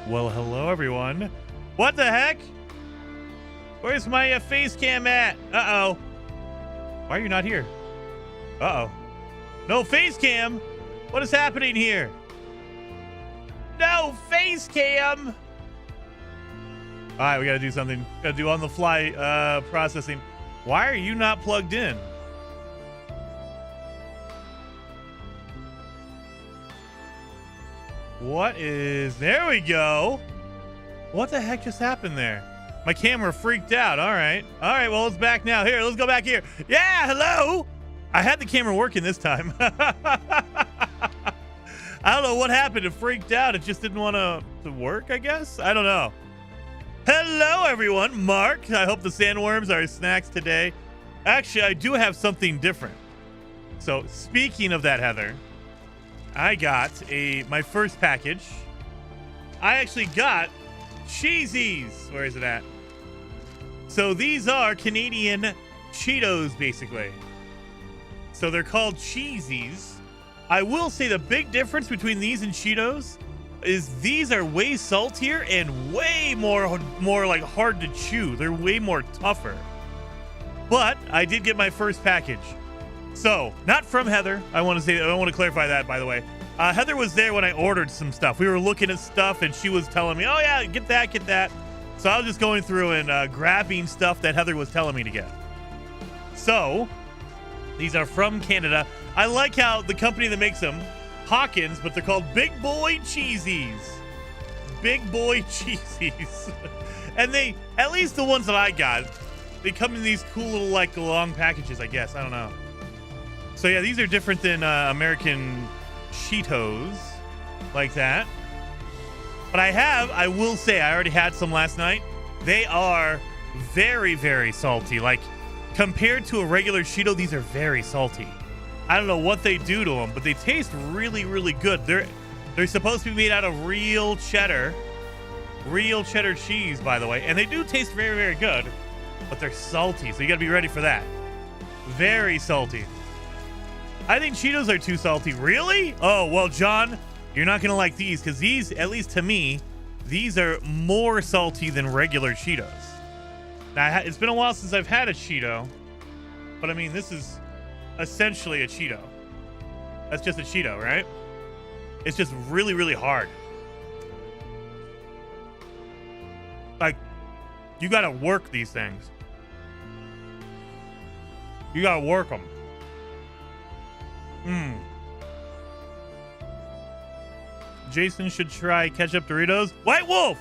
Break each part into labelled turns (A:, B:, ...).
A: Well, hello, everyone. What the heck? Where's my face cam at? Uh-oh. Why are you not here? Uh-oh. No face cam? What is happening here? No face cam! All right, we got to do something. Got to do on-the-fly processing. Why are you not plugged in? What is... There we go. What the heck just happened there? My camera freaked out. All right. All right, well, it's back now. Here, let's go back here. Yeah, hello. I had the camera working this time. I don't know what happened. It freaked out. It just didn't want to work, I guess. I don't know. Hello, everyone. Mark. I hope the sandworms are snacks today. Actually, I do have something different. So, speaking of that, Heather, I got my first package. I actually got Cheesies. Where is it at? So these are Canadian Cheetos, basically. So they're called Cheesies. I will say the big difference between these and Cheetos is these are way saltier and way more like hard to chew. They're way more tougher. But I did get my first package. So, not from Heather. I want to clarify that, by the way. Heather was there when I ordered some stuff. We were looking at stuff, and she was telling me, oh, yeah, get that. So I was just going through and grabbing stuff that Heather was telling me to get. So, these are from Canada. I like how the company that makes them, Hawkins, but they're called Big Boy Cheesies. Big Boy Cheesies. And they, at least the ones that I got, they come in these cool little, like, long packages, I guess. I don't know. So, yeah, these are different than American Cheetos, like that. But I will say, I already had some last night. They are very, very salty. Like, compared to a regular Cheeto, these are very salty. I don't know what they do to them, but they taste really, really good. They're supposed to be made out of real cheddar cheese, by the way. And they do taste very, very good, but they're salty, so you gotta be ready for that. Very salty. I think Cheetos are too salty. Really? Oh, well, John, you're not going to like these because these, at least to me, these are more salty than regular Cheetos. Now, it's been a while since I've had a Cheeto, but I mean, this is essentially a Cheeto. That's just a Cheeto, right? It's just really, really hard. Like, you got to work these things. You got to work them. Jason should try ketchup Doritos. White Wolf!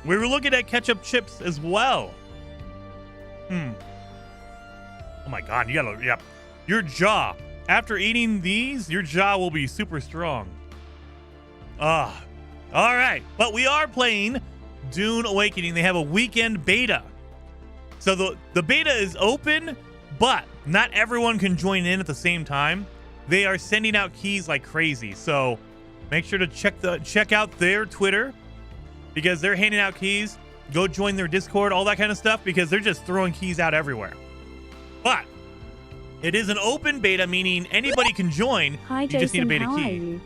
A: We were looking at ketchup chips as well. Oh my God, you gotta, yep. Your jaw, after eating these, your jaw will be super strong. All right. But we are playing Dune Awakening. They have a weekend beta. So the beta is open, but not everyone can join in at the same time. They are sending out keys like crazy, so make sure to check out their Twitter because they're handing out keys. Go join their Discord, all that kind of stuff, because they're just throwing keys out everywhere. But it is an open beta, meaning anybody can join.
B: Hi,
A: you
B: Jason,
A: just need a beta
B: how
A: key.
B: are you?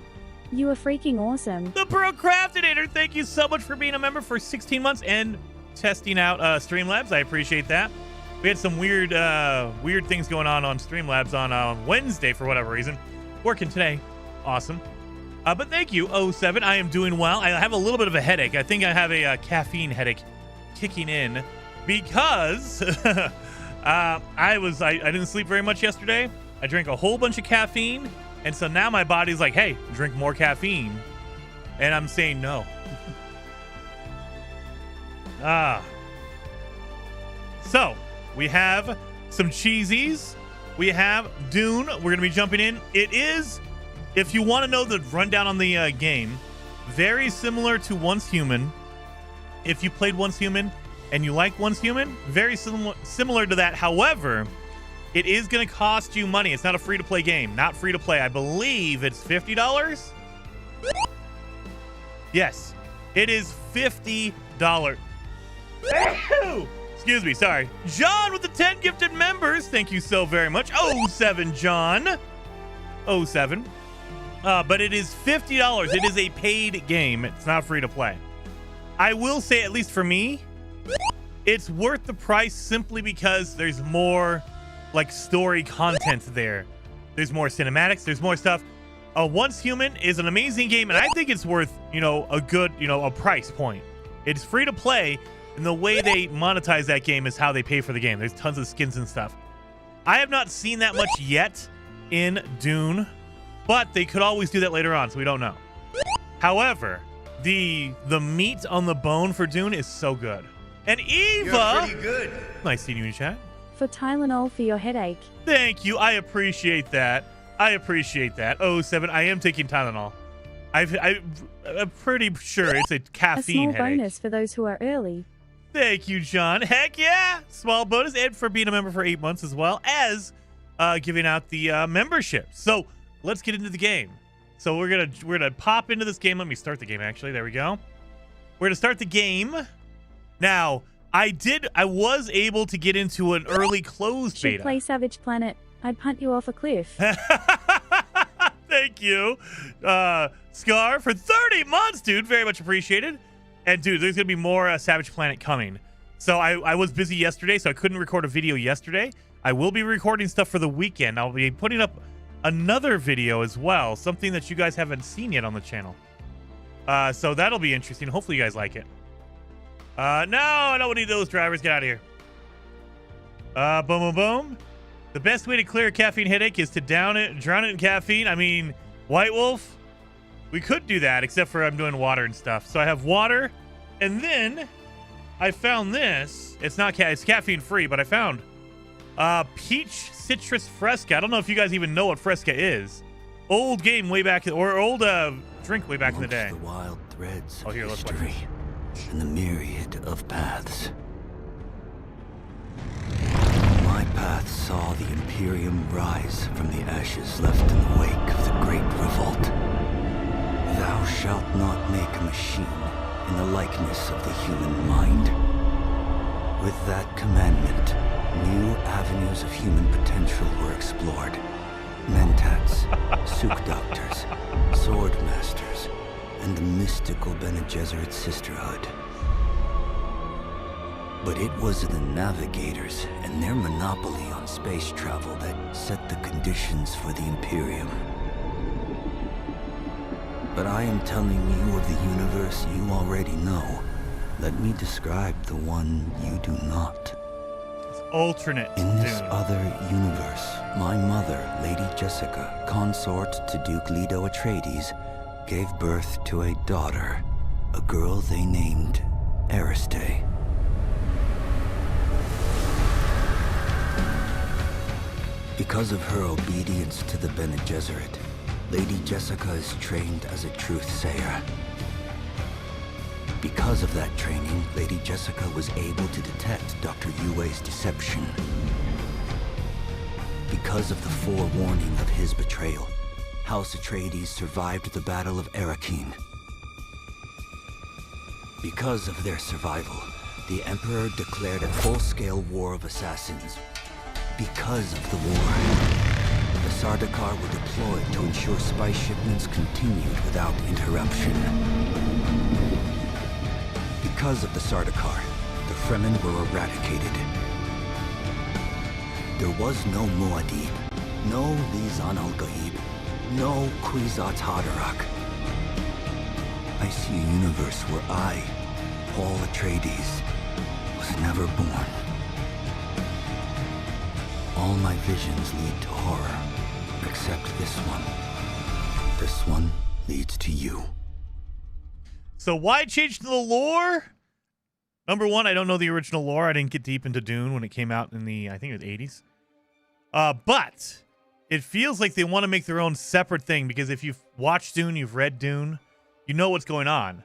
B: You are freaking awesome.
A: The Procrastinator, thank you so much for being a member for 16 months and testing out Streamlabs. I appreciate that. We had some weird things going on Streamlabs on Wednesday for whatever reason. Working today. Awesome. But thank you, 07. I am doing well. I have a little bit of a headache. I think I have a caffeine headache kicking in because I didn't sleep very much yesterday. I drank a whole bunch of caffeine. And so now my body's like, hey, drink more caffeine. And I'm saying no. So we have some cheesies. We have Dune. We're going to be jumping in. It is, if you want to know the rundown on the game, very similar to Once Human. If you played Once Human and you like Once Human, very similar to that. However, it is going to cost you money. It's not a free-to-play game. Not free-to-play. I believe it's $50. Yes, it is $50. Excuse me, sorry. John with the 10 gifted members. Thank you so very much. 07, John. 07. But it is $50. It is a paid game. It's not free to play. I will say, at least for me, it's worth the price simply because there's more like story content there. There's more cinematics. There's more stuff. Once Human is an amazing game, and I think it's worth, a good, a price point. It's free to play, and the way they monetize that game is how they pay for the game. There's tons of skins and stuff. I have not seen that much yet in Dune, but they could always do that later on, so we don't know. However, the meat on the bone for Dune is so good. And Eva,
C: you're pretty good.
A: Nice seeing you in chat.
B: For Tylenol for your headache.
A: Thank you. I appreciate that. Oh, 7. I am taking Tylenol. I'm pretty sure it's a
B: A
A: caffeine
B: small
A: headache.
B: bonus for those who are early.
A: Thank you, John. Heck yeah. Small bonus, and for being a member for 8 months, as well as giving out the membership. So let's get into the game. So we're gonna pop into this game. Let me start the game, actually. There we go. We're gonna start the game. Now, I was able to get into an early closed
B: Should
A: beta.
B: play Savage Planet. I'd punt you off a cliff.
A: Thank you, Scar, for 30 months, dude. Very much appreciated. And, dude, there's going to be more Savage Planet coming. So I was busy yesterday, so I couldn't record a video yesterday. I will be recording stuff for the weekend. I'll be putting up another video as well, something that you guys haven't seen yet on the channel. So that'll be interesting. Hopefully you guys like it. No, I don't need those drivers. Get out of here. Boom, boom, boom. The best way to clear a caffeine headache is to drown it in caffeine. I mean, White Wolf, we could do that, except for I'm doing water and stuff. So I have water, and then I found this. It's caffeine free, but I found peach citrus fresca. I don't know if you guys even know what fresca is. Old game way back, or old drink way back in the day.
C: The wild threads
A: Oh, here,
C: of
A: let's watch
C: history and the myriad of paths. My path saw the Imperium rise from the ashes left in the wake of the Great Revolt. Thou shalt not make a machine in the likeness of the human mind. With that commandment, new avenues of human potential were explored. Mentats, Souk Doctors, Sword Masters, and the mystical Bene Gesserit Sisterhood. But it was the navigators and their monopoly on space travel that set the conditions for the Imperium. But I am telling you of the universe you already know. Let me describe the one you do not.
A: It's alternate.
C: In this
A: Dune.
C: other universe, my mother, Lady Jessica, consort to Duke Leto Atreides, gave birth to a daughter, a girl they named Ariste. Because of her obedience to the Bene Gesserit, Lady Jessica is trained as a truth-sayer. Because of that training, Lady Jessica was able to detect Dr. Yue's deception. Because of the forewarning of his betrayal, House Atreides survived the Battle of Arrakeen. Because of their survival, the Emperor declared a full-scale war of assassins. Because of the war, the Sardaukar were deployed to ensure spice shipments continued without interruption. Because of the Sardaukar, the Fremen were eradicated. There was no Muad'Dib, no Lisan al-Gaib, no Kwisatz Haderach. I see a universe where I, Paul Atreides, was never born. All my visions lead to horror, except this one. This one leads to you.
A: So why change the lore? Number one, I don't know the original lore. I didn't get deep into Dune when it came out in I think it was 80s. But it feels like they want to make their own separate thing, because if you've watched Dune, you've read Dune, you know what's going on.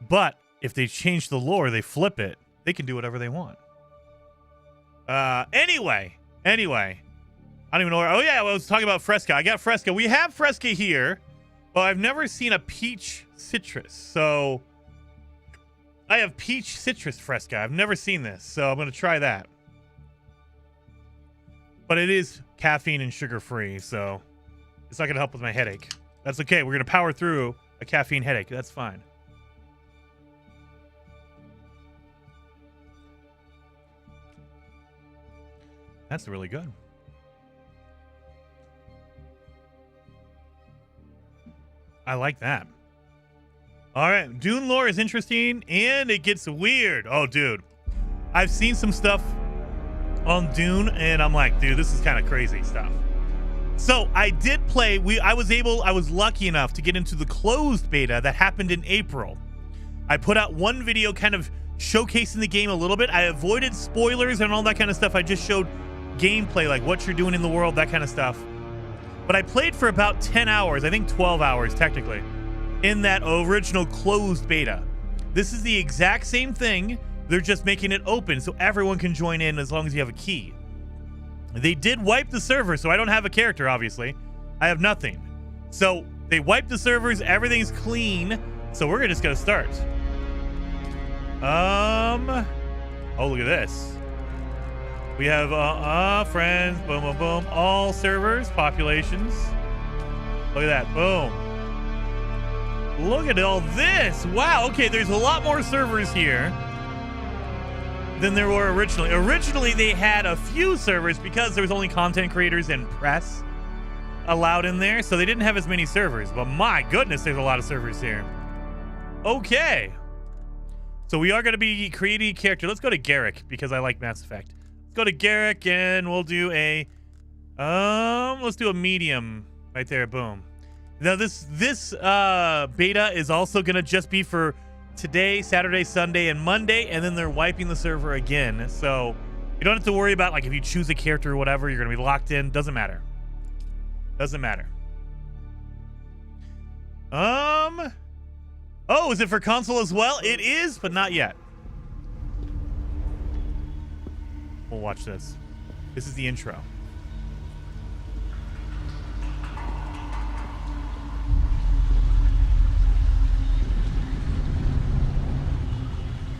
A: But if they change the lore, they flip it, they can do whatever they want. Anyway, I don't even know where. Oh yeah, I was talking about Fresca. I got Fresca. We have Fresca here, but I've never seen a peach citrus. So I have peach citrus Fresca. I've never seen this, so I'm going to try that. But it is caffeine and sugar free, so it's not going to help with my headache. That's okay. We're going to power through a caffeine headache. That's fine. That's really good. I like that. All right, Dune lore is interesting, and it gets weird. Oh, dude. I've seen some stuff on Dune, and I'm like, dude, this is kind of crazy stuff. So I did play. I was lucky enough to get into the closed beta that happened in April. I put out one video kind of showcasing the game a little bit. I avoided spoilers and all that kind of stuff. I just showed gameplay, like what you're doing in the world, that kind of stuff. But I played for about 10 hours, I think 12 hours technically, in that original closed beta. This is the exact same thing. They're just making it open so everyone can join in as long as you have a key. They did wipe the server, so I don't have a character, obviously. I have nothing. So they wiped the servers, everything's clean. So we're just gonna start. Oh, look at this. We have friends, boom, boom, boom. All servers, populations. Look at that, boom. Look at all this. Wow, okay, there's a lot more servers here than there were originally. Originally, they had a few servers because there was only content creators and press allowed in there, so they didn't have as many servers. But my goodness, there's a lot of servers here. Okay. So we are going to be creating a character. Let's go to Garrick because I like Mass Effect. Let's go to Garrick and we'll do a let's do a medium right there. Boom. Now this beta is also going to just be for today, Saturday, Sunday, and Monday, and then they're wiping the server again. So you don't have to worry about, like, if you choose a character or whatever, you're going to be locked in. Doesn't matter. Doesn't matter. Oh, is it for console as well? It is, but not yet. We'll watch this. This is the intro.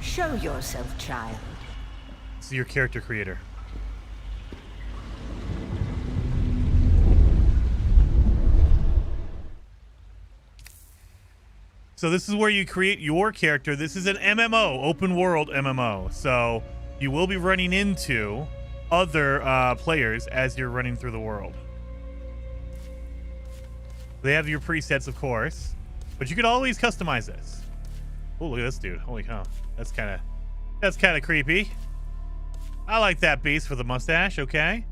D: Show yourself, child.
A: This is your character creator. So this is where you create your character. This is an MMO, open world MMO. So you will be running into other players as you're running through the world. They have your presets, of course, but you could always customize this. Oh, look at this dude. Holy cow. That's kind of creepy. I like that beast with the mustache, okay?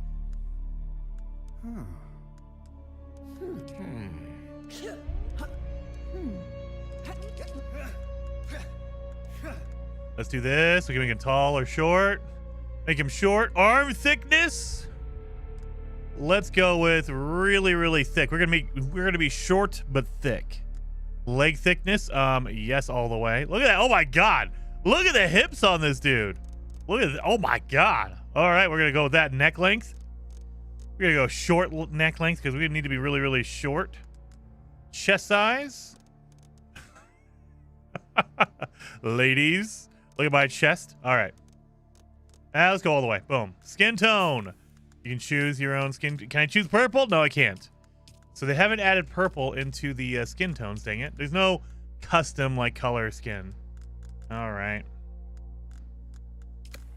A: Let's do this. We can make him tall or short. Make him short. Arm thickness. Let's go with really, really thick. We're gonna be short but thick. Leg thickness. Yes, all the way. Look at that. Oh my god. Look at the hips on this dude. Look at that. Oh my god. All right, we're gonna go with that. Neck length. We're gonna go short neck length because we need to be really, really short. Chest size. Ladies, look at my chest. All right. Now let's go all the way. Boom. Skin tone. You can choose your own skin. Can I choose purple? No, I can't. So they haven't added purple into the skin tones, dang it. There's no custom like color skin. All right.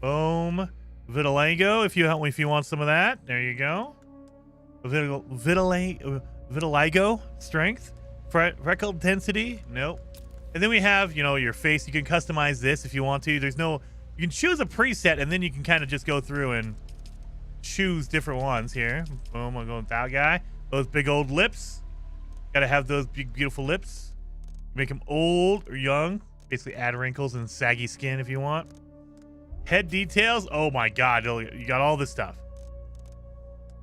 A: Boom. Vitiligo, if you want some of that. There you go. Vitiligo strength. Freckle density. Nope. And then we have, your face. You can customize this if you want to. You can choose a preset and then you can kind of just go through and choose different ones here. Boom, I'm going with that guy. Those big old lips. Gotta have those big, beautiful lips. Make them old or young. Basically add wrinkles and saggy skin if you want. Head details. Oh my god, you got all this stuff.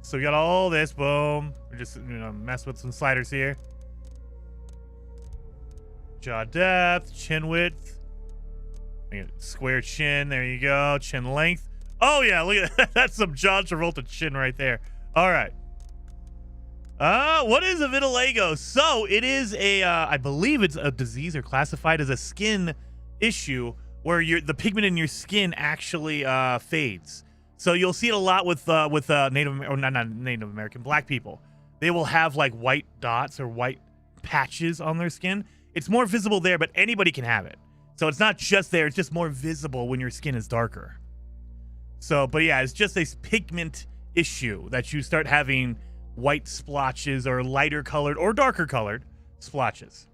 A: So we got all this. Boom. We're just mess with some sliders here. Jaw depth, chin width, square chin. There you go. Chin length. Oh yeah, look at that. That's some John Travolta chin right there. All right. What is a vitiligo? So it is I believe it's a disease or classified as a skin issue where the pigment in your skin actually fades. So you'll see it a lot with not Native American, black people. They will have like white dots or white patches on their skin. It's more visible there, but anybody can have it. So it's not just there, it's just more visible when your skin is darker. So, but yeah, it's just this pigment issue that you start having white splotches or lighter colored or darker colored splotches.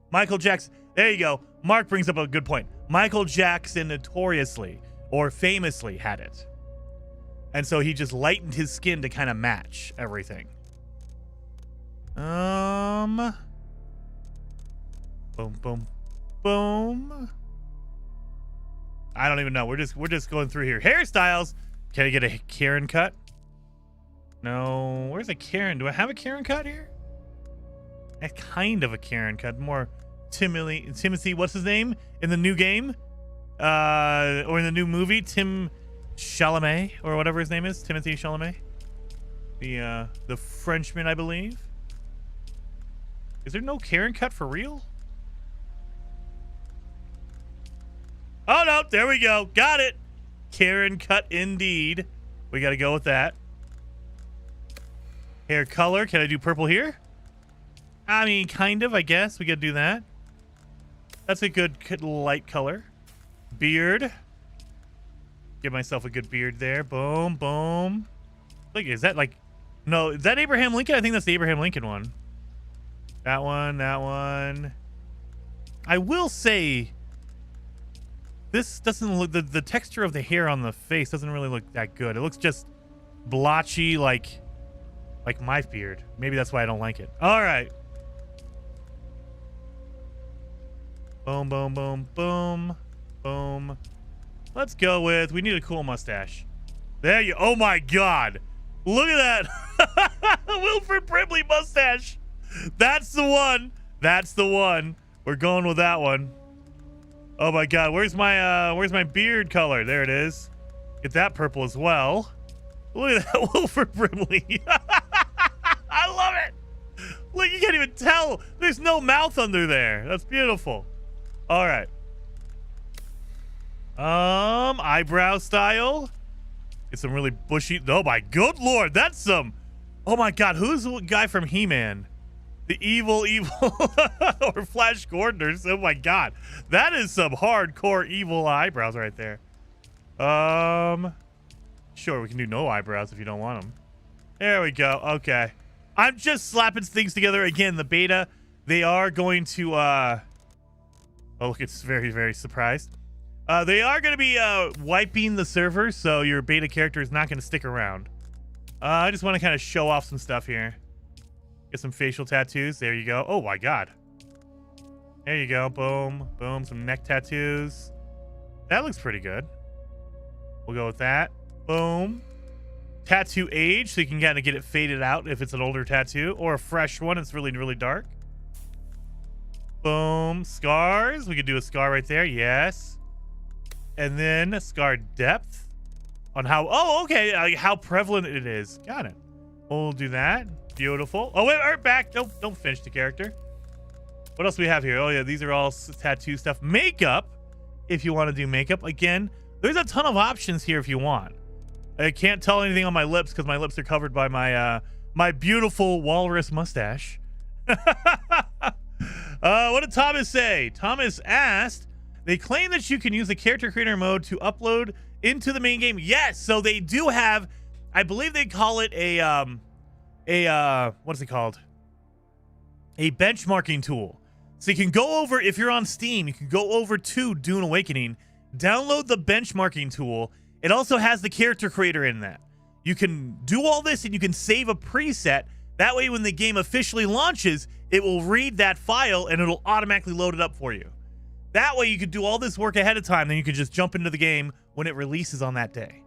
A: Michael Jackson, there you go. Mark brings up a good point. Michael Jackson notoriously or famously had it. And so he just lightened his skin to kind of match everything. Boom, boom, boom. I don't even know. We're just going through here. Hairstyles. Can I get a Karen cut? No. Where's a Karen? Do I have a Karen cut here? A kind of a Karen cut. More Timothy, what's his name in the new game? Or in the new movie, Tim Chalamet or whatever his name is, Timothy Chalamet. The Frenchman, I believe. Is there no Karen cut for real? Oh no, there we go. Got it. Karen cut indeed. We got to go with that. Hair color, can I do purple here? I mean, kind of, I guess. We got to do that. That's a good light color. Beard. Give myself a good beard there. Boom, boom. Look, is that like... No, is that Abraham Lincoln? I think that's the Abraham Lincoln one. That one, that one. I will say... This doesn't look... The texture of the hair on the face doesn't really look that good. It looks just blotchy like my beard. Maybe that's why I don't like it. All right. Boom, boom, boom, boom, boom. Let's go with, we need a cool mustache. There you, oh my God. Look at that. Wilford Brimley mustache. That's the one. That's the one. We're going with that one. Oh my God, where's my beard color? There it is. Get that purple as well. Look at that Wilford Brimley. I love it. Look, you can't even tell. There's no mouth under there. That's beautiful. All right. Eyebrow style. Get some really bushy. Oh my good Lord, that's some. Oh my God, who's the guy from He-Man? The evil or Flash Gordon or oh my God, that is some hardcore evil eyebrows right there. Sure, we can do no eyebrows if you don't want them. There we go. Okay, I'm just slapping things together again. The beta, they are going to oh look, it's very, very surprised. They are going to be wiping the server, so your beta character is not going to stick around. I just want to kind of show off some stuff here. Get some facial tattoos. There you go. Oh my God. There you go. Boom. Boom. Some neck tattoos. That looks pretty good. We'll go with that. Boom. Tattoo age, so you can kind of get it faded out if it's an older tattoo. Or a fresh one. It's really, really dark. Boom. Scars. We could do a scar right there. Yes. And then a scar depth. On how... Oh, okay. How prevalent it is. Got it. We'll do that. Beautiful. Oh, wait, back. Don't finish the character. What else do we have here? Oh, yeah, these are all tattoo stuff. Makeup, if you want to do makeup. Again, there's a ton of options here if you want. I can't tell anything on my lips because my lips are covered by my my beautiful walrus mustache. What did Thomas say? Thomas asked, they claim that you can use the character creator mode to upload into the main game. Yes, so they do have, I believe they call it what is it called? A benchmarking tool. So you can go over, if you're on Steam, you can go over to Dune Awakening, download the benchmarking tool. It also has the character creator in that. You can do all this and you can save a preset. That way when the game officially launches, it will read that file and it'll automatically load it up for you. That way you could do all this work ahead of time, then you can just jump into the game when it releases on that day.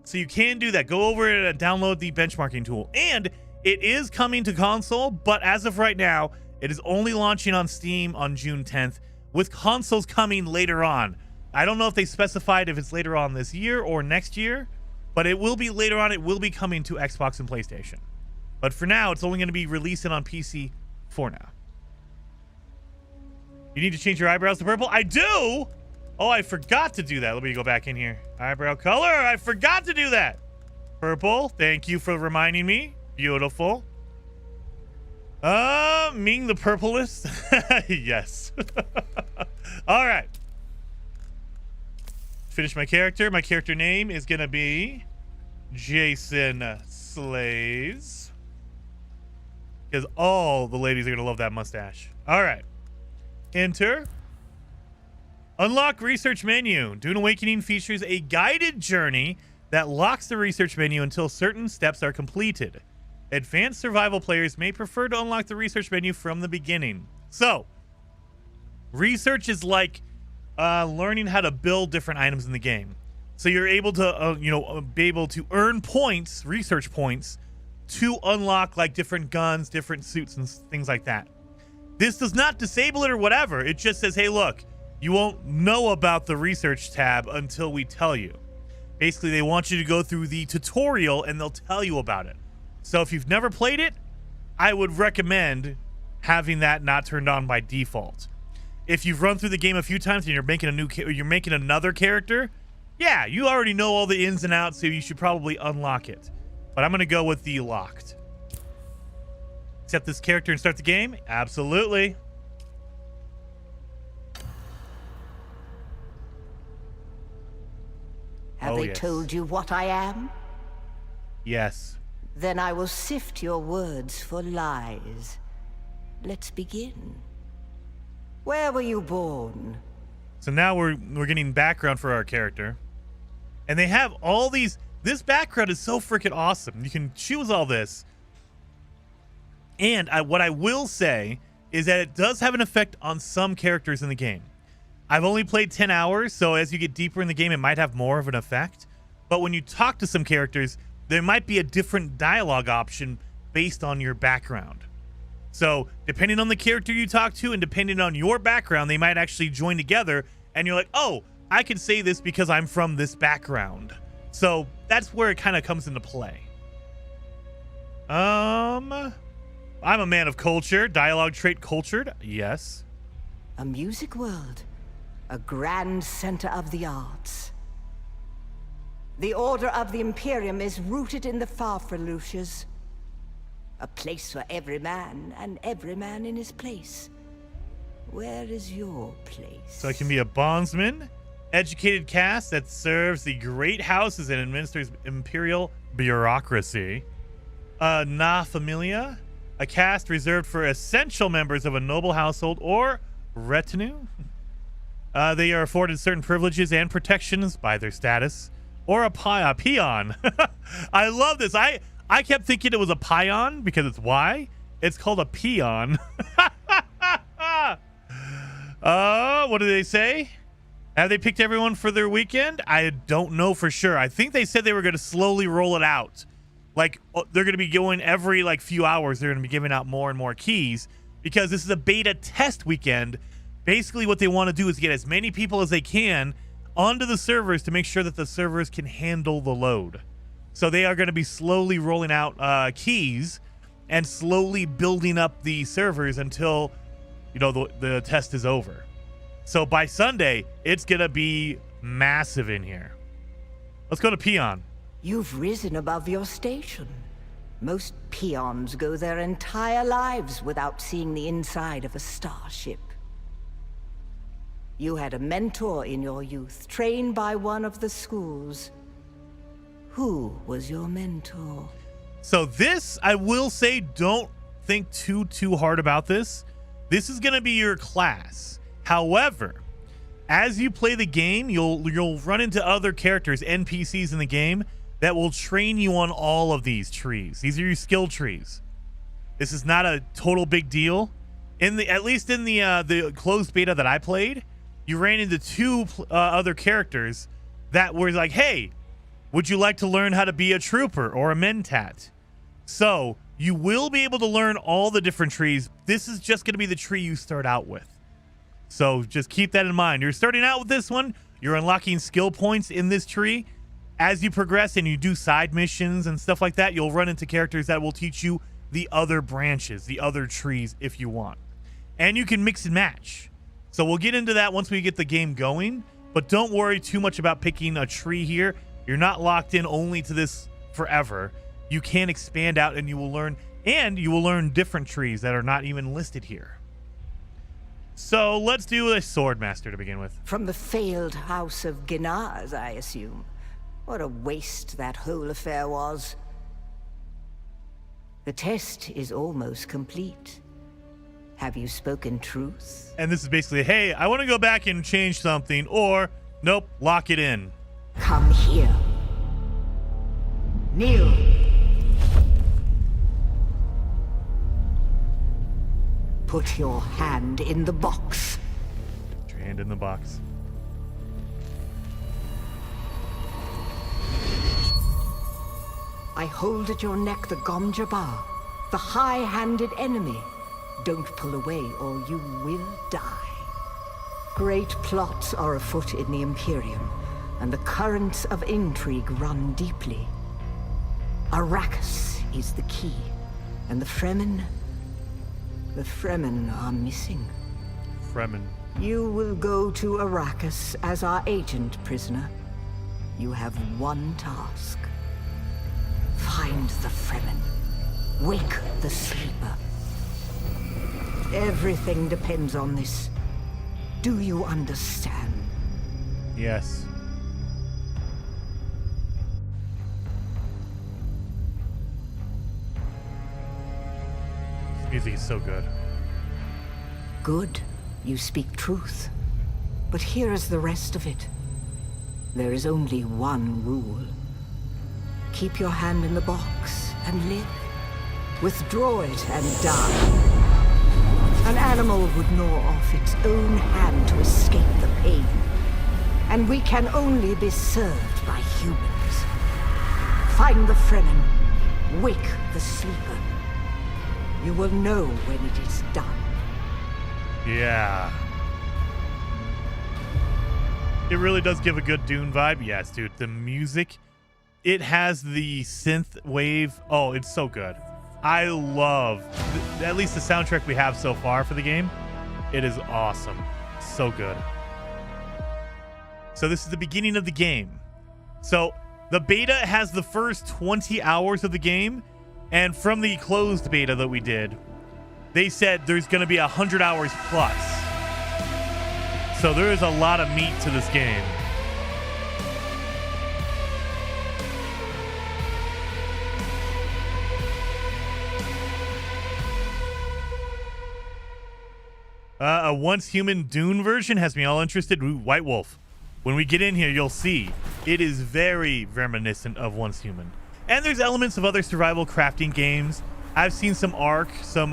A: So you can do that. Go over and download the benchmarking tool. And it is coming to console, but as of right now, it is only launching on Steam on June 10th, with consoles coming later on. I don't know if they specified if it's later on this year or next year, but it will be later on. It will be coming to Xbox and PlayStation. But for now, it's only going to be releasing on PC for now. You need to change your eyebrows to purple? I do! Oh, I forgot to do that. Let me go back in here. Eyebrow color, I forgot to do that. Purple, thank you for reminding me. Beautiful. Ming the purplest. Yes. All right. Finish my character. My character name is going to be Jason Slays. Because all the ladies are going to love that mustache. All right. Enter. Unlock research menu. Dune Awakening features a guided journey that locks the research menu until certain steps are completed. Advanced survival players may prefer to unlock the research menu from the beginning. So, research is like learning how to build different items in the game. So you're able to, be able to earn points, research points, to unlock like different guns, different suits, and things like that. This does not disable it or whatever. It just says, hey, look, you won't know about the research tab until we tell you. Basically, they want you to go through the tutorial and they'll tell you about it. So if you've never played it, I would recommend having that not turned on by default. If you've run through the game a few times and you're making another character, yeah, you already know all the ins and outs, so you should probably unlock it. But I'm going to go with the locked. Accept this character and start the game? Absolutely.
D: Have they told you what I am?
A: Yes.
D: Then I will sift your words for lies. Let's begin. Where were you born?
A: So now we're getting background for our character. And they have all these... This background is so freaking awesome. You can choose all this. And what I will say is that it does have an effect on some characters in the game. I've only played 10 hours, so as you get deeper in the game, it might have more of an effect. But when you talk to some characters, there might be a different dialogue option based on your background. So depending on the character you talk to and depending on your background, they might actually join together and you're like, oh, I can say this because I'm from this background. So that's where it kind of comes into play. I'm a man of culture. Dialogue trait cultured. Yes.
D: A music world. A grand center of the arts. The Order of the Imperium is rooted in the Farfaluches. A place for every man, and every man in his place. Where is your place?
A: So I can be a bondsman, educated caste that serves the great houses and administers imperial bureaucracy. Na Familia, a caste reserved for essential members of a noble household or retinue. They are afforded certain privileges and protections by their status. Or a peon. I love this. I kept thinking it was a pion because it's Y. It's called a peon. What do they say? Have they picked everyone for their weekend? I don't know for sure. I think they said they were going to slowly roll it out. Like, they're going to be going every, few hours. They're going to be giving out more and more keys because this is a beta test weekend. Basically, what they want to do is get as many people as they can onto the servers to make sure that the servers can handle the load. So they are going to be slowly rolling out keys and slowly building up the servers until, the test is over. So by Sunday, it's going to be massive in here. Let's go to Peon.
D: You've risen above your station. Most peons go their entire lives without seeing the inside of a starship. You had a mentor in your youth, trained by one of the schools. Who was your mentor?
A: So this, I will say, don't think too hard about this. This is going to be your class. However, as you play the game, you'll run into other characters, NPCs in the game, that will train you on all of these trees. These are your skill trees. This is not a total big deal. At least in the closed beta that I played, you ran into two other characters that were like, hey, would you like to learn how to be a trooper or a mentat? So you will be able to learn all the different trees. This is just going to be the tree you start out with. So just keep that in mind. You're starting out with this one. You're unlocking skill points in this tree. As you progress and you do side missions and stuff like that, you'll run into characters that will teach you the other branches, the other trees if you want. And you can mix and match. So we'll get into that once we get the game going. But don't worry too much about picking a tree here. You're not locked in only to this forever. You can expand out and you will learn different trees that are not even listed here. So let's do a Swordmaster to begin with.
D: From the failed house of Ginaz, I assume. What a waste that whole affair was. The test is almost complete. Have you spoken truth?
A: And this is basically, hey, I want to go back and change something, or nope, lock it in.
D: Come here. Kneel. Put your hand in the box.
A: Put your hand in the box.
D: I hold at your neck the Gom Jabbar, the high-handed enemy. Don't pull away or you will die. Great plots are afoot in the Imperium, and the currents of intrigue run deeply. Arrakis is the key, and the Fremen are missing.
A: Fremen.
D: You will go to Arrakis as our agent, prisoner. You have one task. Find the Fremen. Wake the sleeper. Everything depends on this. Do you understand?
A: Yes. This music is so good.
D: Good. You speak truth. But here is the rest of it. There is only one rule. Keep your hand in the box and live. Withdraw it and die. An animal would gnaw off its own hand to escape the pain. And we can only be served by humans. Find the Fremen. Wake the sleeper. You will know when it is done.
A: Yeah. It really does give a good Dune vibe. Yes, dude. The music, it has the synth wave. Oh, it's so good. I love, at least the soundtrack we have so far for the game. It is awesome. So good. So this is the beginning of the game. So the beta has the first 20 hours of the game. And from the closed beta that we did, they said there's going to be 100 hours plus. So there is a lot of meat to this game. A Once Human Dune version has me all interested. Ooh, White Wolf. When we get in here, you'll see it is very reminiscent of Once Human. And there's elements of other survival crafting games. I've seen some Ark, some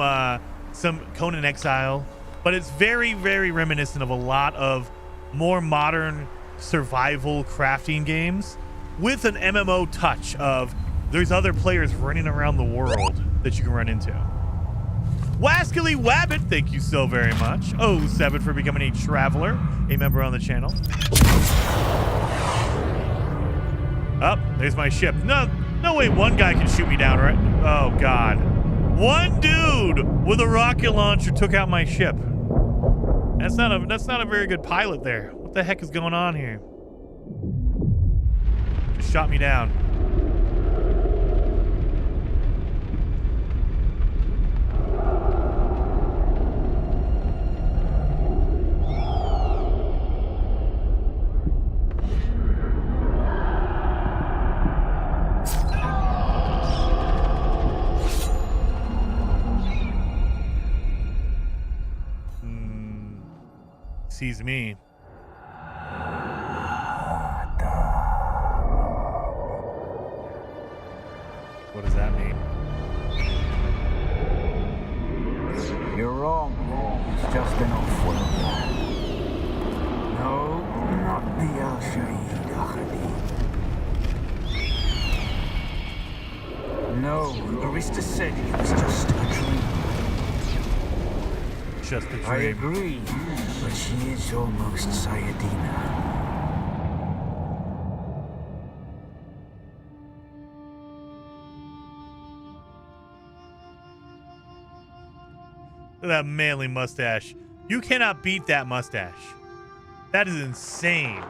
A: Conan Exile, but it's very, very reminiscent of a lot of more modern survival crafting games with an MMO touch of there's other players running around the world that you can run into. Wascally Wabbit, thank you so very much. Oh, 7 for becoming a traveler, a member on the channel. Oh, there's my ship. No way one guy can shoot me down, right? Oh, God. One dude with a rocket launcher took out my ship. That's not a very good pilot there. What the heck is going on here? Just shot me down. Sees me. What does that mean?
E: You're wrong. It's just an off-world. No, not the Al-Shaheed Ahadi. No, Arista said it was just a dream.
A: Just a dream.
E: I agree, but she is almost Sayadina.
A: Look at that manly mustache. You cannot beat that mustache. That is insane.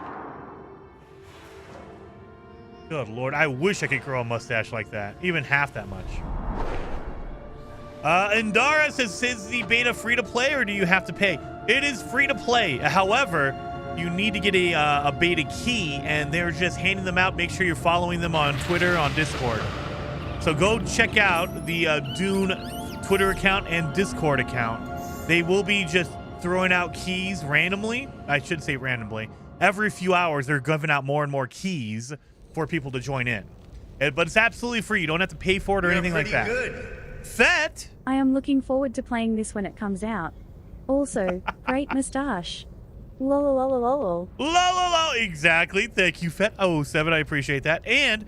A: Good Lord, I wish I could grow a mustache like that. Even half that much. Indara says, is the beta free to play or do you have to pay? It is free to play. However, you need to get a beta key, and they're just handing them out. Make sure you're following them on Twitter, on Discord. So go check out the Dune Twitter account and Discord account. They will be just throwing out keys randomly. I should say randomly. Every few hours, they're giving out more and more keys for people to join in. But it's absolutely free. You don't have to pay for it or anything like that. Good. Fet!
B: I am looking forward to playing this when it comes out. Also, great moustache. Lololololol.
A: La. Exactly. Thank you, Fet. Oh, 7. I appreciate that. And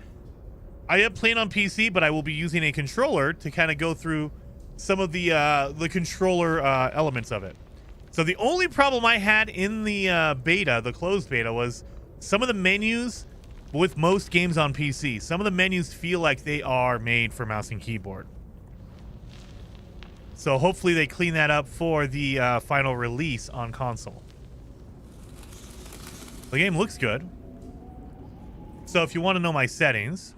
A: I am playing on PC, but I will be using a controller to kind of go through some of the controller elements of it. So the only problem I had in the beta, the closed beta, was some of the menus with most games on PC. Some of the menus feel like they are made for mouse and keyboard. So hopefully they clean that up for the final release on console. The game looks good. So if you want to know my settings,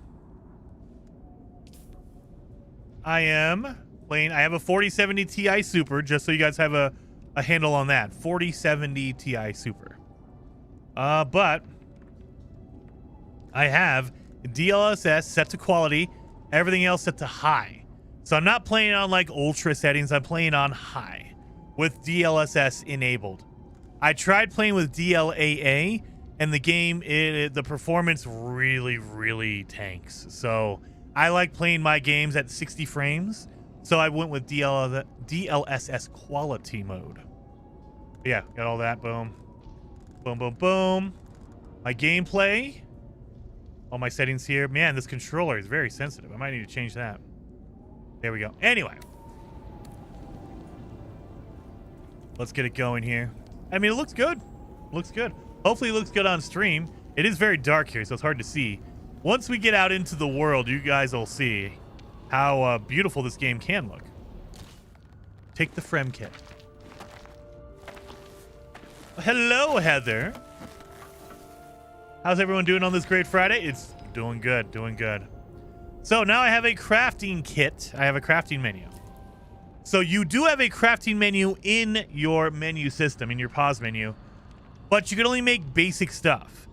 A: I am playing. I have a 4070 Ti Super, just so you guys have a handle on that. 4070 Ti Super. But I have DLSS set to quality, everything else set to high. So I'm not playing on like ultra settings. I'm playing on high with DLSS enabled. I tried playing with DLAA, and the game, the performance really tanks. So I like playing my games at 60 frames. So I went with DLSS quality mode. But yeah, got all that. Boom. Boom. My gameplay. All my settings here. Man, this controller is very sensitive. I might need to change that. There we go. Anyway. Let's get it going here. I mean, it looks good. Looks good. Hopefully it looks good on stream. It is very dark here, so it's hard to see. Once we get out into the world, you guys will see how beautiful this game can look. Take the Frem kit. Hello, Heather. How's everyone doing on this great Friday? It's doing good, doing good. So now I have a crafting kit. I have a crafting menu. So you do have a crafting menu in your menu system, in your pause menu, but you can only make basic stuff.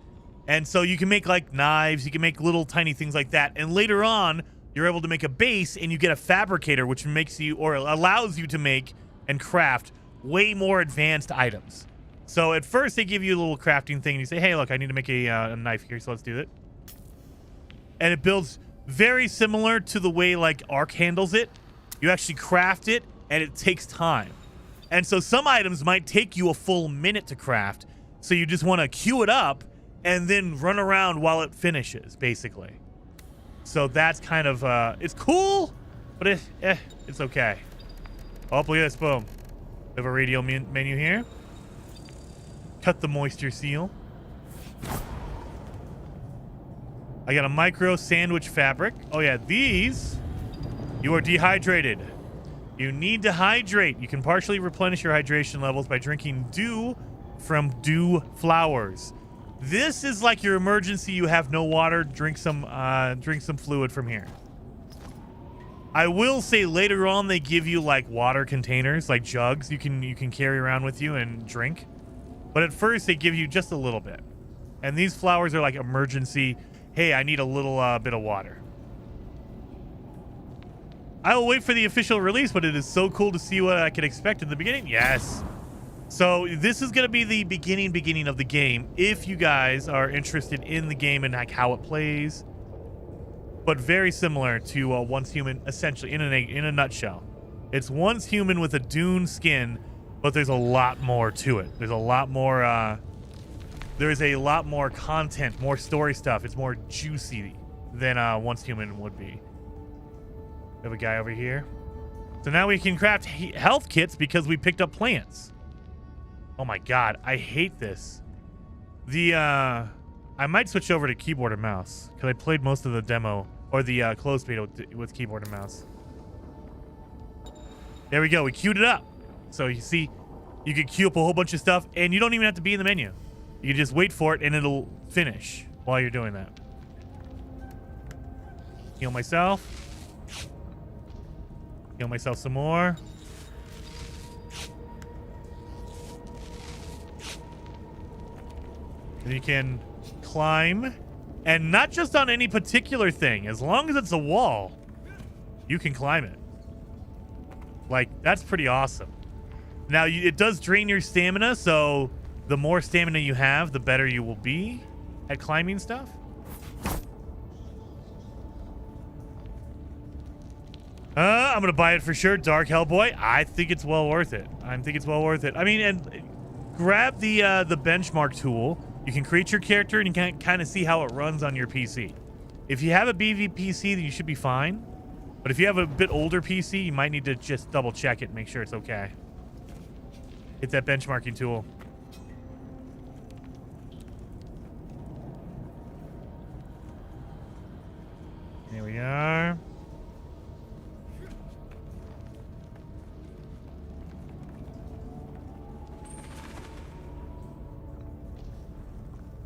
A: And so you can make like knives, you can make little tiny things like that. And later on, you're able to make a base and you get a fabricator, which makes you, or allows you to make and craft way more advanced items. So at first they give you a little crafting thing and you say, hey, look, I need to make a knife here, so let's do it. And it builds very similar to the way like Arc handles it. You actually craft it and it takes time. And so some items might take you a full minute to craft. So you just want to queue it up and then run around while it finishes, basically. So that's kind of, it's cool, but it's okay. Oh, look at this, boom. We have a radio menu here. Cut the moisture seal. I got a micro sandwich fabric. Oh yeah, these, you are dehydrated. You need to hydrate. You can partially replenish your hydration levels by drinking dew from dew flowers. This is like your emergency. You have no water. Drink some fluid from here. I will say later on they give you like water containers, like jugs you can carry around with you and drink. But at first they give you just a little bit. And these flowers are like emergency. Hey, I need a little bit of water. I will wait for the official release, but it is so cool to see what I could expect in the beginning. Yes. So this is going to be the beginning of the game if you guys are interested in the game and like how it plays. But very similar to Once Human, essentially, in a nutshell. It's Once Human with a Dune skin, but there's a lot more to it. There's a lot more content, more story stuff. It's more juicy than Once Human would be. We have a guy over here. So now we can craft health kits because we picked up plants. Oh my god, I hate this. I might switch over to keyboard and mouse because I played most of the demo or the closed beta with keyboard and mouse. There we go. We queued it up. So you see, you can queue up a whole bunch of stuff and you don't even have to be in the menu. You can just wait for it and it'll finish while you're doing that. Heal myself. Heal myself some more. And you can climb, and not just on any particular thing. As long as it's a wall, you can climb it. Like, that's pretty awesome. Now, it does drain your stamina, so the more stamina you have, the better you will be at climbing stuff. I'm gonna buy it for sure. Dark Hellboy. I think it's well worth it. I mean, and grab the benchmark tool. You can create your character and you can kind of see how it runs on your PC. If you have a BV PC, then you should be fine. But if you have a bit older PC, you might need to just double check it and make sure it's okay. Hit that benchmarking tool. Here we are.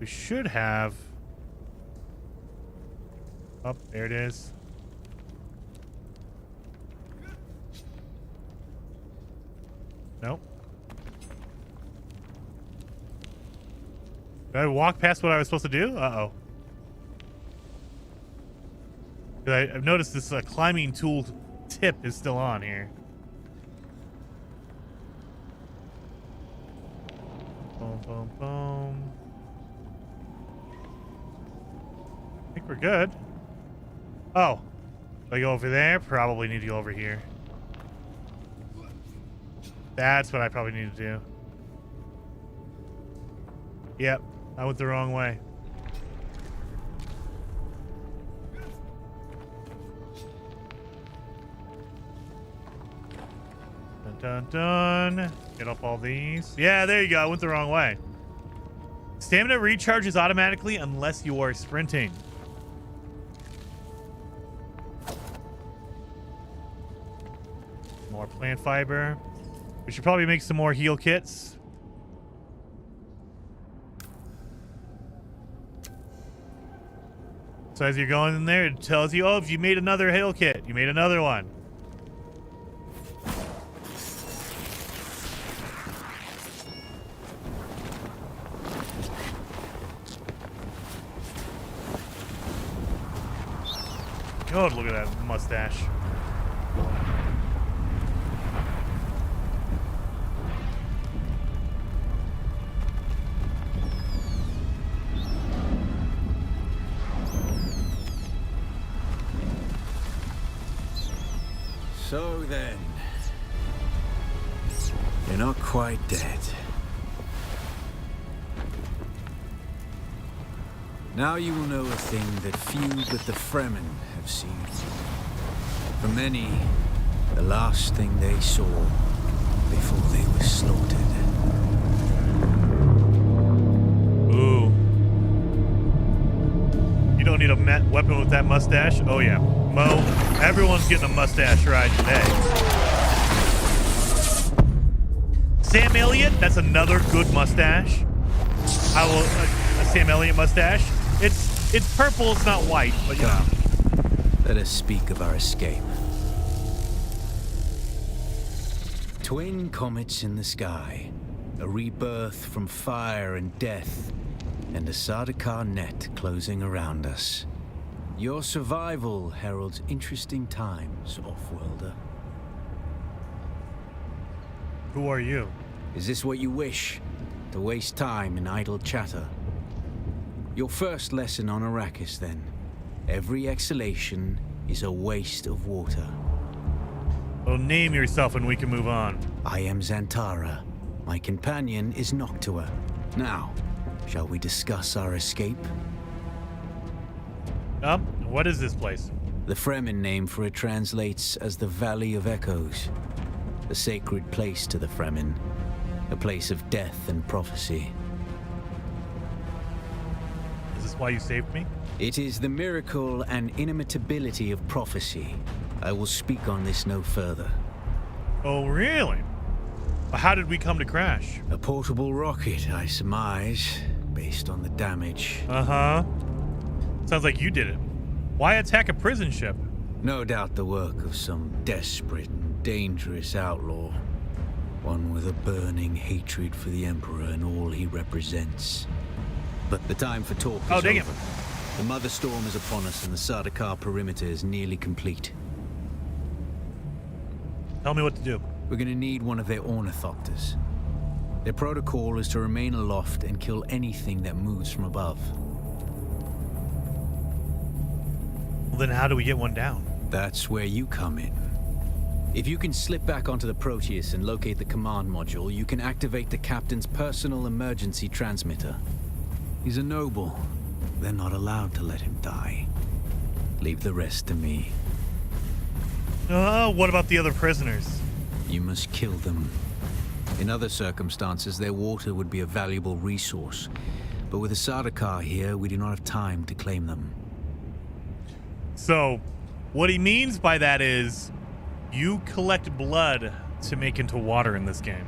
A: We should have... Oh, there it is. Nope. Did I walk past what I was supposed to do? Uh-oh. I've noticed this climbing tool tip is still on here. Boom, boom, boom. I think we're good. Oh. Do I go over there? Probably need to go over here. That's what I probably need to do. Yep. I went the wrong way. Dun, dun, dun. Get up all these. Yeah, there you go. I went the wrong way. Stamina recharges automatically unless you are sprinting. More plant fiber. We should probably make some more heal kits. So as you're going in there, it tells you, oh, if you made another heal kit, you made another one. God, look at that mustache.
C: So then, you're not quite dead. Now you will know a thing that few but the Fremen have seen. For many, the last thing they saw before they were slaughtered.
A: Ooh. You don't need a weapon with that mustache? Oh yeah. Mo, everyone's getting a mustache ride today. Sam Elliott, that's another good mustache. I will a Sam Elliott mustache. It's purple, it's not white, but you know.
C: Let us speak of our escape. Twin comets in the sky, a rebirth from fire and death, and a Sardaukar net closing around us. Your survival heralds interesting times, Offworlder.
A: Who are you?
C: Is this what you wish? To waste time in idle chatter? Your first lesson on Arrakis, then. Every exhalation is a waste of water.
A: Well, name yourself and we can move on.
C: I am Xantara. My companion is Noctua. Now, shall we discuss our escape?
A: What is this place?
C: The Fremen name for it translates as the Valley of Echoes. A sacred place to the Fremen. A place of death and prophecy.
A: Is this why you saved me?
C: It is the miracle and inimitability of prophecy. I will speak on this no further.
A: Oh, really? Well, how did we come to crash?
C: A portable rocket, I surmise, based on the damage.
A: Uh-huh. Sounds like you did it. Why attack a prison ship?
C: No doubt the work of some desperate and dangerous outlaw. One with a burning hatred for the Emperor and all he represents. The time for talk is
A: Oh, dang it.
C: over. The Mother Storm is upon us, and the Sardaukar perimeter is nearly complete.
A: Tell me what to do.
C: We're gonna need one of their ornithopters. Their protocol is to remain aloft and kill anything that moves from above.
A: Well, then how do we get one down?
C: That's where you come in. If you can slip back onto the Proteus and locate the command module, you can activate the captain's personal emergency transmitter. He's a noble. They're not allowed to let him die. Leave the rest to me.
A: What about the other prisoners?
C: You must kill them. In other circumstances, their water would be a valuable resource. But with the Sardaukar here, we do not have time to claim them.
A: So, what he means by that is, you collect blood to make into water in this game.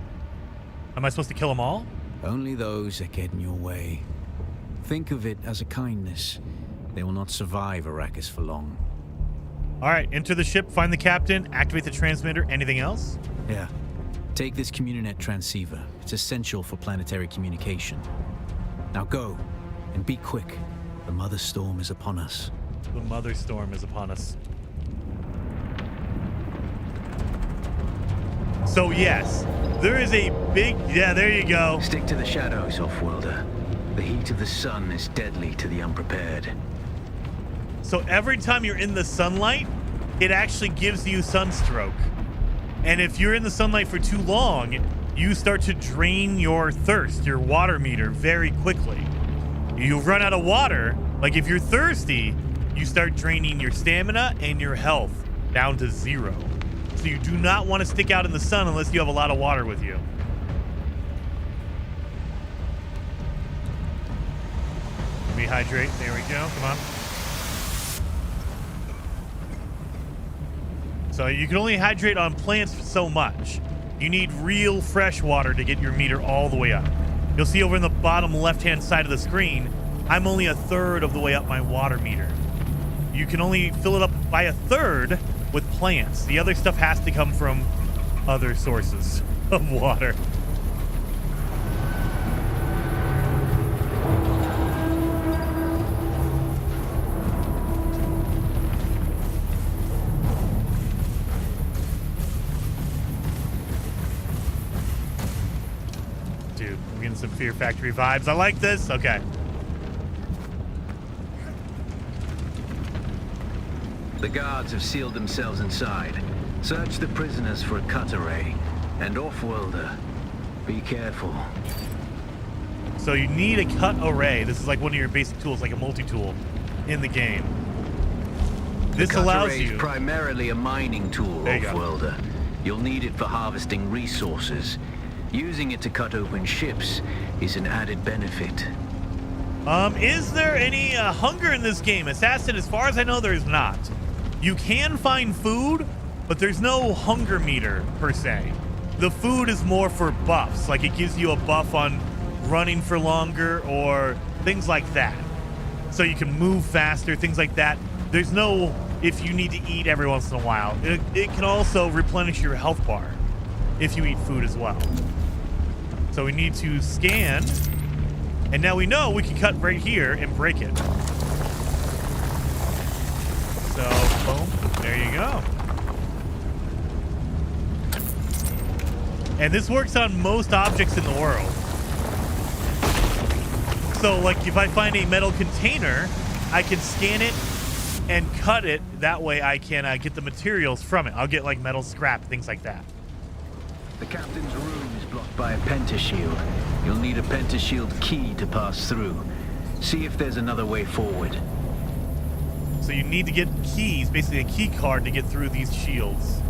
A: Am I supposed to kill them all?
C: Only those that get in your way. Think of it as a kindness. They will not survive Arrakis for long.
A: All right, enter the ship, find the captain, activate the transmitter. Anything else?
C: Yeah. Take this Communinet transceiver. It's essential for planetary communication. Now go, and be quick. The Mother Storm is upon us.
A: The Mother Storm is upon us. So yes, there is a big... Yeah, there you go.
C: Stick to the shadows, Offworlder. The heat of the sun is deadly to the unprepared.
A: So every time you're in the sunlight, it actually gives you sunstroke. And if you're in the sunlight for too long, you start to drain your thirst, your water meter, very quickly. You run out of water. Like if you're thirsty, you start draining your stamina and your health down to 0. So you do not want to stick out in the sun unless you have a lot of water with you. Rehydrate. There we go. Come on. So you can only hydrate on plants so much. You need real fresh water to get your meter all the way up. You'll see over in the bottom left-hand side of the screen, I'm only 1/3 of the way up my water meter. You can only fill it up by 1/3 with plants. The other stuff has to come from other sources of water. Dude, I'm getting some Fear Factory vibes. I like this. Okay.
C: The guards have sealed themselves inside. Search the prisoners for a cut array. And Offworlder, be careful.
A: So you need a cut array. This is like one of your basic tools, like a multi-tool in the game. This allows you...
C: The cut array is primarily a mining tool,
A: There you go.
C: Offworlder. You'll need it for harvesting resources. Using it to cut open ships is an added benefit.
A: Is there any hunger in this game? Assassin, as far as I know, there is not. You can find food, but there's no hunger meter, per se. The food is more for buffs, like it gives you a buff on running for longer or things like that. So you can move faster, things like that. There's no, if you need to eat every once in a while. It can also replenish your health bar if you eat food as well. So we need to scan, and now we know we can cut right here and break it. So, boom, there you go. And this works on most objects in the world. So, like, if I find a metal container, I can scan it and cut it. That way I can get the materials from it. I'll get, like, metal scrap, things like that.
C: The captain's room is blocked by a pentashield. You'll need a pentashield key to pass through. See if there's another way forward.
A: So you need to get keys, basically a key card to get through these shields.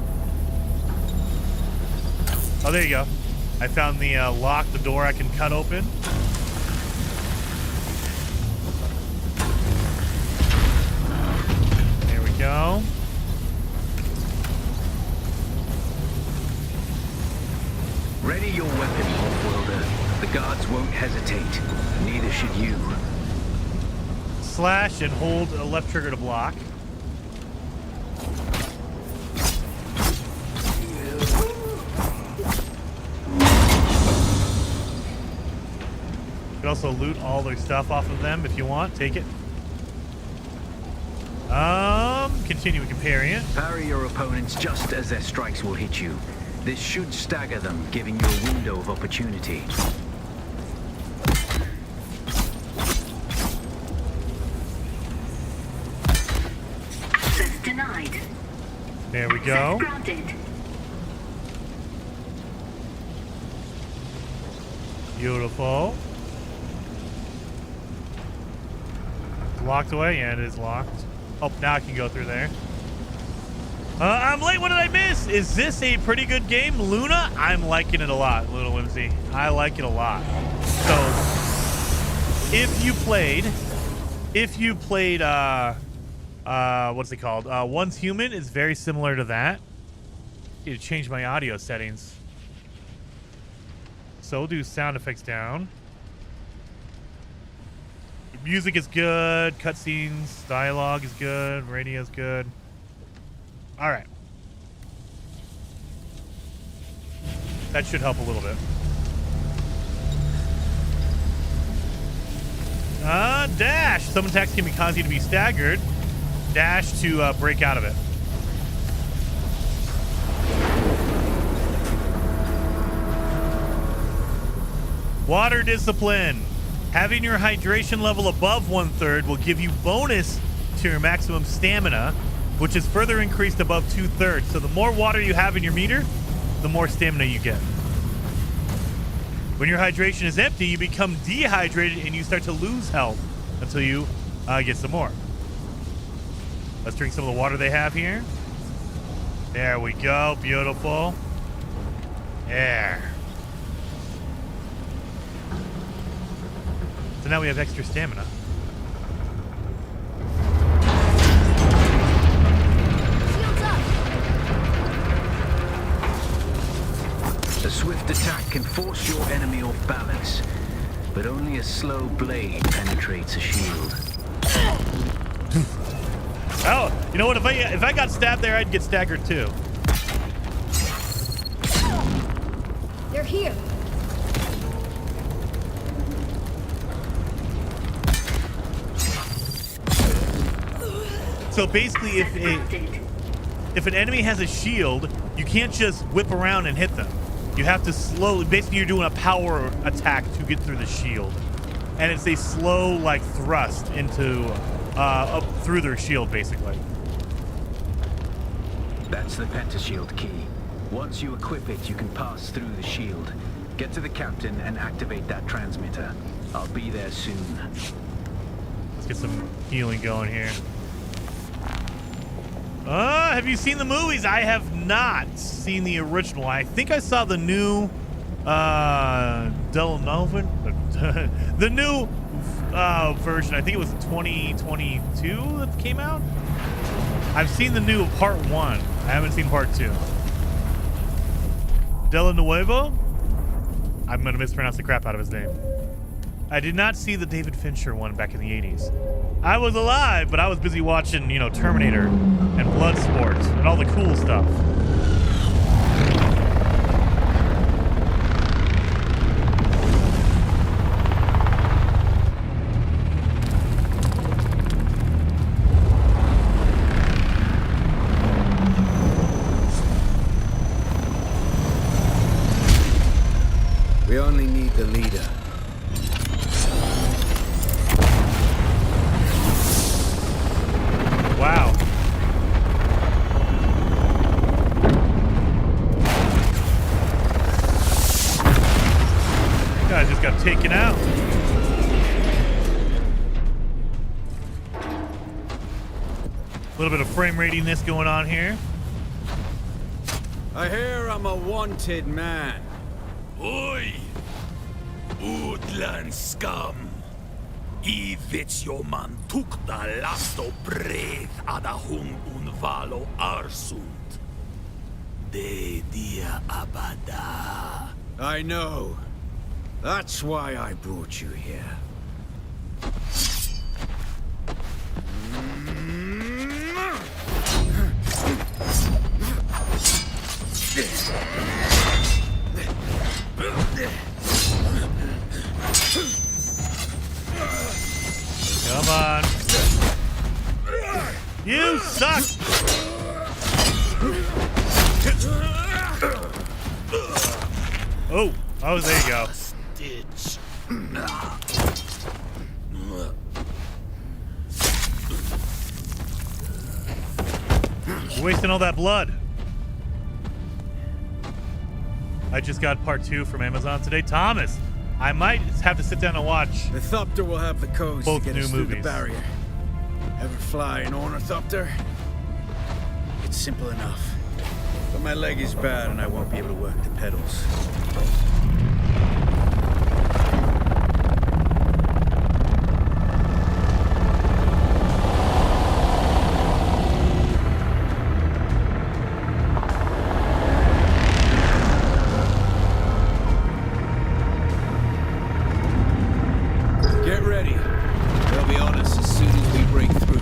A: Oh, there you go. I found the lock, the door I can cut open. There we go.
C: Ready your weapon, Offworlder. The guards won't hesitate. Neither should you.
A: Slash and hold a left trigger to block. can also loot all their stuff off of them if you want. Take it. Continue comparing it.
F: Parry your opponents just as their strikes will hit you. This should stagger them, giving you a window of opportunity.
G: Access denied.
A: There we go.
G: Access granted.
A: Beautiful. Locked away? Yeah, it is locked. Oh, now I can go through there. I'm late. What did I miss? Is this a pretty good game? Luna? I'm liking it a lot, Little Whimsy. I like it a lot. So, if you played, what's it called? Once Human is very similar to that. I need to change my audio settings. So we'll do sound effects down. Music is good. Cutscenes, dialogue is good. Radio is good. All right. That should help a little bit. Dash. Some attacks can cause you to be staggered. Dash to break out of it. Water discipline. Having your hydration level above 1/3 will give you bonus to your maximum stamina, which is further increased above 2/3. So the more water you have in your meter, the more stamina you get. When your hydration is empty, you become dehydrated and you start to lose health until you get some more. Let's drink some of the water they have here. There we go. Beautiful. There. So now we have extra stamina.
F: A swift attack can force your enemy off balance, but only a slow blade penetrates a shield.
A: Oh, you know what? If I got stabbed there, I'd get staggered too.
G: They're here.
A: So basically, if an enemy has a shield, you can't just whip around and hit them. You have to slowly. Basically, you're doing a power attack to get through the shield, and it's a slow like thrust into up through their shield, basically.
F: That's the pentashield key. Once you equip it, you can pass through the shield. Get to the captain and activate that transmitter. I'll be there soon.
A: Let's get some healing going here. Have you seen the movies? I have not seen the original. I think I saw the new Delanovan, the new version. I think it was 2022 that came out. I've seen the new part 1. I haven't seen part 2. Delanuevo? I'm gonna mispronounce the crap out of his name. I did not see the David Fincher one back in the 80s. I was alive, but I was busy watching, you know, Terminator and Bloodsport and all the cool stuff.
E: We only need the leader.
A: Wow. Guy just got taken out. A little bit of frame ratiness going on here.
E: I hear I'm a wanted man.
H: Oi! Woodland scum! I Vetsjoman tukta lasto breath ada hung unvalo arsund. De dia abada.
E: I know. That's why I brought you here.
A: Come on. You suck! Oh, there you go.
H: Stitch.
A: You're wasting all that blood. I just got part 2 from Amazon today. Thomas, I might have to sit down and watch
E: The Thopter will have the codes
A: both
E: to get
A: new
E: us through
A: movies.
E: the barrier. Ever fly an ornithopter? It's simple enough. But my leg is bad and I won't be able to work the pedals. Get ready. They'll be on us as soon as we break through.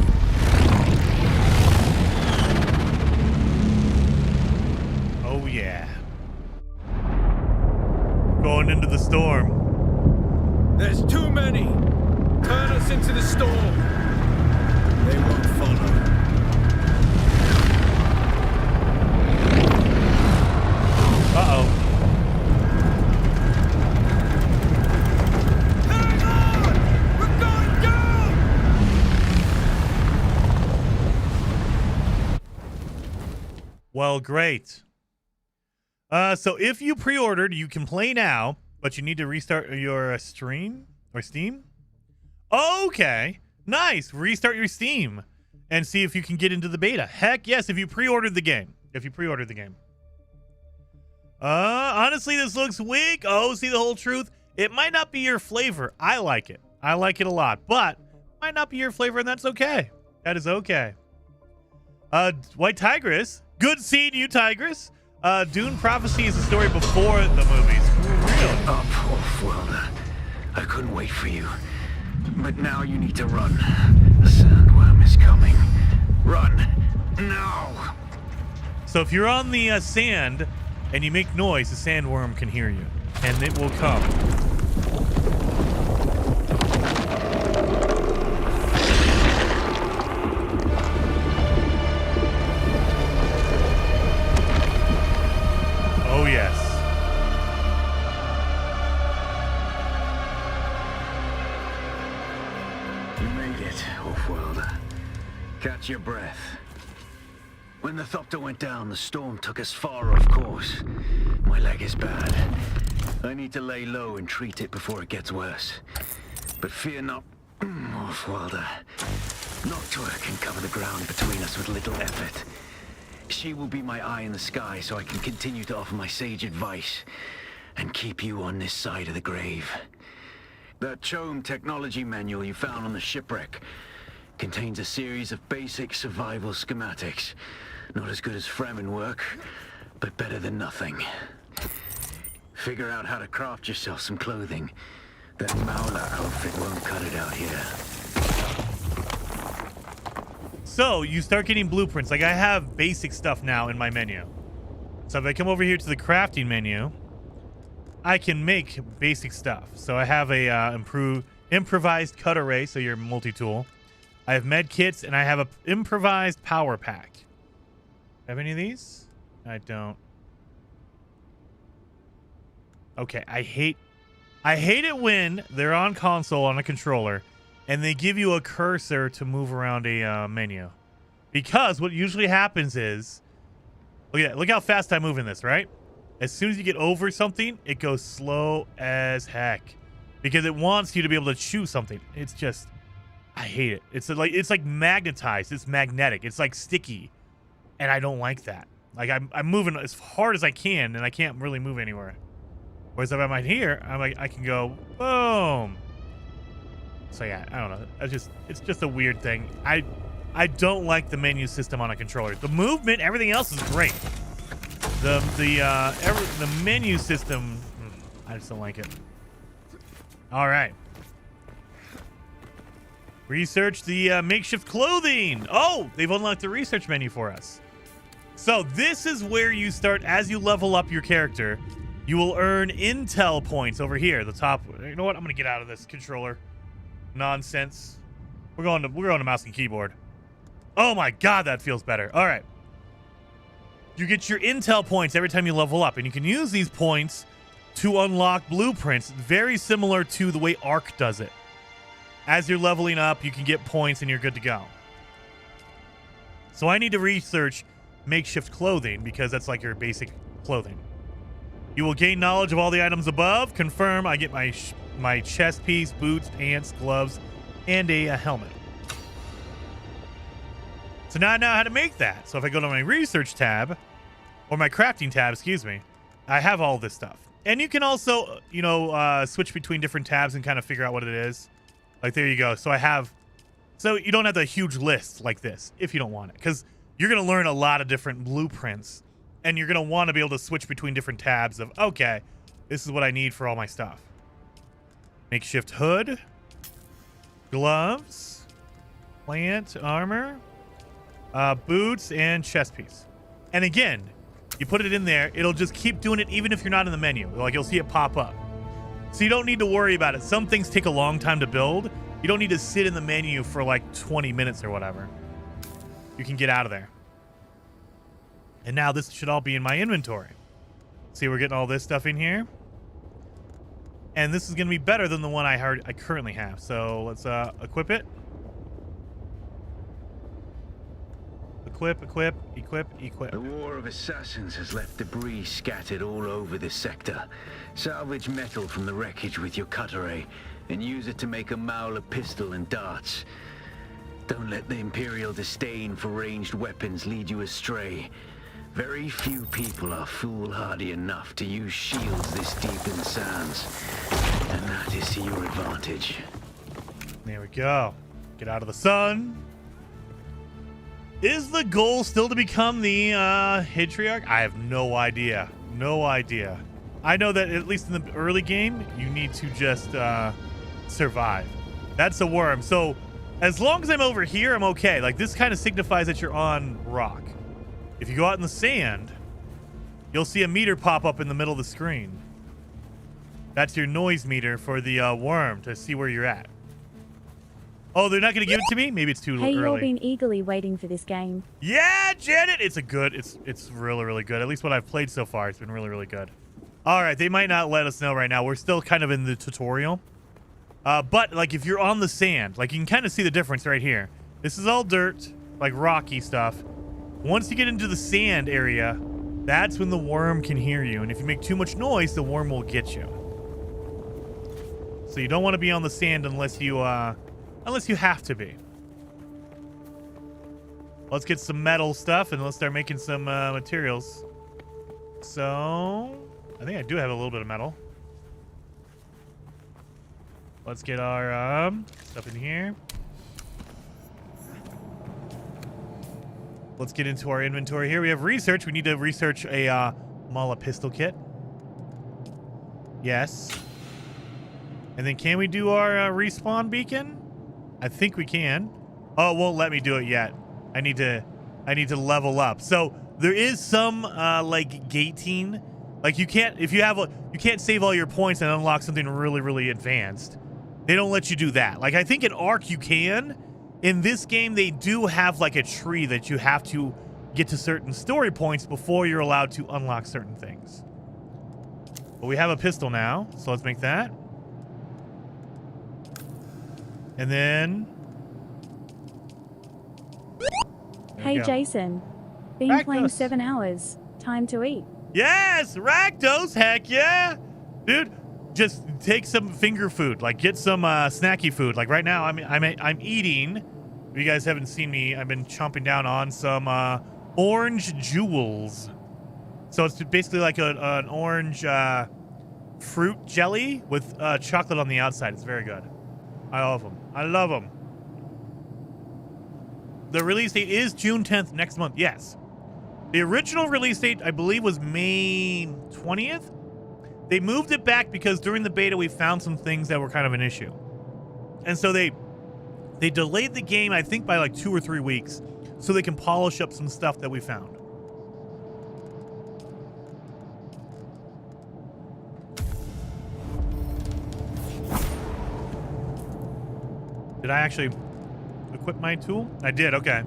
A: Oh, yeah. Going into the storm.
E: There's too many! Turn us into the storm! They won't follow.
A: Uh-oh.
E: Hang on! We're going down!
A: Well, great. So if you pre-ordered, you can play now, but you need to restart your stream or Steam. Okay, nice. Restart your Steam and see if you can get into the beta. Heck yes, if you pre-ordered the game. Honestly, this looks weak. Oh, see the whole truth. It might not be your flavor. I like it. I like it a lot, but might not be your flavor, and that's okay. That is okay. White Tigress. Good seeing you, Tigress. Dune Prophecy is the story before the movies. Really?
F: Up, Off-Worlder. I couldn't wait for you. But now you need to run. The Sandworm is coming. Run. Now!
A: So if you're on the sand and you make noise, the Sandworm can hear you. And it will come. Oh, yes.
F: You made it, Off-Worlder. Catch your breath. When the Thopter went down, the storm took us far off course. My leg is bad. I need to lay low and treat it before it gets worse. But fear not, Off-Worlder. Noctua can cover the ground between us with little effort. She will be my eye in the sky so I can continue to offer my sage advice and keep you on this side of the grave. That CHOAM technology manual you found on the shipwreck contains a series of basic survival schematics. Not as good as Fremen work, but better than nothing. Figure out how to craft yourself some clothing. That Maula outfit won't cut it out here.
A: So you start getting blueprints. Like I have basic stuff now in my menu. So if I come over here to the crafting menu, I can make basic stuff. So I have a improvised cut array, so your multi-tool. I have med kits, and I have a improvised power pack. Have any of these? I don't. Okay, I hate it when they're on console on a controller and they give you a cursor to move around a menu. Because what usually happens is, look how fast I move in this, right? As soon as you get over something, it goes slow as heck. Because it wants you to be able to choose something. It's just, I hate it. It's like magnetized. It's magnetic. It's like sticky. And I don't like that. Like I'm moving as hard as I can and I can't really move anywhere. Whereas if I'm right here, I can go boom. So yeah, I don't know. It's just a weird thing. I don't like the menu system on a controller. The movement, everything else is great. The menu system, I just don't like it. All right. Research the makeshift clothing. Oh, they've unlocked the research menu for us. So this is where you start. As you level up your character, you will earn intel points over here, the top. You know what? I'm going to get out of this controller nonsense. We're going to mouse and keyboard. Oh my god, that feels better. All right. You get your intel points every time you level up, and you can use these points to unlock blueprints, very similar to the way Ark does it. As you're leveling up, you can get points and you're good to go. So I need to research makeshift clothing because that's like your basic clothing. You will gain knowledge of all the items above. Confirm I get my chest piece, boots, pants, gloves, and a helmet. So now I know how to make that. So if I go to my research tab, or my crafting tab, excuse me, I have all this stuff. And you can also, you know, switch between different tabs and kind of figure out what it is. Like, there you go. So I have, so you don't have the huge list like this if you don't want it. Because you're going to learn a lot of different blueprints. And you're going to want to be able to switch between different tabs of, okay, this is what I need for all my stuff. Makeshift hood. Gloves. Plant armor. Boots and chest piece. And again, you put it in there, it'll just keep doing it even if you're not in the menu. Like, you'll see it pop up. So you don't need to worry about it. Some things take a long time to build. You don't need to sit in the menu for like 20 minutes or whatever. You can get out of there. And now this should all be in my inventory. See, we're getting all this stuff in here. And this is going to be better than the one I currently have. So let's equip it. Equip.
F: The War of Assassins has left debris scattered all over this sector. Salvage metal from the wreckage with your cutter ray and use it to make a Mauler pistol and darts. Don't let the Imperial disdain for ranged weapons lead you astray. Very few people are foolhardy enough to use shields this deep in the sands, and that is to your advantage.
A: There we go. Get out of the sun. Is the goal still to become the Patriarch? I have no idea. No idea. I know that at least in the early game, you need to just survive. That's a worm. So as long as I'm over here, I'm okay. Like, this kind of signifies that you're on rock. If you go out in the sand, you'll see a meter pop up in the middle of the screen. That's your noise meter for the worm to see where you're at. Oh, they're not going to give it to me? Maybe it's too early.
B: Hey, you've been eagerly waiting for this game.
A: Yeah, Janet! It's really, really good. At least what I've played so far, it's been really, really good. All right, they might not let us know right now. We're still kind of in the tutorial. But, like, if you're on the sand, like, you can kind of see the difference right here. This is all dirt, like rocky stuff. Once you get into the sand area, that's when the worm can hear you. And if you make too much noise, the worm will get you. So you don't want to be on the sand unless you have to be. Let's get some metal stuff and let's start making some materials. So, I think I do have a little bit of metal. Let's get our stuff in here. Let's get into our inventory here. We have research. We need to research a Mala pistol kit. Yes. And then can we do our respawn beacon? I think we can. Oh, it won't let me do it yet. I need to level up. So there is some like gating. Like, you can't you can't save all your points and unlock something really, really advanced. They don't let you do that. Like, I think in Ark you can. In this game, they do have like a tree that you have to get to certain story points before you're allowed to unlock certain things. But we have a pistol now, so let's make that. And then...
B: Hey, Jason. Been playing 7 hours. Time to eat.
A: Yes! Rakdos! Heck yeah! Dude, just take some finger food. Like, get some snacky food. Like, right now, I'm eating... If you guys haven't seen me, I've been chomping down on some orange jewels. So it's basically like an orange fruit jelly with chocolate on the outside. It's very good. I love them. I love them. The release date is June 10th next month. Yes. The original release date, I believe, was May 20th. They moved it back because during the beta, we found some things that were kind of an issue. And so they delayed the game, I think, by like 2 or 3 weeks so they can polish up some stuff that we found. Did I actually... equip my tool? I did, okay.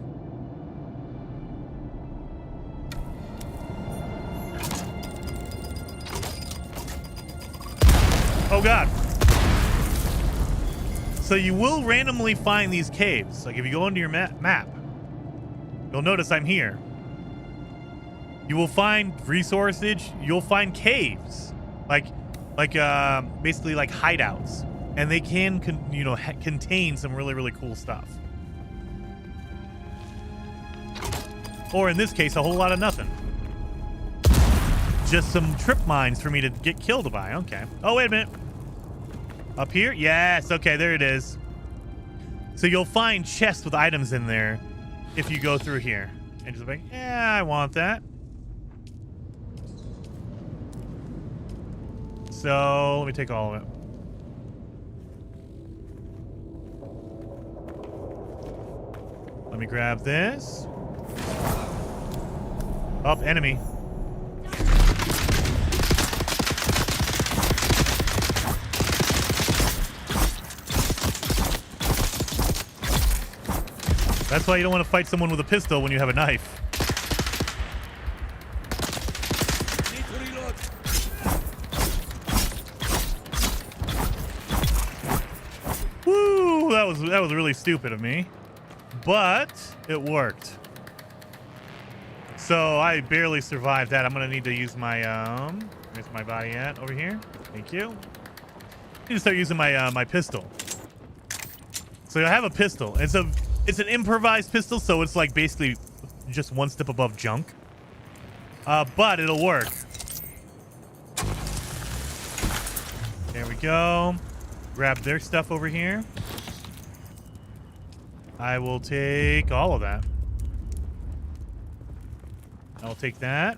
A: Oh god. So you will randomly find these caves. Like if you go into your map, you'll notice I'm here. You will find resources. You'll find caves, basically like hideouts, and they can, contain some really cool stuff. Or in this case, a whole lot of nothing. Just some trip mines for me to get killed by. Okay. Oh, wait a minute. Up here? Yes. Okay, there it is. So you'll find chests with items in there if you go through here. And just like, yeah, I want that. So let me take all of it. Let me grab this. Up, enemy. That's why you don't want to fight someone with a pistol when you have a knife.
H: Need to reload.
A: Woo! That was really stupid of me, but it worked. So I barely survived that. I'm gonna need to use my where's my body at? Over here. Thank you. I need to start using my my pistol. So I have a pistol. It's an improvised pistol, so it's like basically just one step above junk. But it'll work. There we go. Grab their stuff over here. I will take all of that. I'll take that.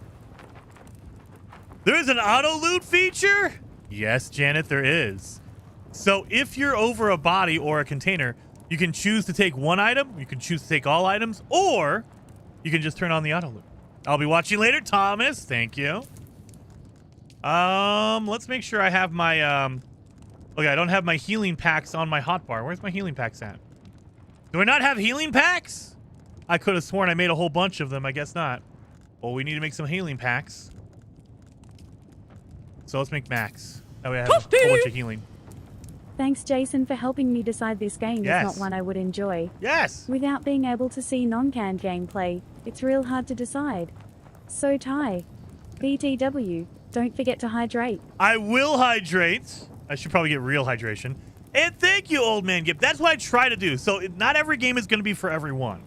A: There is an auto loot feature? Yes, Janet, there is. So if you're over a body or a container, you can choose to take one item, you can choose to take all items, or you can just turn on the auto loot. I'll be watching later, Thomas. Thank you. Let's make sure I have my okay, I don't have my healing packs on my hotbar. Where's my healing packs at? Do I not have healing packs? I could have sworn I made a whole bunch of them. I guess not. Well, we need to make some healing packs. So let's make max. That way I have a whole bunch of healing.
B: Thanks, Jason, for helping me decide this game
A: Yes.
B: is not one I would enjoy.
A: Yes.
B: Without being able to see non-canned gameplay, it's real hard to decide. So, Ty, BTW, don't forget to hydrate.
A: I will hydrate. I should probably get real hydration. And thank you, old man Gip. That's what I try to do. So not every game is going to be for everyone.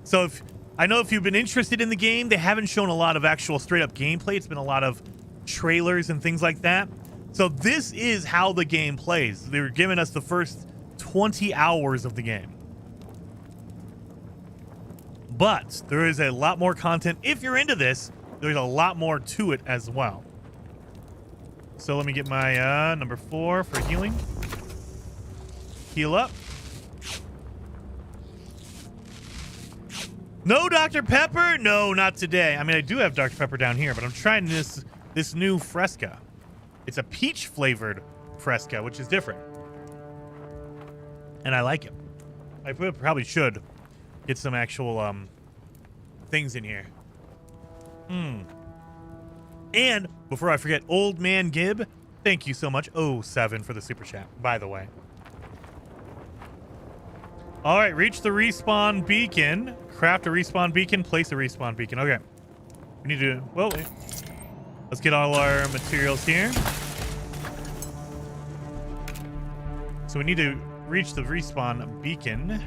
A: So if you've been interested in the game, they haven't shown a lot of actual straight up gameplay. It's been a lot of trailers and things like that. So this is how the game plays. They were giving us the first 20 hours of the game. But there is a lot more content. If you're into this, there's a lot more to it as well. So let me get my number 4 for healing. Heal up. No Dr. Pepper? No, not today. I mean, I do have Dr. Pepper down here, but I'm trying this new Fresca. It's a peach flavored Fresca, which is different. And I like it. I probably should get some actual things in here. And before I forget, Old Man Gib, thank you so much. 07 for the super chat, by the way. All right, reach the respawn beacon. Craft a respawn beacon. Place a respawn beacon. Okay. We need to... Well, let's get all our materials here. So we need to reach the respawn beacon,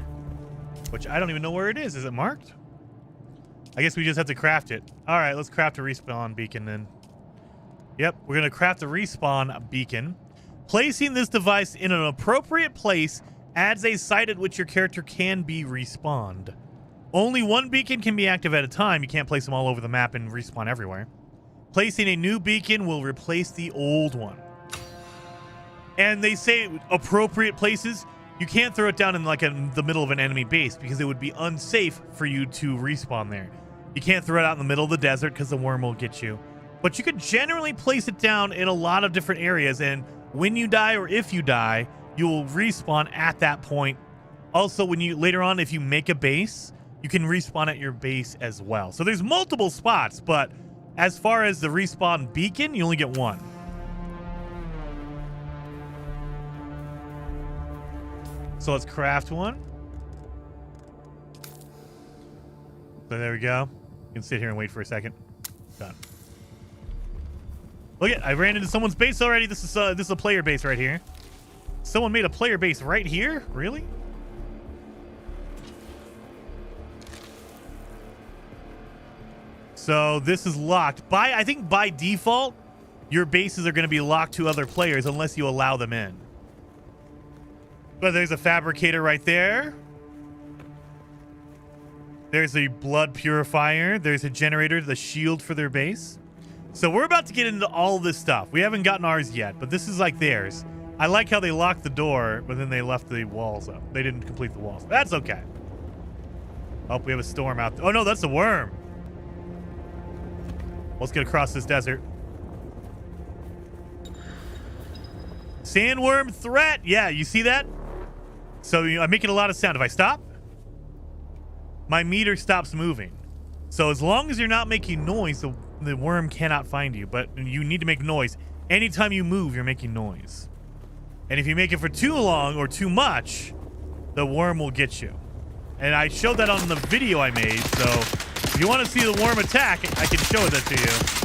A: which I don't even know where it is. Is it marked? I guess we just have to craft it. All right, let's craft a respawn beacon then. Yep, we're going to craft a respawn beacon. Placing this device in an appropriate place adds a site at which your character can be respawned. Only one beacon can be active at a time. You can't place them all over the map and respawn everywhere. Placing a new beacon will replace the old one. And they say appropriate places. You can't throw it down in the middle of an enemy base because it would be unsafe for you to respawn there. You can't throw it out in the middle of the desert because the worm will get you. But you could generally place it down in a lot of different areas, and when you die or if you die, you will respawn at that point Also, when you later on, if you make a base, you can respawn at your base as well. So there's multiple spots, but as far as the respawn beacon, you only get one. So let's craft one. So there we go. You can sit here and wait for a second. Done. Look at, I ran into someone's base already. This is a player base right here. Someone made a player base right here? Really? So this is locked. I think by default, your bases are going to be locked to other players unless you allow them in. But there's a fabricator right there. There's a blood purifier. There's a generator, the shield for their base. So we're about to get into all this stuff. We haven't gotten ours yet, but this is like theirs. I like how they locked the door, but then they left the walls up. They didn't complete the walls. That's okay. Oh, we have a storm out there. Oh, no, that's a worm. Let's get across this desert. Sandworm threat. Yeah, you see that? So I'm making a lot of sound. If I stop, my meter stops moving. So as long as you're not making noise, the worm cannot find you. But you need to make noise. Anytime you move, you're making noise. And if you make it for too long or too much, the worm will get you. And I showed that on the video I made. So if you want to see the worm attack, I can show that to you.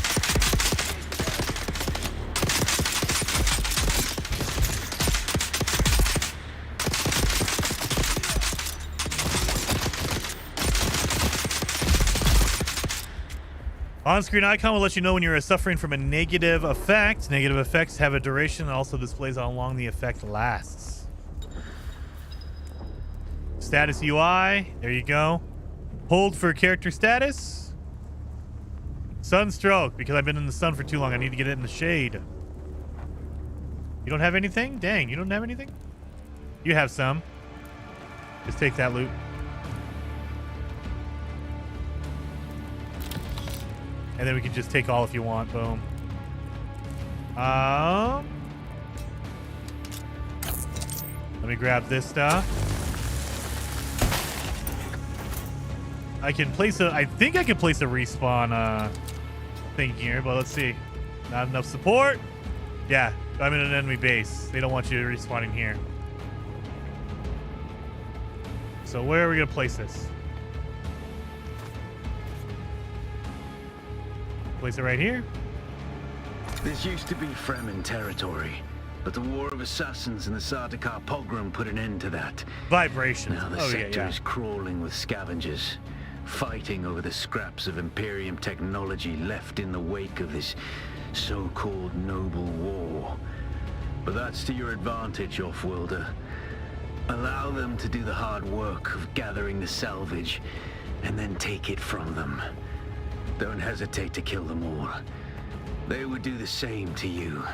A: On-screen icon will let you know when you're suffering from a negative effect. Negative effects have a duration and also displays how long the effect lasts. Status UI. There you go. Hold for character status. Sunstroke, because I've been in the sun for too long. I need to get it in the shade. You don't have anything? Dang, you don't have anything? You have some. Just take that loot. And then we can just take all if you want. Boom. Let me grab this stuff. I can place a... I think I can place a respawn thing here, but let's see. Not enough support. Yeah, I'm in an enemy base. They don't want you respawning here. So where are we going to place this? Place it right here.
F: This used to be Fremen territory, but the War of Assassins and the Sardaukar pogrom put an end to that.
A: Vibrations.
F: Now the sector is crawling with scavengers, fighting over the scraps of Imperium technology left in the wake of this so-called noble war. But that's to your advantage, Offworlder. Allow them to do the hard work of gathering the salvage, and then take it from them. Don't hesitate to kill them all. They would do the same to you.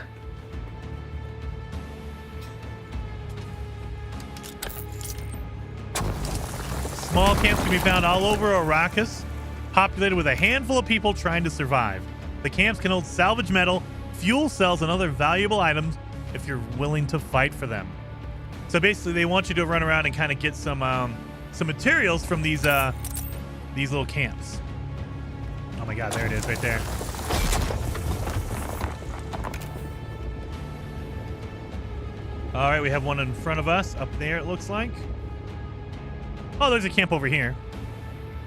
A: Small camps can be found all over Arrakis, populated with a handful of people trying to survive. The camps can hold salvage metal, fuel cells, and other valuable items if you're willing to fight for them. So basically, they want you to run around and kind of get some materials from these little camps. Oh my God, there it is right there. All right, we have one in front of us up there, it looks like. Oh, there's a camp over here.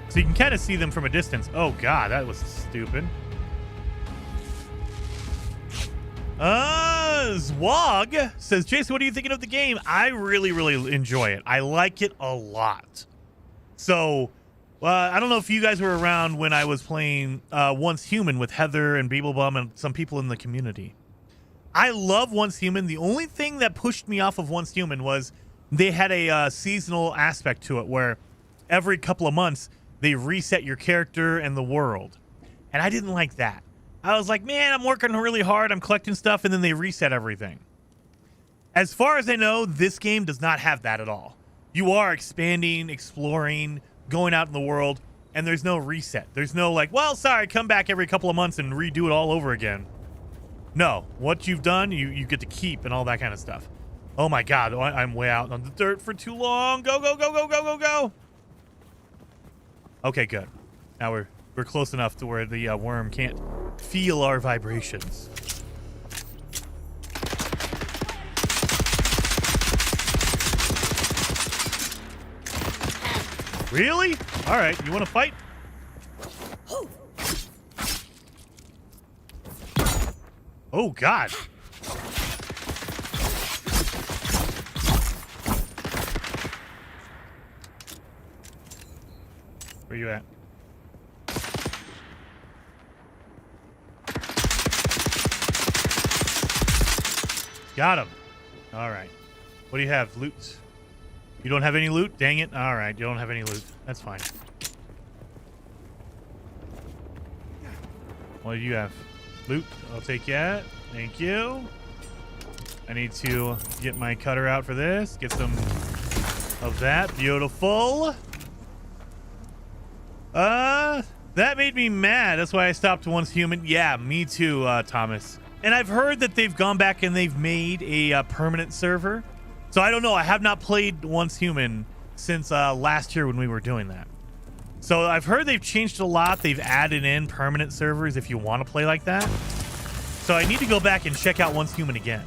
A: So you can kind of see them from a distance. Oh God, that was stupid. Zwog says, Jason, what are you thinking of the game? I really, really enjoy it. I like it a lot. So... I don't know if you guys were around when I was playing Once Human with Heather and Beeblebum and some people in the community. I love Once Human. The only thing that pushed me off of Once Human was they had a seasonal aspect to it where every couple of months they reset your character and the world. And I didn't like that. I was like, man, I'm working really hard. I'm collecting stuff, and then they reset everything. As far as I know, this game does not have that at all. You are expanding, exploring, going out in the world, and there's no reset. There's no like, well, sorry, come back every couple of months and redo it all over again. No, what you've done, you get to keep and all that kind of stuff. Oh my god, I'm way out on the dirt for too long. Go, go, go, go, go, go, go. Okay, good. Now we're close enough to where the worm can't feel our vibrations. Really? All right, you want to fight? Oh god. Where you at? Got him. All right. What do you have? Loot. You don't have any loot? Dang it. All right. You don't have any loot. That's fine. What do you have? Loot. I'll take that. Thank you. I need to get my cutter out for this. Get some of that. Beautiful. That made me mad. That's why I stopped Once Human. Yeah, me too, Thomas. And I've heard that they've gone back and they've made a permanent server. So I don't know. I have not played Once Human since last year when we were doing that. So I've heard they've changed a lot. They've added in permanent servers if you want to play like that. So I need to go back and check out Once Human again.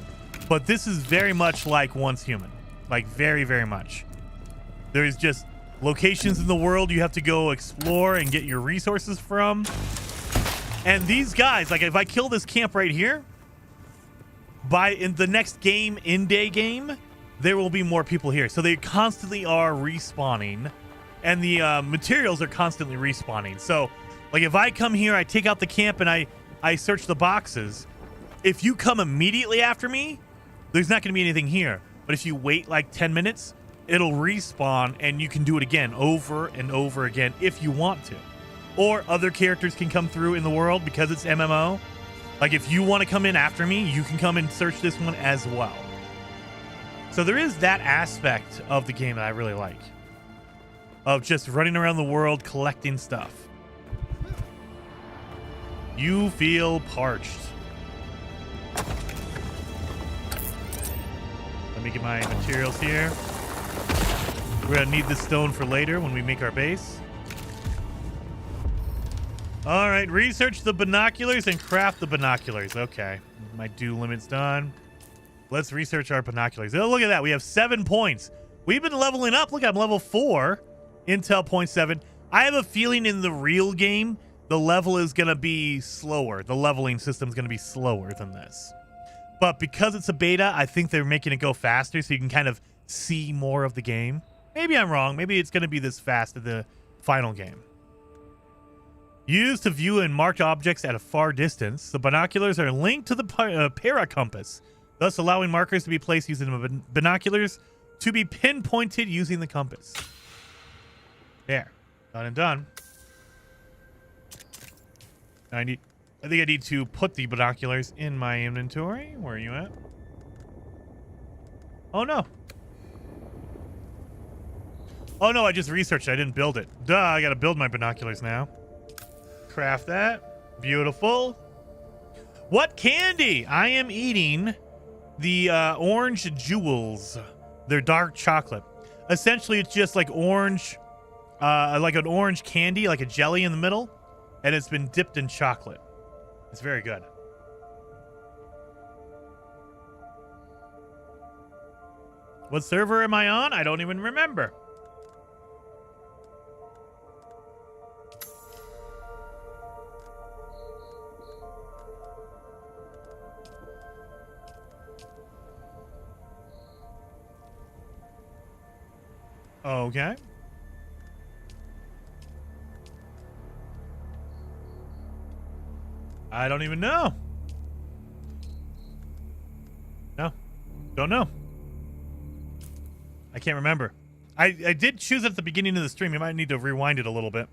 A: But this is very much like Once Human. Like very, very much. There's just locations in the world you have to go explore and get your resources from. And these guys, like if I kill this camp right here, in the next game, in-day game, there will be more people here. So they constantly are respawning, and the materials are constantly respawning. So like if I come here, I take out the camp and I search the boxes. If you come immediately after me, there's not going to be anything here. But if you wait like 10 minutes, it'll respawn and you can do it again over and over again if you want to. Or other characters can come through in the world because it's MMO. Like if you want to come in after me, you can come and search this one as well. So there is that aspect of the game that I really like. Of just running around the world collecting stuff. You feel parched. Let me get my materials here. We're gonna need this stone for later when we make our base. All right, research the binoculars and craft the binoculars. Okay, my due limit's done. Let's research our binoculars. Oh, look at that. We have 7 points. We've been leveling up. Look, I'm level 4. Intel 0.7. I have a feeling in the real game, the level is going to be slower. The leveling system is going to be slower than this. But because it's a beta, I think they're making it go faster so you can kind of see more of the game. Maybe I'm wrong. Maybe it's going to be this fast in the final game. Used to view and mark objects at a far distance, the binoculars are linked to the paracompass, thus allowing markers to be placed using the binoculars to be pinpointed using the compass. There. Done and done. I think I need to put the binoculars in my inventory. Where are you at? Oh, no. Oh, no, I just researched it. I didn't build it. Duh, I got to build my binoculars now. Craft that. Beautiful. What candy? I am eating the orange jewels. They're dark chocolate. Essentially, it's just like orange, like an orange candy, like a jelly in the middle, and it's been dipped in chocolate. It's very good. What server am I on? I don't even remember. Okay. I don't even know. No. Don't know. I can't remember. I did choose it at the beginning of the stream. You might need to rewind it a little bit.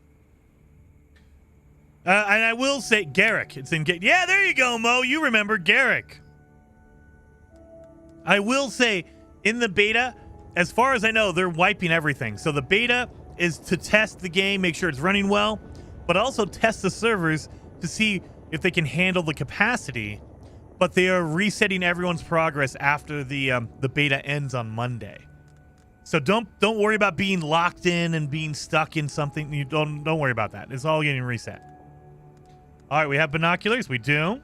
A: And I will say Garrick. It's in yeah, there you go, Mo. You remember Garrick. I will say in the beta, as far as I know, they're wiping everything. So the beta is to test the game, make sure it's running well, but also test the servers to see if they can handle the capacity but they are resetting everyone's progress after the beta ends on Monday. So don't worry about being locked in and being stuck in something. You don't worry about that. It's all getting reset. All right, we have binoculars. We do.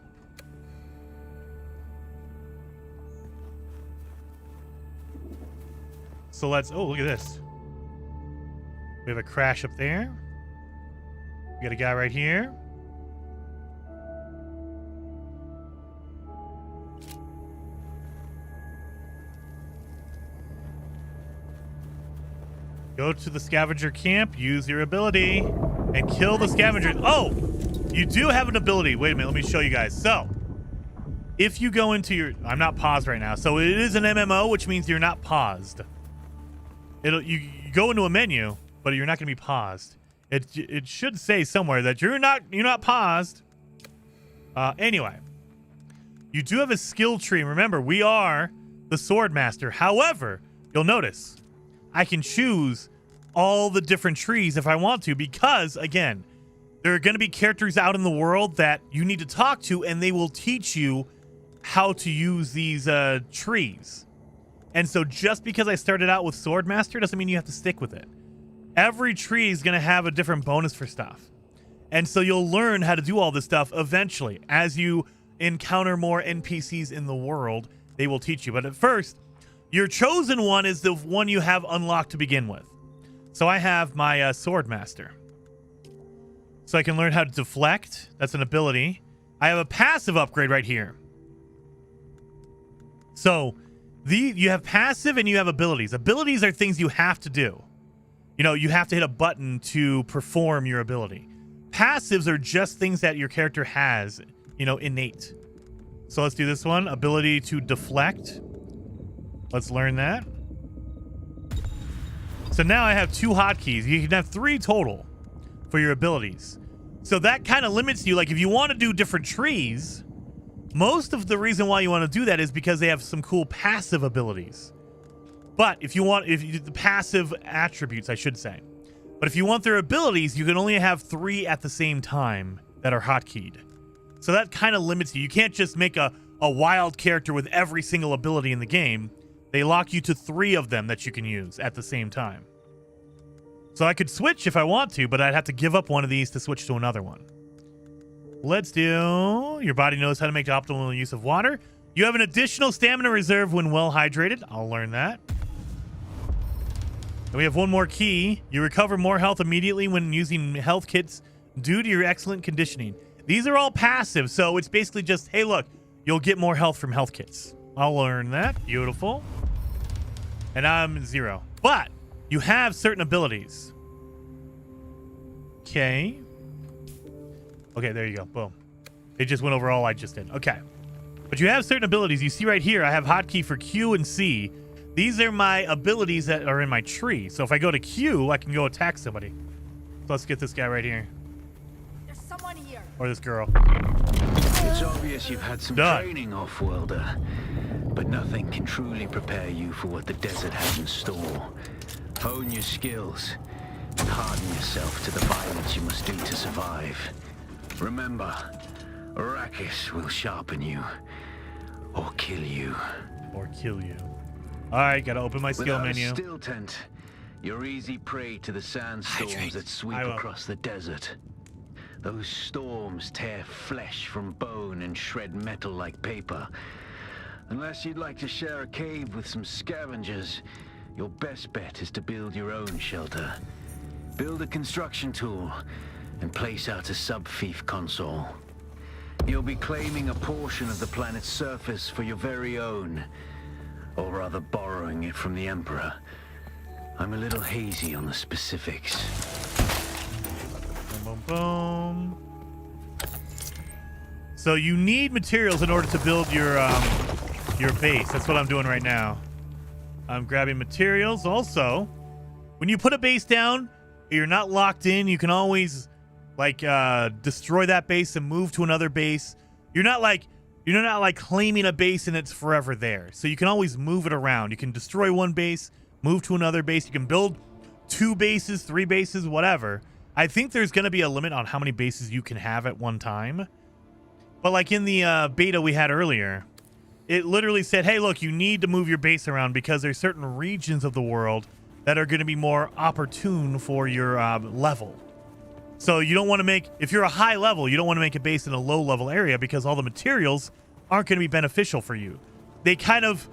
A: So let's. Oh, look at this. We have a crash up there. We got a guy right here. Go to the scavenger camp, use your ability, and kill the scavengers. Oh, you do have an ability. Wait a minute, let me show you guys. So, if you go into your... I'm not paused right now. So, it is an MMO, which means you're not paused. You go into a menu, but you're not going to be paused. It should say somewhere that you're not paused. Anyway, you do have a skill tree. Remember, we are the sword master. However, you'll notice I can choose all the different trees if I want to, because again, there are going to be characters out in the world that you need to talk to, and they will teach you how to use these trees. And so just because I started out with sword master doesn't mean you have to stick with it. Every tree is going to have a different bonus for stuff. And so you'll learn how to do all this stuff eventually. As you encounter more NPCs in the world, they will teach you. But at first, your chosen one is the one you have unlocked to begin with. So I have my sword master. So I can learn how to deflect. That's an ability. I have a passive upgrade right here. So you have passive and you have abilities. Abilities are things you have to do. You know, you have to hit a button to perform your ability. Passives are just things that your character has, you know, innate. So let's do this one. Ability to deflect. Let's learn that. So now I have 2 hotkeys. You can have 3 total for your abilities. So that kind of limits you. Like if you want to do different trees, most of the reason why you want to do that is because they have some cool passive abilities. But if you the passive attributes, I should say. But if you want their abilities, you can only have 3 at the same time that are hotkeyed. So that kind of limits you. You can't just make a wild character with every single ability in the game. They lock you to 3 of them that you can use at the same time. So I could switch if I want to, but I'd have to give up one of these to switch to another one. Let's do... Your body knows how to make optimal use of water. You have an additional stamina reserve when well hydrated. I'll learn that. And we have one more key. You recover more health immediately when using health kits due to your excellent conditioning. These are all passive, so it's basically just, hey, look, you'll get more health from health kits. I'll learn that. Beautiful. And I'm 0. But you have certain abilities. Okay. Okay, there you go. Boom. It just went over all I just did. Okay. But you have certain abilities. You see right here, I have hotkey for Q and C. These are my abilities that are in my tree. So if I go to Q, I can go attack somebody. So let's get this guy right here.
G: There's someone here.
A: Or this girl.
F: It's obvious you've had some training, off-worlder. But nothing can truly prepare you for what the desert has in store. Hone your skills and harden yourself to the violence you must do to survive. Remember, Arrakis will sharpen you. Or kill you.
A: Or kill you. Alright, gotta open my skill menu.
F: Without a still tent, you're easy prey to the sandstorms that sweep across the desert. Those storms tear flesh from bone and shred metal like paper. Unless you'd like to share a cave with some scavengers, your best bet is to build your own shelter. Build a construction tool and place out a sub-fief console. You'll be claiming a portion of the planet's surface for your very own, or rather borrowing it from the Emperor. I'm a little hazy on the specifics.
A: Boom, boom, boom. So you need materials in order to build your base. That's what I'm doing right now. I'm grabbing materials. Also, when you put a base down, you're not locked in. You can always destroy that base and move to another base. You're not like claiming a base and it's forever there. So you can always move it around. You can destroy one base, move to another base. You can build 2 bases, 3 bases, whatever. I think there's going to be a limit on how many bases you can have at one time. But like in the beta we had earlier, it literally said, hey, look, you need to move your base around because there's certain regions of the world that are going to be more opportune for your level. So you don't want to make, if you're a high level, you don't want to make a base in a low level area because all the materials aren't going to be beneficial for you. They kind of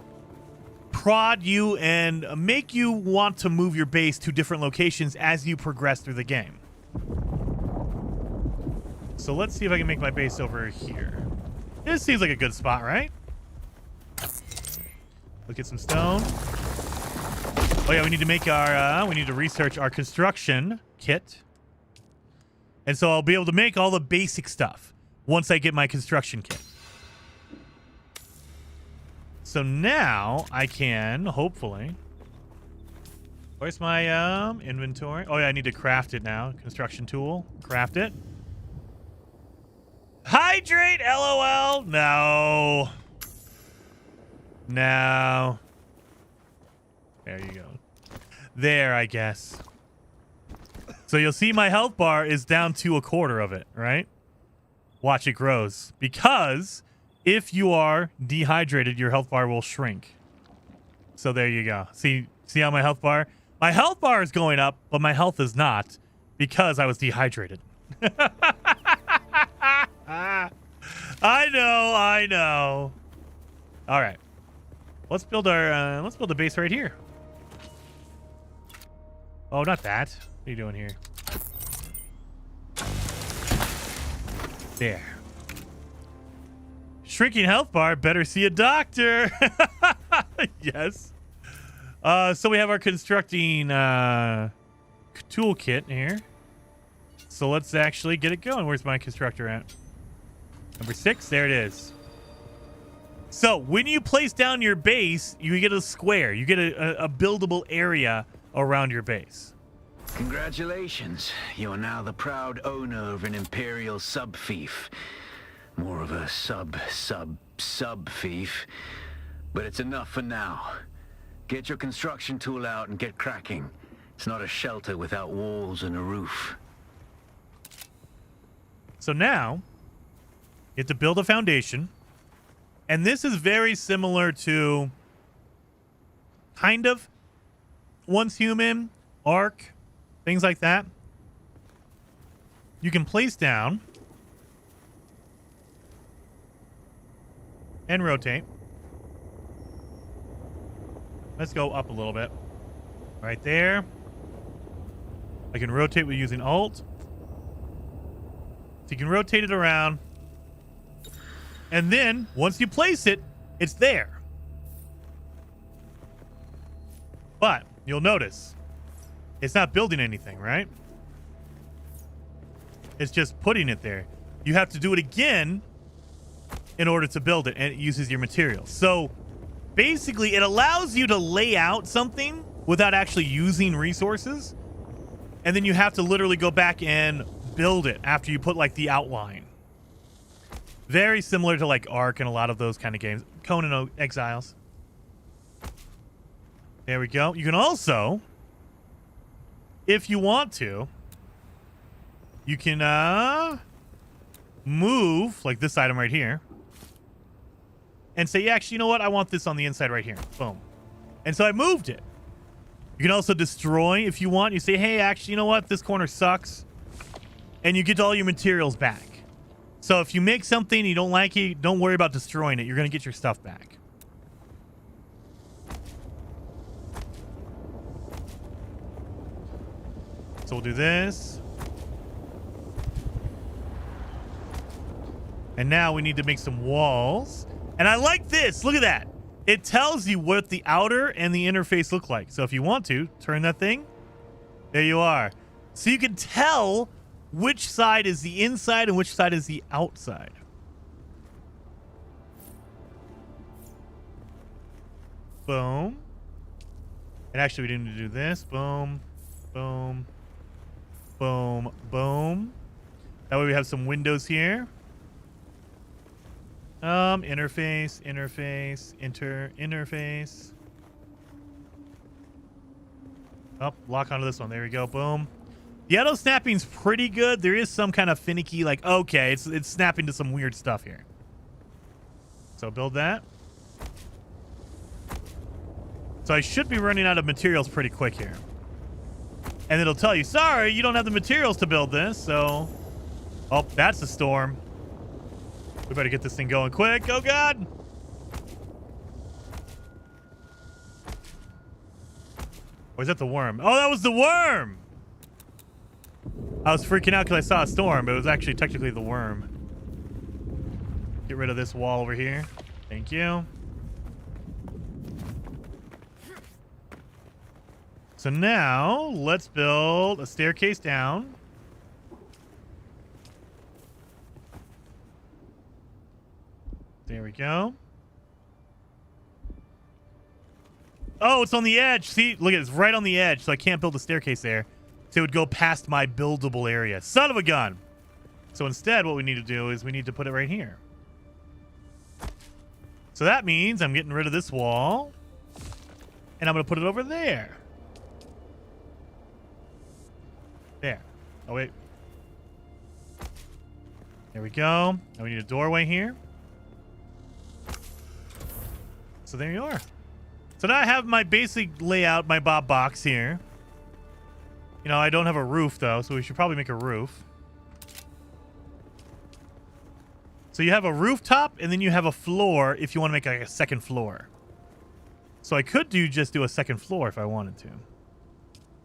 A: prod you and make you want to move your base to different locations as you progress through the game. So let's see if I can make my base over here. This seems like a good spot, right? Look at some stone. Oh yeah, we need to make our, we need to research our construction kit. And so I'll be able to make all the basic stuff once I get my construction kit. So now I can, hopefully... Where's my inventory? Oh yeah, I need to craft it now. Construction tool. Craft it. Hydrate, LOL. No. No. There you go. There, I guess. So you'll see my health bar is down to a quarter of it, right? Watch, it grows. Because if you are dehydrated, your health bar will shrink. So there you go. See how my health bar? My health bar is going up, but my health is not because I was dehydrated. I know. All right. Let's build a base right here. Oh, not that. What are you doing here? There. Shrinking health bar, better see a doctor. Yes. So we have our constructing toolkit here. So let's actually get it going. Where's my constructor at? Number 6. There it is. So when you place down your base, you get a square. You get a buildable area around your base.
F: Congratulations. You are now the proud owner of an Imperial sub-fief. More of a sub-fief. But it's enough for now. Get your construction tool out and get cracking. It's not a shelter without walls and a roof.
A: So now, you have to build a foundation. And this is very similar to kind of Once Human, Ark, things like that. You can place down and rotate. Let's go up a little bit. Right there. I can rotate with using Alt. So you can rotate it around. And then, once you place it, it's there. But, you'll notice, it's not building anything, right? It's just putting it there. You have to do it again in order to build it, and it uses your materials. So, basically, it allows you to lay out something without actually using resources. And then you have to literally go back and build it after you put, like, the outline. Very similar to like Ark and a lot of those kind of games. Conan Exiles. There we go. You can also, if you want to, you can move like this item right here and say, yeah, actually, you know what? I want this on the inside right here. Boom. And so I moved it. You can also destroy if you want. You say, hey, actually, you know what? This corner sucks. And you get all your materials back. So if you make something you don't like it, don't worry about destroying it. You're going to get your stuff back. So we'll do this. And now we need to make some walls. And I like this. Look at that. It tells you what the outer and the interface look like. So if you want to, turn that thing. There you are. So you can tell which side is the inside and which side is the outside. Boom. And actually, we didn't need to do this. Boom. Boom. Boom. Boom. That way we have some windows here. Interface, interface. Oh, lock onto this one. There we go. Boom. The auto snapping's pretty good. There is some kind of finicky, like, okay, it's snapping to some weird stuff here. So build that. So I should be running out of materials pretty quick here. And it'll tell you, sorry, you don't have the materials to build this, so... Oh, that's a storm. We better get this thing going quick. Oh, God! Or is that the worm? Oh, that was the worm! I was freaking out because I saw a storm, but it was actually technically the worm. Get rid of this wall over here. Thank you. So now, let's build a staircase down. There we go. Oh, it's on the edge. See, look at it. It's right on the edge, so I can't build a staircase there. So it would go past my buildable area. Son of a gun. So instead, what we need to do is we need to put it right here. So that means I'm getting rid of this wall. And I'm going to put it over there. There. Oh, wait. There we go. Now we need a doorway here. So there you are. So now I have my basic layout, my Bob box here. You know, I don't have a roof, though, so we should probably make a roof. So you have a rooftop, and then you have a floor if you want to make like a second floor. So I could just do a second floor if I wanted to.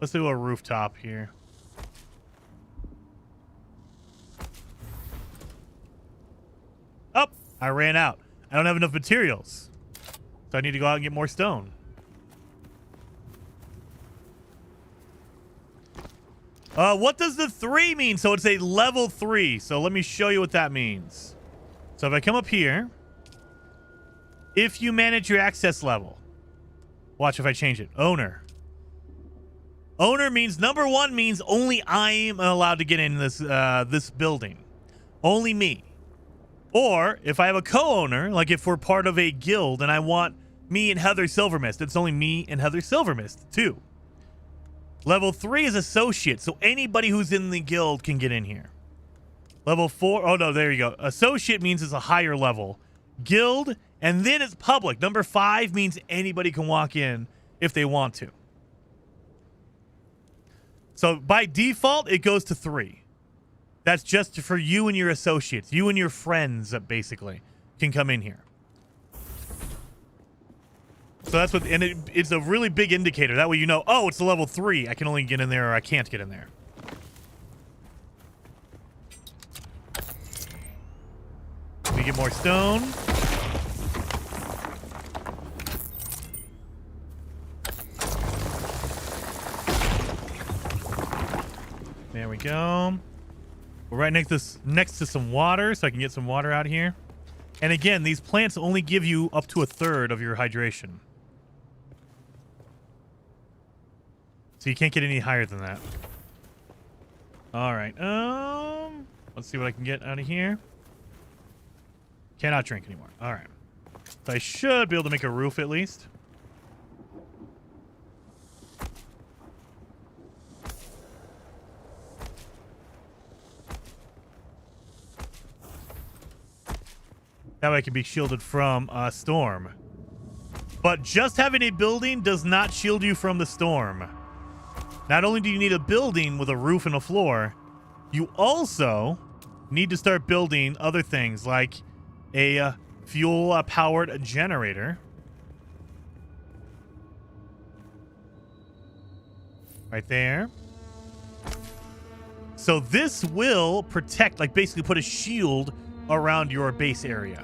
A: Let's do a rooftop here. Oh, I ran out. I don't have enough materials. So I need to go out and get more stone. What does the 3 mean? So it's a level 3. So let me show you what that means. So if I come up here, if you manage your access level, watch if I change it. Owner. Owner means number 1 means only I am allowed to get in this this building. Only me. Or if I have a co-owner, like if we're part of a guild and I want me and Heather Silvermist, it's only me and Heather Silvermist too. Level 3 is associate, so anybody who's in the guild can get in here. Level 4, oh no, there you go. Associate means it's a higher level. Guild, and then it's public. Number 5 means anybody can walk in if they want to. So by default, it goes to 3. That's just for you and your associates. You and your friends, basically, can come in here. So that's what, and it's a really big indicator. That way you know, oh, it's a level 3. I can only get in there or I can't get in there. Let me get more stone. There we go. We're right next to some water, so I can get some water out here. And again, these plants only give you up to 1/3 of your hydration. So you can't get any higher than that. All right. Let's see what I can get out of here. Cannot drink anymore. All right. So I should be able to make a roof at least. That way I can be shielded from a storm. But just having a building does not shield you from the storm. Not only do you need a building with a roof and a floor, you also need to start building other things like a fuel-powered generator. Right there. So this will protect, like basically put a shield around your base area.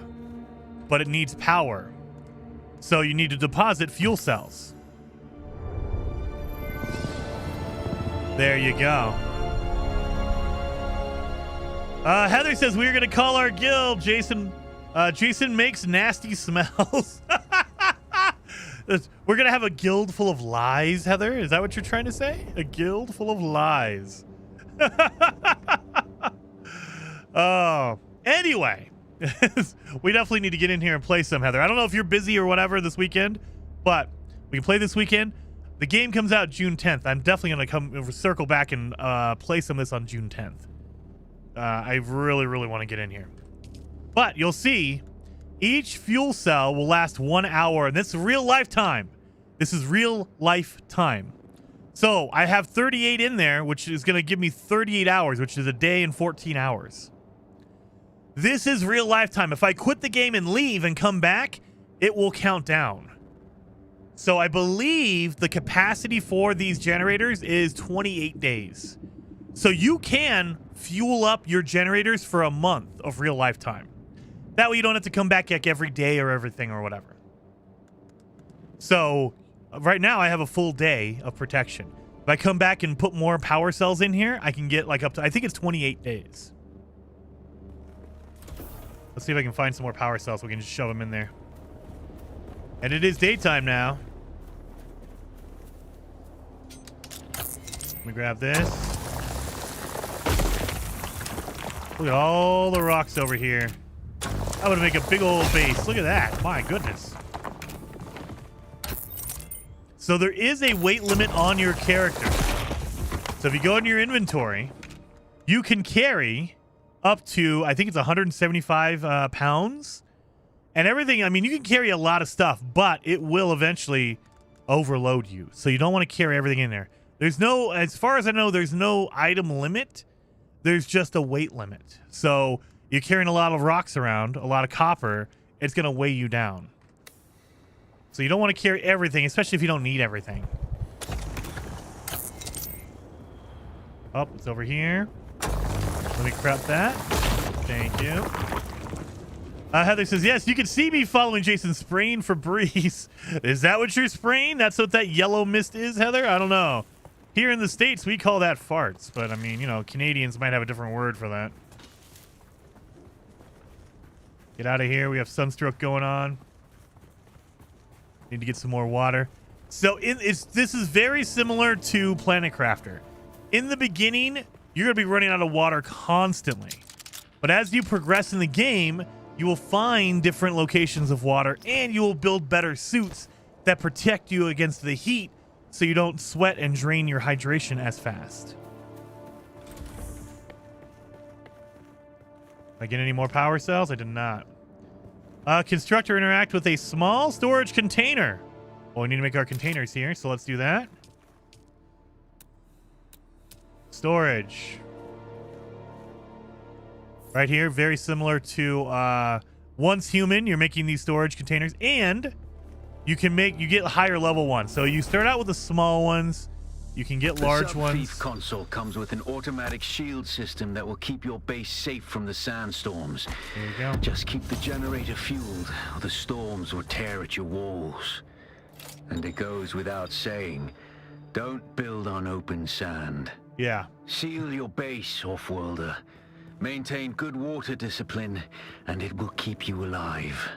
A: But it needs power. So you need to deposit fuel cells. There you go. Heather says we're going to call our guild Jason makes nasty smells. We're going to have a guild full of lies, Heather? Is that what you're trying to say? A guild full of lies. Oh, anyway. We definitely need to get in here and play some, Heather. I don't know if you're busy or whatever this weekend, but we can play this weekend. The game comes out June 10th. I'm definitely going to circle back and play some of this on June 10th. I really, really want to get in here. But you'll see, each fuel cell will last 1 hour, and this is real life time. This is real life time. So I have 38 in there, which is going to give me 38 hours, which is a day and 14 hours. This is real life time. If I quit the game and leave and come back, it will count down. So I believe the capacity for these generators is 28 days. So you can fuel up your generators for a month of real life time. That way you don't have to come back like every day or everything or whatever. So right now I have a full day of protection. If I come back and put more power cells in here, I can get like up to, I think it's 28 days. Let's see if I can find some more power cells so we can just shove them in there. And it is daytime now. Let me grab this. Look at all the rocks over here. I would make a big old base. Look at that. My goodness. So there is a weight limit on your character. So if you go into your inventory, you can carry up to, I think it's 175 pounds. And everything, I mean, you can carry a lot of stuff, but it will eventually overload you. So you don't want to carry everything in there. There's no, as far as I know, there's no item limit. There's just a weight limit. So you're carrying a lot of rocks around, a lot of copper, it's going to weigh you down. So you don't want to carry everything, especially if you don't need everything. Oh, it's over here. Let me grab that. Thank you. Heather says, yes, you can see me following Jason spraying for breeze. Is that what you're spraying? That's what that yellow mist is, Heather? I don't know. Here in the States, we call that farts. But, I mean, you know, Canadians might have a different word for that. Get out of here. We have sunstroke going on. Need to get some more water. So, this is very similar to Planet Crafter. In the beginning, you're going to be running out of water constantly. But as you progress in the game, you will find different locations of water, and you will build better suits that protect you against the heat so you don't sweat and drain your hydration as fast. Did I get any more power cells? I did not. Constructor interact with a small storage container. Well, we need to make our containers here, so let's do that. Storage. Right here, very similar to Once Human. You're making these storage containers, and you get higher level ones. So you start out with the small ones. You can get large ones.
F: The Sub-Thief console comes with an automatic shield system that will keep your base safe from the sandstorms.
A: There you go.
F: Just keep the generator fueled, or the storms will tear at your walls. And it goes without saying, don't build on open sand.
A: Yeah.
F: Seal your base, Offworlder. Maintain good water discipline, and it will keep you alive.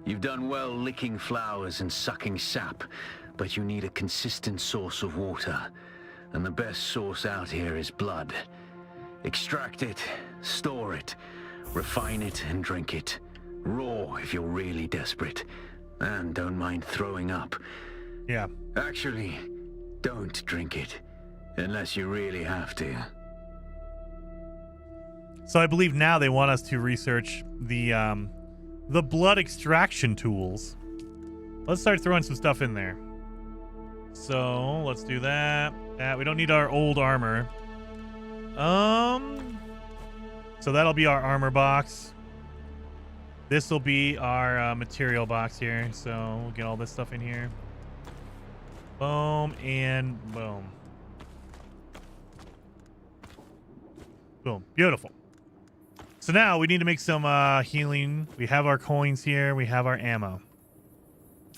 F: You've done well licking flowers and sucking sap, but you need a consistent source of water. And the best source out here is blood. Extract it, store it, refine it, and drink it. Raw if you're really desperate. And don't mind throwing up.
A: Yeah.
F: Actually, don't drink it, unless you really have to.
A: So I believe now they want us to research the blood extraction tools. Let's start throwing some stuff in there. So let's do that. We don't need our old armor. So that'll be our armor box. This will be our material box here. So we'll get all this stuff in here. Boom and boom. Boom. Beautiful. So now we need to make some healing. We have our coins here. We have our ammo.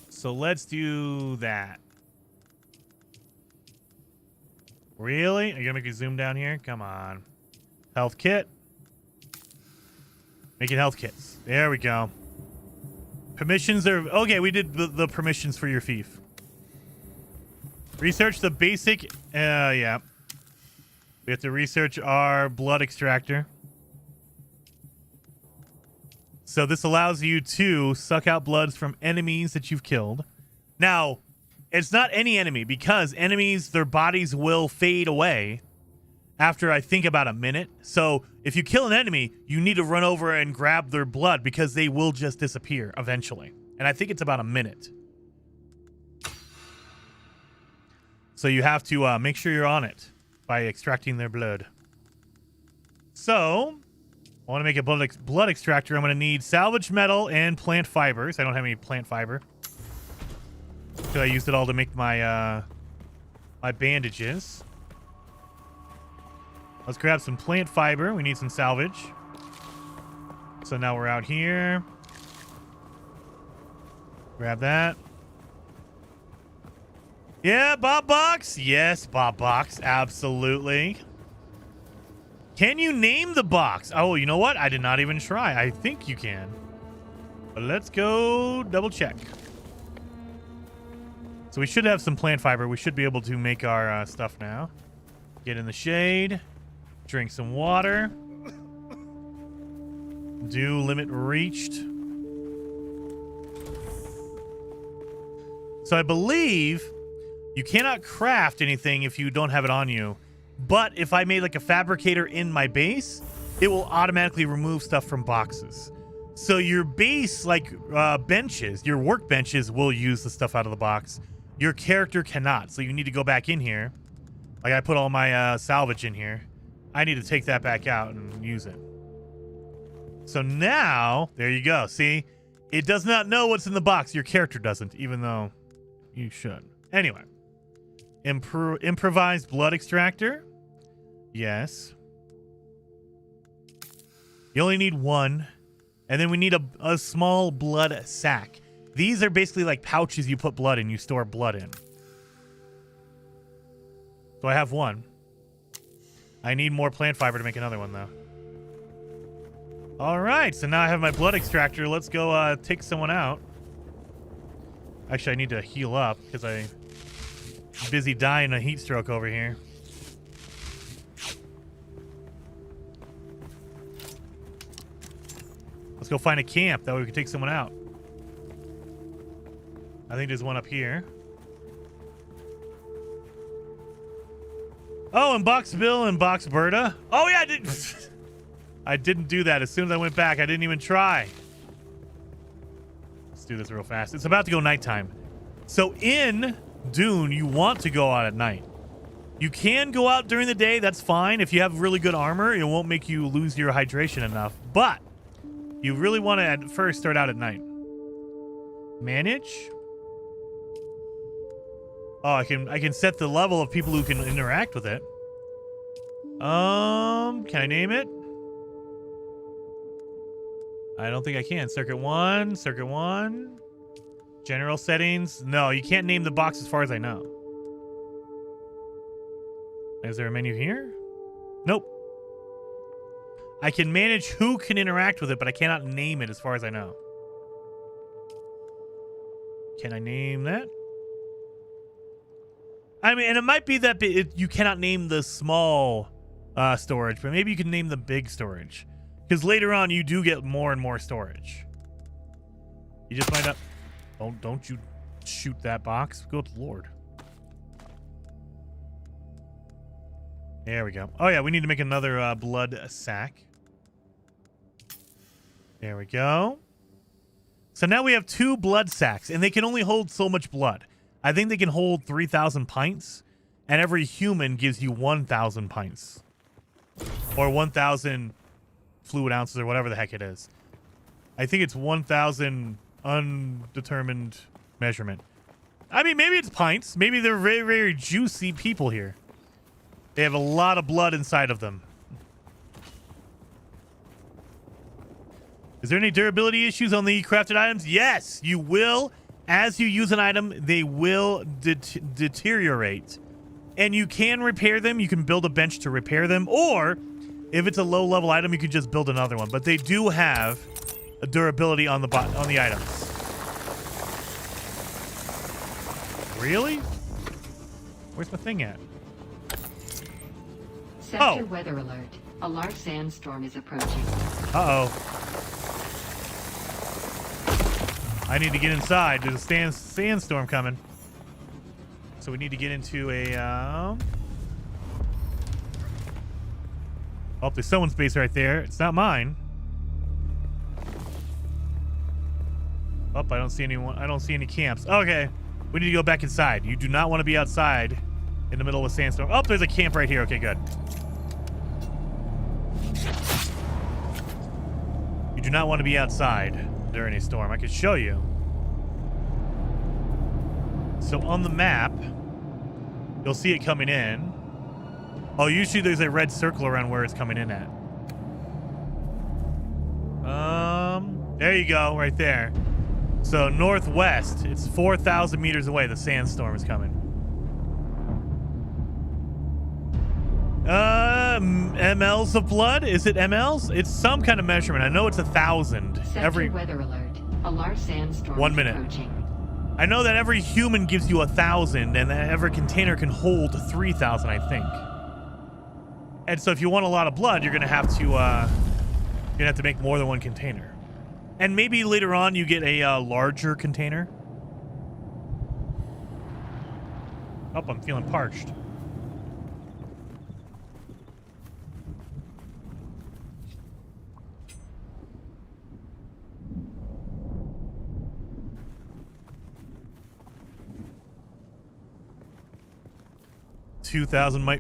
A: So let's do that. Really? Are you going to make me zoom down here? Come on. Health kit. Making health kits. There we go. Permissions are... Okay, we did the permissions for your fief. Research the basic... yeah. We have to research our blood extractor. So this allows you to suck out bloods from enemies that you've killed. Now, It's not any enemy, because enemies, their bodies will fade away after, I think, about a minute. So if you kill an enemy, you need to run over and grab their blood, because they will just disappear eventually. And I think it's about a minute. So you have to make sure you're on it by extracting their blood. So I want to make a blood extractor. I'm going to need salvaged metal and plant fibers. I don't have any plant fiber, because I used it all to make my my bandages. Let's grab some plant fiber. We need some salvage. So now we're out here. Grab that. Yeah, Bob Box. Yes, Bob Box. Absolutely. Can you name the box? Oh, you know what? I did not even try. I think you can. But let's go double check. So we should have some plant fiber. We should be able to make our stuff now. Get in the shade. Drink some water. Do limit reached. So I believe you cannot craft anything if you don't have it on you. But if I made like a fabricator in my base, it will automatically remove stuff from boxes. So your base, like benches, your workbenches will use the stuff out of the box. Your character cannot. So you need to go back in here. Like I put all my salvage in here. I need to take that back out and use it. So now, there you go. See, it does not know what's in the box. Your character doesn't, even though you should. Anyway, improvised blood extractor. Yes. You only need one. And then we need a small blood sack. These are basically like pouches you put blood in. You store blood in. So I have one. I need more plant fiber to make another one, though. All right, so now I have my blood extractor. Let's go take someone out. Actually, I need to heal up because I'm busy dying a heat stroke over here. Let's go find a camp. That way we can take someone out. I think there's one up here. Oh, and Box Bill and Box Berta. Oh, yeah, I didn't do that. As soon as I went back, I didn't even try. Let's do this real fast. It's about to go nighttime. So in Dune, you want to go out at night. You can go out during the day. That's fine. If you have really good armor, it won't make you lose your hydration enough. But you really want to at first start out at night. Manage. Oh, I can set the level of people who can interact with it. Can I name it? I don't think I can. Circuit 1, Circuit 1. General settings. No, you can't name the box as far as I know. Is there a menu here? Nope. I can manage who can interact with it, but I cannot name it as far as I know. Can I name that? I mean, and it might be that you cannot name the small storage, but maybe you can name the big storage. Because later on, you do get more and more storage. You just might not... Don't you shoot that box. Good Lord. There we go. Oh, yeah, we need to make another blood sack. There we go. So now we have 2 blood sacks, and they can only hold so much blood. I think they can hold 3,000 pints, and every human gives you 1,000 pints. Or 1,000 fluid ounces, or whatever the heck it is. I think it's 1,000 undetermined measurement. I mean, maybe it's pints. Maybe they're very, very juicy people here. They have a lot of blood inside of them. Is there any durability issues on the crafted items? Yes, you will. As you use an item, they will deteriorate. And you can repair them. You can build a bench to repair them. Or, if it's a low-level item, you can just build another one. But they do have a durability on the items. Really? Where's my thing at?
I: Sector weather alert. A large sandstorm is approaching.
A: Uh-oh. I need to get inside. There's a sandstorm coming. So we need to get into a... Oh, there's someone's base right there. It's not mine. Oh, I don't see anyone. I don't see any camps. Okay. We need to go back inside. You do not want to be outside in the middle of a sandstorm. Oh, there's a camp right here. Okay, good. You do not want to be outside during a storm. I could show you. So on the map, you'll see it coming in. Oh, usually there's a red circle around where it's coming in at. There you go, right there. So northwest, it's 4,000 meters away. The sandstorm is coming. MLs of blood? Is it MLs? It's some kind of measurement. I know it's 1,000.
I: Sector weather alert. A large sandstorm
A: 1
I: is
A: minute.
I: approaching.
A: I know that every human gives you 1,000, and that every container can hold 3,000, I think. And so if you want a lot of blood, you're gonna have to make more than one container. And maybe later on you get a larger container. Oh, I'm feeling parched.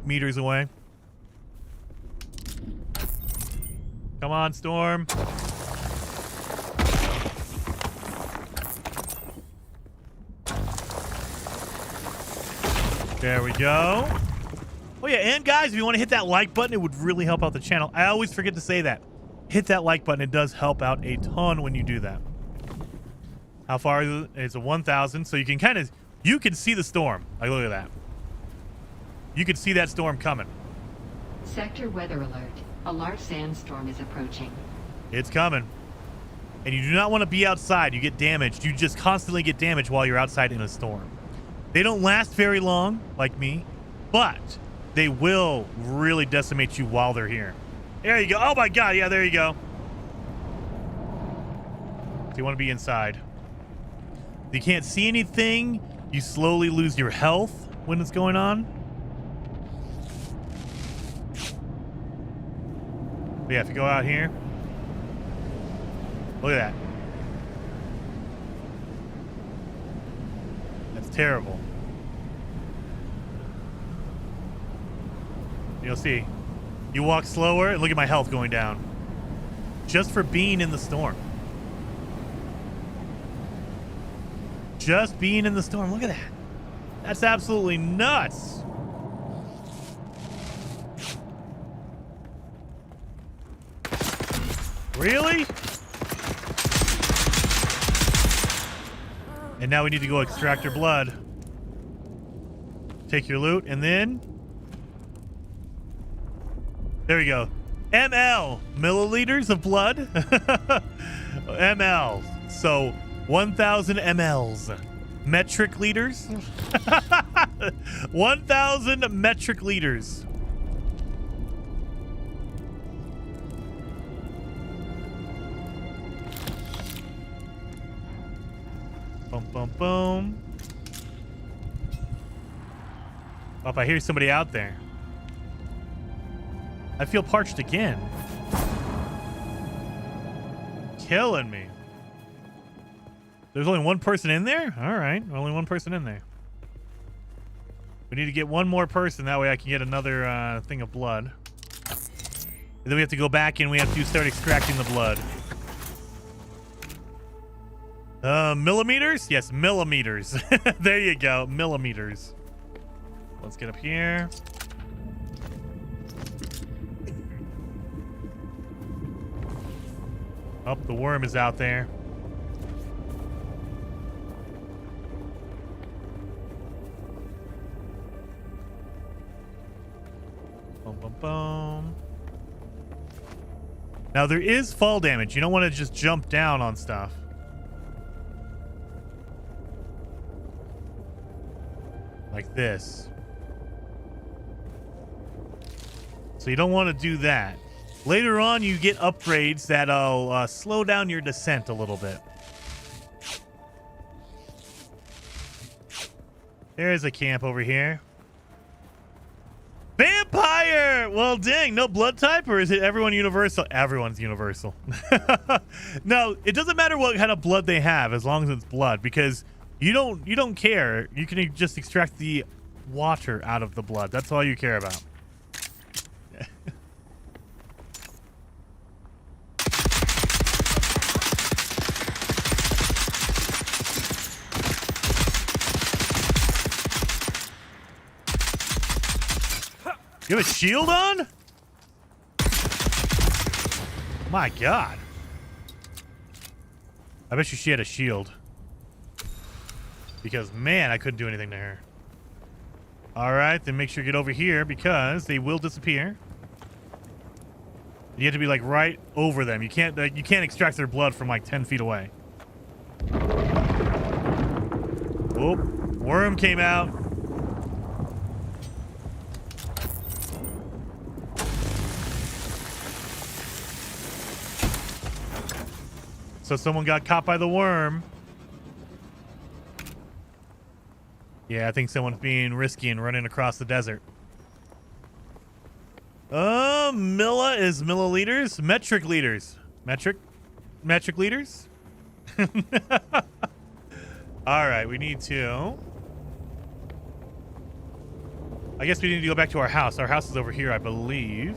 A: meters away. Come on, Storm. There we go. Oh yeah, and guys, if you want to hit that like button, it would really help out the channel. I always forget to say that. Hit that like button. It does help out a ton when you do that. How far is it? It's a 1,000, so you can see the storm. Like, look at that. You can see that storm coming.
I: Sector weather alert. A large sandstorm is approaching.
A: It's coming. And you do not want to be outside. You get damaged. You just constantly get damaged while you're outside in a storm. They don't last very long, like me, but they will really decimate you while they're here. There you go. Oh my God. Yeah, there you go. So you want to be inside. If you can't see anything, you slowly lose your health when it's going on. But yeah, if you go out here, look at that. That's terrible. You'll see. You walk slower, and look at my health going down. Just for being in the storm. Just being in the storm. Look at that. That's absolutely nuts. Really? And now we need to go extract your blood. Take your loot, and then... There we go. ML. Milliliters of blood. ML. So, 1,000 mLs. Metric liters. 1,000 metric liters. Boom, boom, boom. Oh, if I hear somebody out there. I feel parched again. Killing me. There's only one person in there? All right, only one person in there. We need to get one more person. That way I can get another thing of blood. And then we have to go back and we have to start extracting the blood. Millimeters? Yes, millimeters. There you go, millimeters. Let's get up here. Oh, the worm is out there. Boom, boom, boom. Now, there is fall damage. You don't want to just jump down on stuff. Like this. So you don't want to do that. Later on, you get upgrades that'll slow down your descent a little bit. There's a camp over here. Vampire! Well, dang, no blood type, or is it everyone universal? Everyone's universal. No, it doesn't matter what kind of blood they have as long as it's blood, because you don't care. You can just extract the water out of the blood. That's all you care about. You have a shield on? My God. I bet you she had a shield. Because, man, I couldn't do anything to her. All right, then make sure you get over here because they will disappear. You have to be, like, right over them. You can't extract their blood from, like, 10 feet away. Whoop. Worm came out. So someone got caught by the worm. Yeah, I think someone's being risky and running across the desert. Milla is milliliters? Metric liters. Metric liters? Alright, we need to... I guess we need to go back to our house. Our house is over here, I believe.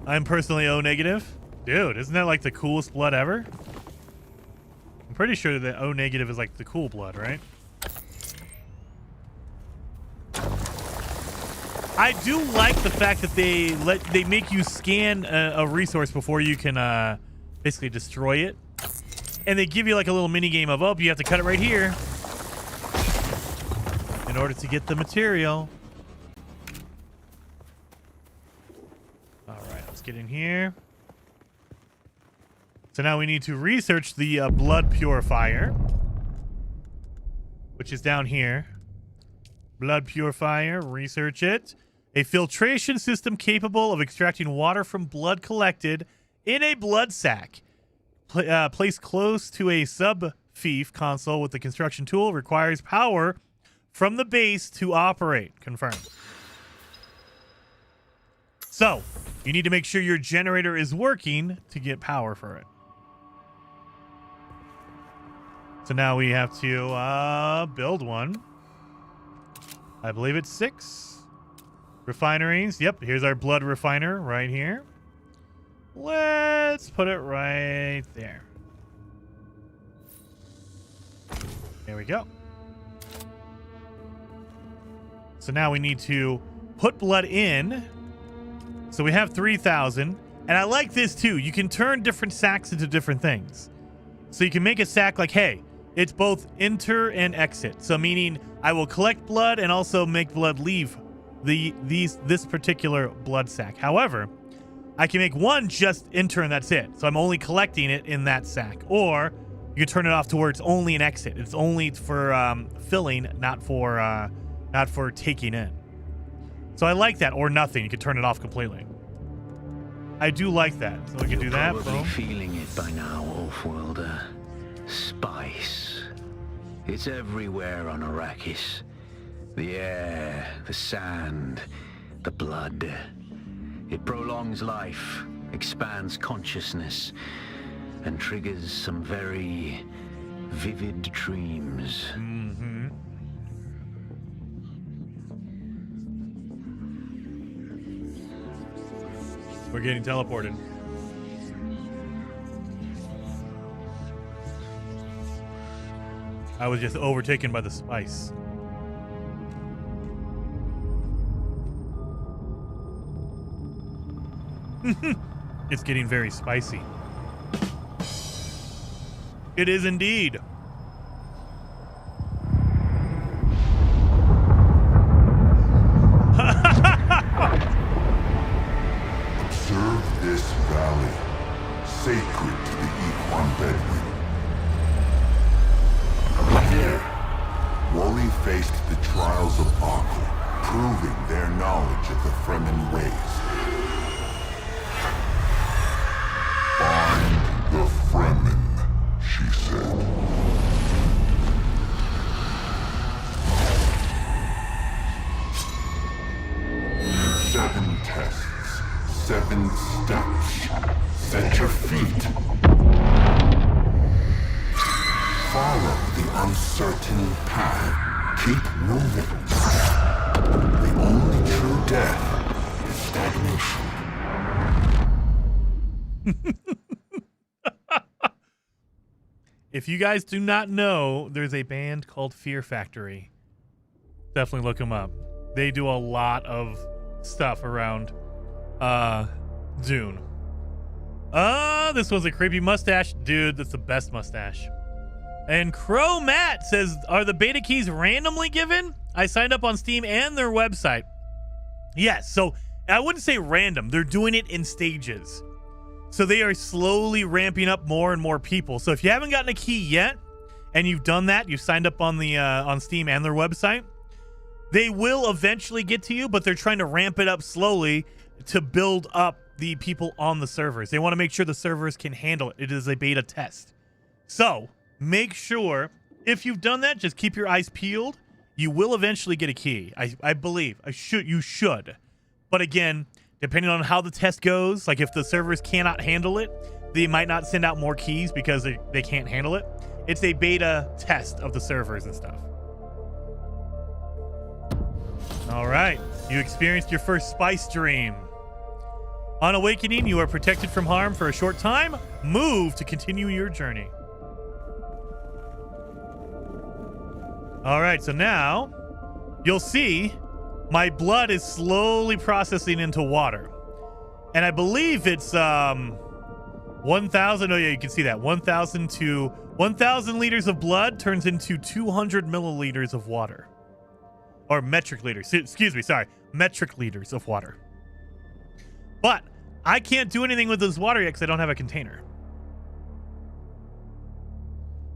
A: I'm personally O negative. Dude, isn't that like the coolest blood ever? I'm pretty sure that O negative is like the cool blood, right? I do like the fact that they make you scan a resource before you can basically destroy it. And they give you like a little mini game of, oh, you have to cut it right here in order to get the material. Get in here. So now we need to research the blood purifier, which is down here. Blood purifier, research it. A filtration system capable of extracting water from blood collected in a blood sac. Placed close to a sub-fief console with the construction tool. Requires power from the base to operate. Confirmed. So, you need to make sure your generator is working to get power for it. So now we have to build one. I believe it's 6 refineries. Yep, here's our blood refiner right here. Let's put it right there. There we go. So now we need to put blood in. So we have 3,000. And I like this too. You can turn different sacks into different things. So you can make a sack like, hey, it's both enter and exit. So meaning I will collect blood and also make blood leave this particular blood sack. However, I can make one just enter and that's it. So I'm only collecting it in that sack. Or you can turn it off to where it's only an exit. It's only for filling, not for taking in. So I like that, or nothing. You can turn it off completely. I do like that. So we can do that.
F: Probably feeling it by now, Off-worlder. Spice. It's everywhere on Arrakis. The air, the sand, the blood. It prolongs life, expands consciousness, and triggers some very vivid dreams.
A: Mm-hmm. We're getting teleported. I was just overtaken by the spice. It's getting very spicy. It is indeed.
J: Observe this valley, sacred to the Equan Bedouin. Here, Wally faced the trials of Akhl, proving their knowledge of the Fremen ways. Find the Fremen, she said. tests. 7 steps. Set your feet. Follow the uncertain path. Keep moving. The only true death is stagnation.
A: If you guys do not know, there's a band called Fear Factory. Definitely look them up. They do a lot of stuff around Dune. This one's a creepy mustache. Dude, that's the best mustache. And Crow Matt says, are the beta keys randomly given? I signed up on Steam and their website. Yes, so I wouldn't say random. They're doing it in stages. So they are slowly ramping up more and more people. So if you haven't gotten a key yet, and you've done that, you've signed up on the on Steam and their website, they will eventually get to you, but they're trying to ramp it up slowly to build up the people on the servers. They want to make sure the servers can handle it. It is a beta test. So make sure, if you've done that, just keep your eyes peeled. You will eventually get a key. I believe. You should. But again, depending on how the test goes, like if the servers cannot handle it, they might not send out more keys because they can't handle it. It's a beta test of the servers and stuff. All right. You experienced your first spice dream. On awakening, you are protected from harm for a short time. Move to continue your journey. All right. So now you'll see my blood is slowly processing into water. And I believe it's 1,000. Oh, yeah, you can see that. 1,000 to 1,000 liters of blood turns into 200 milliliters of water. Or metric liters. Excuse me, sorry. Metric liters of water. But I can't do anything with this water yet because I don't have a container.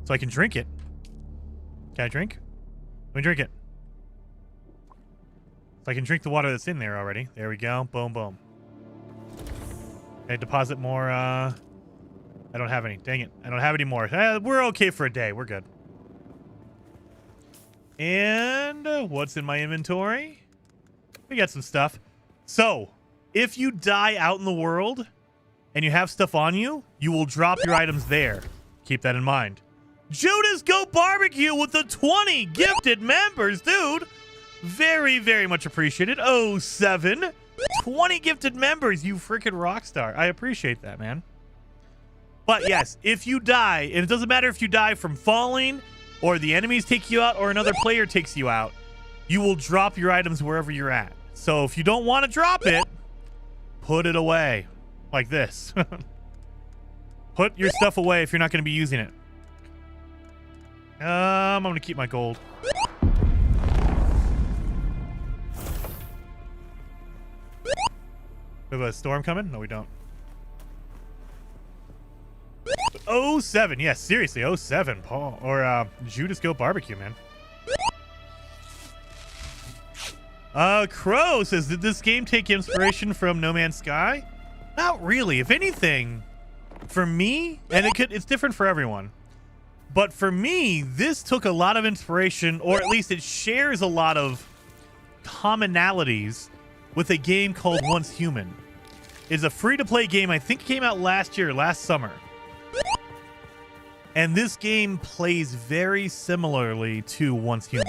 A: So I can drink it. Can I drink? Let me drink it. So I can drink the water that's in there already. There we go. Boom, boom. Okay, deposit more. I don't have any. Dang it. I don't have any more. We're okay for a day. We're good. And what's in my inventory? We got some stuff. So, if you die out in the world and you have stuff on you, you will drop your items there. Keep that in mind. Judas Go Barbecue with the 20 gifted members, dude. Very, very much appreciated. 07. 20 gifted members, you freaking rock star. I appreciate that, man. But yes, if you die, and it doesn't matter if you die from falling or the enemies take you out or another player takes you out, you will drop your items wherever you're at. So if you don't want to drop it, put it away like this. Put your stuff away if you're not going to be using it. I'm going to keep my gold. We have a storm coming? No, we don't. 07. Yes, seriously. 07, Paul. Or Judas Go Barbecue, man. Crow says, did this game take inspiration from No Man's Sky? Not really. If anything, for me, and it's different for everyone, but for me, this took a lot of inspiration, or at least it shares a lot of commonalities with a game called Once Human. It's a free-to-play game. I think it came out last summer. And this game plays very similarly to Once Human.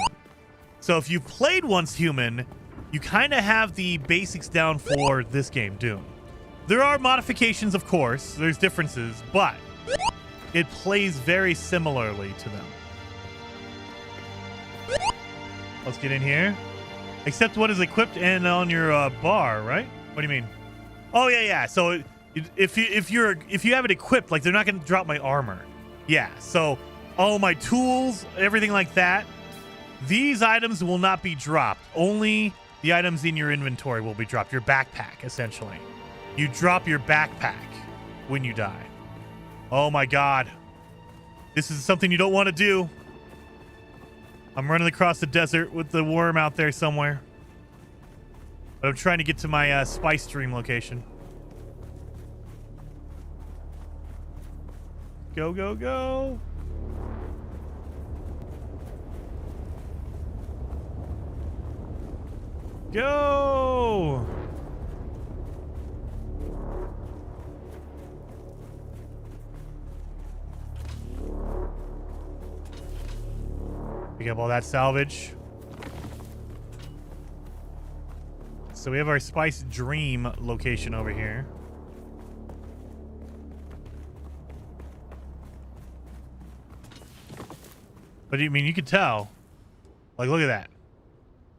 A: So if you played Once Human, you kind of have the basics down for this game, Dune. There are modifications, of course. There's differences, but it plays very similarly to them. Let's get in here. Except what is equipped and on your bar, right? What do you mean? Oh yeah. So if you have it equipped, like they're not going to drop my armor. Yeah. So all my tools, everything like that, these items will not be dropped. Only the items in your inventory will be dropped. Your backpack, essentially. You drop your backpack when you die. Oh my God. This is something you don't want to do. I'm running across the desert with the worm out there somewhere. But I'm trying to get to my spice stream location. Go, go, go. Go. Pick up all that salvage. So we have our Spice Dream location over here. But I mean, you can tell. Like, look at that.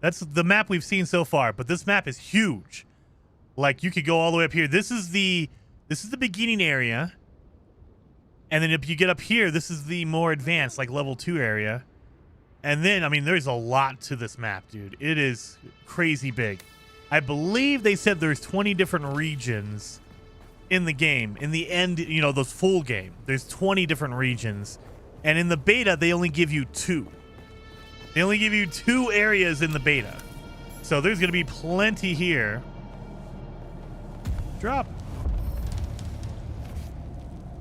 A: That's the map we've seen so far, but this map is huge. Like, you could go all the way up here. This is the beginning area. And then if you get up here, this is the more advanced, like level 2 area. And then, I mean, there's a lot to this map, dude. It is crazy big. I believe they said there's 20 different regions in the game. In the end, you know, the full game, there's 20 different regions. And in the beta, they only give you 2. They only give you 2 areas in the beta. So there's going to be plenty here. Drop.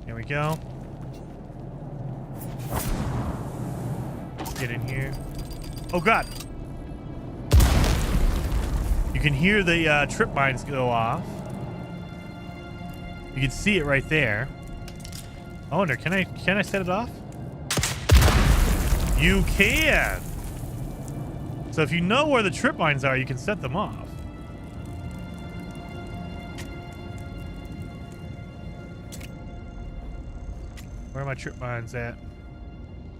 A: Here we go. Let's get in here. Oh, God. You can hear the trip mines go off. You can see it right there. I wonder, can I set it off? You can. So if you know where the trip mines are, you can set them off. Where are my trip mines at?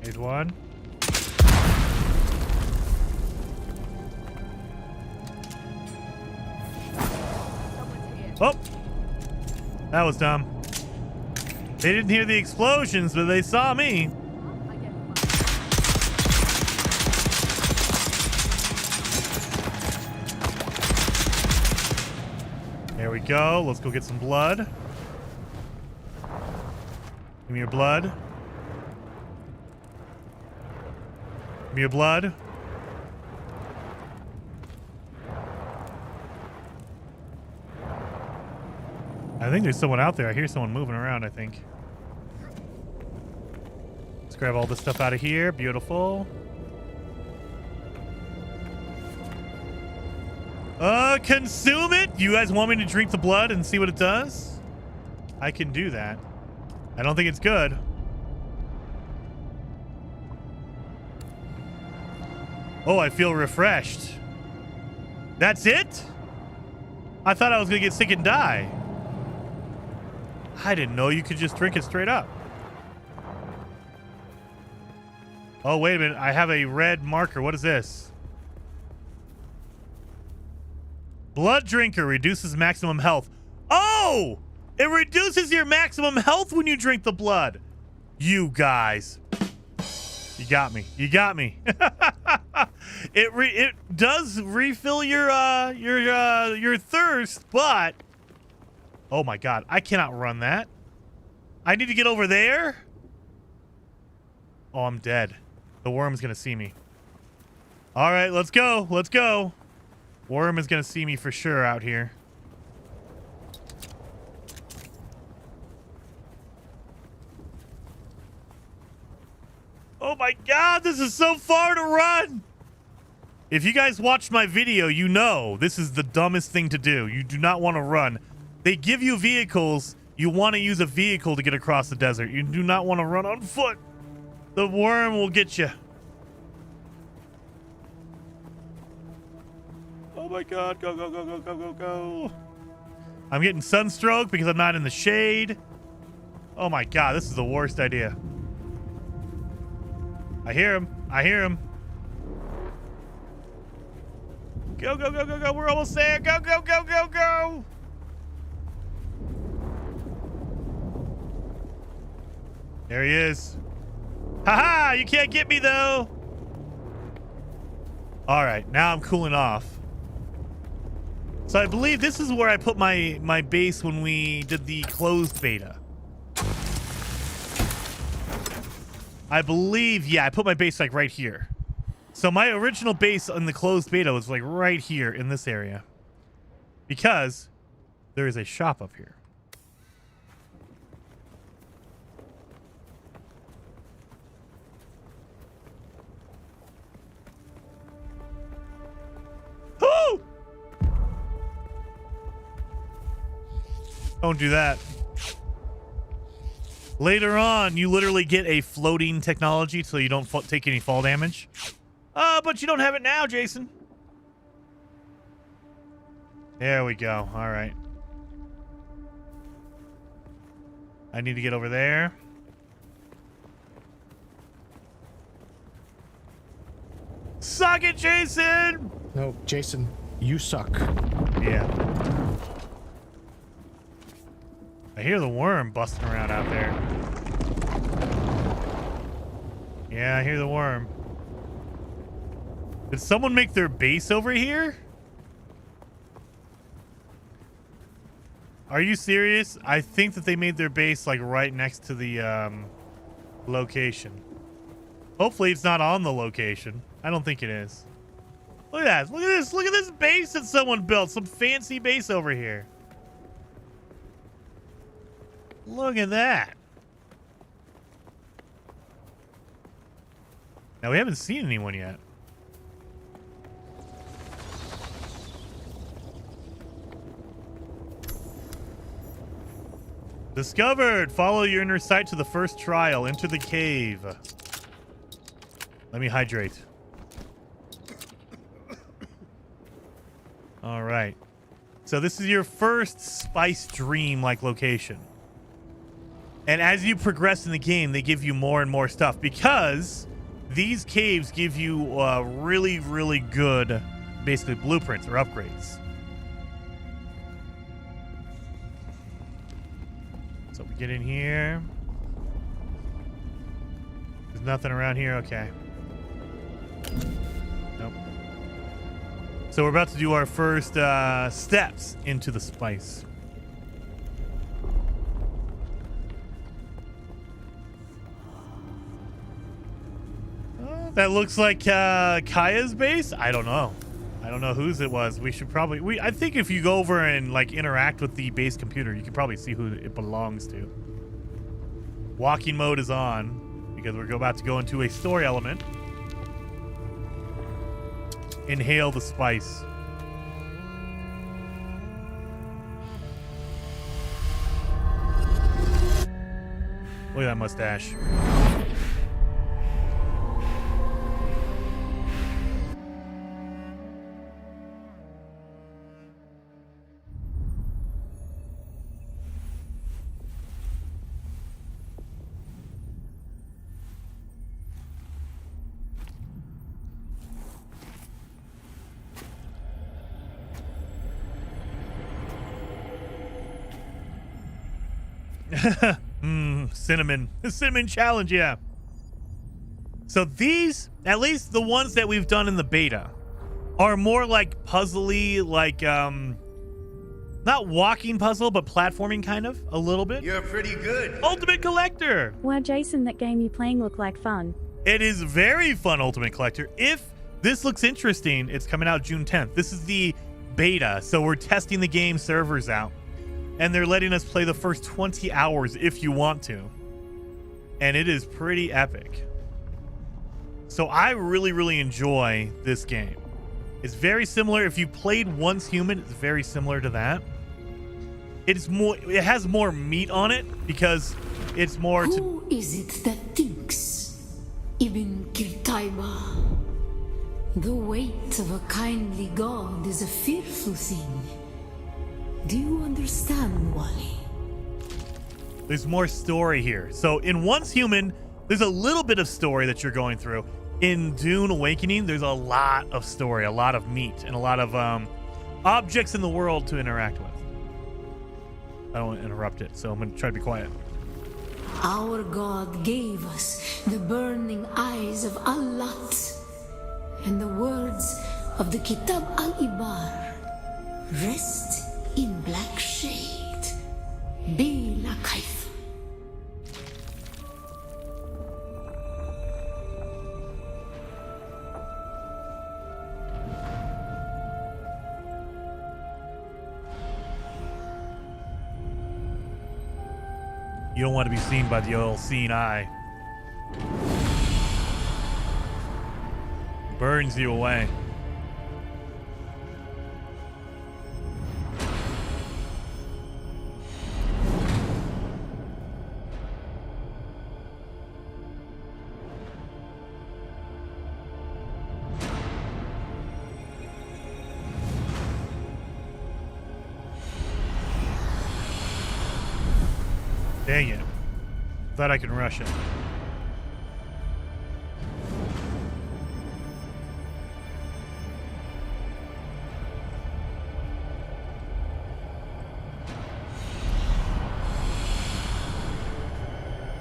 A: There's one. Oh! That was dumb. They didn't hear the explosions, but they saw me. There we go. Let's go get some blood. Give me your blood. Give me your blood. I think there's someone out there. I hear someone moving around, I think. Let's grab all this stuff out of here. Beautiful. Consume it. You guys want me to drink the blood and see what it does? I can do that. I don't think it's good. Oh, I feel refreshed. That's it? I thought I was gonna get sick and die. I didn't know you could just drink it straight up. Oh, wait a minute. I have a red marker. What is this? Blood drinker reduces maximum health. Oh! It reduces your maximum health when you drink the blood. You guys. You got me. You got me. It does refill your thirst, but oh my God, I cannot run that. I need to get over there. Oh, I'm dead. The worm's gonna see me. All right, let's go. Let's go. Worm is gonna see me for sure out here. Oh my God, this is so far to run. If you guys watched my video, you know this is the dumbest thing to do. You do not want to run. They give you vehicles. You want to use a vehicle to get across the desert. You do not want to run on foot. The worm will get you. Oh my God, go, go, go, go, go, go, go. I'm getting sunstroke because I'm not in the shade. Oh my God, this is the worst idea. I hear him. I hear him. Go, go, go, go, go. We're almost there. Go, go, go, go, go. There he is. Haha, you can't get me though. All right, now I'm cooling off. So I believe this is where I put my base when we did the closed beta. I believe, yeah, I put my base like right here. So my original base in the closed beta was like right here in this area. Because there is a shop up here. Oh! Don't do that. Later on, you literally get a floating technology so you don't take any fall damage. But you don't have it now, Jason. There we go. All right. I need to get over there. Suck it, Jason!
K: No, Jason, you suck.
A: Yeah. I hear the worm busting around out there. Yeah, I hear the worm. Did someone make their base over here? Are you serious? I think that they made their base like right next to the location. Hopefully it's not on the location. I don't think it is. Look at that. Look at this. Look at this base that someone built. Some fancy base over here. Look at that. Now, we haven't seen anyone yet. Discovered. Follow your inner sight to the first trial. Enter the cave. Let me hydrate. All right. So this is your first Spice Dream-like location. And as you progress in the game, they give you more and more stuff because these caves give you really, really good, basically, blueprints or upgrades. So we get in here. There's nothing around here. Okay. Nope. So we're about to do our first steps into the spice. That looks like Kaya's base. I don't know. I don't know whose it was. We should probably... I think if you go over and like interact with the base computer, you can probably see who it belongs to. Walking mode is on because we're about to go into a story element. Inhale the spice. Look at that mustache. Cinnamon. The cinnamon challenge, yeah. So these, at least the ones that we've done in the beta, are more like puzzly, like not walking puzzle, but platforming kind of, a little bit.
H: You're pretty good.
A: Ultimate Collector.
B: Wow, Jason, that game you playing looked like fun.
A: It is very fun, Ultimate Collector. If this looks interesting, it's coming out June 10th. This is the beta, so we're testing the game servers out. And they're letting us play the first 20 hours if you want to. And it is pretty epic. So I really, really enjoy this game. It's very similar. If you played Once Human, it's very similar to that. It's more. It has more meat on it because it's more.
L: Who is it that thinks? Ibn Kirtaiba. The weight of a kindly god is a fearful thing. Do you understand, Wally?
A: There's more story here. So in Once Human, there's a little bit of story that you're going through. In Dune Awakening, there's a lot of story, a lot of meat, and a lot of objects in the world to interact with. I don't want to interrupt it, so I'm going to try to be quiet.
L: Our god gave us the burning eyes of Allat and the words of the Kitab al-Ibar. Rest in black shade. Bila Kaif.
A: You don't want to be seen by the all-seeing eye. Burns you away. Dang it. Thought I could rush it.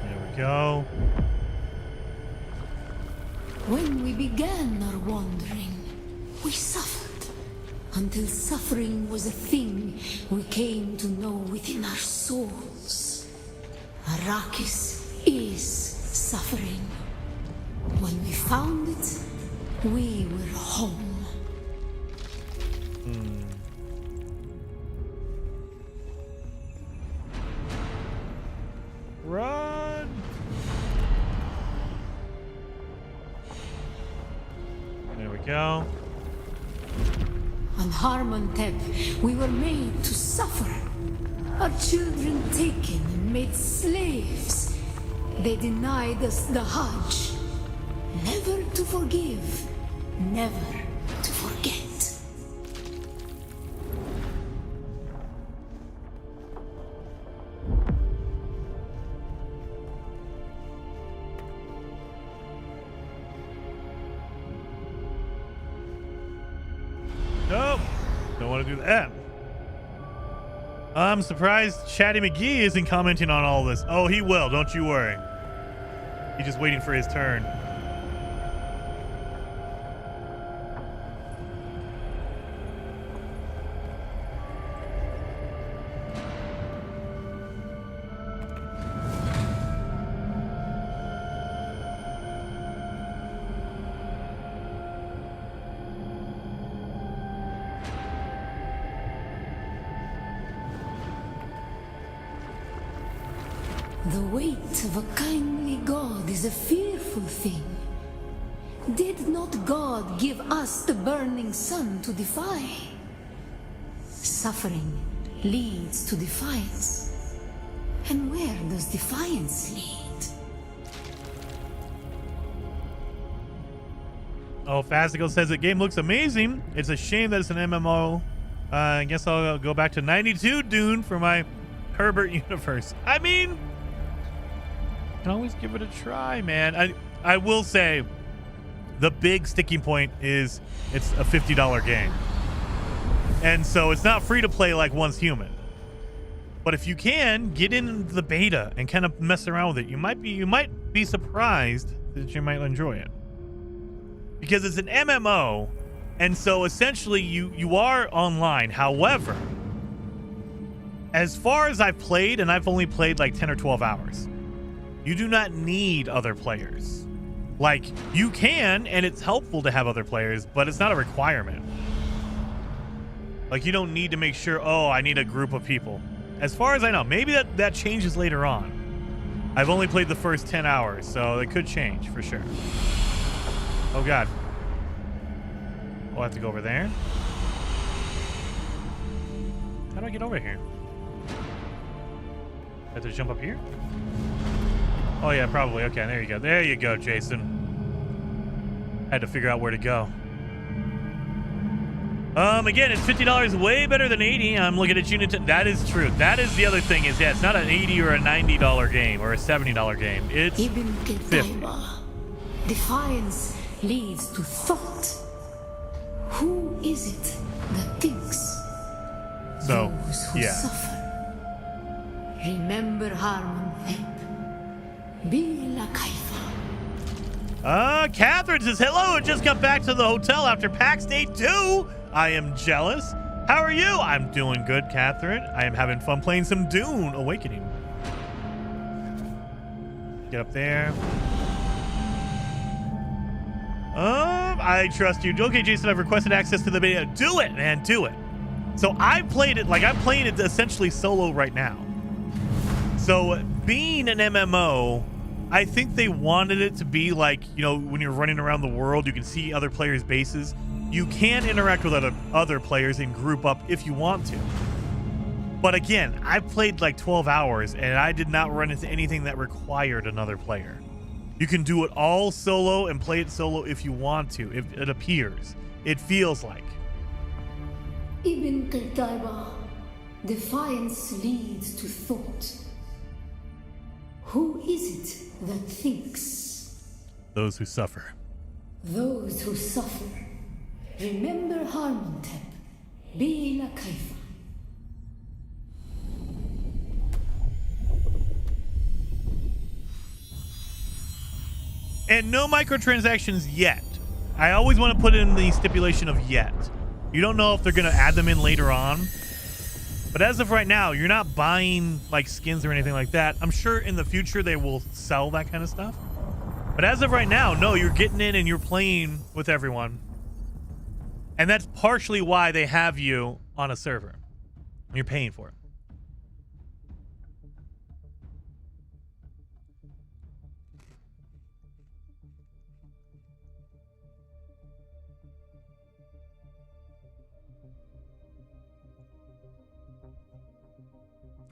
A: There we go.
L: When we began our wandering, we suffered. Until suffering was a thing we came to know within our souls. Arrakis is suffering. When we found it, we were home.
A: Run! There we go.
L: On Harmontep, we were made to suffer. Our children taken and made slaves. They denied us the Hajj. Never to forgive, never to forget.
A: Nope. Don't want to do that. I'm surprised Chatty McGee isn't commenting on all this. Oh, he will. Don't you worry. He's just waiting for his turn.
L: The weight of a kindly God is a fearful thing. Did not God give us the burning sun to defy? Suffering leads to defiance. And where does defiance lead?
A: Oh, Fastical says the game looks amazing. It's a shame that it's an MMO. I guess I'll go back to 92 Dune for my Herbert universe. I mean, can always give it a try, man. I will say the big sticking point is it's a $50 game. And so it's not free to play like Once Human. But if you can get in the beta and kind of mess around with it, you might be surprised that you might enjoy it. Because it's an MMO, and so essentially you are online. However, as far as I've played, and I've only played like 10 or 12 hours, you do not need other players. Like, you can, and it's helpful to have other players, but it's not a requirement. Like, you don't need to make sure, oh, I need a group of people. As far as I know, maybe that changes later on. I've only played the first 10 hours, so it could change for sure. Oh, God. We'll have to go over there. How do I get over here? I have to jump up here? Oh, yeah, probably. Okay, there you go. There you go, Jason. I had to figure out where to go. Again, it's $50, way better than $80. I'm looking at Unit. That is true. That is the other thing is, yeah, it's not an $80 or a $90 game or a $70 game. It's $50.
L: Defiance leads to thought. Who is it that thinks?
A: So,
L: those who
A: yeah.
L: suffer. Remember Harmontep. Bila Kaifa.
A: Catherine says, hello, I just got back to the hotel after PAX Day 2. I am jealous. How are you? I'm doing good, Catherine. I am having fun playing some Dune Awakening. Get up there. I trust you. Okay, Jason, I've requested access to the video. Do it, man, do it. So I played it, like I'm playing it essentially solo right now. So being an MMO, I think they wanted it to be like, you know, when you're running around the world, you can see other players' bases. You can interact with other players and group up if you want to. But again, I played like 12 hours and I did not run into anything that required another player. You can do it all solo and play it solo if you want to, if it appears. It feels like.
L: Ibn Qutayba. Defiance leads to thought. Who is it that thinks?
A: Those who suffer.
L: Those who suffer. Remember Harmontep. Bila Kaifa.
A: And no microtransactions yet. I always want to put in the stipulation of yet. You don't know if they're going to add them in later on. But as of right now, you're not buying like skins or anything like that. I'm sure in the future they will sell that kind of stuff. But as of right now, no, you're getting in and you're playing with everyone. And that's partially why they have you on a server. You're paying for it.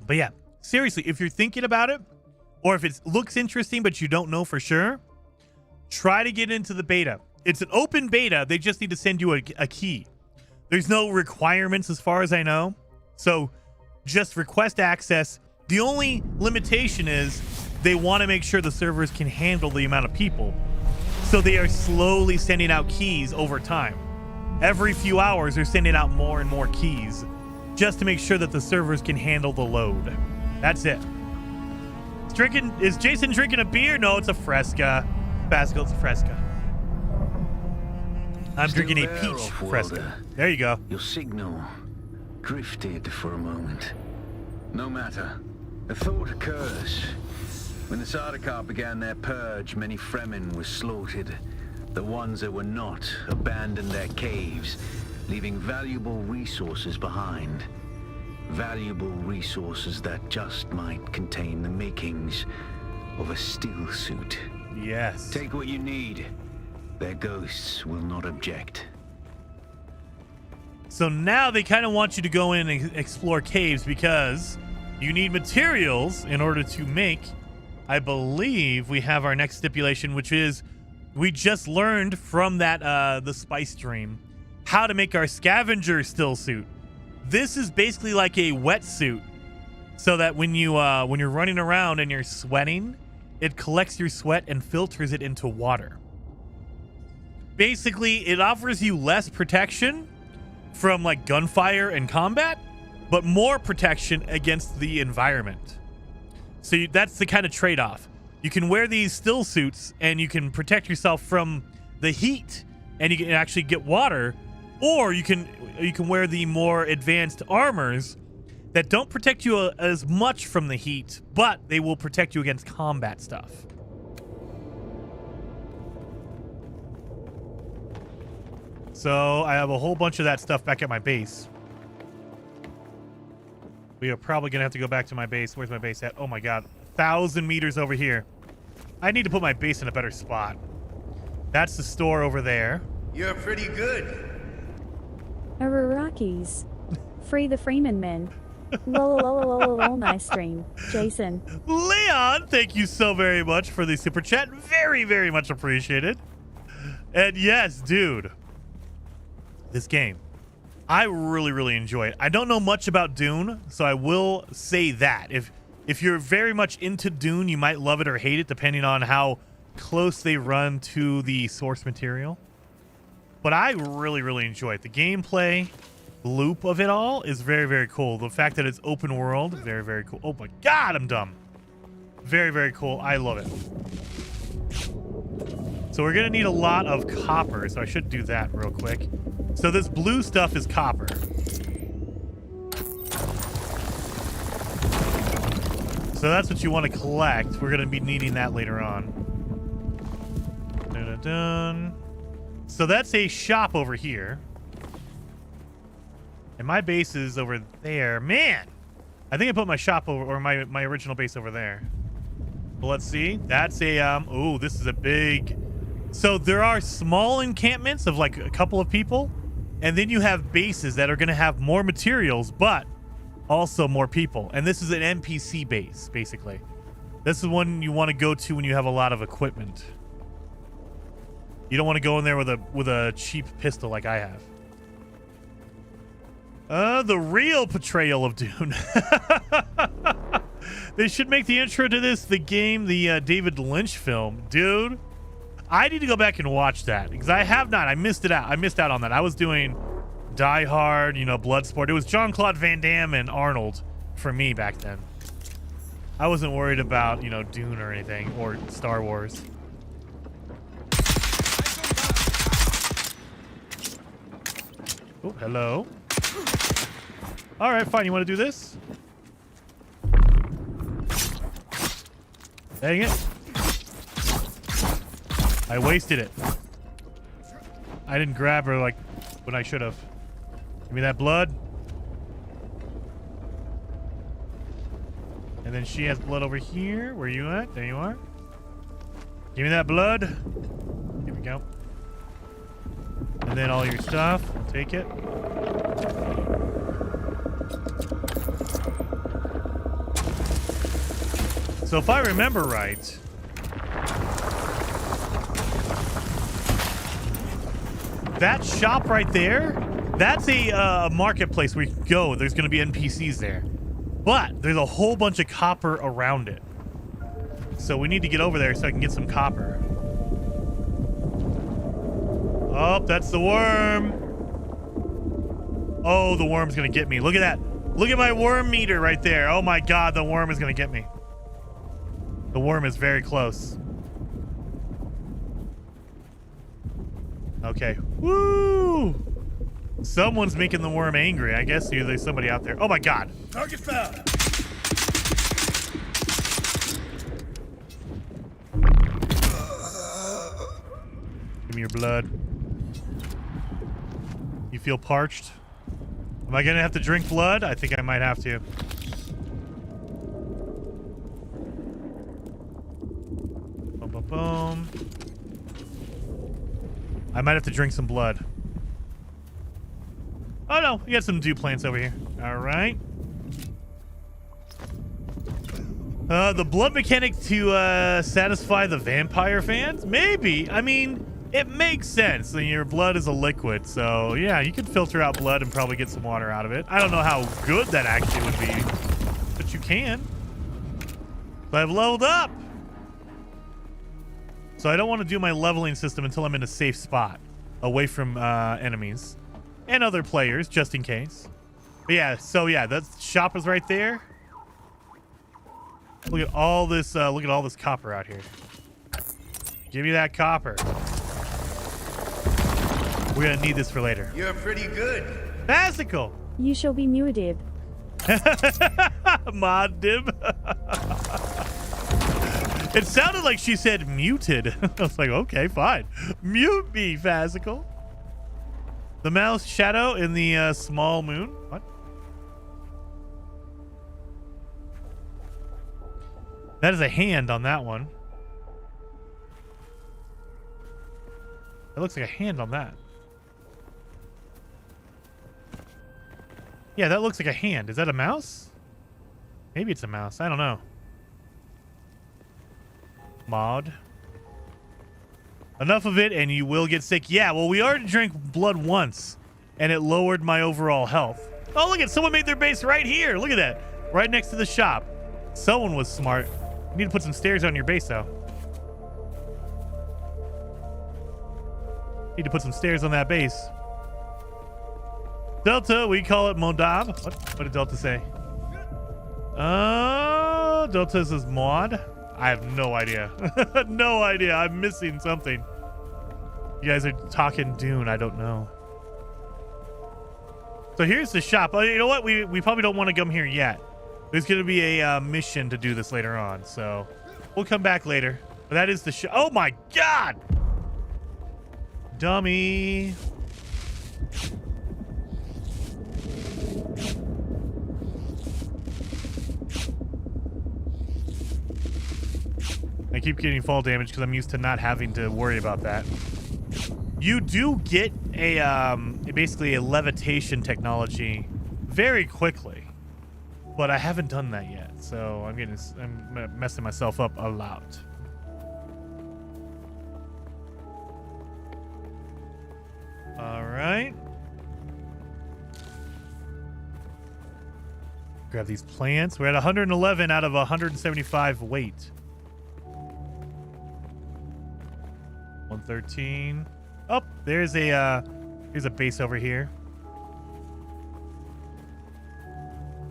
A: But yeah, seriously, if you're thinking about it, or if it looks interesting but you don't know for sure, try to get into the beta. It's an open beta. They just need to send you a key. There's no requirements as far as I know. So just request access. The only limitation is they want to make sure the servers can handle the amount of people. So they are slowly sending out keys over time. Every few hours, they're sending out more and more keys just to make sure that the servers can handle the load. That's it. Is Jason drinking a beer? No, it's a Fresca. Basco, it's a Fresca. I'm drinking a peach Fresca. There you go.
F: Your signal drifted for a moment. No matter. A thought occurs. When the Sardaukar began their purge, many Fremen were slaughtered. The ones that were not abandoned their caves, leaving valuable resources behind. Valuable resources that just might contain the makings of a steel suit.
A: Yes.
F: Take what you need. Their ghosts will not object.
A: So now they kind of want you to go in and explore caves because you need materials in order to make, I believe we have our next stipulation, which is we just learned from that the spice dream how to make our scavenger still suit. This is basically like a wetsuit, so that when you're running around and you're sweating, it collects your sweat and filters it into water. Basically, it offers you less protection from like gunfire and combat, but more protection against the environment. So that's the kind of trade-off. You can wear these still suits and you can protect yourself from the heat and you can actually get water, or you can wear the more advanced armors that don't protect you as much from the heat, but they will protect you against combat stuff. So I have a whole bunch of that stuff back at my base. We are probably going to have to go back to my base. Where's my base at? Oh my god. 1,000 meters over here. I need to put my base in a better spot. That's the store over there.
H: You're pretty good.
B: Ararakis. Free the Freeman men. Lol, nice stream. Jason.
A: Leon, thank you so very much for the super chat. Very, very much appreciated. And yes, dude. This game, I really, really enjoy it. I don't know much about Dune, so I will say that. If you're very much into Dune, you might love it or hate it, depending on how close they run to the source material. But I really, really enjoy it. The gameplay loop of it all is very, very cool. The fact that it's open world, very, very cool. Oh my god, I'm dumb. Very, very cool. I love it. So we're going to need a lot of copper, so I should do that real quick. So this blue stuff is copper. So that's what you want to collect. We're going to be needing that later on. Dun-dun-dun. So that's a shop over here. And my base is over there. Man! I think I put my shop over, or my original base over there. But let's see. That's a, oh, this is a big... So there are small encampments of like a couple of people. And then you have bases that are going to have more materials, but also more people. And this is an NPC base, basically. This is one you want to go to when you have a lot of equipment. You don't want to go in there with a cheap pistol like I have. The real portrayal of Dune. They should make the intro to this the game, the David Lynch film. Dude, I need to go back and watch that because I have not. I missed it out. I missed out on that. I was doing Die Hard, you know, Bloodsport. It was Jean-Claude Van Damme and Arnold for me back then. I wasn't worried about, you know, Dune or anything or Star Wars. Oh, hello. All right, fine. You want to do this? Dang it. I wasted it. I didn't grab her like when I should have. Give me that blood. And then she has blood over here. Where you at? There you are. Give me that blood. Here we go. And then all your stuff. Take it. So if I remember right, that shop right there, that's a marketplace where you can go. There's going to be NPCs there. But there's a whole bunch of copper around it. So we need to get over there so I can get some copper. Oh, that's the worm. Oh, the worm's going to get me. Look at that. Look at my worm meter right there. Oh my God, the worm is going to get me. The worm is very close. Okay. Woo! Someone's making the worm angry. I guess there's somebody out there. Oh my God.
H: Target found.
A: Give me your blood. You feel parched? Am I gonna have to drink blood? I think I might have to. Boom, boom, boom. I might have to drink some blood. Oh no, we got some dew plants over here. All right. The blood mechanic to satisfy the vampire fans? Maybe. I mean, it makes sense. Your blood is a liquid, so yeah, you can filter out blood and probably get some water out of it. I don't know how good that actually would be, but you can. But I've leveled up. So I don't want to do my leveling system until I'm in a safe spot, away from enemies and other players, just in case. But yeah, so yeah, that shop is right there. Look at all this. Look at all this copper out here. Give me that copper. We're gonna need this for later.
H: You're pretty good.
A: Fascicle.
B: You shall be muted.
A: Mod dib. It sounded like she said muted. I was like, okay, fine. Mute me, Fascicle. The mouse shadow in the small moon. What? That is a hand on that one. It looks like a hand on that. Yeah, that looks like a hand. Is that a mouse? Maybe it's a mouse. I don't know. Mod. Enough of it and you will get sick. Yeah, well, we already drank blood once and it lowered my overall health. Oh, look at someone made their base right here. Look at that. Right next to the shop. Someone was smart. You need to put some stairs on your base, though. Need to put some stairs on that base. Delta, we call it Modab. What did Delta say? Delta says mod. I have no idea. No idea. I'm missing something. You guys are talking Dune. I don't know. So here's the shop. Oh, you know what? We probably don't want to come here yet. There's going to be a mission to do this later on. So we'll come back later. But that is the shop. Oh, my God. Dummy. I keep getting fall damage because I'm used to not having to worry about that. You do get a basically a levitation technology very quickly, but I haven't done that yet, so I'm messing myself up a lot. All right. Grab these plants. We're at 111 out of 175 weight. 113. Oh, there's a base over here.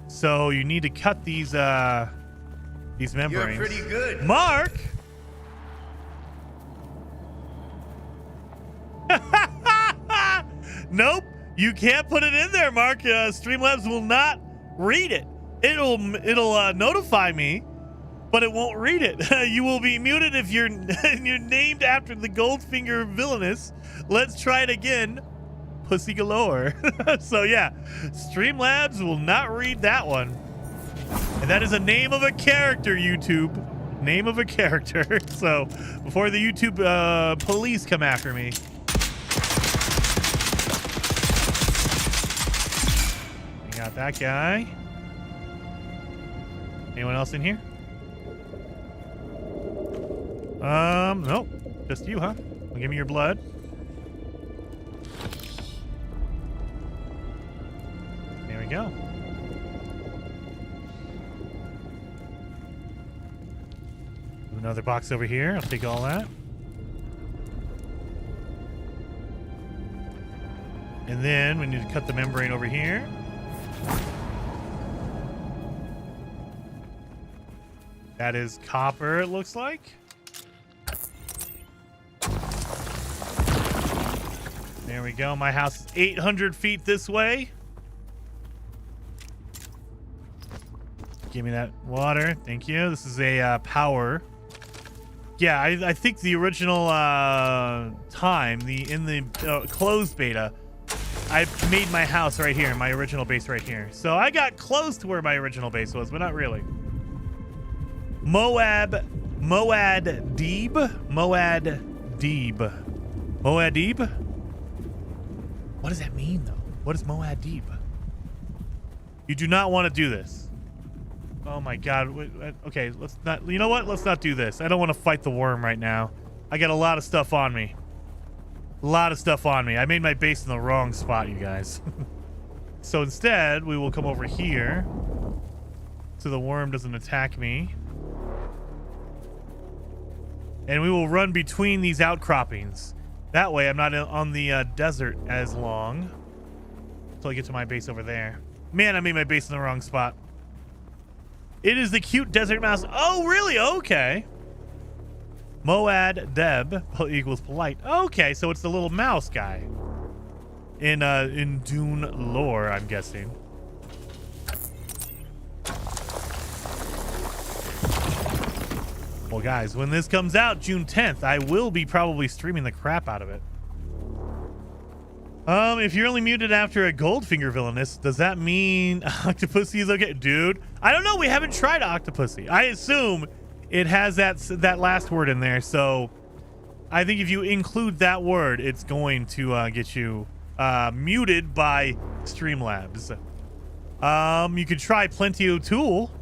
A: So you need to cut these membranes.
H: You're pretty good.
A: Mark. Nope, you can't put it in there, Mark. Streamlabs will not read it. It'll notify me, but it won't read it. You will be muted if you're named after the Goldfinger villainous. Let's try it again. Pussy galore. So yeah, Streamlabs will not read that one. And that is a name of a character, YouTube. Name of a character. So before the YouTube police come after me. We got that guy. Anyone else in here? Nope. Just you, huh? Well, give me your blood. There we go. Another box over here. I'll take all that. And then we need to cut the membrane over here. That is copper, it looks like. There we go. My house is 800 feet this way. Give me that water. Thank you. This is a power. Yeah, I think the original time, in the closed beta, I made my house right here, my original base right here. So I got close to where my original base was, but not really. Moad Deeb. What does that mean, though? What is Moad Deeb? You do not want to do this. Oh my God. Okay, let's not. You know what? Let's not do this. I don't want to fight the worm right now. I got a lot of stuff on me. I made my base in the wrong spot, you guys. So instead, we will come over here so the worm doesn't attack me. And we will run between these outcroppings. That way, I'm not on the desert as long until I get to my base over there. Man, I made my base in the wrong spot. It is the cute desert mouse. Oh, really? Okay. Moad Deb equals polite. Okay, so it's the little mouse guy in Dune lore, I'm guessing. Well, guys, when this comes out, June 10th, I will be probably streaming the crap out of it. If you're only muted after a Goldfinger villainous, does that mean Octopussy is okay? Dude, I don't know. We haven't tried Octopussy. I assume it has that last word in there. So I think if you include that word, it's going to get you muted by Streamlabs. You could try Plenty O'Toole.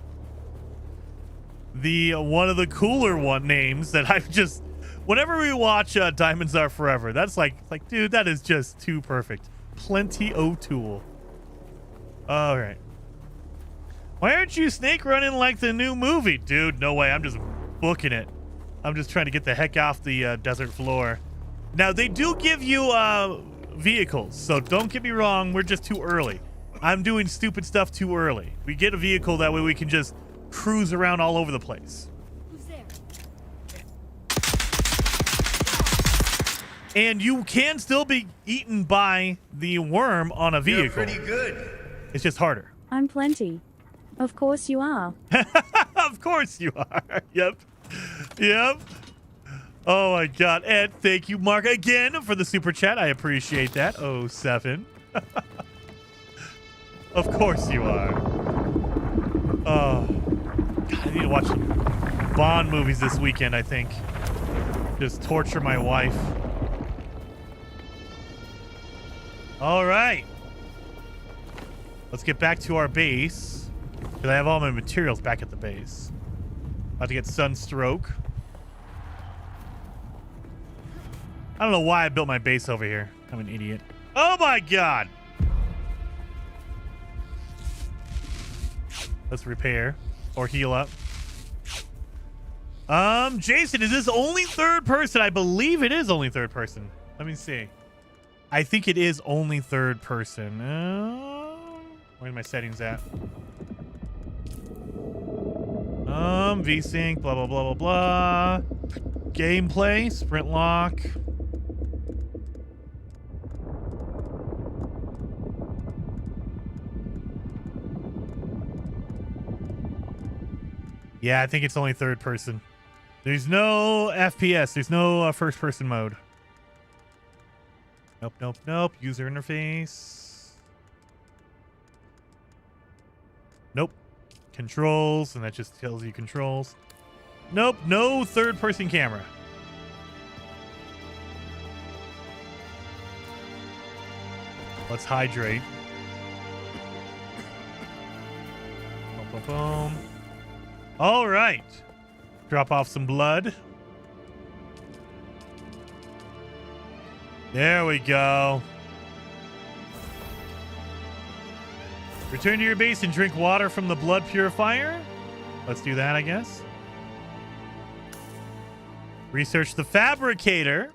A: One of the cooler names that I've just... Whenever we watch Diamonds Are Forever, that's like, dude, that is just too perfect. Plenty O'Toole. All right. Why aren't you snake running like the new movie? Dude, no way. I'm just booking it. I'm just trying to get the heck off the desert floor. Now, they do give you vehicles, so don't get me wrong. We're just too early. I'm doing stupid stuff too early. We get a vehicle, that way we can just cruise around all over the place. And you can still be eaten by the worm on a vehicle.
H: You're pretty good.
A: It's just harder.
B: I'm plenty. Of course you are.
A: Of course you are. Yep. Oh my God. And thank you, Mark, again for the super chat. I appreciate that. 07. Of course you are. Oh. God, I need to watch some Bond movies this weekend, I think. Just torture my wife. All right. Let's get back to our base. Because I have all my materials back at the base. About to get sunstroke. I don't know why I built my base over here. I'm an idiot. Oh my God. Let's repair or heal up. Jason, is this only third person? I believe it is only third person. Let me see. I think it is only third person. Where's my settings at? VSync, blah, blah, blah, blah, blah. Gameplay, sprint lock. Yeah, I think it's only third person. There's no FPS. There's no first person mode. Nope, nope, nope. User interface. Nope. Controls, and that just tells you controls. Nope, no third person camera. Let's hydrate. Boom, boom, boom. All right. Drop off some blood. There we go. Return to your base and drink water from the blood purifier. Let's do that, I guess. Research the fabricator.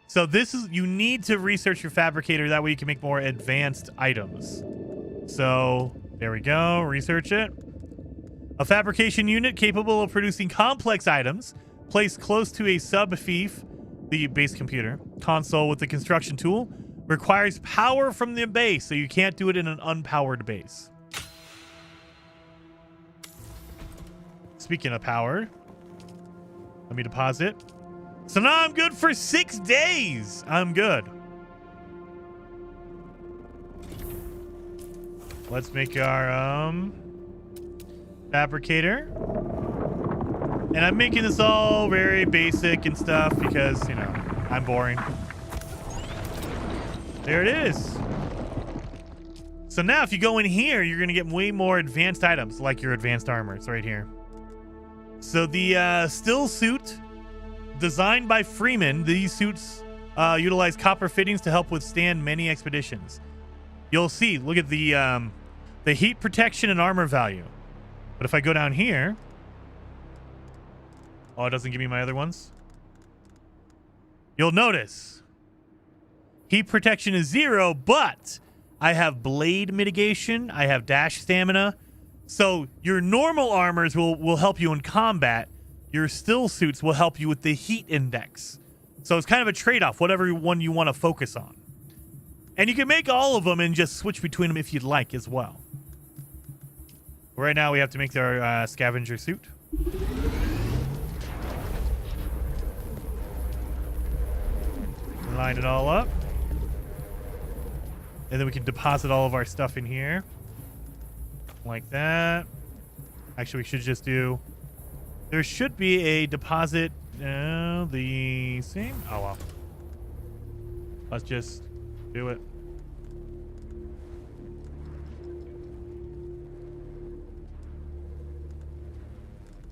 A: So this is, you need to research your fabricator. That way you can make more advanced items. So there we go. Research it. A fabrication unit capable of producing complex items placed close to a sub-fief, the base computer, console with the construction tool requires power from the base, so you can't do it in an unpowered base. Speaking of power, let me deposit. So now I'm good for 6 days. I'm good. Let's make our fabricator. And I'm making this all very basic and stuff because, you know, I'm boring. There it is. So now if you go in here, you're going to get way more advanced items like your advanced armor. It's right here. So the still suit designed by Freeman, these suits utilize copper fittings to help withstand many expeditions. You'll see, look at the heat protection and armor value. But if I go down here, oh, it doesn't give me my other ones. You'll notice heat protection is 0, but I have blade mitigation. I have dash stamina. So your normal armors will help you in combat. Your still suits will help you with the heat index. So it's kind of a trade-off, whatever one you want to focus on. And you can make all of them and just switch between them if you'd like as well. Right now we have to make our scavenger suit. Line it all up. And then we can deposit all of our stuff in here. Like that. Actually, we should just do... There should be a deposit... the same? Oh, well. Let's just do it.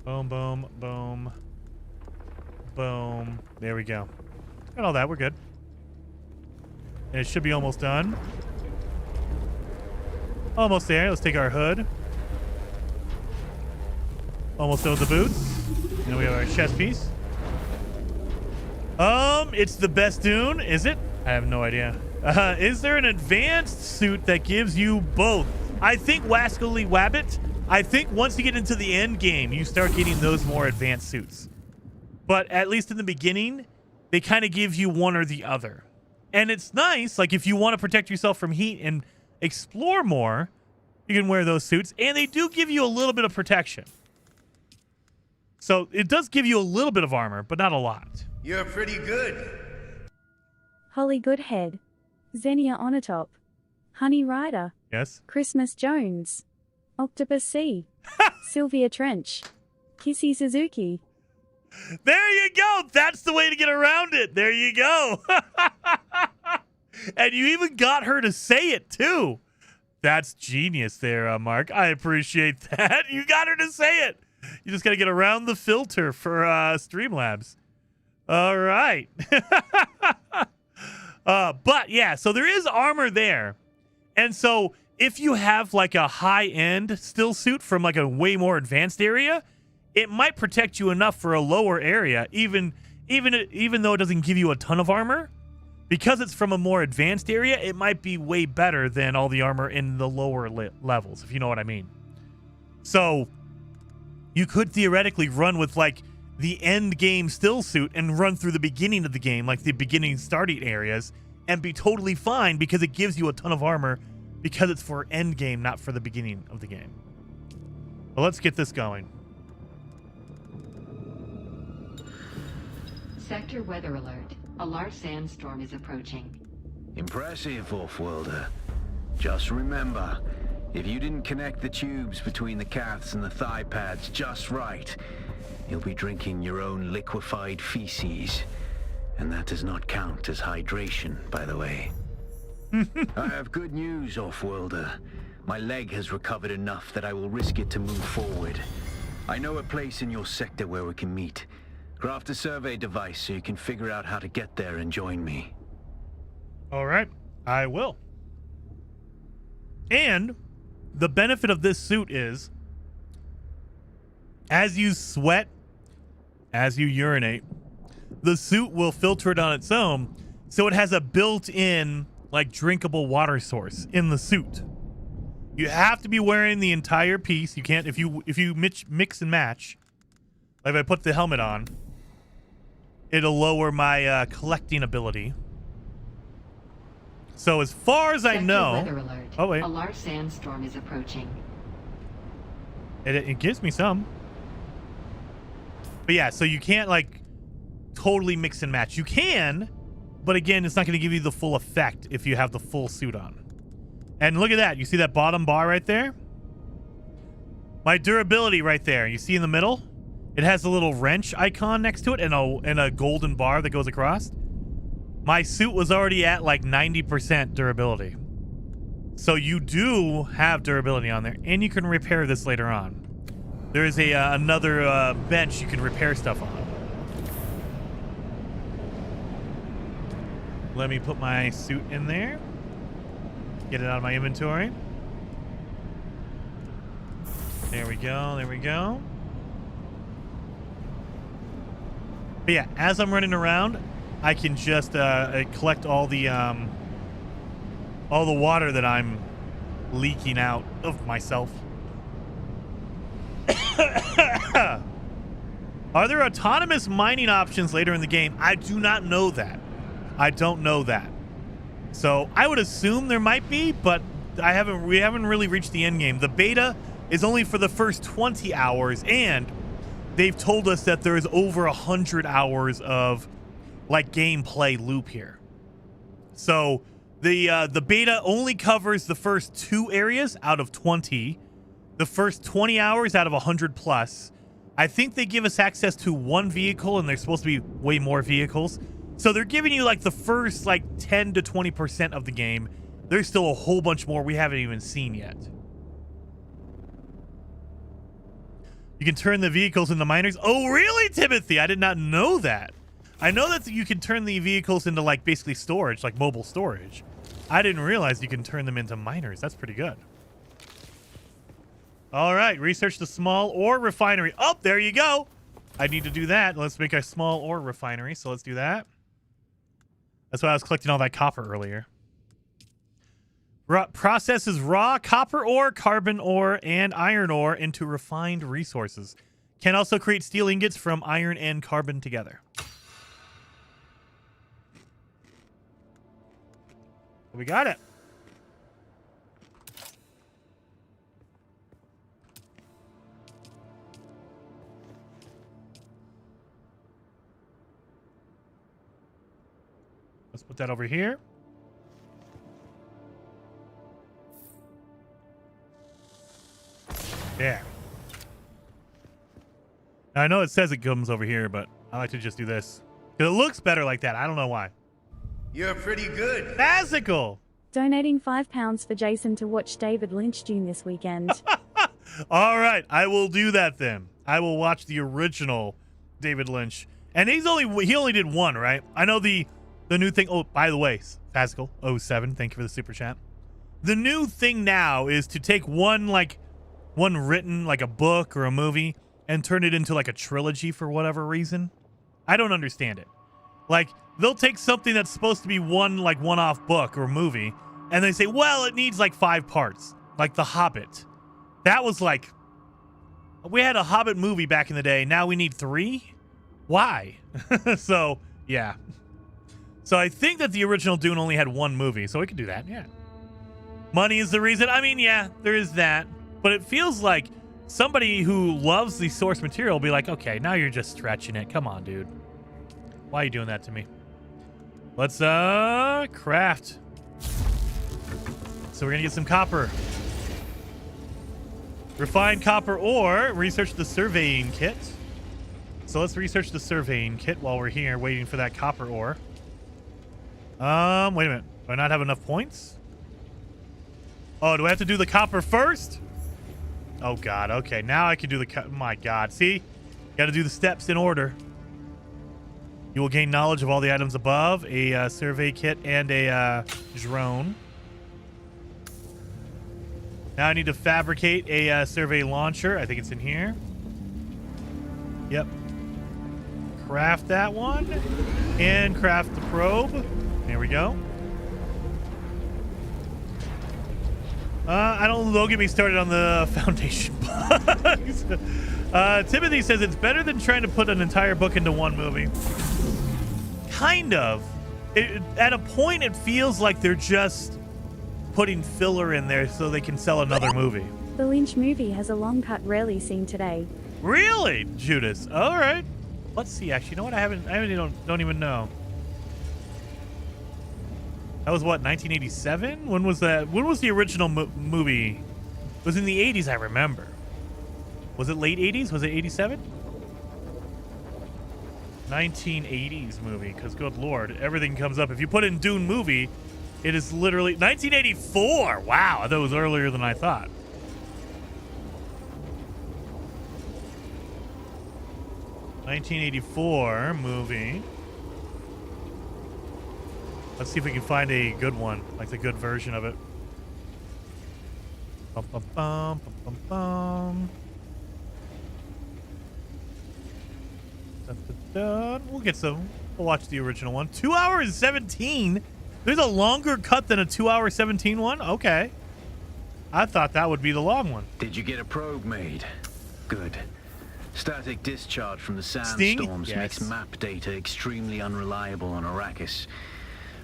A: Boom, boom, boom. Boom. There we go. Got all that. We're good. And it should be almost done. Almost there. Let's take our hood. Almost done with the boots. And then we have our chest piece. It's the best Dune. Is it? I have no idea. Is there an advanced suit that gives you both? I think Wascally Wabbit. I think once you get into the end game, you start getting those more advanced suits. But at least in the beginning, they kind of give you one or the other. And it's nice, like if you want to protect yourself from heat and explore more, you can wear those suits. And they do give you a little bit of protection. So it does give you a little bit of armor, but not a lot.
H: You're pretty good.
B: Holly Goodhead, Xenia Onatop, Honey Rider,
A: yes,
B: Christmas Jones, Octopus C, Sylvia Trench, Kissy Suzuki.
A: There you go. That's the way to get around it. There you go. And you even got her to say it too. That's genius there, Mark. I appreciate that. You got her to say it. You just got to get around the filter for Streamlabs. All right. But yeah, so there is armor there. And so if you have like a high-end still suit from like a way more advanced area, it might protect you enough for a lower area, even though it doesn't give you a ton of armor. Because it's from a more advanced area, it might be way better than all the armor in the lower levels, if you know what I mean. So you could theoretically run with like the end game still suit and run through the beginning of the game, like the beginning starting areas, and be totally fine because it gives you a ton of armor because it's for end game, not for the beginning of the game. But let's get this going.
I: Sector weather alert. A large sandstorm is approaching.
F: Impressive, Off-worlder. Just remember, if you didn't connect the tubes between the caths and the thigh pads just right, you'll be drinking your own liquefied feces. And that does not count as hydration, by the way. I have good news, Off-worlder. My leg has recovered enough that I will risk it to move forward. I know a place in your sector where we can meet. Craft a survey device so you can figure out how to get there and join me.
A: All right, I will. And the benefit of this suit is, as you sweat, as you urinate, the suit will filter it on its own, so it has a built-in, like, drinkable water source in the suit. You have to be wearing the entire piece. You can't, if you mix and match, like if I put the helmet on, it'll lower my collecting ability. So as far as I know...
I: Weather alert.
A: Oh, wait.
I: A large sandstorm is approaching.
A: It gives me some. But yeah, so you can't, like, totally mix and match. You can, but again, it's not going to give you the full effect if you have the full suit on. And look at that. You see that bottom bar right there? My durability right there. You see in the middle? It has a little wrench icon next to it and a golden bar that goes across. My suit was already at like 90% durability. So you do have durability on there, and you can repair this later on. There is another bench you can repair stuff on. Let me put my suit in there. Get it out of my inventory. There we go, there we go. But yeah, as I'm running around, I can just collect all the water that I'm leaking out of myself. Are there autonomous mining options later in the game? I do not know that. I don't know that. So I would assume there might be, but we haven't really reached the end game. The beta is only for the first 20 hours, and they've told us that there is over 100 hours of like gameplay loop here. So the beta only covers the first 2 areas out of 20, the first 20 hours out of 100 plus. I think they give us access to 1 vehicle, and there's supposed to be way more vehicles. So they're giving you like the first like 10 to 20% of the game. There's still a whole bunch more we haven't even seen yet. You can turn the vehicles into miners. Oh, really, Timothy? I did not know that. I know that you can turn the vehicles into like basically storage, like mobile storage. I didn't realize you can turn them into miners. That's pretty good. All right, research the small ore refinery. Oh, there you go. I need to do that. Let's make a small ore refinery. So let's do that. That's why I was collecting all that copper earlier. Processes raw copper ore, carbon ore, and iron ore into refined resources. Can also create steel ingots from iron and carbon together. We got it. Let's put that over here. Yeah. Now, I know it says it comes over here, but I like to just do this. It looks better like that. I don't know why.
H: You're pretty good.
A: Magical.
B: Donating £5 for Jason to watch David Lynch Dune this weekend.
A: All right, I will do that then. I will watch the original David Lynch, and he only did 1, right? I know the new thing. Oh, by the way, Fazikal 07, thank you for the super chat. The new thing now is to take one written, like a book or a movie, and turn it into like a trilogy for whatever reason. I don't understand it. Like, they'll take something that's supposed to be one-off book or movie, and they say, well, it needs like 5 parts, like The Hobbit. That was like, we had a Hobbit movie back in the day. Now we need 3? Why? So, yeah. So I think that the original Dune only had 1 movie, so we could do that, yeah. Money is the reason. I mean, yeah, there is that. But it feels like somebody who loves the source material will be like, okay, now you're just stretching it. Come on, dude. Why are you doing that to me? Let's, craft. So we're gonna get some copper. Refined copper ore. Research the surveying kit. So let's research the surveying kit while we're here waiting for that copper ore. Wait a minute. Do I not have enough points? Oh, do I have to do the copper first? Oh, God. Okay, now I can do the... My God. See? Got to do the steps in order. You will gain knowledge of all the items above, a survey kit, and a drone. Now I need to fabricate a survey launcher. I think it's in here. Yep. Craft that one. And craft the probe. There we go. Don't get me started on the foundation bugs. Timothy says it's better than trying to put an entire book into one movie. Kind of. At a point, it feels like they're just putting filler in there so they can sell another movie.
B: The Lynch movie has a long cut rarely seen today.
A: Really, Judas? All right. Let's see. Actually, you know what? I don't even know. That was what, 1987? When was that? When was the original movie? It was in the 80s, I remember. Was it late 80s? Was it 87? 1980s movie, because good lord, everything comes up. If you put in Dune movie, it is literally 1984. Wow, I thought it was earlier than I thought. '84 movie. Let's see if we can find a good one, like the good version of it. Bum, bum, bum, bum, bum, bum. Dun, dun, dun. We'll get some. We'll watch the original one. 2 hours 17. There's a longer cut than a 2 hour 17 one. Okay. I thought that would be the long one.
F: Did you get a probe made? Good. Static discharge from the sandstorms makes map data extremely unreliable on Arrakis.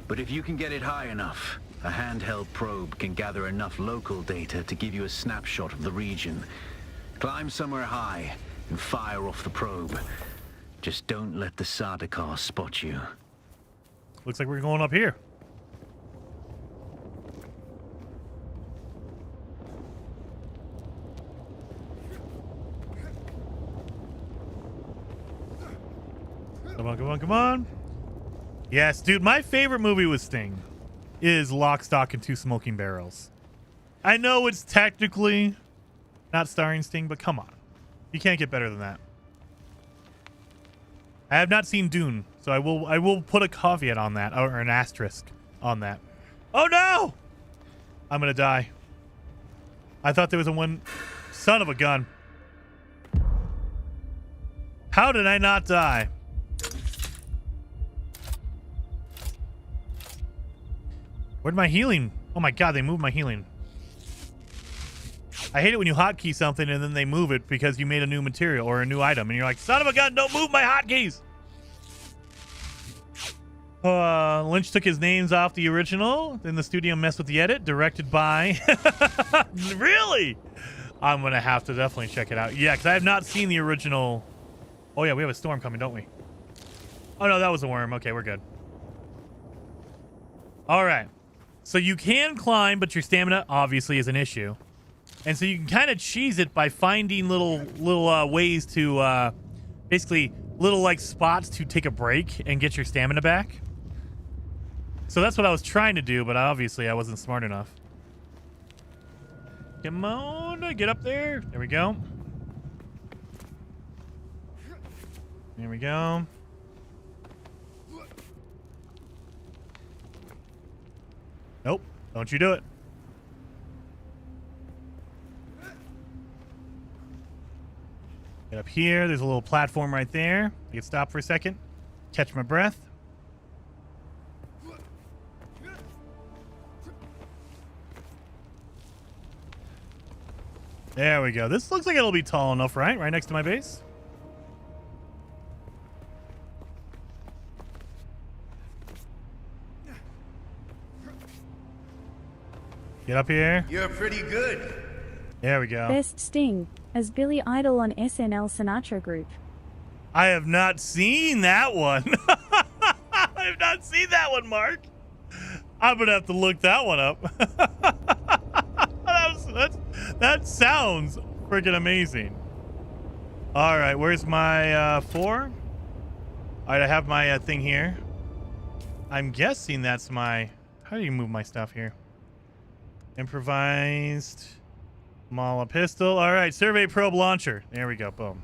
F: But if you can get it high enough, a handheld probe can gather enough local data to give you a snapshot of the region. Climb somewhere high and fire off the probe. Just don't let the Sardaukar spot you.
A: Looks like we're going up here. Come on, come on, come on. Yes, dude, my favorite movie with Sting is Lock, Stock, and Two Smoking Barrels. I know it's technically not starring Sting, but come on. You can't get better than that. I have not seen Dune, so I will put a caveat on that, or an asterisk on that. Oh no! I'm gonna die. I thought there was a one... Son of a gun. How did I not die? Where'd my healing? Oh my god, they moved my healing. I hate it when you hotkey something and then they move it because you made a new material or a new item and you're like, son of a gun, don't move my hotkeys! Lynch took his names off the original. Then the studio messed with the edit. Directed by... Really? I'm going to have to definitely check it out. Yeah, because I have not seen the original... Oh yeah, we have a storm coming, don't we? Oh no, that was a worm. Okay, we're good. Alright. So you can climb, but your stamina obviously is an issue. And so you can kind of cheese it by finding little ways to... basically, little like spots to take a break and get your stamina back. So that's what I was trying to do, but obviously I wasn't smart enough. Come on, get up there. There we go. There we go. Nope, don't you do it. Get up here. There's a little platform right there. I can stop for a second. Catch my breath. There we go. This looks like it'll be tall enough, right? Right next to my base. Get up here.
H: You're pretty good.
A: There we go.
B: Best Sting as Billy Idol on SNL Sinatra Group.
A: I have not seen that one. I have not seen that one, Mark. I'm going to have to look that one up. That sounds freaking amazing. All right, where's my 4? All right, I have my thing here. I'm guessing that's my... How do you move my stuff here? Improvised Mala pistol. All right, survey probe launcher. There we go. Boom.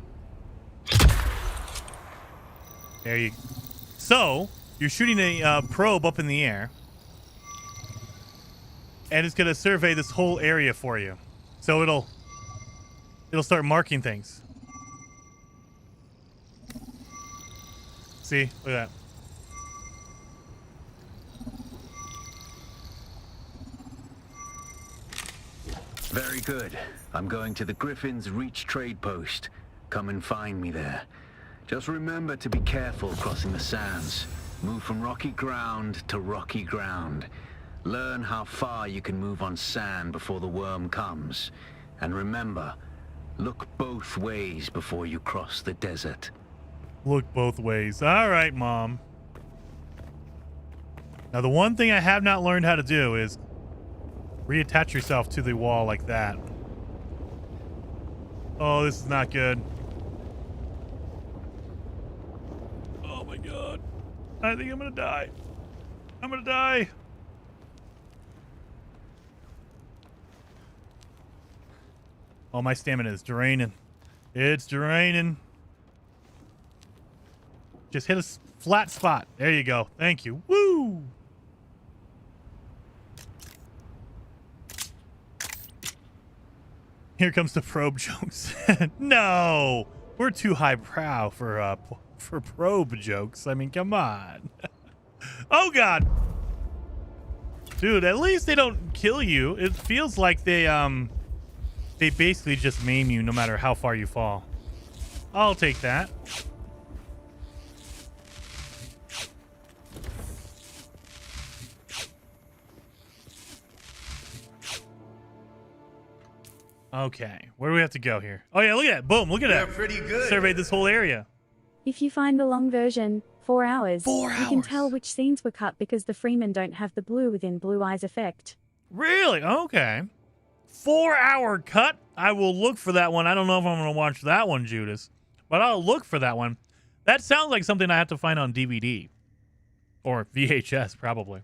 A: There you. So you're shooting a probe up in the air, and it's gonna survey this whole area for you. So it'll start marking things. See, look at that.
F: Very good. I'm going to the Griffin's Reach trade post. Come and find me there. Just remember to be careful crossing the sands. Move from rocky ground to rocky ground. Learn how far you can move on sand before the worm comes. And remember, look both ways before you cross the desert.
A: Look both ways. All right, Mom. Now, the one thing I have not learned how to do is reattach yourself to the wall like that. Oh, this is not good. Oh my god. I think I'm gonna die. I'm gonna die. Oh, my stamina is draining. It's draining. Just hit a flat spot. There you go. Thank you. Woo! Here comes the probe jokes. No, we're too highbrow for probe jokes. I mean, come on. Oh God, dude. At least they don't kill you. It feels like they basically just maim you no matter how far you fall. I'll take that. Okay, where do we have to go here? Oh yeah, look at that. Boom, look at that.
H: Pretty good.
A: Surveyed this whole area.
B: If you find the long version, 4 hours,
A: 4
B: you can
A: hours.
B: tell which scenes were cut because the Freemen don't have the blue within Blue Eyes effect.
A: Really? Okay. 4-hour cut? I will look for that one. I don't know if I'm going to watch that one, Judas, but I'll look for that one. That sounds like something I have to find on DVD. Or VHS, probably.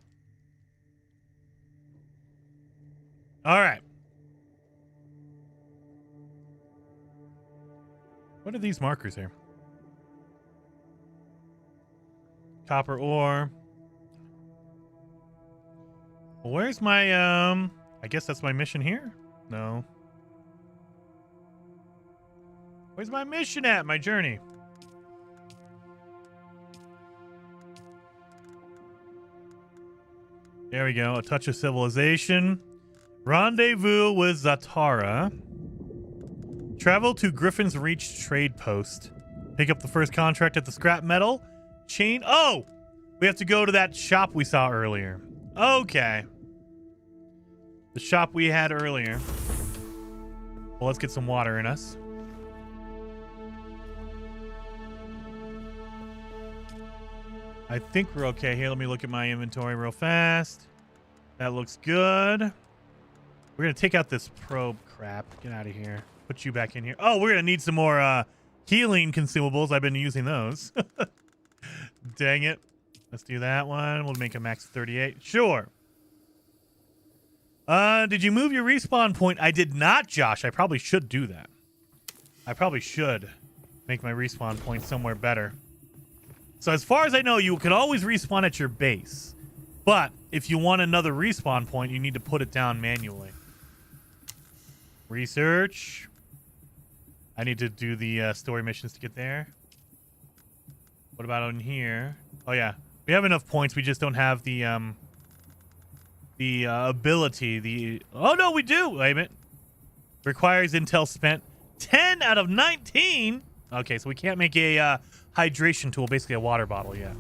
A: All right. What are these markers here? Copper ore. Well, where's my, I guess that's my mission here? No. Where's my mission at? My journey? There we go. A touch of civilization. Rendezvous with Zatara. Travel to Griffin's Reach trade post. Pick up the first contract at the scrap metal chain. Oh! We have to go to that shop we saw earlier. Okay. The shop we had earlier. Well, let's get some water in us. I think we're okay here. Let me look at my inventory real fast. That looks good. We're going to take out this probe crap. Get out of here. Put you back in here. Oh, we're going to need some more healing consumables. I've been using those. Dang it. Let's do that one. We'll make a max of 38. Sure. Did you move your respawn point? I did not, Josh. I probably should do that. I probably should make my respawn point somewhere better. So as far as I know, you can always respawn at your base. But if you want another respawn point, you need to put it down manually. Research. I need to do the story missions to get there. What about on here? Oh yeah, we have enough points. We just don't have the ability. Oh no, we do. Wait a minute. Requires intel spent 10 out of 19. Okay, so we can't make a hydration tool, basically a water bottle yet.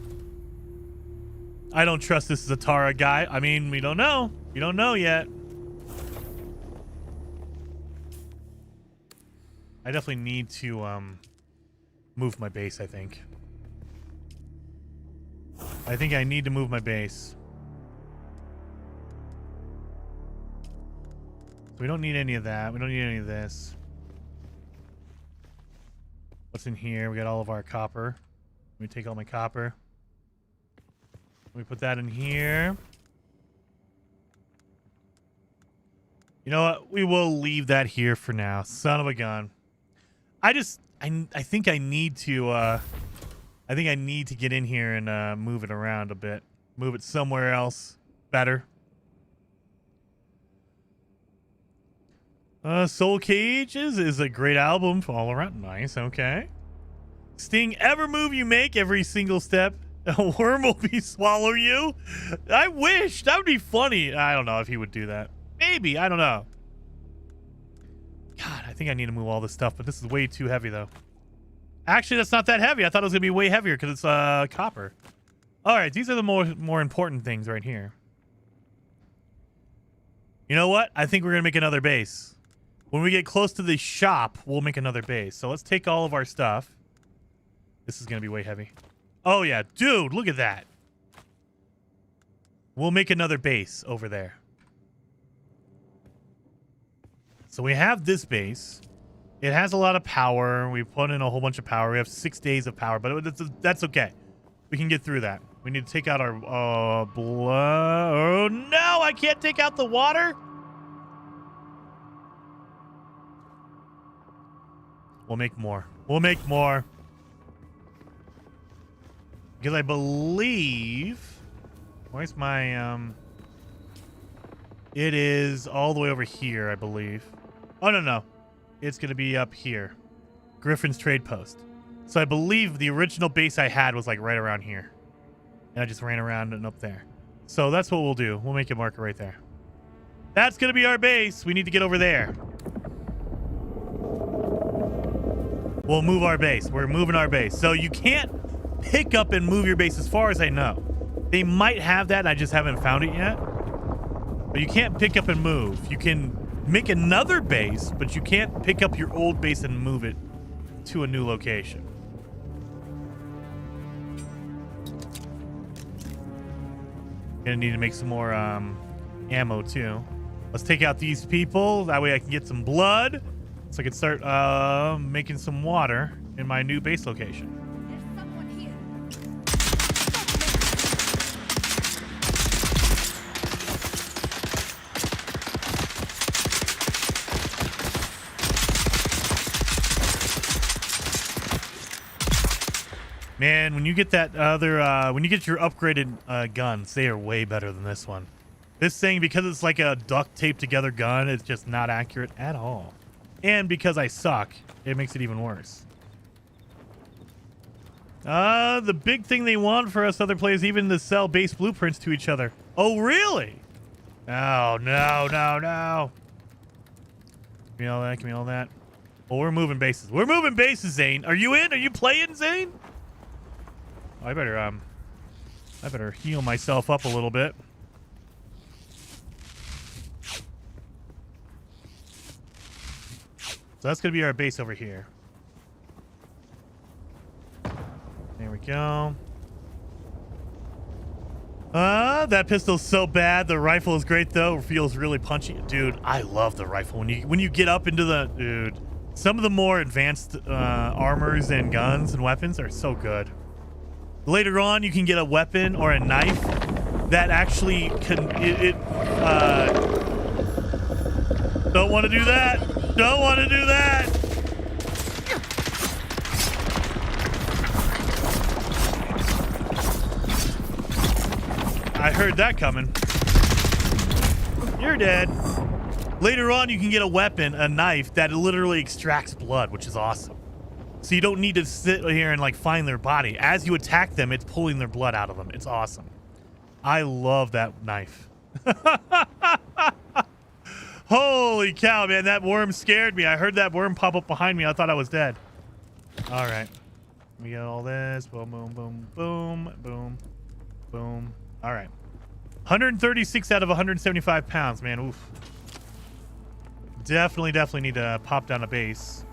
A: I don't trust this Zatara guy. I mean, we don't know. We don't know yet. I definitely need to move my base, I think. I think I need to move my base. We don't need any of that. We don't need any of this. What's in here? We got all of our copper. Let me take all my copper. Let me put that in here. You know what? We will leave that here for now. Son of a gun. I think I need to get in here and move it around a bit. Move it somewhere else better. Soul Cages is a great album all around. Nice, okay. Sting, ever move you make, every single step, a worm will swallow you. I wish. That would be funny. I don't know if he would do that. Maybe. I don't know. God, I think I need to move all this stuff, but this is way too heavy, though. Actually, that's not that heavy. I thought it was going to be way heavier because it's copper. All right, these are the more important things right here. You know what? I think we're going to make another base. When we get close to the shop, we'll make another base. So let's take all of our stuff. This is going to be way heavy. Oh, yeah. Dude, look at that. We'll make another base over there. So we have this base. It has a lot of power. We put in a whole bunch of power. We have 6 days of power, but that's okay. We can get through that. We need to take out our blood. Oh, no, I can't take out the water. We'll make more. We'll make more. Because I believe... Where's my... It is all the way over here, I believe. Oh, no. It's going to be up here. Griffin's Trade Post. So I believe the original base I had was like right around here. And I just ran around and up there. So that's what we'll do. We'll make a marker right there. That's going to be our base. We need to get over there. We'll move our base. We're moving our base. So you can't pick up and move your base as far as I know. They might have that and I just haven't found it yet. But you can't pick up and move. You can make another base, but you can't pick up your old base and move it to a new location. Gonna need to make some more ammo too. Let's take out these people. That way I can get some blood. So I can start making some water in my new base location.
G: There's someone here.
A: Man, when you get that other, when you get your upgraded guns, they are way better than this one. This thing, because it's like a duct taped together gun, it's just not accurate at all. And because I suck, it makes it even worse. The big thing they want for us other players, even to sell base blueprints to each other. Oh, really? Oh, no. Give me all that, give me all that. Well, we're moving bases. We're moving bases, Zane. Are you in? Are you playing, Zane? I better heal myself up a little bit. So that's going to be our base over here. There we go. That pistol's so bad. The rifle is great, though. It feels really punchy. Dude, I love the rifle. When you get up into the... Dude, some of the more advanced armors and guns and weapons are so good. Later on, you can get a weapon or a knife that actually can... Don't want to do that. Don't want to do that. I heard that coming. You're dead. Later on, you can get a weapon, a knife, that literally extracts blood, which is awesome. So you don't need to sit here and like find their body. As you attack them, it's pulling their blood out of them. It's awesome. I love that knife. Holy cow, man. That worm scared me. I heard that worm pop up behind me. I thought I was dead. All right. We got all this. Boom, boom, boom, boom, boom, boom. All right. 136 out of 175 pounds, man. Oof. Definitely need to pop down a base.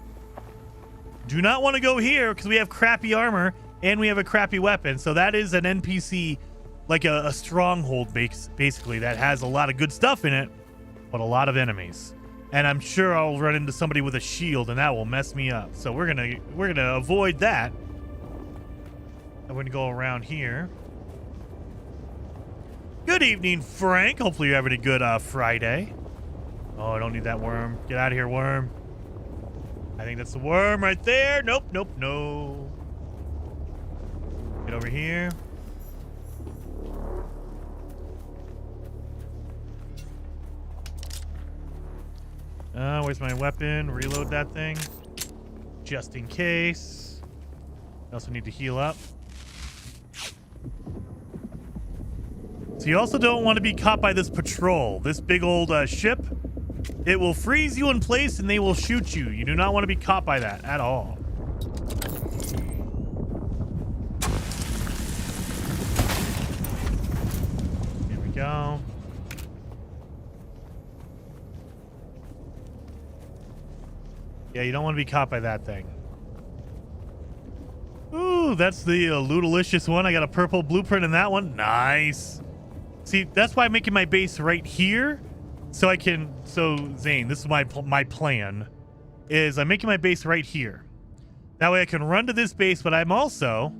A: Do not want to go here because we have crappy armor and we have a crappy weapon. So that is an NPC, like a stronghold basically, that has a lot of good stuff in it, but a lot of enemies. And I'm sure I'll run into somebody with a shield and that will mess me up. So we're gonna avoid that. I'm gonna go around here. Good evening, Frank. Hopefully you're having a good Friday. Oh, I don't need that worm. Get out of here, worm. I think that's the worm right there. Nope, nope, no. Get over here. Where's my weapon? Reload that thing. Just in case. I also need to heal up. So you also don't want to be caught by this patrol. This big old ship. It will freeze you in place and they will shoot you. You do not want to be caught by that at all. Here we go. Yeah, you don't want to be caught by that thing. Ooh, that's the Loot-alicious one. I got a purple blueprint in that one. Nice. See, that's why I'm making my base right here. So I can, Zane, this is my plan, is I'm making my base right here. That way I can run to this base, but I'm also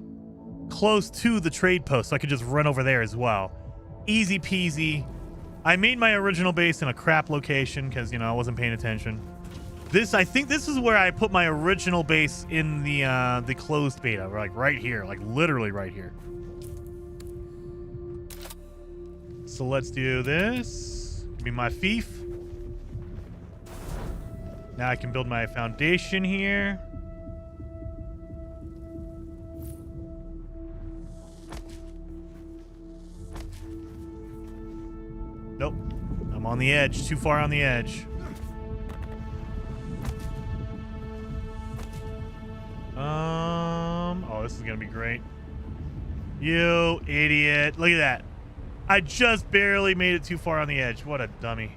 A: close to the trade post, so I can just run over there as well. Easy peasy. I made my original base in a crap location because, you know, I wasn't paying attention. I think this is where I put my original base in the closed beta, like right here, like literally right here. So let's do this. Give me my fief. Now I can build my foundation here. Nope. I'm on the edge. Too far on the edge. Oh, this is gonna be great. You idiot. Look at that. I just barely made it too far on the edge. What a dummy.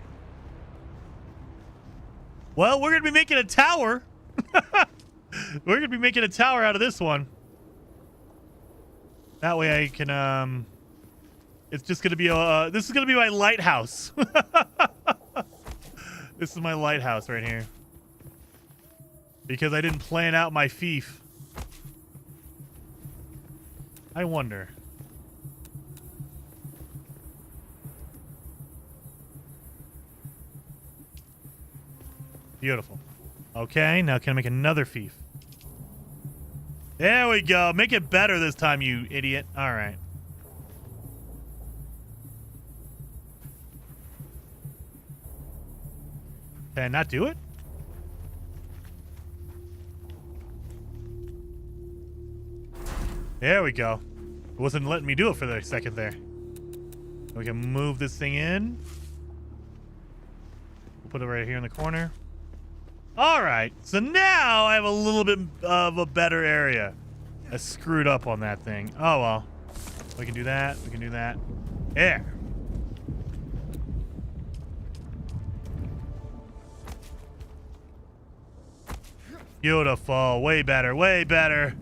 A: Well, we're going to be making a tower. We're going to be making a tower out of this one. That way I can, it's just going to be this is going to be my lighthouse. This is my lighthouse right here. Because I didn't plan out my fief. I wonder. Beautiful. Okay, now can I make another fief? There we go. Make it better this time, you idiot. All right. Can I not do it? There we go. It wasn't letting me do it for a second there. We can move this thing in. We'll put it right here in the corner. All right, so now I have a little bit of a better area. I screwed up on that thing. Oh, well. We can do that. We can do that. There. Beautiful. Way better. Way better.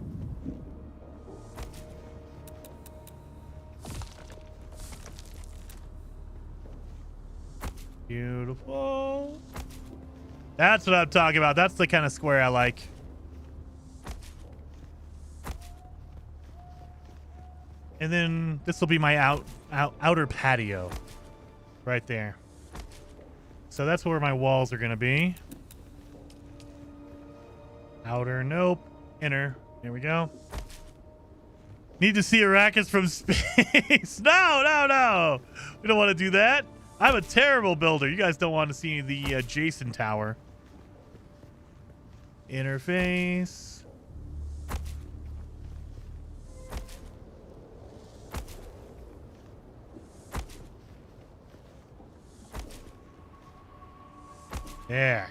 A: Beautiful. That's what I'm talking about. That's the kind of square I like. And then this will be my outer patio right there. So that's where my walls are going to be. Outer, nope. Inner. There we go. Need to see Arrakis from space. No, no, no. We don't want to do that. I'm a terrible builder. You guys don't want to see the Jason Tower. Interface. There.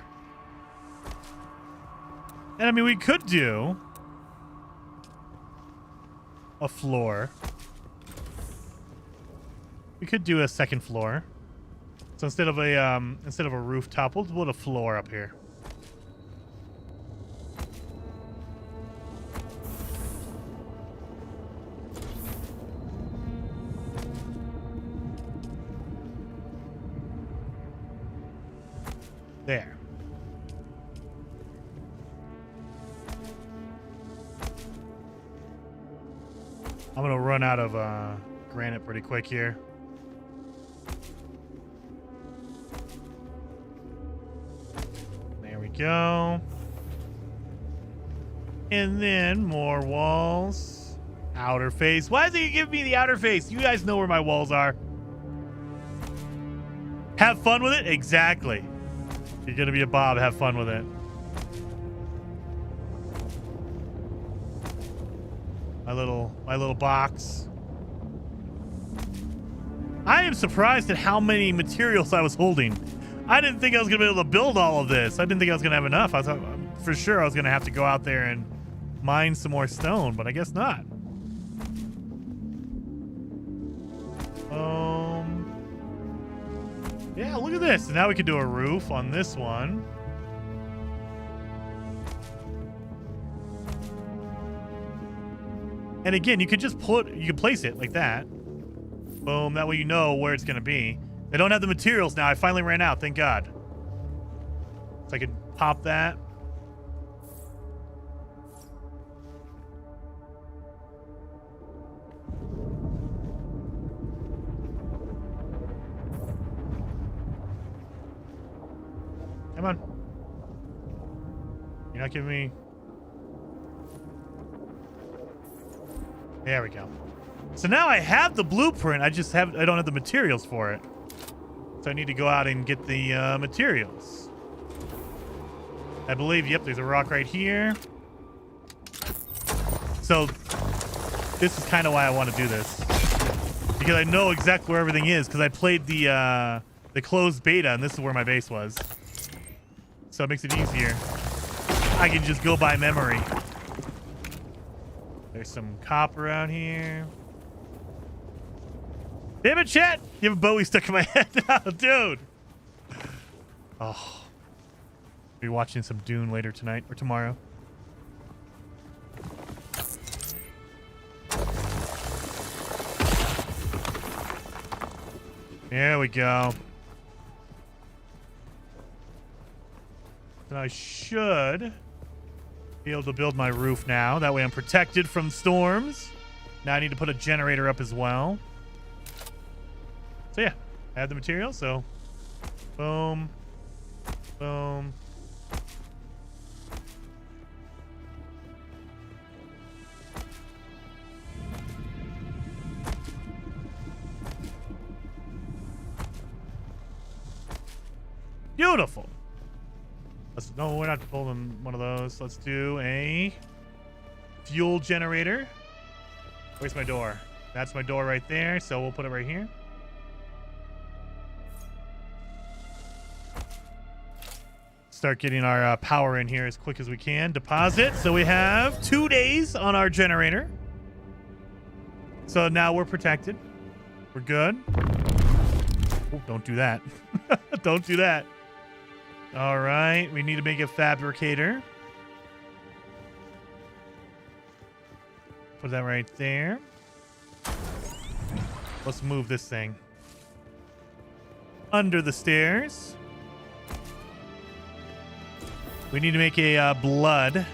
A: And I mean, we could do a floor. We could do a second floor. So instead of a rooftop, we'll put a floor up here. There. I'm gonna run out of granite pretty quick here. There we go. And then more walls. Outer face. Why does he give me the outer face? You guys know where my walls are. Have fun with it? Exactly. You're gonna be a Bob. Have fun with it. My little box. I am surprised at how many materials I was holding. I didn't think I was gonna be able to build all of this. I didn't think I was gonna have enough. I thought for sure I was gonna have to go out there and mine some more stone, but I guess not. Yeah, look at this. And now we can do a roof on this one. And again, you could just you can place it like that. Boom, that way you know where it's going to be. They don't have the materials now. I finally ran out, thank God. So I can pop that. Come on. You're not giving me... There we go. So now I have the blueprint. I don't have the materials for it. So I need to go out and get the materials. I believe, yep, there's a rock right here. So this is kind of why I want to do this. Because I know exactly where everything is, because I played the closed beta, and this is where my base was. So it makes it easier. I can just go by memory. There's some copper out here. Damn it, chat! You have a Bowie stuck in my head now, dude. Oh. Be watching some Dune later tonight or tomorrow. There we go. And I should be able to build my roof now. That way I'm protected from storms. Now I need to put a generator up as well. So yeah, I have the material, so boom, boom. Beautiful. No, we're not pulling one of those. Let's do a fuel generator. Where's my door? That's my door right there, so we'll put it right here. Start getting our power in here as quick as we can. Deposit. So we have 2 days on our generator. So now we're protected. We're good. Oh, don't do that. Don't do that. All right, we need to make a fabricator. Put that right there. Let's move this thing under the stairs. We need to make a blood.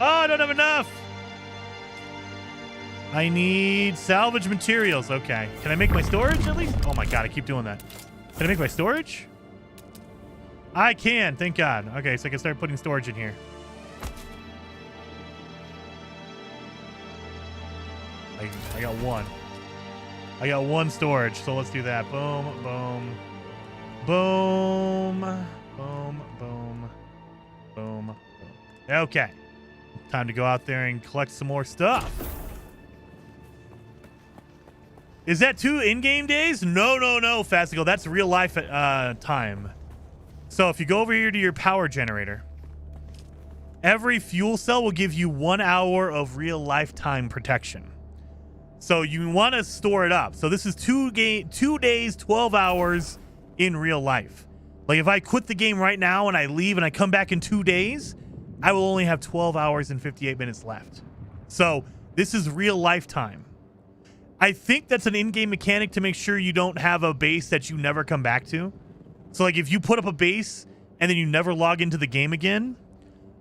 A: Oh, I don't have enough. I need salvage materials. Okay. Can I make my storage at least? Oh my God, I keep doing that. Can I make my storage? I can, thank God. Okay, so I can start putting storage in here. I got one. I got 1 storage, so let's do that. Boom, boom, boom, boom, boom, boom, boom. Okay. Time to go out there and collect some more stuff. Is that 2 in-game days? No, Fastical. That's real life time. So if you go over here to your power generator, every fuel cell will give you 1 hour of real lifetime protection. So you want to store it up. So this is 2 days, 12 hours in real life. Like if I quit the game right now and I leave and I come back in 2 days, I will only have 12 hours and 58 minutes left. So this is real lifetime. I think that's an in-game mechanic to make sure you don't have a base that you never come back to. So like if you put up a base and then you never log into the game again,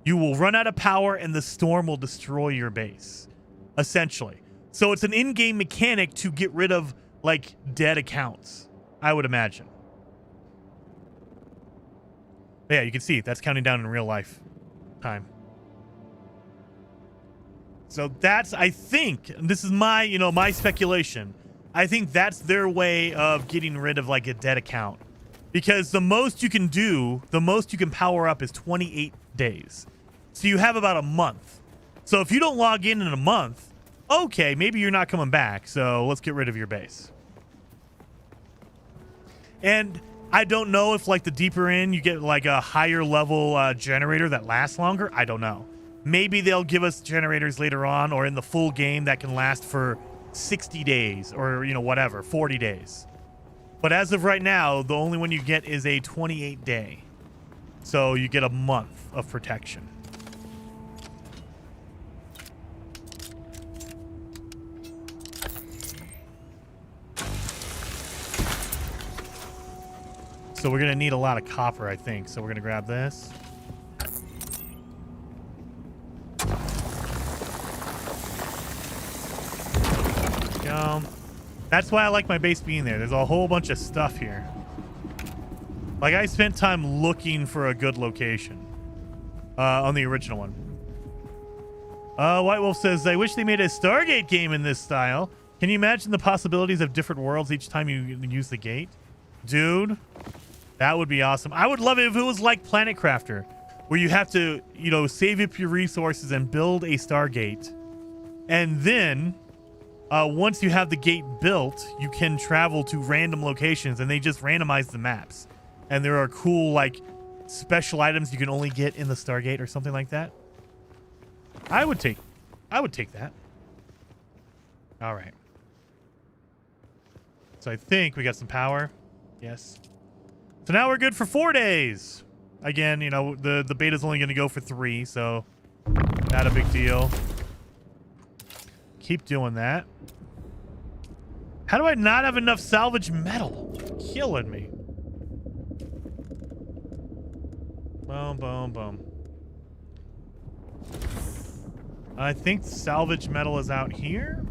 A: you will run out of power and the storm will destroy your base, essentially. So it's an in-game mechanic to get rid of like dead accounts, I would imagine. But yeah, you can see that's counting down in real life time. So that's, I think, this is my, my speculation. I think that's their way of getting rid of like a dead account. Because the most you can do, the most you can power up is 28 days. So you have about a month. So if you don't log in a month, okay, maybe you're not coming back. So let's get rid of your base. And I don't know if like the deeper in you get like a higher level generator that lasts longer. I don't know. Maybe they'll give us generators later on or in the full game that can last for 60 days or, whatever, 40 days. But as of right now, the only one you get is a 28 day. So you get a month of protection. So we're going to need a lot of copper, I think. So we're going to grab this. Go. That's why I like my base being there. There's a whole bunch of stuff here. Like I spent time looking for a good location on the original one. White Wolf says, I wish they made a Stargate game in this style. Can you imagine the possibilities of different worlds each time you use the gate? Dude, that would be awesome. I would love it if it was like Planet Crafter, where you have to, save up your resources and build a Stargate. And then once you have the gate built, you can travel to random locations and they just randomize the maps. And there are cool, like, special items you can only get in the Stargate or something like that. I would take that. All right. So I think we got some power. Yes. So now we're good for 4 days. Again, the beta's only going to go for 3, so not a big deal. Keep doing that. How do I not have enough salvage metal? Killing me. Boom, boom, boom. I think salvage metal is out here.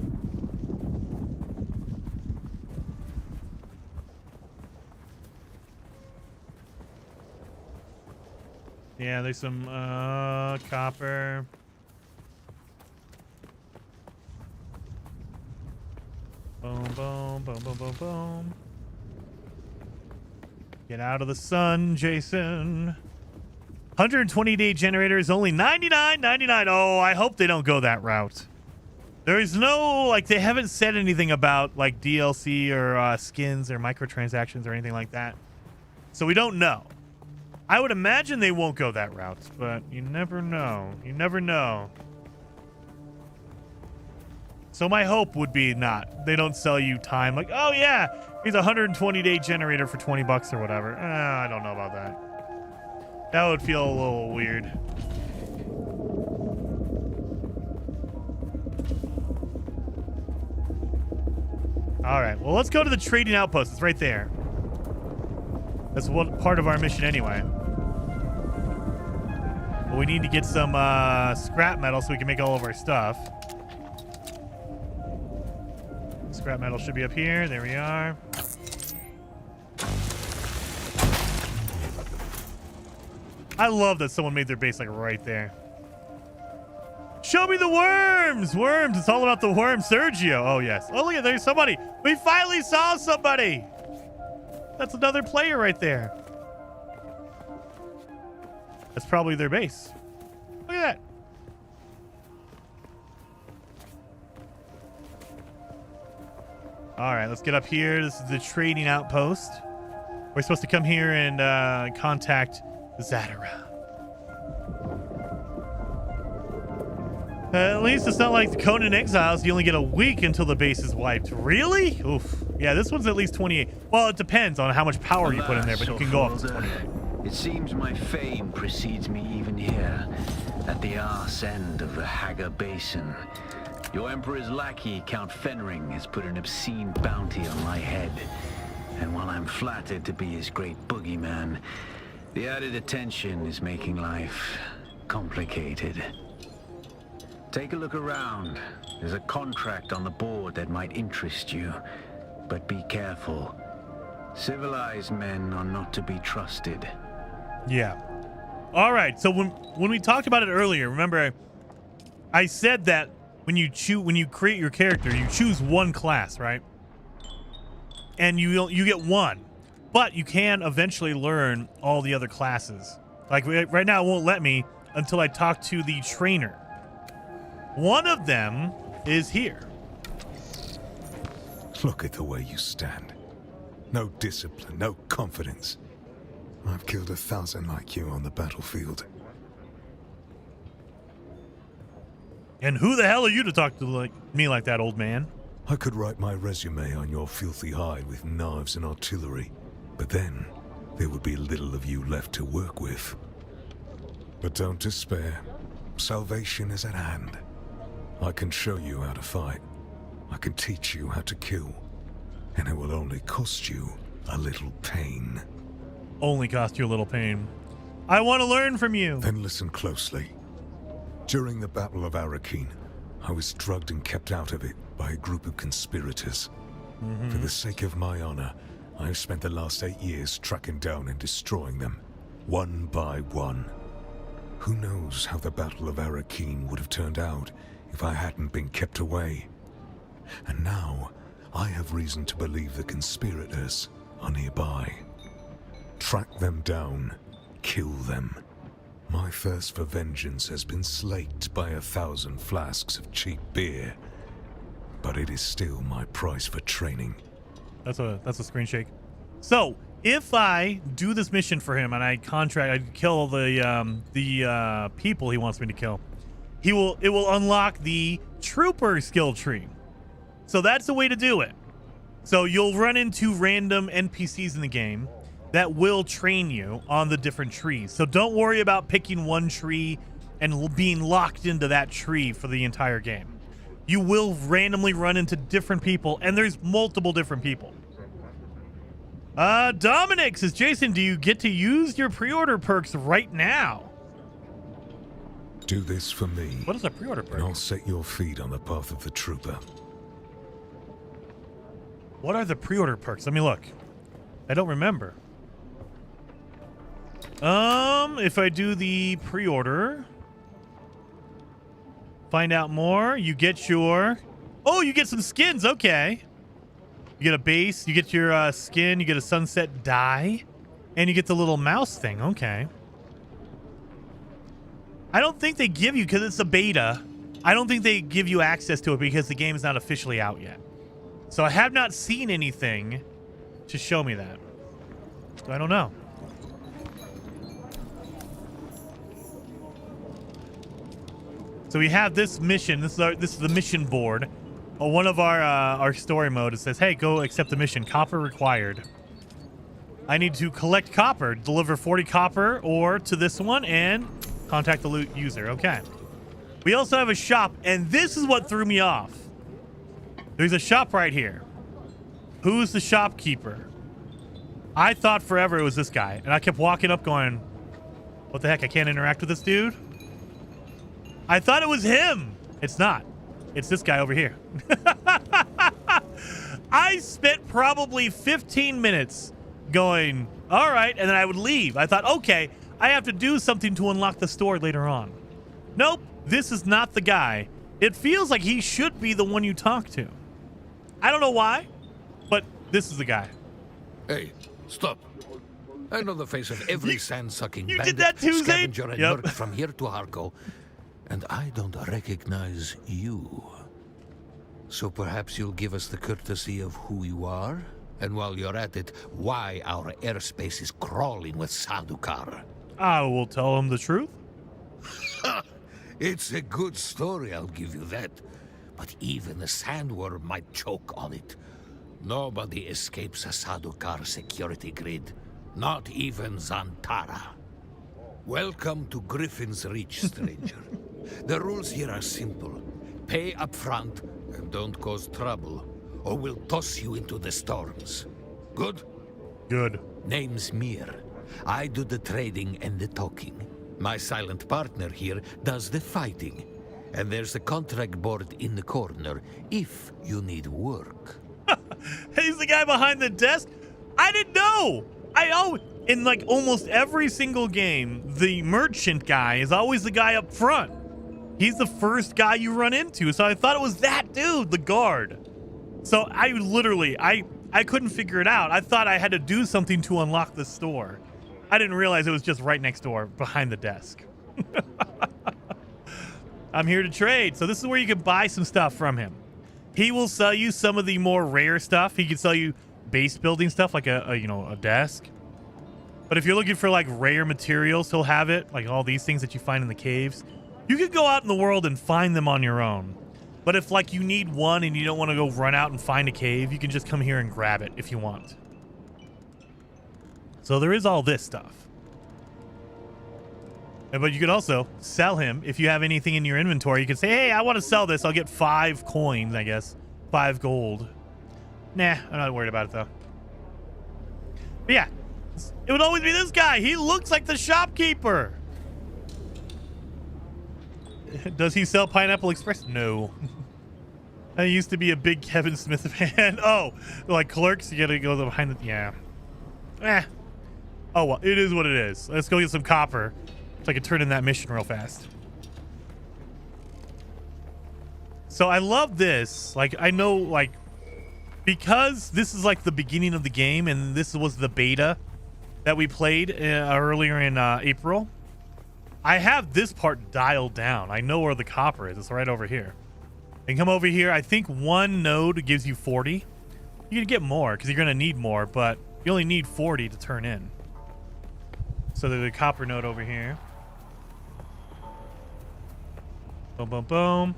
A: Yeah, there's some copper. Boom, boom, boom, boom, boom, boom. Get out of the sun, Jason. 120-day generator is only $99.99. Oh, I hope they don't go that route. There is no, they haven't said anything about, DLC or skins or microtransactions or anything like that. So we don't know. I would imagine they won't go that route, but you never know. You never know. So my hope would be not. They don't sell you time. Like, oh yeah, here's a 120-day generator for $20 or whatever. I don't know about that. That would feel a little weird. All right, well, let's go to the trading outpost. It's right there. That's one part of our mission anyway. But we need to get some scrap metal so we can make all of our stuff. Scrap metal should be up here. There we are. I love that someone made their base right there. Show me the worms. Worms. It's all about the worm, Sergio. Oh, yes. Oh, look at there's somebody. We finally saw somebody. That's another player right there. That's probably their base. Look at that. All right, let's get up here. This is the trading outpost. We're supposed to come here and contact Zadara. At least it's not like the Conan Exiles. You only get a week until the base is wiped. Really? Oof. Yeah, this one's at least 28. Well, it depends on how much power you put in there, but you can go up to 28.
F: It seems my fame precedes me even here, at the arse end of the Haga Basin. Your Emperor's lackey, Count Fenring, has put an obscene bounty on my head. And while I'm flattered to be his great boogeyman, the added attention is making life complicated. Take a look around. There's a contract on the board that might interest you. But be careful. Civilized men are not to be trusted.
A: Yeah. All right. So when we talked about it earlier, remember I said that when you create your character, you choose one class, right? And you get one, but you can eventually learn all the other classes. Like right now, it won't let me until I talk to the trainer. One of them is here.
M: Look at the way you stand. No discipline, no confidence. I've killed 1,000 like you on the battlefield.
A: And who the hell are you to talk to me like that, old man?
M: I could write my resume on your filthy hide with knives and artillery, but then there would be little of you left to work with. But don't despair. Salvation is at hand. I can show you how to fight. I can teach you how to kill. And it will only cost you a little pain.
A: Only cost you a little pain. I want to learn from you.
M: Then listen closely. During the Battle of Arakeen, I was drugged and kept out of it by a group of conspirators. For the sake of my honor, I have spent the last 8 years tracking down and destroying them, one by one. Who knows how the Battle of Arakeen would have turned out if I hadn't been kept away. And now, I have reason to believe the conspirators are nearby. Track them down, kill them. My thirst for vengeance has been slaked by 1,000 flasks of cheap beer, but it is still my price for training.
A: That's a screen shake. So if I do this mission for him and I kill the people he wants me to kill, it will unlock the trooper skill tree. So that's the way to do it. So you'll run into random NPCs in the game that will train you on the different trees. So don't worry about picking one tree and being locked into that tree for the entire game. You will randomly run into different people, and there's multiple different people. Dominic says, Jason, do you get to use your pre-order perks right now?
M: Do this for me.
A: What is a pre-order perk?
M: And I'll set your feet on the path of the trooper.
A: What are the pre-order perks? Let me look. I don't remember. If I do the pre-order, find out more, you get your... Oh, you get some skins. Okay. You get a base, you get your skin, you get a sunset dye, and you get the little mouse thing. Okay. I don't think they give you, because it's a beta, I don't think they give you access to it because the game is not officially out yet. So I have not seen anything to show me that. So I don't know. So we have this mission. This is the mission board. One of our story mode. It says, "Hey, go accept the mission. Copper required." I need to collect copper, deliver 40 copper, or to this one, and contact the loot user. Okay. We also have a shop, and this is what threw me off. There's a shop right here. Who's the shopkeeper? I thought forever it was this guy, and I kept walking up going, "What the heck? I can't interact with this dude." I thought it was him. It's not. It's this guy over here. I spent probably 15 minutes going, all right, and then I would leave. I thought, okay, I have to do something to unlock the store later on. Nope, this is not the guy. It feels like he should be the one you talk to. I don't know why, but this is the guy.
N: Hey, stop. I know the face of every sand-sucking bandit,
A: did that too, Zane?
N: scavenger, and
A: Yep.
N: merc from here to Harko, and I don't recognize you. So perhaps you'll give us the courtesy of who you are? And while you're at it, why our airspace is crawling with Sadukar.
A: I will tell him the truth.
N: It's a good story, I'll give you that. But even the Sandworm might choke on it. Nobody escapes a Sadukar security grid. Not even Zantara. Welcome to Griffin's Reach, stranger. The rules here are simple. Pay up front and don't cause trouble, or we'll toss you into the storms. Good?
A: Good.
N: Name's Mir. I do the trading and the talking. My silent partner here does the fighting. And there's a contract board in the corner if you need work.
A: He's the guy behind the desk? I didn't know! In like almost every single game, the merchant guy is always the guy up front. He's the first guy you run into, so I thought it was that dude, the guard. So I couldn't figure it out. I thought I had to do something to unlock the store. I didn't realize it was just right next door, behind the desk. I'm here to trade, so this is where you can buy some stuff from him. He will sell you some of the more rare stuff. He can sell you base building stuff like a desk. But if you're looking for like rare materials, he'll have it, like all these things that you find in the caves. You could go out in the world and find them on your own. But if like you need one and you don't want to go run out and find a cave, you can just come here and grab it if you want. So there is all this stuff. But you can also sell him if you have anything in your inventory. You can say, hey, I want to sell this. I'll get 5 coins, I guess. 5 gold. Nah, I'm not worried about it, though. But yeah, it would always be this guy. He looks like the shopkeeper. Does he sell Pineapple Express? No. I used to be a big Kevin Smith fan. Oh, like Clerks? You gotta go behind the... Yeah. Oh, well, it is what it is. Let's go get some copper so I can turn in that mission real fast. So I love this. Like, I know, like, because this is like the beginning of the game and this was the beta that we played earlier in April, I have this part dialed down. I know where the copper is. It's right over here. And come over here. I think 1 node gives you 40. You can get more because you're going to need more, but you only need 40 to turn in. So there's a copper node over here. Boom, boom, boom.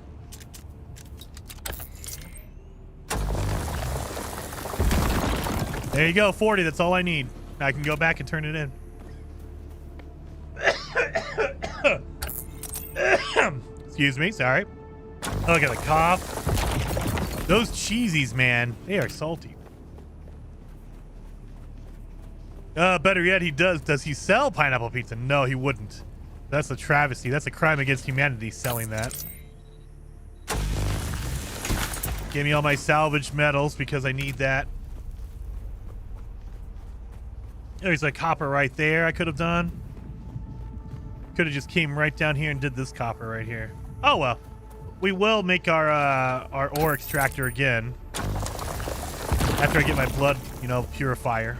A: There you go, 40. That's all I need. I can go back and turn it in. Excuse me, sorry. Look at the cough. Those cheesies, man, they are salty. Better yet, he does. Does he sell pineapple pizza? No, he wouldn't. That's a travesty. That's a crime against humanity, selling that. Give me all my salvage metals because I need that. There's a copper right there I could have done. Could have just came right down here and did this copper right here. Oh, well. We will make our ore extractor again. After I get my blood, purifier.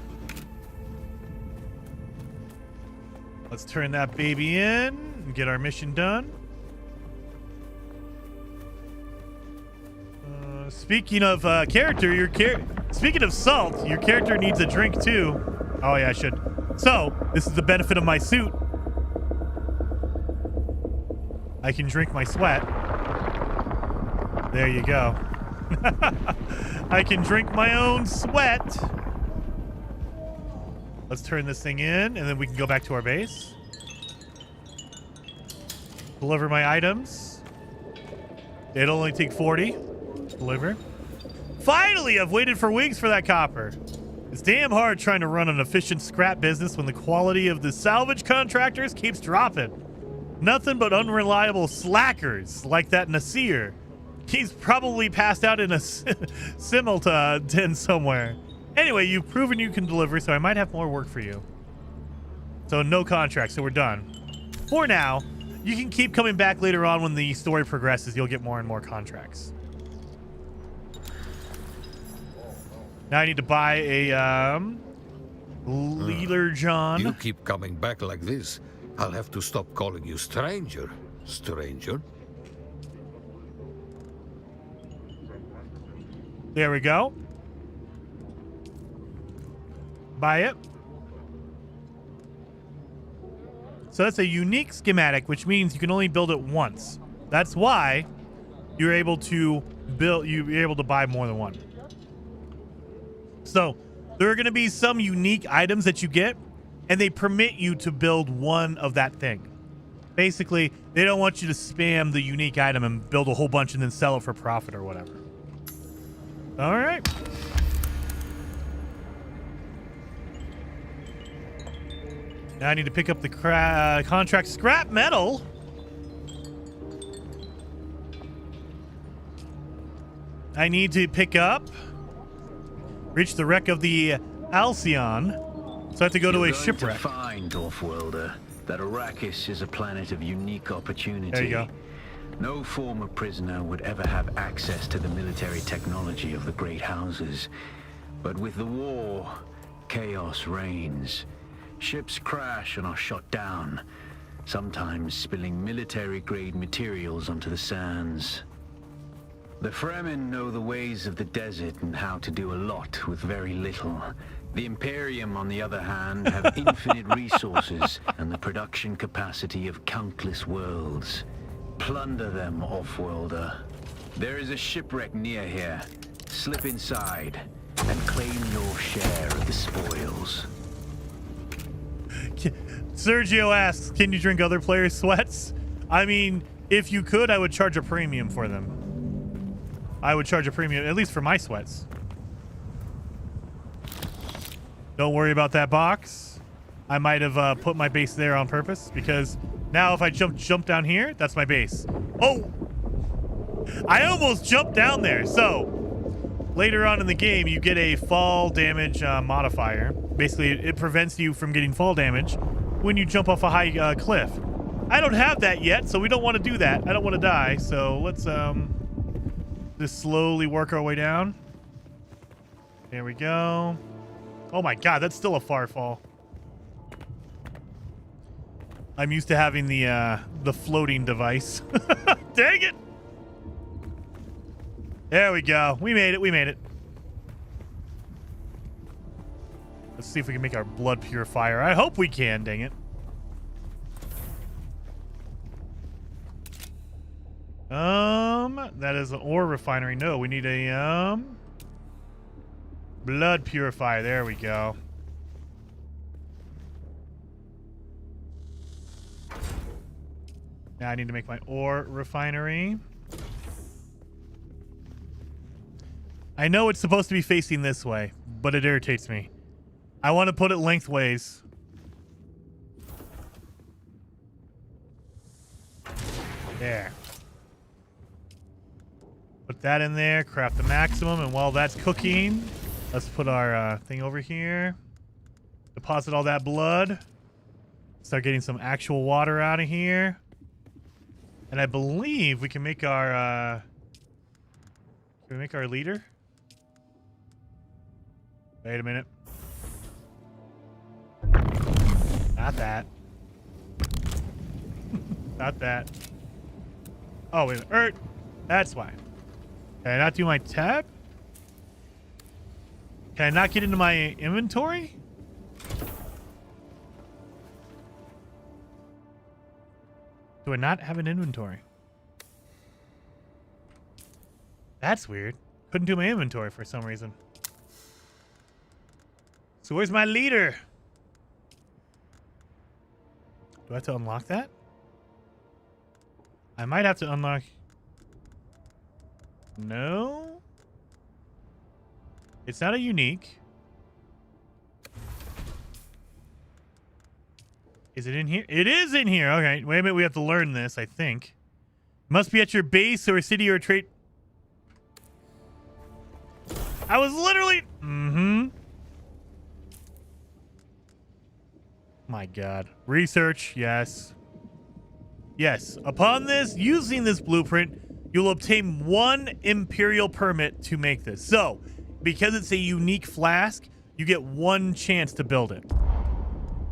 A: Let's turn that baby in and get our mission done. Speaking of character, speaking of salt, your character needs a drink too. Oh yeah, I should. So, this is the benefit of my suit. I can drink my sweat. There you go. I can drink my own sweat. Let's turn this thing in, and then we can go back to our base. Deliver my items. It'll only take 40. Deliver. Finally, I've waited for weeks for that copper. It's damn hard trying to run an efficient scrap business when the quality of the salvage contractors keeps dropping. Nothing but unreliable slackers like that Nasir. He's probably passed out in a simulta den somewhere. Anyway, you've proven you can deliver, so I might have more work for you. So no contract, so we're done. For now, you can keep coming back later on when the story progresses. You'll get more and more contracts. Now I need to buy a leader, John.
N: You keep coming back like this, I'll have to stop calling you stranger. Stranger.
A: There we go. Buy it. So that's a unique schematic, which means you can only build it once. That's why you're able to buy more than one. So there are going to be some unique items that you get, and they permit you to build one of that thing. Basically, they don't want you to spam the unique item and build a whole bunch and then sell it for profit or whatever. All right. Now I need to pick up the contract scrap metal. I need to reach the wreck of the Alcyon. So I have to go to a shipwreck.
F: You're going to find, Offworlder, that Arrakis is a planet of unique opportunity.
A: There you go.
F: No former prisoner would ever have access to the military technology of the great houses. But with the war, chaos reigns. Ships crash and are shot down, sometimes spilling military-grade materials onto the sands. The Fremen know the ways of the desert and how to do a lot with very little. The Imperium, on the other hand, have infinite resources and the production capacity of countless worlds. Plunder them, Offworlder. There is a shipwreck near here. Slip inside and claim your share of the spoils.
A: Sergio asks, can you drink other players' sweats? I mean, if you could, I would charge a premium for them. I would charge a premium, at least for my sweats. Don't worry about that box. I might have put my base there on purpose, because now if I jump down here, that's my base. Oh! I almost jumped down there. So, later on in the game, you get a fall damage modifier. Basically, it prevents you from getting fall damage when you jump off a high cliff. I don't have that yet, so we don't want to do that. I don't want to die, so let's just slowly work our way down. There we go. Oh my god, that's still a far fall. I'm used to having the floating device. Dang it! There we go. We made it. We made it. Let's see if we can make our blood purifier. I hope we can, dang it. That is an ore refinery. No, we need a blood purifier. There we go. Now I need to make my ore refinery. I know it's supposed to be facing this way, but it irritates me. I want to put it lengthways. There. Put that in there, craft the maximum, and while that's cooking, let's put our thing over here. Deposit all that blood. Start getting some actual water out of here. And I believe we can make our can we make our leader? Wait a minute. Not that. Not that. Oh, wait a minute. That's why. Can I not do my tab? Can I not get into my inventory? Do I not have an inventory? That's weird. Couldn't do my inventory for some reason. So where's my leader? Do I have to unlock that? I might have to unlock... No? It's not a unique. Is it in here? It is in here. Okay. Wait a minute. We have to learn this, I think. Must be at your base or city or trait. I was literally... Mm-hmm. My God. Research. Yes. Yes. Upon this, using this blueprint, you'll obtain 1 Imperial permit to make this. So, because it's a unique flask, you get 1 chance to build it.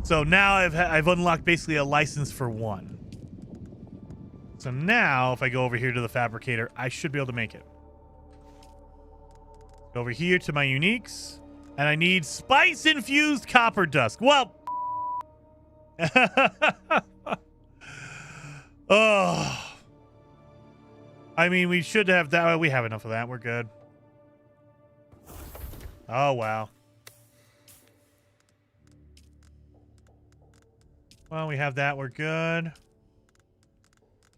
A: So now I've unlocked basically a license for 1. So now, if I go over here to the fabricator, I should be able to make it. Go over here to my uniques, and I need spice-infused copper dust. Well, oh, I mean, we should have that. We have enough of that. We're good. Oh, wow. Well, we have that. We're good.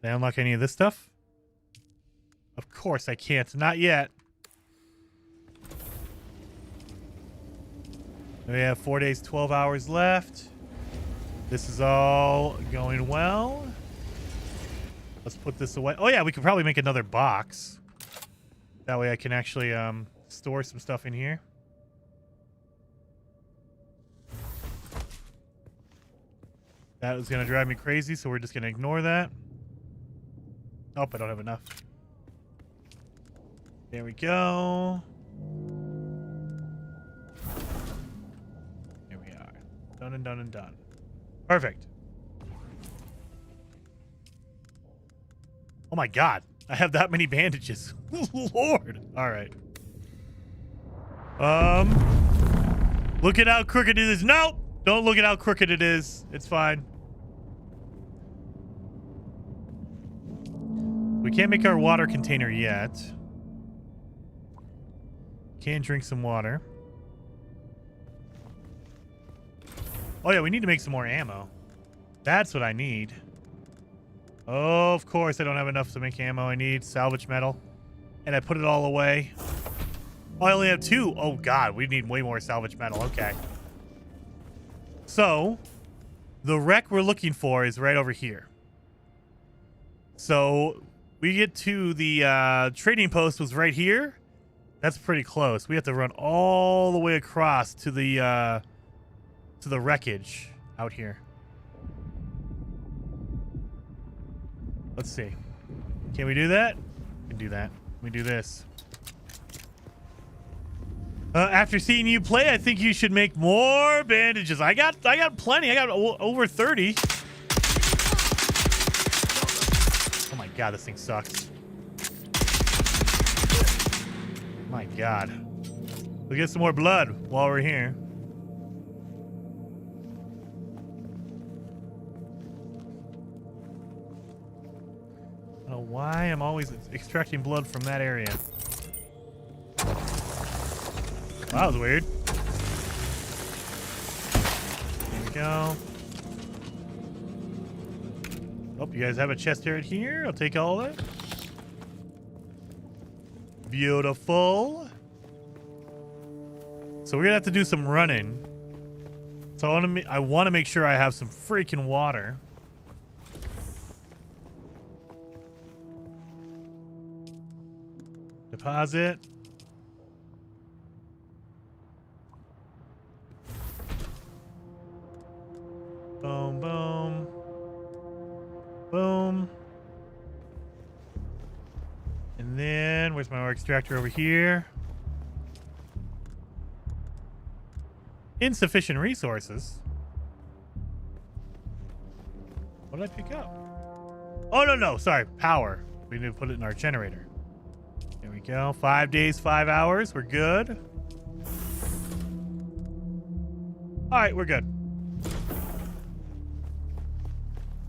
A: Did I unlock any of this stuff? Of course I can't. Not yet. We have 4 days, 12 hours left. This is all going well. Let's put this away. Oh, yeah, we could probably make another box. That way I can actually store some stuff in here. That was going to drive me crazy, so we're just going to ignore that. Oh, I don't have enough. There we go. Here we are. Done and done and done. Perfect. Oh my god. I have that many bandages. Lord. All right. Look at how crooked it is. No! Don't look at how crooked it is. It's fine. We can't make our water container yet. Can drink some water. Oh yeah, we need to make some more ammo. That's what I need. Oh, of course I don't have enough to make ammo. I need salvage metal. And I put it all away. Oh, I only have 2. Oh god, we need way more salvage metal. Okay. So, the wreck we're looking for is right over here. So, we get to the trading post was right here. That's pretty close. We have to run all the way across to the wreckage out here. Let's see. Can we do that? We can do that. We do this. After seeing you play, I think you should make more bandages. I got plenty. I got over 30. Oh my god, this thing sucks. My god. We'll get some more blood while we're here. I don't know why I'm always extracting blood from that area. That was weird. There we go. Oh, you guys have a chest right here. I'll take all of it. Beautiful. So we're gonna have to do some running. So I want to make sure I have some freaking water. Deposit. Boom, boom. Boom. And then, where's my ore extractor over here? Insufficient resources. What did I pick up? Oh, no. Sorry. Power. We need to put it in our generator. There we go. 5 days, 5 hours. We're good. All right, we're good.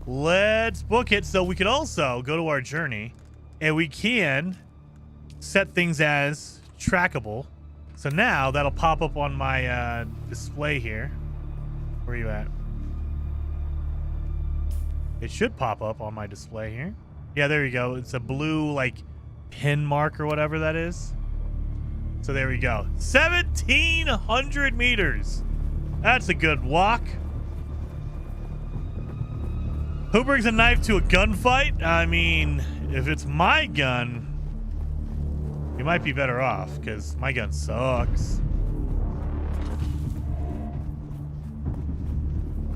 A: Let's book it so we can also go to our journey and we can set things as trackable. So now that'll pop up on my display here. Where are you at? It should pop up on my display here. Yeah, there you go. It's a blue like pin mark or whatever that is. So there we go. 1,700 meters. That's a good walk. Who brings a knife to a gunfight? I mean, if it's my gun, you might be better off, because my gun sucks.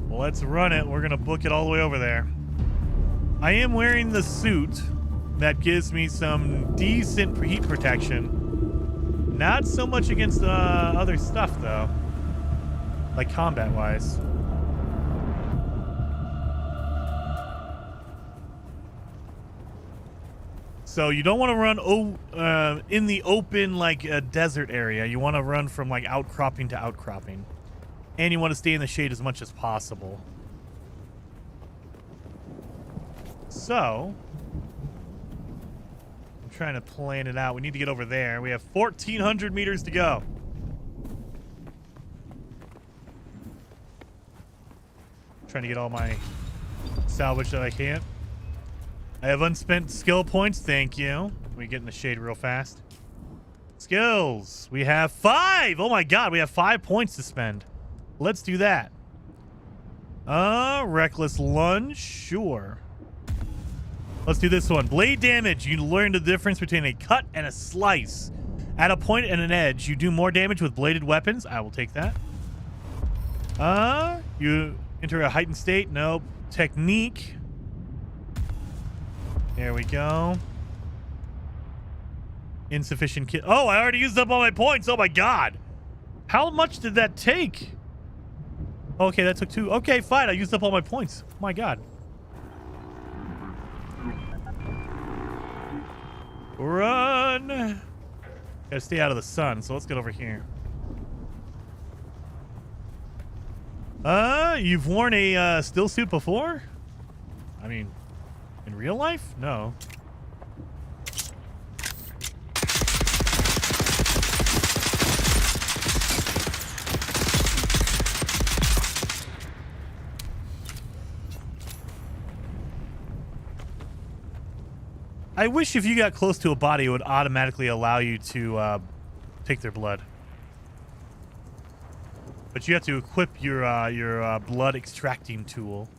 A: Well, let's run it. We're going to book it all the way over there. I am wearing the suit that gives me some decent heat protection. Not so much against other stuff, though. Like combat-wise. So you don't want to run in the open, like a desert area. You want to run from like outcropping to outcropping. And you want to stay in the shade as much as possible. So, I'm trying to plan it out. We need to get over there. We have 1,400 meters to go. Trying to get all my salvage that I can. I have unspent skill points. Thank you. We get in the shade real fast. Skills. We have 5. Oh my god, we have 5 points to spend. Let's do that. Reckless lunge. Sure. Let's do this one. Blade damage. You learn the difference between a cut and a slice. At a point and an edge, you do more damage with bladed weapons. I will take that. You enter a heightened state. Nope. Technique. There we go. Insufficient kit. Oh, I already used up all my points. Oh my god. How much did that take? Okay, that took 2. Okay, fine. I used up all my points. Oh my god. Run. Gotta stay out of the sun, so let's get over here. You've worn a still suit before? I mean, in real life? No. I wish if you got close to a body, it would automatically allow you to take their blood. But you have to equip your blood extracting tool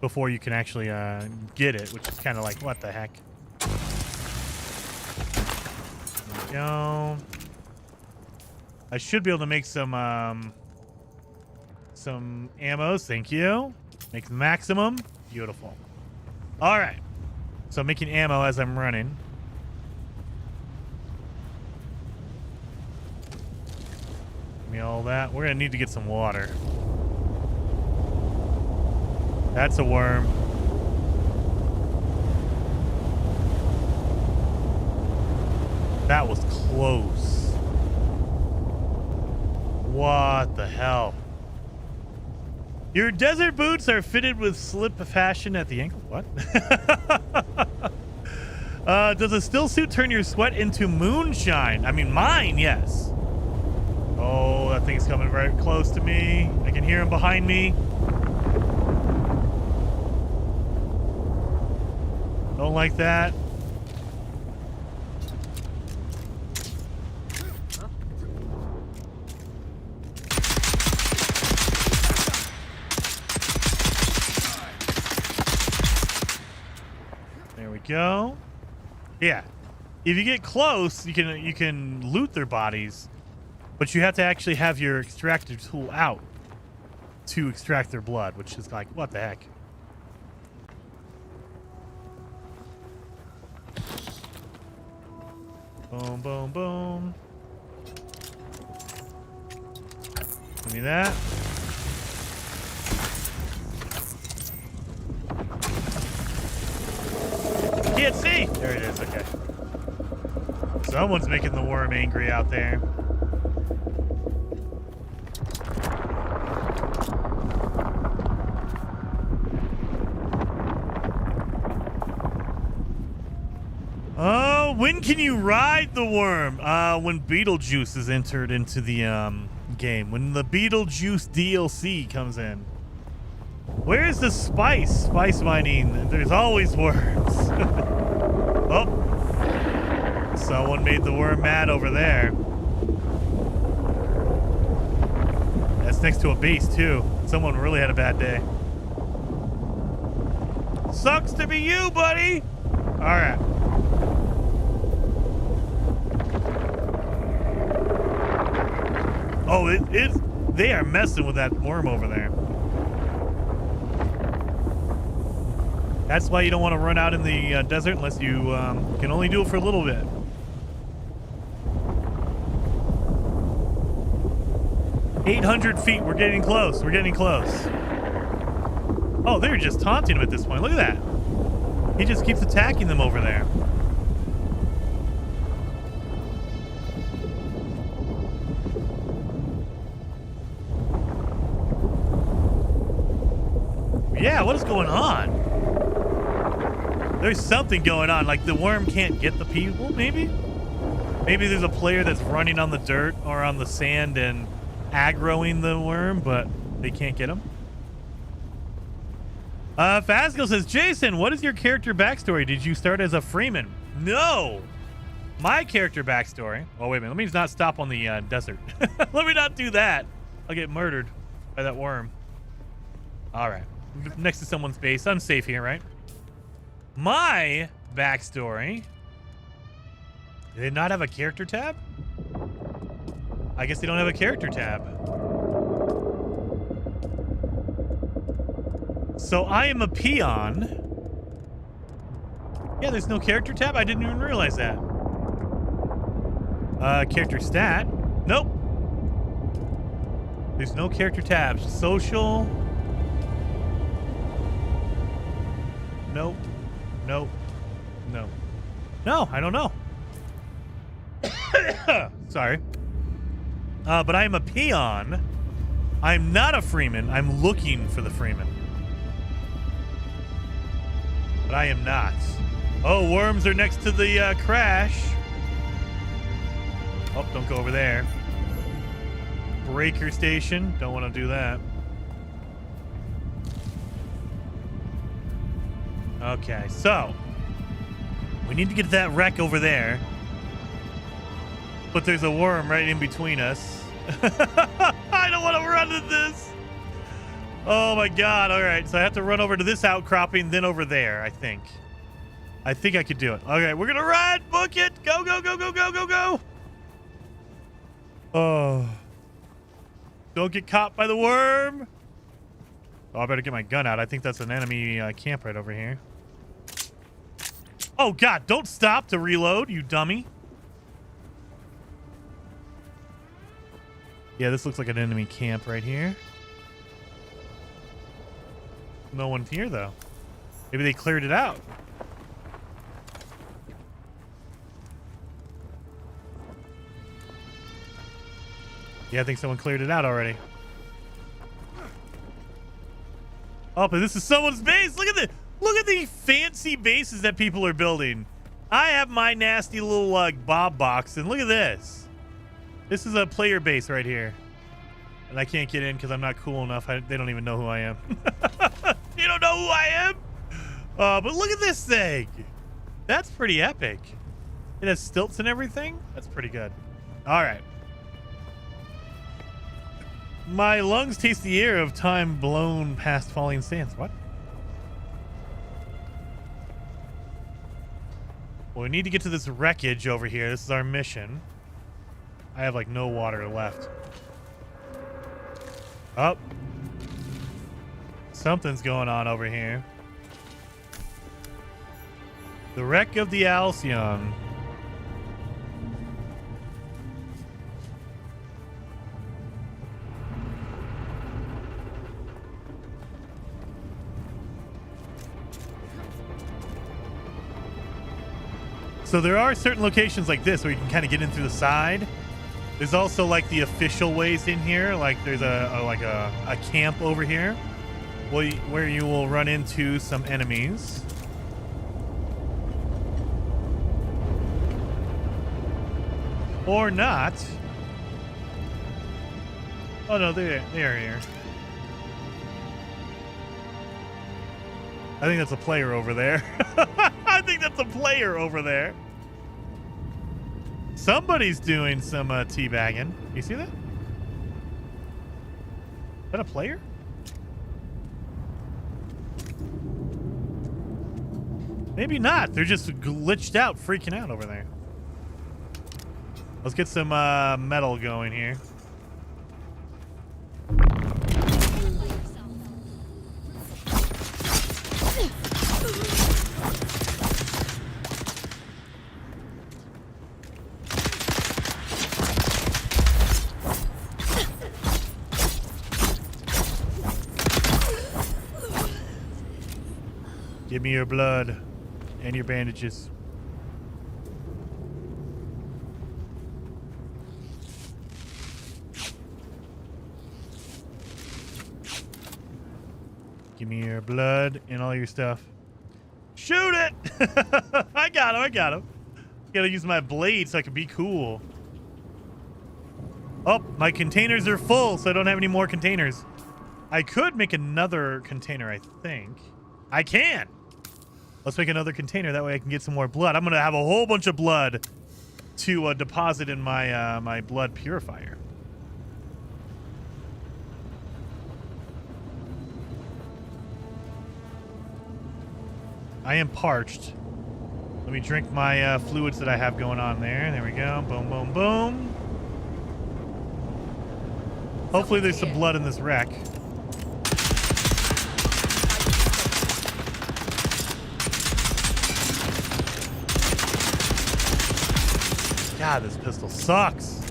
A: before you can actually get it, which is kind of like, what the heck? There we go. I should be able to make some ammos. Thank you. Make maximum. Beautiful. All right. So I'm making ammo as I'm running. Give me all that. We're going to need to get some water. That's a worm. That was close. What the hell? Your desert boots are fitted with slip fashion at the ankle. What? Does a still suit turn your sweat into moonshine? I mean, mine, yes. Oh, that thing's coming very close to me. I can hear him behind me. Don't like that. Go. Yeah. If you get close, you can loot their bodies, but you have to actually have your extractor tool out to extract their blood, which is like, what the heck? Boom, boom, boom. Give me that. Can't see. There it is. Okay. Someone's making the worm angry out there. Oh, when can you ride the worm? When Beetlejuice is entered into the game. When the Beetlejuice DLC comes in. Where's the spice mining? There's always worms. Oh. Someone made the worm mad over there. That's next to a base, too. Someone really had a bad day. Sucks to be you, buddy. All right. Oh, they are messing with that worm over there. That's why you don't want to run out in the desert unless you can only do it for a little bit. $800 feet. We're getting close. We're getting close. Oh, they're just taunting him at this point. Look at that. He just keeps attacking them over there. Yeah, what is going on? There's something going on. Like the worm can't get the people, maybe? Maybe there's a player that's running on the dirt or on the sand and aggroing the worm, but they can't get him. Fazgo says, Jason, what is your character backstory? Did you start as a freeman? No! My character backstory... Oh, wait a minute. Let me not stop on the desert. Let me not do that. I'll get murdered by that worm. All right. Next to someone's base. I'm safe here, right? My backstory... Do they not have a character tab? I guess they don't have a character tab. So I am a peon. Yeah, there's no character tab? I didn't even realize that. Character stat. Nope. There's no character tabs. Social. Nope. Nope. No. No, I don't know. Sorry. But I am a peon. I'm not a freeman. I'm looking for the freeman. But I am not. Oh, worms are next to the crash. Oh, don't go over there. Breaker station. Don't want to do that. Okay, so we need to get to that wreck over there. But there's a worm right in between us. I don't want to run into this. Oh my god. All right, so I have to run over to this outcropping, then over there, I think. I think I could do it. Okay, we're going to run. Book it. Go, go, go, go, go, go, go. Oh. Don't get caught by the worm. Oh, I better get my gun out. I think that's an enemy camp right over here. Oh, God. Don't stop to reload, you dummy. Yeah, this looks like an enemy camp right here. No one's here, though. Maybe they cleared it out. Yeah, I think someone cleared it out already. Oh, but this is someone's base. Look at the fancy bases that people are building. I have my nasty little Bob box, and look at this. This is a player base right here. And I can't get in because I'm not cool enough. They don't even know who I am. You don't know who I am? But look at this thing. That's pretty epic. It has stilts and everything. That's pretty good. All right. My lungs taste the air of time blown past falling sands. What? Well, we need to get to this wreckage over here. This is our mission. I have like no water left. Oh. Something's going on over here. The wreck of the Alcyon. So there are certain locations like this where you can kind of get in through the side. There's also like the official ways in here. Like there's a camp over here where you will run into some enemies. Or not. Oh no, they are here. I think that's a player over there. I think that's a player over there. Somebody's doing some teabagging. You see that? Is that a player? Maybe not. They're just glitched out, freaking out over there. Let's get some metal going here. Give me your blood and your bandages. Give me your blood and all your stuff. Shoot it! I got him, I got him. Gotta use my blade so I can be cool. Oh, my containers are full, so I don't have any more containers. I could make another container, I think. I can! Let's make another container, that way I can get some more blood. I'm gonna have a whole bunch of blood to deposit in my my blood purifier. I am parched. Let me drink my fluids that I have going on there. There we go. Boom, boom, boom. Hopefully there's some blood in this wreck. God, this pistol sucks.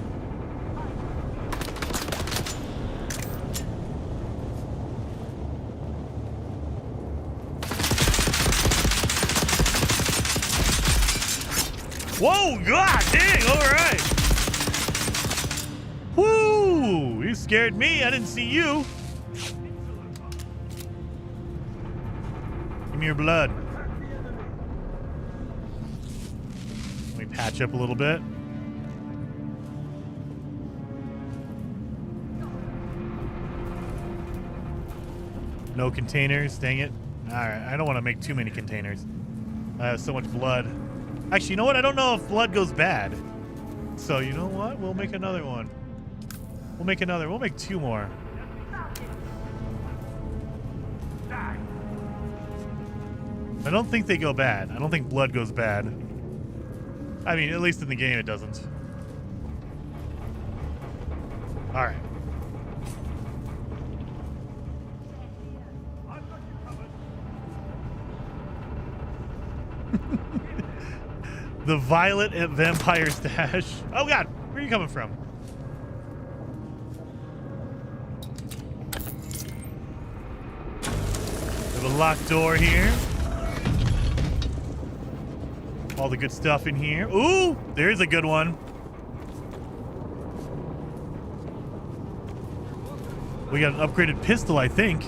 A: Whoa, god dang, all right. Woo, you scared me. I didn't see you. Give me your blood. Let me patch up a little bit. No containers, dang it. All right, I don't want to make too many containers. I have so much blood. Actually, you know what? I don't know if blood goes bad. So, you know what? We'll make another one. We'll make another. We'll make 2 more. I don't think they go bad. I don't think blood goes bad. I mean, at least in the game it doesn't. All right. The violet vampire stash. Oh god, where are you coming from? We have a locked door here. All the good stuff in here. Ooh, there's a good one. We got an upgraded pistol, I think.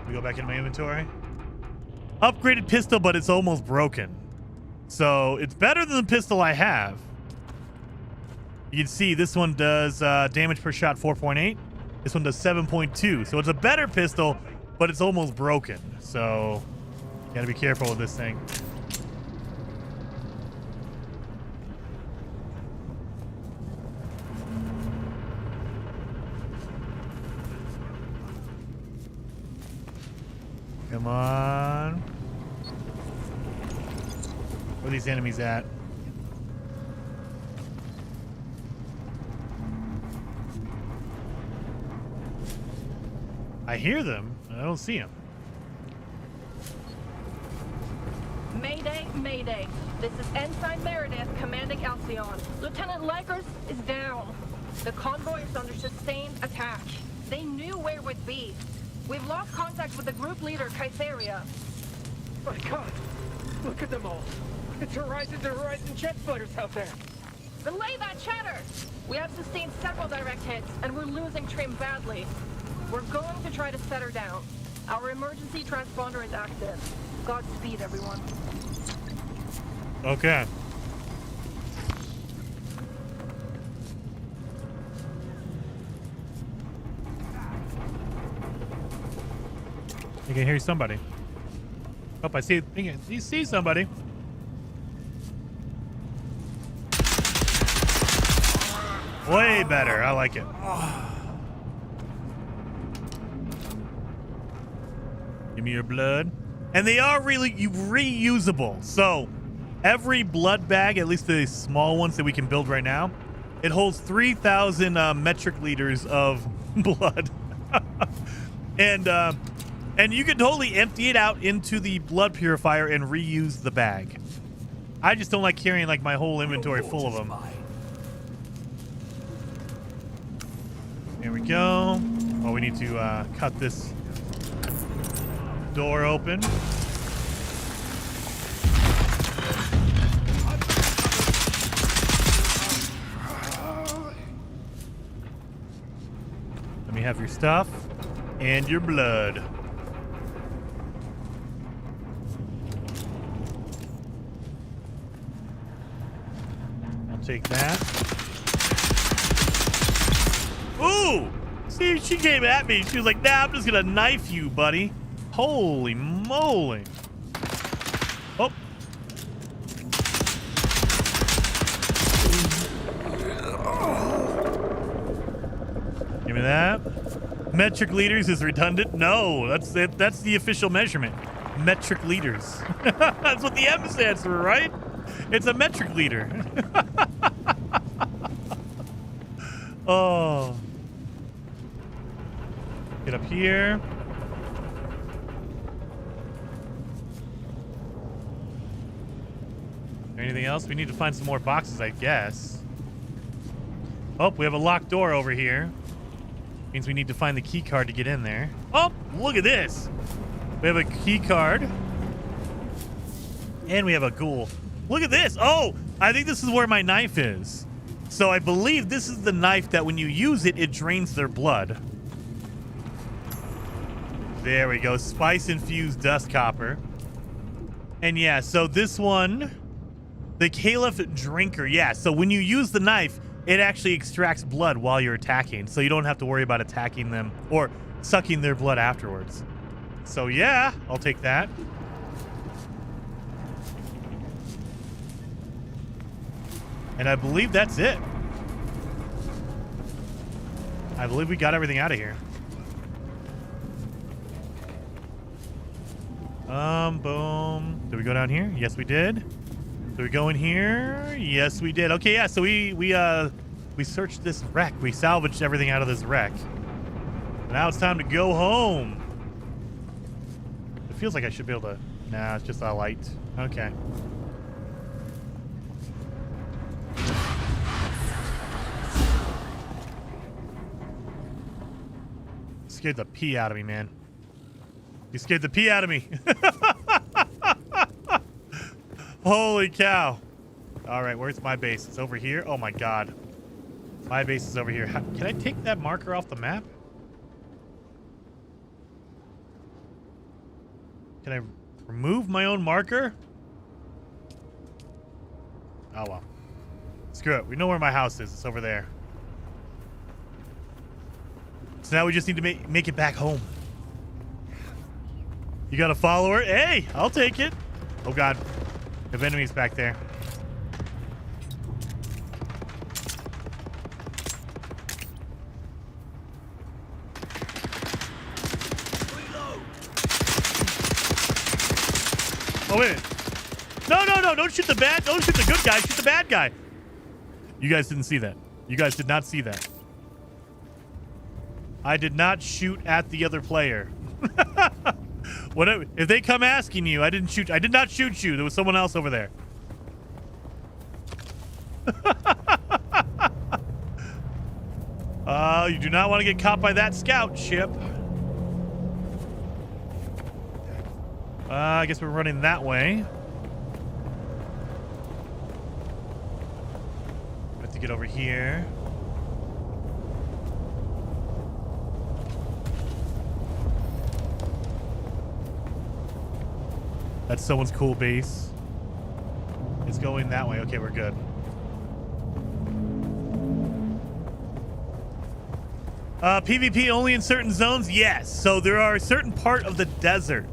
A: We go back into my inventory. Upgraded pistol, but it's almost broken. So it's better than the pistol I have. You can see this one does damage per shot 4.8. This one does 7.2. So it's a better pistol, but it's almost broken. So you gotta be careful with this thing. Come on. Where are these enemies at? I hear them. I don't see them.
O: Mayday, Mayday. This is Ensign Meredith commanding Alcyon. Lieutenant Lakers is down. The convoy is under sustained attack. They knew where it would be. We've lost contact with the group leader, Kytheria.
P: My god! Look at them all! It's Horizon to Horizon jet fighters out there!
O: Relay that chatter! We have sustained several direct hits, and we're losing Trim badly. We're going to try to set her down. Our emergency transponder is active. Godspeed, everyone.
A: Okay. I can hear somebody. Oh, I see. You see somebody. Way better. I like it. Give me your blood. And they are really reusable. So every blood bag, at least the small ones that we can build right now, it holds 3,000 metric liters of blood. And you can totally empty it out into the blood purifier and reuse the bag. I just don't like carrying like my whole inventory full of them. There we go. Oh, we need to cut this. Door open. Let me have your stuff and your blood. I'll take that. Ooh! See, she came at me. She was like, nah, I'm just gonna knife you, buddy. Holy moly. Oh. Give me that. Metric liters is redundant? No, that's it. That's the official measurement. Metric liters. That's what the M stands for, right? It's a metric liter. Oh. Get up here. Anything else? We need to find some more boxes, I guess. Oh, we have a locked door over here. Means we need to find the key card to get in there. Oh, look at this. We have a key card. And we have a ghoul. Look at this. Oh, I think this is where my knife is. So I believe this is the knife that when you use it, it drains their blood. There we go. Spice-infused dust copper. And yeah, so this one, the Caliph Drinker. Yeah, so when you use the knife, it actually extracts blood while you're attacking. So you don't have to worry about attacking them or sucking their blood afterwards. So yeah, I'll take that. And I believe that's it. I believe we got everything out of here. Boom. Did we go down here? Yes, we did. Did we go in here? Yes, we did. Okay, yeah, so we searched this wreck. We salvaged everything out of this wreck. Now it's time to go home. It feels like I should be able to... Nah, it's just a light. Okay. Scared the pee out of me, man. You scared the pee out of me. Holy cow. All right, where's my base? It's over here. Oh my God. My base is over here. Can I take that marker off the map? Can I remove my own marker? Oh well. Screw it. We know where my house is. It's over there. So now we just need to make it back home. You got a follower? Hey, I'll take it. Oh God. We have enemies back there. Oh, wait a minute. No, don't shoot the good guy. Shoot the bad guy. You guys didn't see that. You guys did not see that. I did not shoot at the other player. If they come asking you, I didn't shoot. I did not shoot you. There was someone else over there. You do not want to get caught by that scout ship. I guess we're running that way. I have to get over here. That's someone's cool base. It's going that way. Okay, we're good. PvP only in certain zones? Yes. So there are a certain part of the desert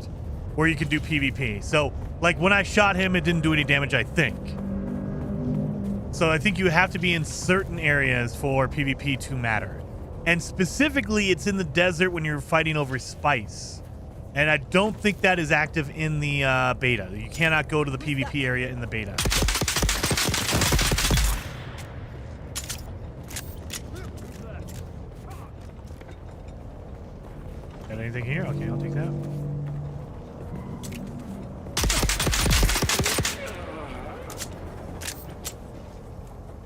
A: where you can do PvP. So, like when I shot him, it didn't do any damage, I think. So I think you have to be in certain areas for PvP to matter. And specifically, it's in the desert when you're fighting over spice. And I don't think that is active in the beta. You cannot go to the PvP area in the beta. Got anything here? Okay, I'll take that.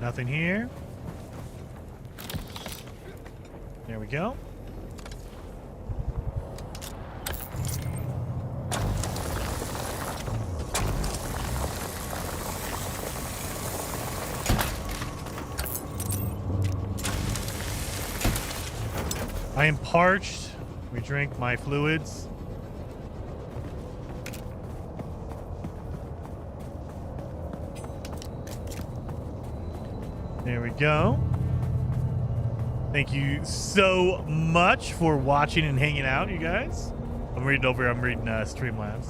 A: Nothing here. There we go. I am parched. We drink my fluids. There we go. Thank you so much for watching and hanging out, you guys. I'm reading Streamlabs.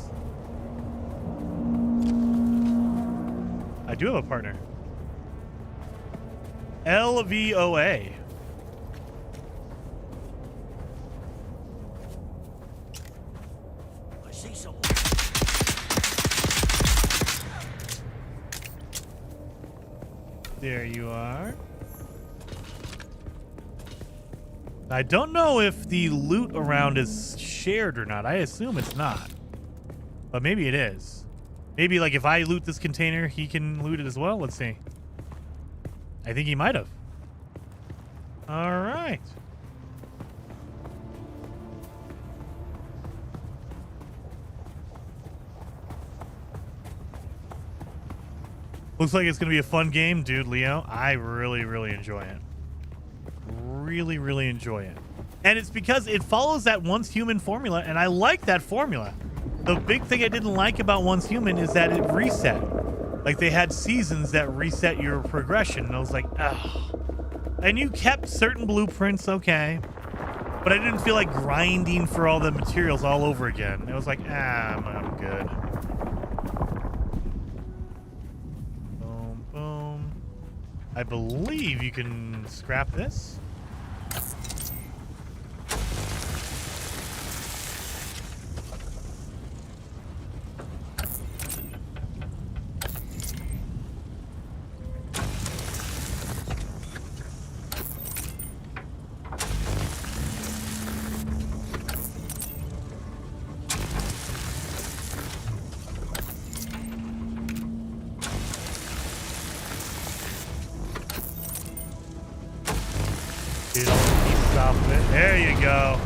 A: I do have a partner. LVOA.
C: I see someone.
A: There you are. I don't know if the loot around is shared or not. I assume it's not. But maybe it is. Maybe like if I loot this container, he can loot it as well. Let's see. I think he might have. All right. Looks like it's going to be a fun game, dude, Leo. I really, really enjoy it. Really, really enjoy it. And it's because it follows that Once Human formula, and I like that formula. The big thing I didn't like about Once Human is that it reset. Like, they had seasons that reset your progression, and I was like, ugh. And you kept certain blueprints, okay. But I didn't feel like grinding for all the materials all over again. It was like, I'm good. Boom, boom. I believe you can scrap this. There you go.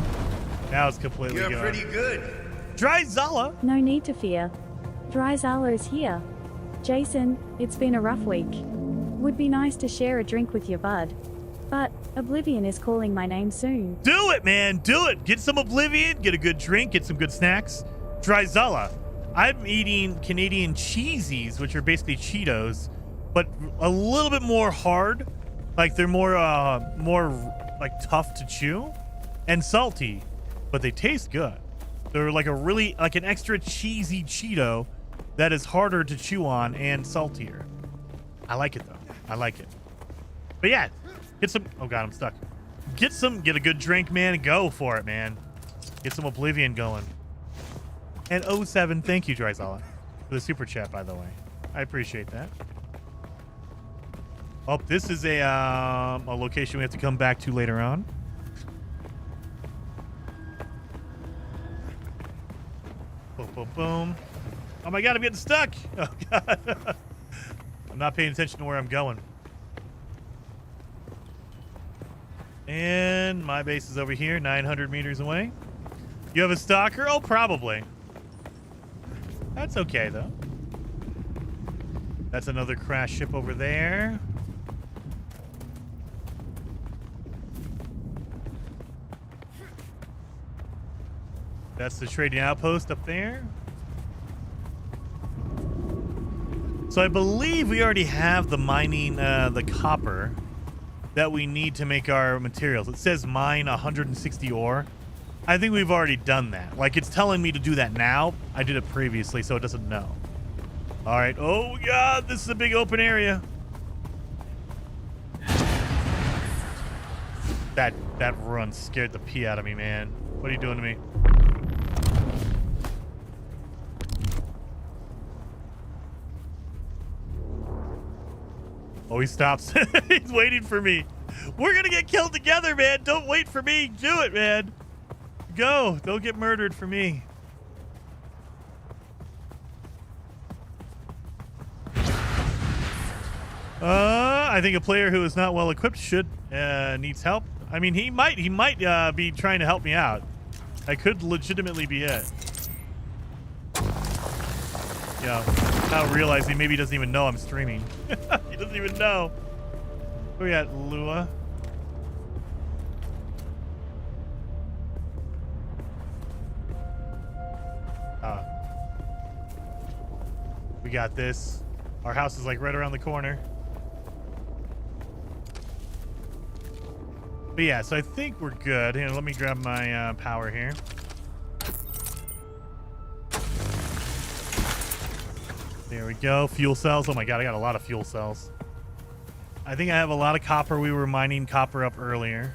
A: Now it's completely gone.
H: You're pretty good.
A: Dryzala.
B: No need to fear. Dryzala's here. Jason, it's been a rough week. Would be nice to share a drink with your bud. But Oblivion is calling my name soon.
A: Do it, man. Do it. Get some Oblivion, get a good drink, get some good snacks. Dryzala. I'm eating Canadian cheesies, which are basically Cheetos, but a little bit more hard. Like they're more like tough to chew and salty, but they taste good. They're like an extra cheesy Cheeto that is harder to chew on and saltier. I like it though. I like it. But yeah, get some. Oh god, I'm stuck. Get a good drink, man. Go for it, man. Get some Oblivion going. And 07, thank you, Dryzala, for the super chat, by the way. I appreciate that. Oh, this is a location we have to come back to later on. Boom, boom, boom. Oh my god, I'm getting stuck. Oh god. I'm not paying attention to where I'm going. And my base is over here, 900 meters away. You have a stalker? Oh, probably. That's okay, though. That's another crash ship over there. That's the trading outpost up there. So I believe we already have the mining, the copper that we need to make our materials. It says mine 160 ore. I think we've already done that. Like, it's telling me to do that now. I did it previously, so it doesn't know. All right. Oh, God, this is a big open area. That run scared the pee out of me, man. What are you doing to me? Oh, he stops. He's waiting for me. We're going to get killed together, man. Don't wait for me. Do it, man. Go. Don't get murdered for me. I think a player who is not well equipped should needs help. I mean, he might be trying to help me out. I could legitimately be it. Yeah, now realizing maybe he doesn't even know I'm streaming. He doesn't even know. Where we at, Lua? We got this. Our house is like right around the corner. But yeah, so I think we're good. Here, let me grab my power here. There we go. Fuel cells. Oh my god, I got a lot of fuel cells. I think I have a lot of copper. We were mining copper up earlier.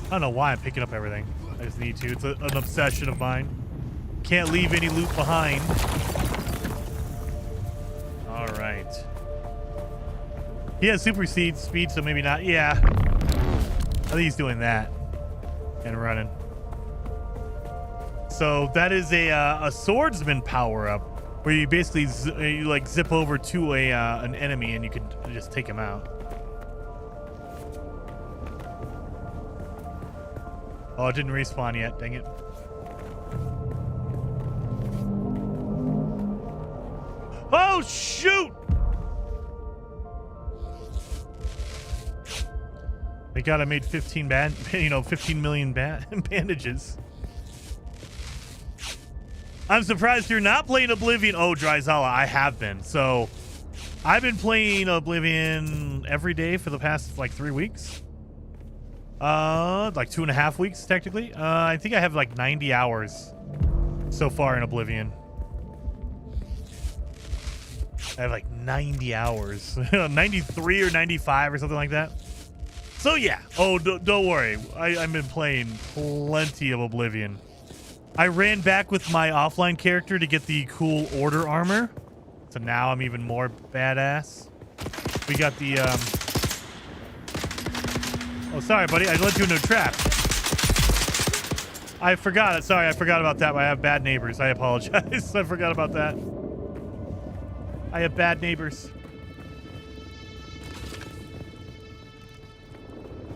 A: I don't know why I'm picking up everything. I just need to. It's an obsession of mine. Can't leave any loot behind. All right. He has super speed, so maybe not. Yeah. I think he's doing that and running. So that is a swordsman power up, where you basically you like zip over to an enemy and you can just take him out. Oh, it didn't respawn yet. Dang it. Oh shoot! Thank God I made 15 million bandages. I'm surprised you're not playing Oblivion. Oh, Dryzala, I have been. So I've been playing Oblivion every day for the past like 3 weeks. Like 2.5 weeks technically. I think I have like 90 hours so far in Oblivion. I have like 90 hours. 93 or 95 or something like that. So yeah. Oh, don't worry. I've been playing plenty of Oblivion. I ran back with my offline character to get the cool order armor. So now I'm even more badass. We got the Oh, sorry, buddy. I led you into a trap. I forgot it. Sorry, I forgot about that. I have bad neighbors. I apologize. I forgot about that. I have bad neighbors.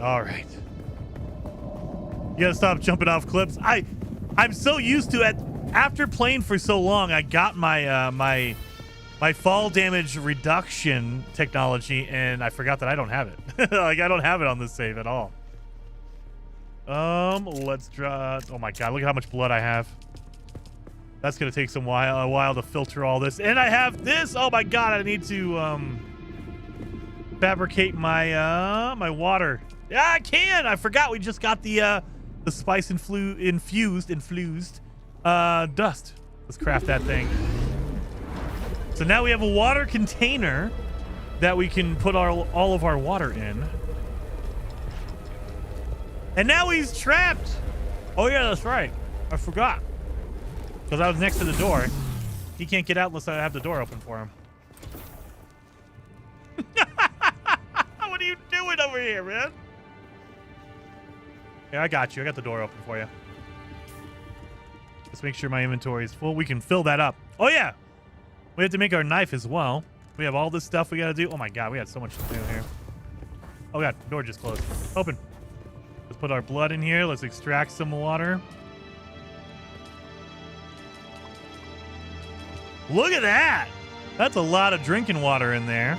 A: All right. You gotta stop jumping off cliffs. I'm so used to it. After playing for so long, I got my my fall damage reduction technology, and I forgot that I don't have it. Like I don't have it on this save at all. Let's draw. Oh my god, look at how much blood I have. That's gonna take a while to filter all this. And I have this. Oh my god, I need to fabricate my my water. Yeah, I can. I forgot we just got the spice infused dust. Let's craft that thing. So now we have a water container that we can put all of our water in. And now he's trapped. Oh yeah, that's right. I forgot. Because I was next to the door. He can't get out unless I have the door open for him. What are you doing over here, man? Yeah, I got you. I got the door open for you. Let's make sure my inventory is full. We can fill that up. Oh yeah. We have to make our knife as well. We have all this stuff we got to do. Oh my god, we got so much to do here. Oh god, door just closed. Open. Let's put our blood in here. Let's extract some water. Look at that. That's a lot of drinking water in there.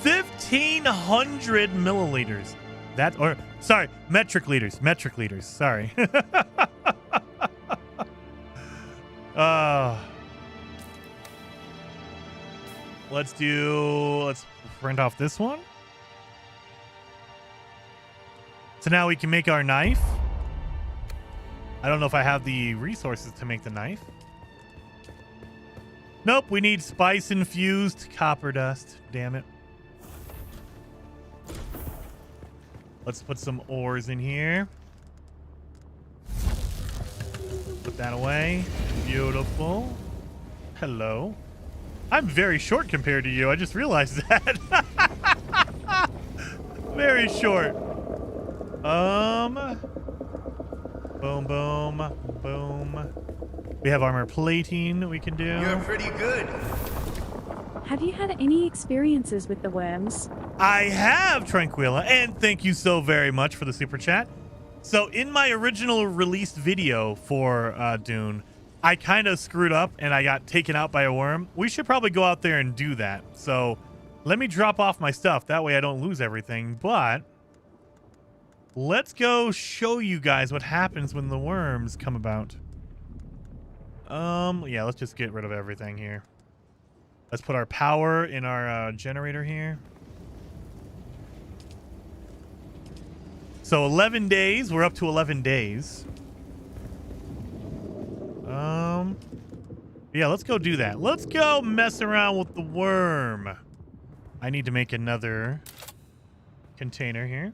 A: 1,500 milliliters. Sorry, metric liters. Metric liters. Sorry. Let's print off this one. So now we can make our knife. I don't know if I have the resources to make the knife. Nope, we need spice infused copper dust. Damn it. Let's put some ores in here. Put that away. Beautiful. Hello. I'm very short compared to you. I just realized that. Very short. Boom, boom, boom. We have armor plating we can do.
H: You're pretty good.
B: Have you had any experiences with the worms?
A: I have, Tranquilla, and thank you so very much for the super chat. So in my original released video for Dune, I kind of screwed up and I got taken out by a worm. We should probably go out there and do that. So Let me drop off my stuff. That way I don't lose everything. But let's go show you guys what happens when the worms come about. Yeah, let's just get rid of everything here. Let's put our power in our generator here. So 11 days. We're up to 11 days. Yeah, let's go do that. Let's go mess around with the worm. I need to make another container here.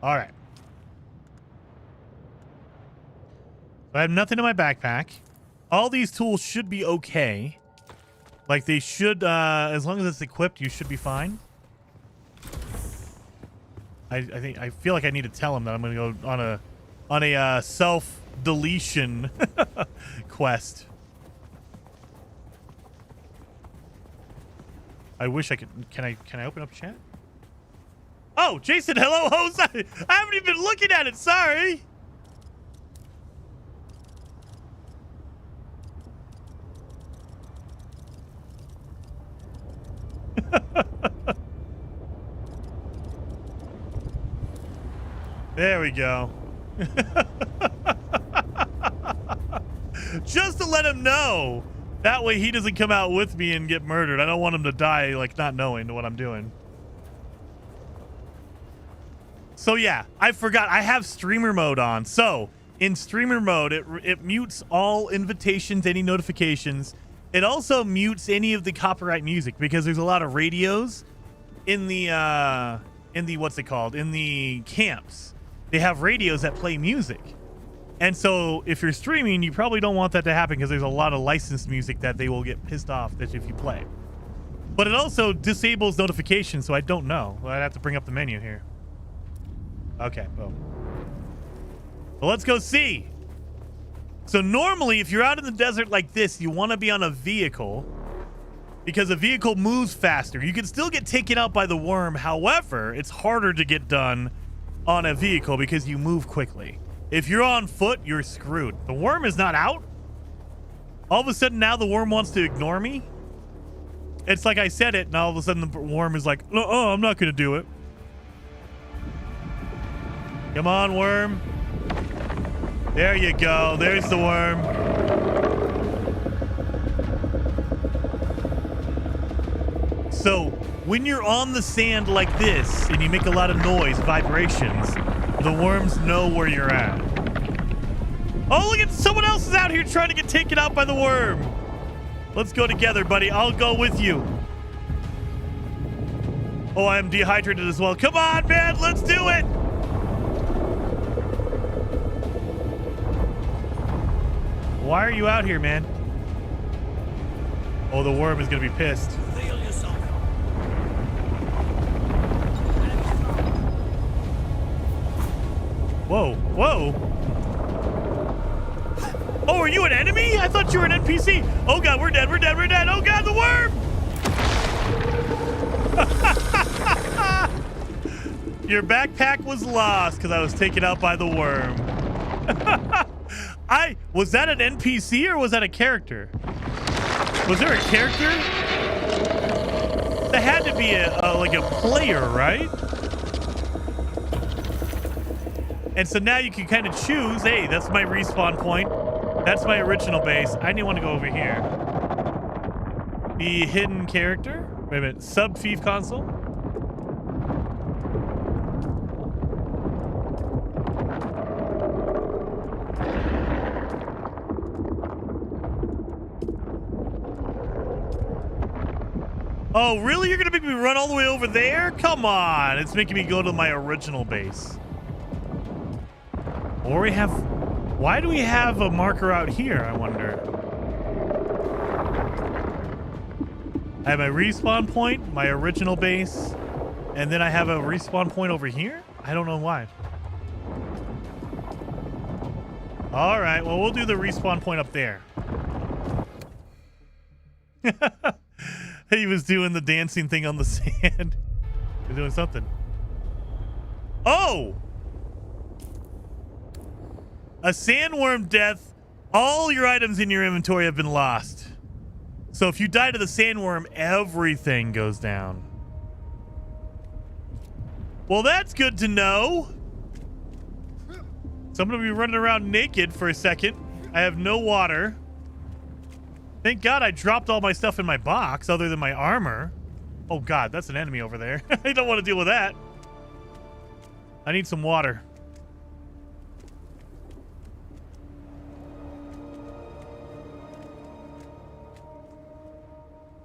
A: All right. I have nothing in my backpack. All these tools should be okay. Like they should, as long as it's equipped, you should be fine. I feel like I need to tell him that I'm going to go on a self-deletion quest. I wish I could. Can I open up chat? Oh, Jason, hello, host. I haven't even been looking at it. Sorry. There we go. Just to let him know. That way he doesn't come out with me and get murdered. I don't want him to die, like, not knowing what I'm doing. So, yeah, I forgot. I have streamer mode on. So, in streamer mode, it mutes all invitations, any notifications. It also mutes any of the copyright music because there's a lot of radios in the what's it called? In the camps. They have radios that play music. And so if you're streaming, you probably don't want that to happen because there's a lot of licensed music that they will get pissed off that if you play. But it also disables notifications, so I don't know. I'd have to bring up the menu here. Okay, boom. Well, let's go see. So normally, if you're out in the desert like this, you want to be on a vehicle because a vehicle moves faster. You can still get taken out by the worm. However, it's harder to get done on a vehicle because you move quickly. If you're on foot, you're screwed. The worm is not out. All of a sudden now the worm wants to ignore me. It's like I said it, and all of a sudden the worm is like, oh, I'm not going to do it. Come on, worm. There you go. There's the worm. So when you're on the sand like this and you make a lot of noise, vibrations, the worms know where you're at. Oh, look at someone else is out here trying to get taken out by the worm. Let's go together, buddy. I'll go with you. Oh, I am dehydrated as well. Come on, man. Let's do it. Why are you out here, man? Oh, the worm is going to be pissed. Whoa, whoa. Oh, are you an enemy? I thought you were an NPC. Oh, God, we're dead, we're dead, we're dead. Oh, God, the worm. Your backpack was lost because I was taken out by the worm. Was that an NPC or was that a character? Was there a character? There had to be like a player, right? And so now you can kind of choose, hey, that's my respawn point. That's my original base. I didn't want to go over here. The hidden character. Wait a minute. Sub-Thief console. Oh, really? You're going to make me run all the way over there? Come on. It's making me go to my original base. Or we have... Why do we have a marker out here, I wonder? I have my respawn point, my original base, and then I have a respawn point over here? I don't know why. All right, well, we'll do the respawn point up there. He was doing the dancing thing on the sand. He's doing something. Oh! A sandworm death All your items in your inventory have been lost. So if you die to the sandworm, everything goes down. Well, that's good to know. So I'm going to be running around naked for a second. I have no water. Thank God I dropped all my stuff in my box other than my armor. Oh God, that's an enemy over there. I don't want to deal with that. I need some water.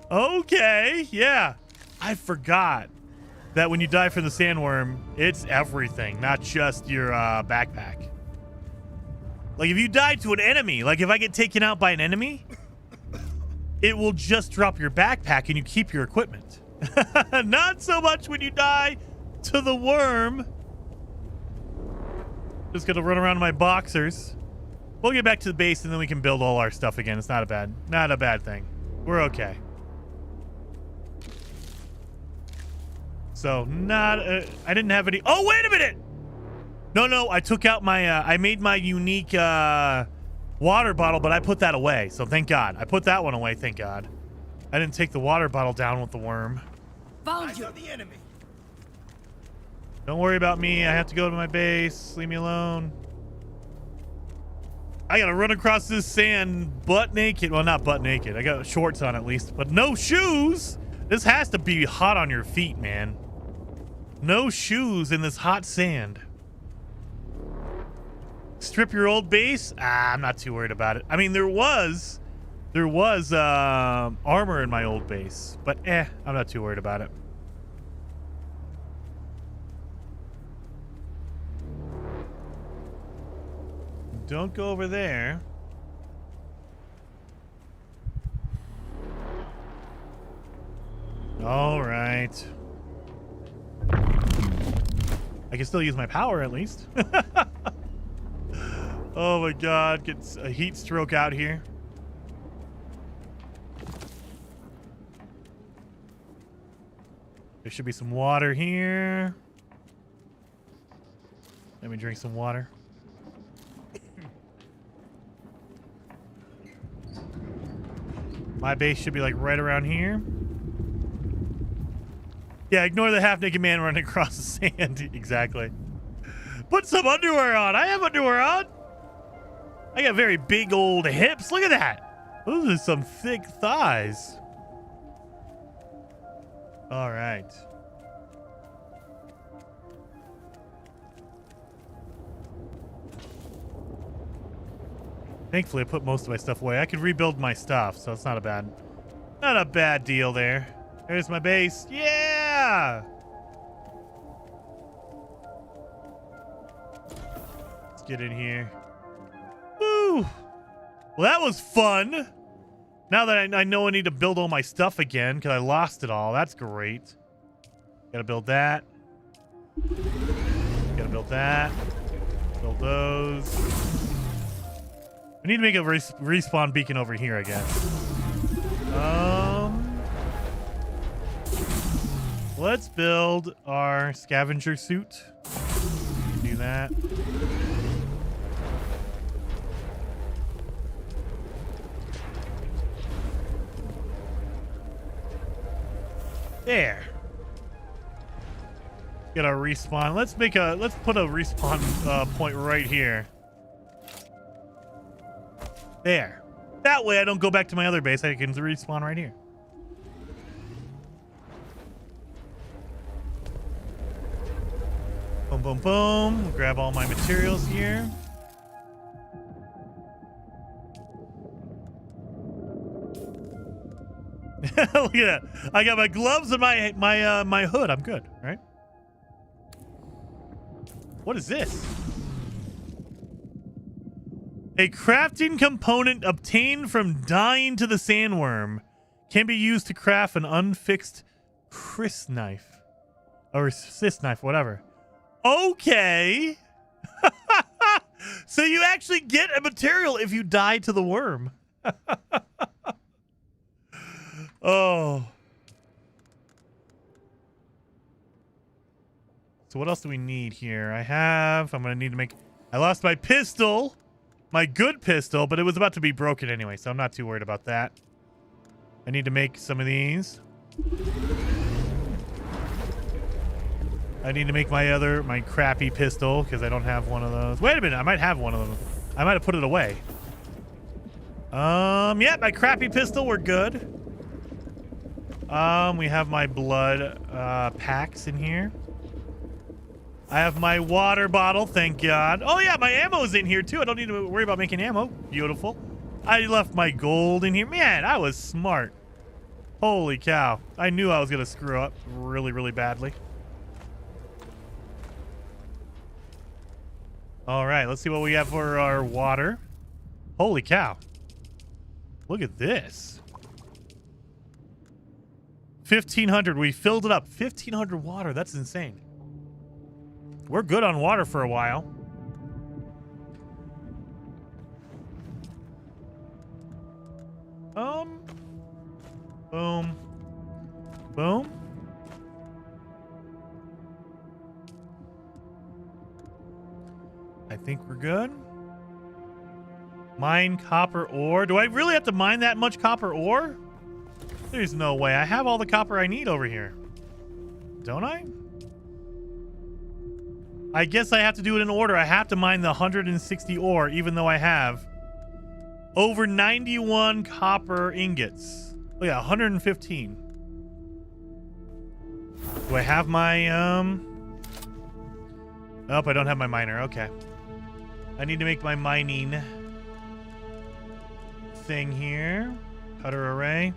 A: Okay, yeah. I forgot that when you die from the sandworm, it's everything, not just your backpack. Like if you die to an enemy, like if I get taken out by an enemy, it will just drop your backpack and you keep your equipment. Not so much when you die to the worm. Just gonna run around in my boxers. We'll get back to the base and then we can build all our stuff again. It's not a bad thing. We're okay. So I didn't have any. Oh, wait a minute. No, I took out my, I made my unique water bottle, but I put that away. So thank God. I put that one away, thank God. I didn't take the water bottle down with the worm.
H: Found you. The enemy.
A: Don't worry about me. I have to go to my base. Leave me alone. I gotta run across this sand butt naked. Well, not butt naked. I got shorts on at least, but no shoes. This has to be hot on your feet, man. No shoes in this hot sand. Strip your old base? I'm not too worried about it. I mean, there was armor in my old base, but I'm not too worried about it. Don't go over there. All right. I can still use my power at least. Oh my God, gets a heat stroke out here. There should be some water here. Let me drink some water. My base should be like right around here. Yeah, ignore the half-naked man running across the sand. Exactly. Put some underwear on. I have underwear on. I got very big old hips. Look at that. Those are some thick thighs. All right. Thankfully, I put most of my stuff away. I could rebuild my stuff, so it's not a bad deal there. There's my base. Yeah! Let's get in here. Woo! Well, that was fun. Now that I know I need to build all my stuff again, because I lost it all. That's great. Gotta build that. Gotta build that. Build those. We need to make a respawn beacon over here, I guess. Let's build our scavenger suit. Do that. There. Get our respawn. Let's put a respawn point right here. There. That way I don't go back to my other base. I can respawn right here. Boom, boom, boom. Grab all my materials here. Look at that. I got my gloves and my hood. I'm good, right? What is this? A crafting component obtained from dying to the sandworm can be used to craft an unfixed crisp knife. Or cis knife, whatever. Okay. So you actually get a material if you die to the worm. Oh. So what else do we need here? I'm going to need to make... I lost my pistol. my good pistol, but it was about to be broken anyway, so I'm not too worried about that. I need to make some of these. I need to make my crappy pistol because I don't have one of those. Wait a minute, I might have one of them. I might have put it away. Yeah, my crappy pistol, we're good. We have my blood packs in here. I have my water bottle, thank God. Oh yeah, my ammo's in here too. I don't need to worry about making ammo. Beautiful. I left my gold in here. Man, I was smart. Holy cow. I knew I was gonna screw up really, really badly. All right, let's see what we have for our water. Holy cow. Look at this. 1,500. We filled it up. 1,500 water. That's insane. We're good on water for a while. Boom. Boom. I think we're good. Mine copper ore. Do I really have to mine that much copper ore? There's no way. I have all the copper I need over here. Don't I? I guess I have to do it in order. I have to mine the 160 ore, even though I have over 91 copper ingots. Oh yeah, 115. Do I have my, Nope, I don't have my miner. Okay. I need to make my mining thing here. Cutter array.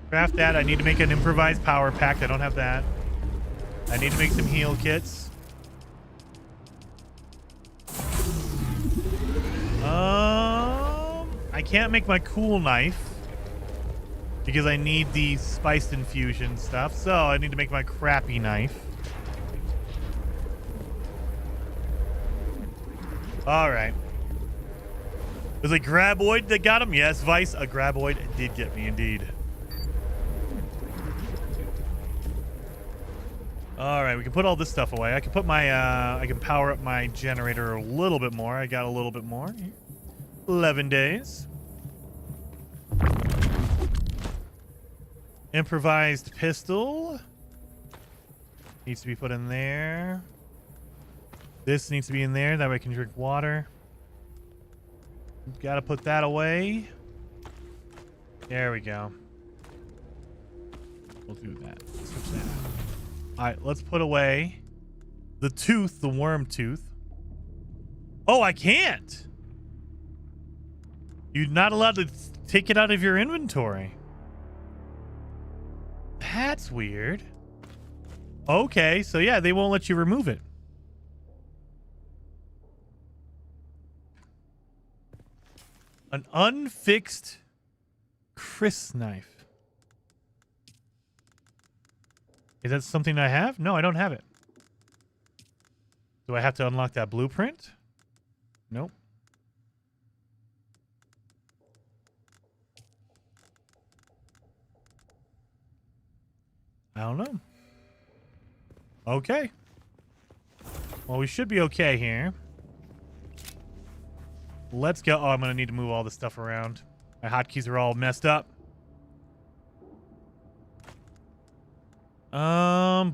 A: Craft that. I need to make an improvised power pack. I don't have that. I need to make some heal kits. I can't make my cool knife because I need the spiced infusion stuff. So I need to make my crappy knife. All right. Was it Graboid that got him? Yes, Vice, a Graboid did get me indeed. All right, we can put all this stuff away. I can put my, I can power up my generator a little bit more. I got a little bit more. 11 days. Improvised pistol. Needs to be put in there. This needs to be in there. That way I can drink water. Got to put that away. There we go. We'll do that. Switch that out. All right, let's put away the tooth, the worm tooth. Oh, I can't. You're not allowed to take it out of your inventory. That's weird. Okay, so yeah, they won't let you remove it. An unfixed Chris knife. Is that something I have? No, I don't have it. Do I have to unlock that blueprint? Nope. I don't know. Okay. Well, we should be okay here. Let's go. Oh, I'm going to need to move all this stuff around. My hotkeys are all messed up.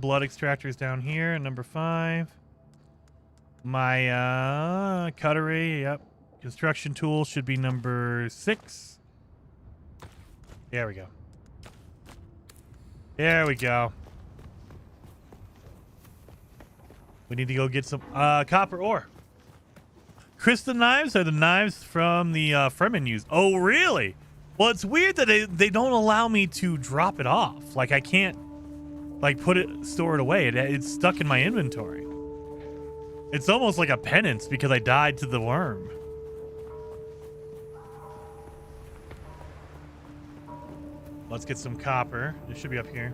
A: Blood extractors down here, number 5. My cutlery, yep. Construction tool should be number 6. There we go. There we go. We need to go get some copper ore. Crystal knives are the knives from the Fremen use. Oh, really? Well, it's weird that they don't allow me to drop it off. Like, I can't, like, store it away. It's stuck in my inventory. It's almost like a penance because I died to the worm. Let's get some copper. It should be up here.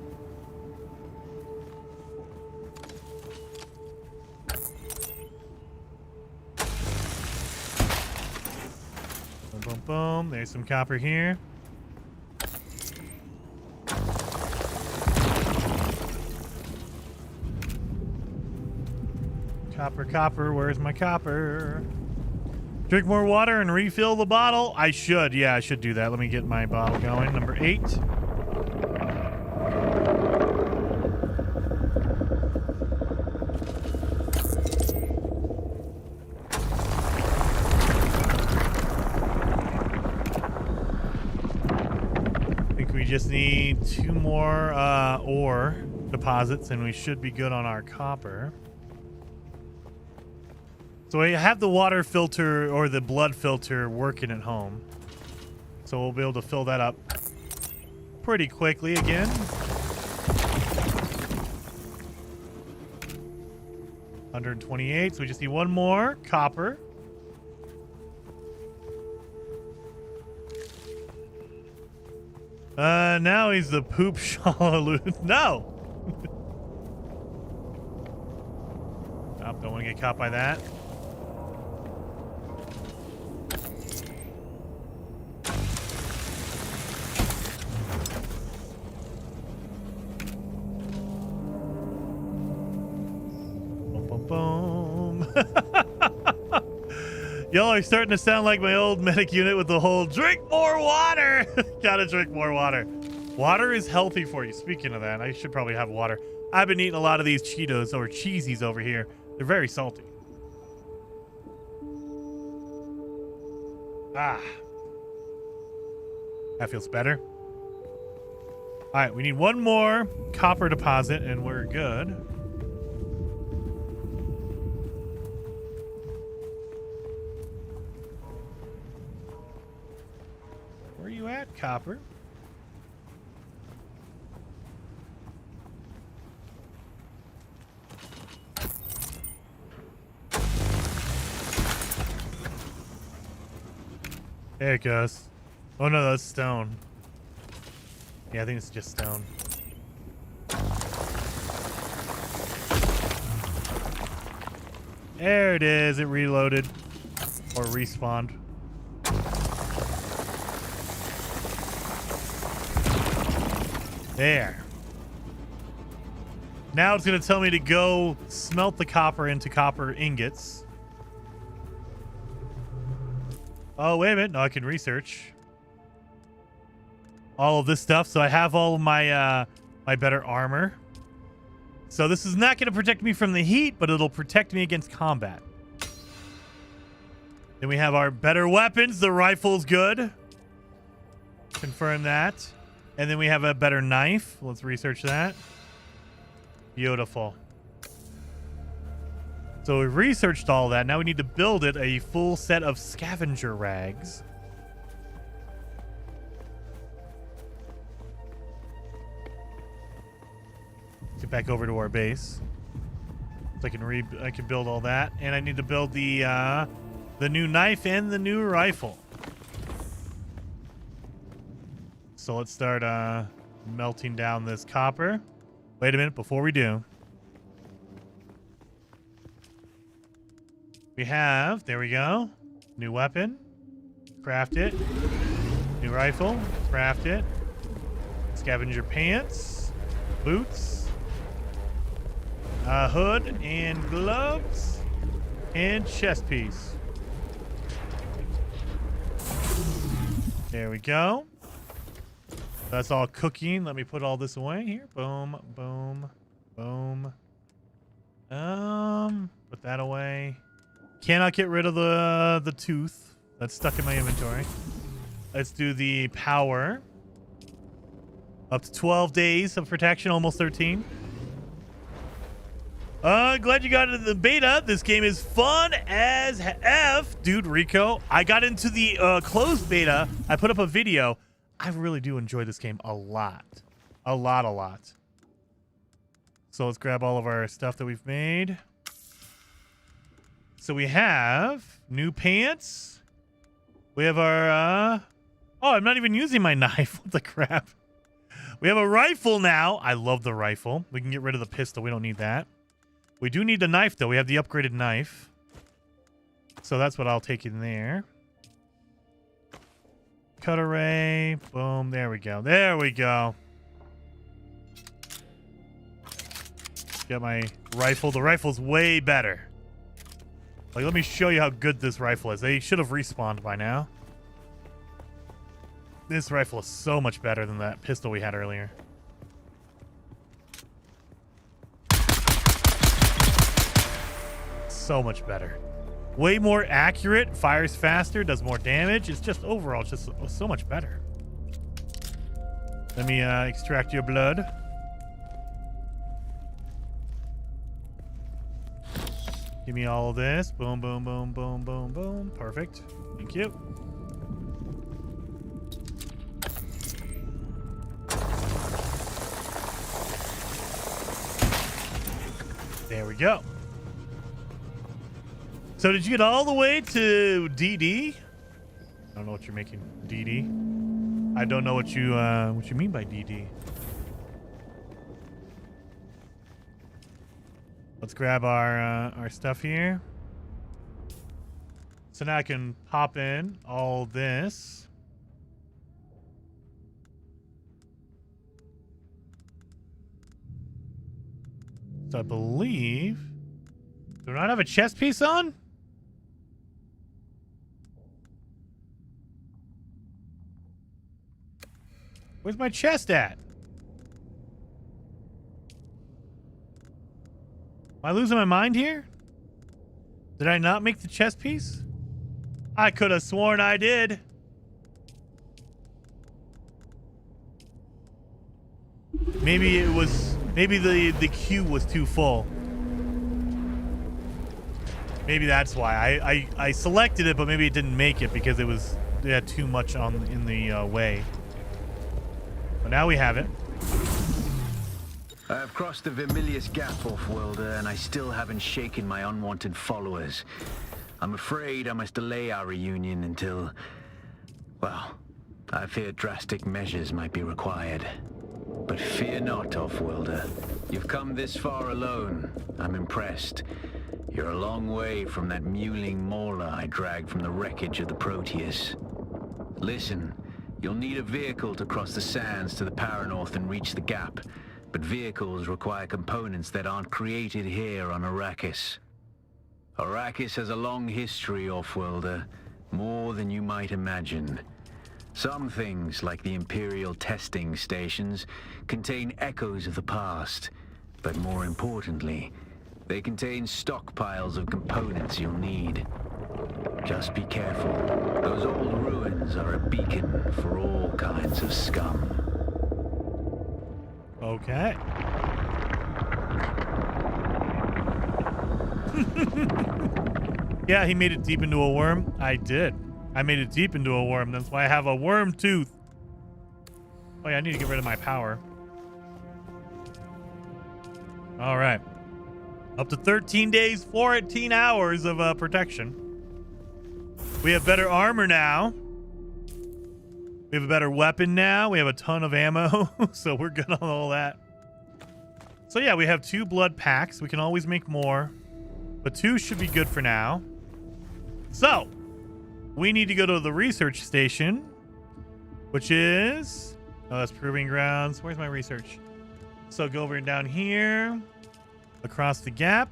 A: Boom, boom, boom. There's some copper here. Copper, copper. Where's my copper? Drink more water and refill the bottle. I should. Yeah, I should do that. Let me get my bottle going. Number 8. I think we just need 2 more ore deposits and we should be good on our copper. So I have the water filter or the blood filter working at home. So we'll be able to fill that up pretty quickly again. $128, so we just need 1 more copper. Now he's the poop shalalut. No! Oh, don't want to get caught by that. Boom. Y'all are starting to sound like my old medic unit with the whole drink more water. Gotta drink more water. Water is healthy for you. Speaking of that, I should probably have water. I've been eating a lot of these Cheetos or cheesies over here. They're very salty. Ah. That feels better. All right, we need 1 more copper deposit and we're good. Where are you at, copper? There it goes. Oh no, that's stone. Yeah, I think it's just stone. There it is. It reloaded. Or respawned. There. Now it's going to tell me to go smelt the copper into copper ingots. Oh, wait a minute. No, I can research all of this stuff. So I have all of my my better armor. So this is not going to protect me from the heat, but it'll protect me against combat. Then we have our better weapons. The rifle's good. Confirm that. And then we have a better knife. Let's research that. Beautiful. So we researched all that. Now we need to build it a full set of scavenger rags. Get back over to our base. So I can build all that, and I need to build the new knife and the new rifle. So let's start melting down this copper. Wait a minute before we do. We have, there we go, new weapon, craft it, new rifle, craft it, scavenger pants, boots, hood and gloves, and chest piece. There we go. That's all cooking. Let me put all this away here. Boom, boom, boom. Put that away. Cannot get rid of the tooth that's stuck in my inventory. Let's do the power. Up to 12 days of protection, almost 13. Glad you got into the beta. This game is fun as F. Dude, Rico, I got into the closed beta. I put up a video. I really do enjoy this game a lot. A lot. So let's grab all of our stuff that we've made. So we have new pants. We have our, oh, I'm not even using my knife. What the crap? We have a rifle now. I love the rifle. We can get rid of the pistol. We don't need that. We do need the knife, though. We have the upgraded knife. So that's what I'll take in there. Cut array. Boom. There we go. There we go. Got my rifle. The rifle's way better. Like, let me show you how good this rifle is. They should have respawned by now. This rifle is so much better than that pistol we had earlier. So much better. Way more accurate, fires faster, does more damage. It's just overall, it's just so much better. Let me extract your blood. Give me all of this. Boom, boom, boom, boom, boom, boom. Perfect. Thank you. There we go. So did you get all the way to DD? I don't know what you're making. DD? I don't know what you mean by DD. Let's grab our stuff here. So now I can pop in all this. So I believe... Do I not have a chest piece on? Where's my chest at? Am I losing my mind here? Did I not make the chest piece? I could have sworn I did. Maybe it was... Maybe the queue was too full. Maybe that's why. I selected it, but maybe it didn't make it because it had too much in the way. But now we have it.
F: I have crossed the Vermilius Gap, Off-Worlder, and I still haven't shaken my unwanted followers. I'm afraid I must delay our reunion until... Well, I fear drastic measures might be required. But fear not, Off-Worlder. You've come this far alone. I'm impressed. You're a long way from that mewling mauler I dragged from the wreckage of the Proteus. Listen, you'll need a vehicle to cross the sands to the Paranorth and reach the gap. But vehicles require components that aren't created here on Arrakis. Arrakis has a long history, Off-Worlder. More than you might imagine. Some things, like the Imperial testing stations, contain echoes of the past. But more importantly, they contain stockpiles of components you'll need. Just be careful. Those old ruins are a beacon for all kinds of scum.
A: Okay. Yeah, he made it deep into a worm. I did. I made it deep into a worm. That's why I have a worm tooth. Oh yeah, I need to get rid of my power. All right. Up to 13 days, 14 hours of protection. We have better armor now. We have a better weapon now. We have a ton of ammo. So we're good on all that. So yeah, we have 2 blood packs. We can always make more. But 2 should be good for now. So, we need to go to the research station. Which is... Oh, that's Proving Grounds. Where's my research? So go over and down here. Across the gap.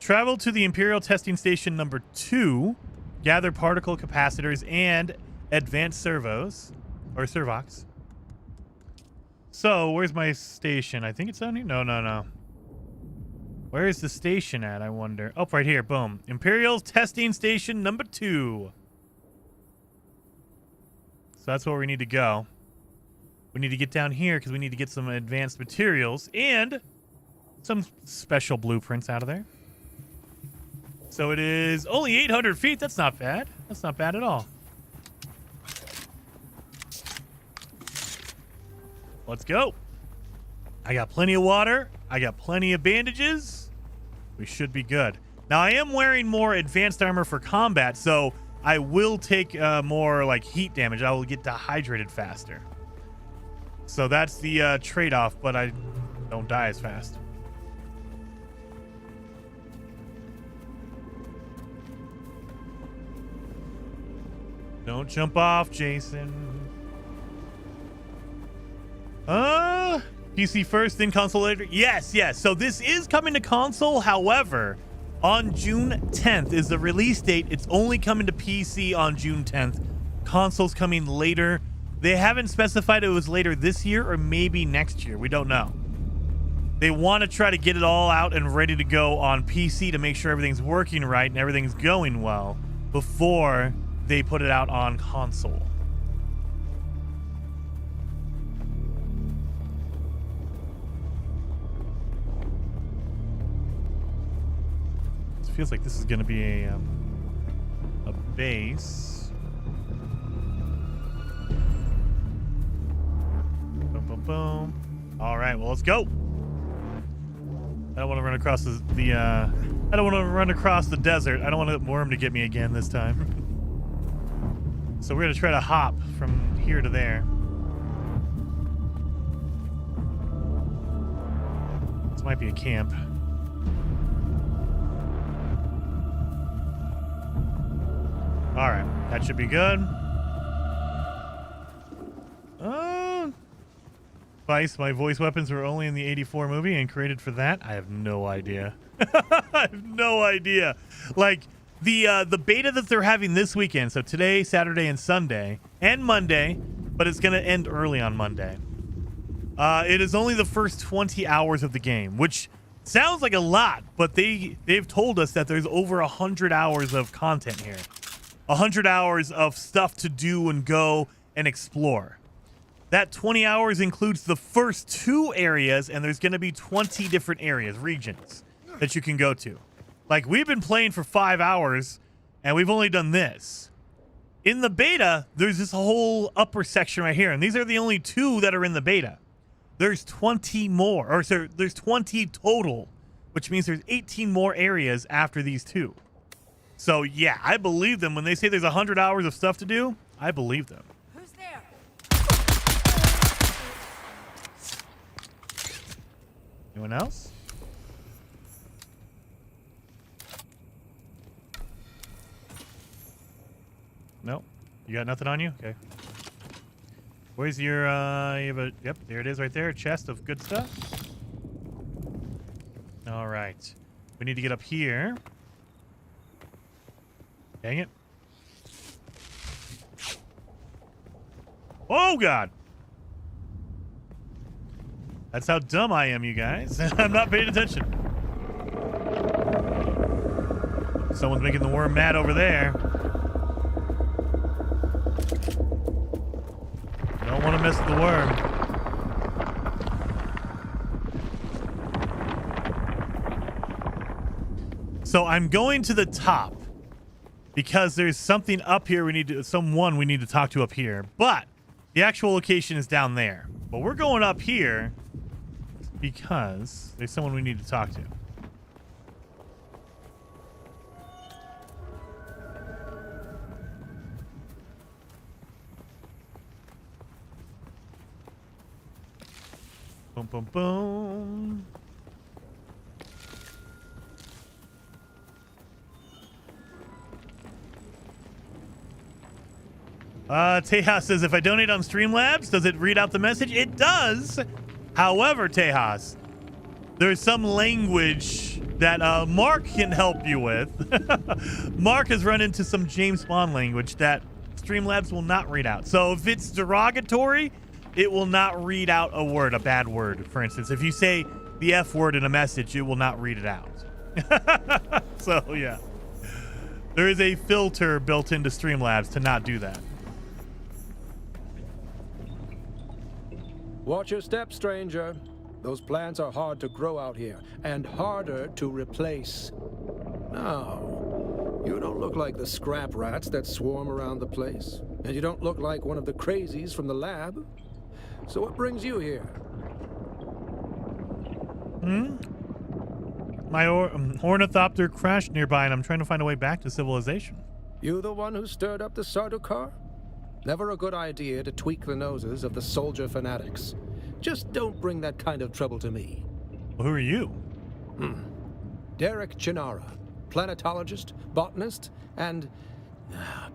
A: Travel to the Imperial Testing Station number 2. Gather particle capacitors and advanced servos. Or servox. So, where's my station? I think it's down here. No. Where is the station at, I wonder? Oh, right here. Boom. Imperial Testing Station number 2. So that's where we need to go. We need to get down here because we need to get some advanced materials and some special blueprints out of there. So it is only 800 feet. That's not bad. That's not bad at all. Let's go. I got plenty of water. I got plenty of bandages. We should be good. Now, I am wearing more advanced armor for combat, so I will take more like heat damage. I will get dehydrated faster. So that's the trade-off, but I don't die as fast. Don't jump off, Jason. PC first, then console later? Yes. So this is coming to console. However, On June 10th is the release date. It's only coming to PC on June 10th. Consoles coming later. They haven't specified it was later this year or maybe next year. We don't know. They want to try to get it all out and ready to go on PC to make sure everything's working right and everything's going well before they put it out on console. It feels like this is going to be a base. Boom, boom, boom. All right, well, let's go. I don't want to run across the I don't want to run across the desert. I don't want the worm to get me again this time. So we're going to try to hop from here to there. This might be a camp. All right, that should be good. Vice, my voice weapons were only in the 84 movie and created for that? I have no idea. I have no idea. Like, the beta that they're having this weekend, so today, Saturday, and Sunday, and Monday, but it's going to end early on Monday. It is only the first 20 hours of the game, which sounds like a lot, but they've told us that there's over 100 hours of content here. 100 hours of stuff to do and go and explore. That 20 hours includes the first 2 areas, and there's going to be 20 different areas, regions, that you can go to. Like, we've been playing for 5 hours, and we've only done this. In the beta, there's this whole upper section right here, and these are the only 2 that are in the beta. There's 20 more, or sorry, there's 20 total, which means there's 18 more areas after these 2. So, yeah, I believe them. When they say there's 100 hours of stuff to do, I believe them.
G: Who's there?
A: Anyone else? Nope. You got nothing on you? Okay. Where's your, you have a, yep, there it is right there. A chest of good stuff. All right. We need to get up here. Dang it. Oh, God. That's how dumb I am, you guys. I'm not paying attention. Someone's making the worm mad over there. Don't want to mess with the worm. So I'm going to the top because there's something up here someone we need to talk to up here. But the actual location is down there. But we're going up here because there's someone we need to talk to. Boom, boom, boom. Tejas says, if I donate on Streamlabs, does it read out the message? It does. However, Tejas, there's some language that Mark can help you with. Mark has run into some James Bond language that Streamlabs will not read out. So if it's derogatory, it will not read out a word, a bad word. For instance, if you say the F word in a message, it will not read it out. So, yeah. There is a filter built into Streamlabs to not do that.
Q: Watch your step, stranger. Those plants are hard to grow out here, and harder to replace. No, you don't look like the scrap rats that swarm around the place, and you don't look like one of the crazies from the lab. So what brings you here?
A: My ornithopter crashed nearby, and I'm trying to find a way back to civilization.
Q: You the one who stirred up the Sardaukar? Never a good idea to tweak the noses of the soldier fanatics. Just don't bring that kind of trouble to me.
A: Well, who are you?
Q: Derek Chinara, planetologist, botanist, and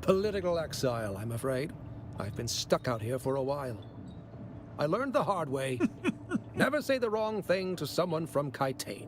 Q: political exile, I'm afraid. I've been stuck out here for a while. I learned the hard way. Never say the wrong thing to someone from Kaitain.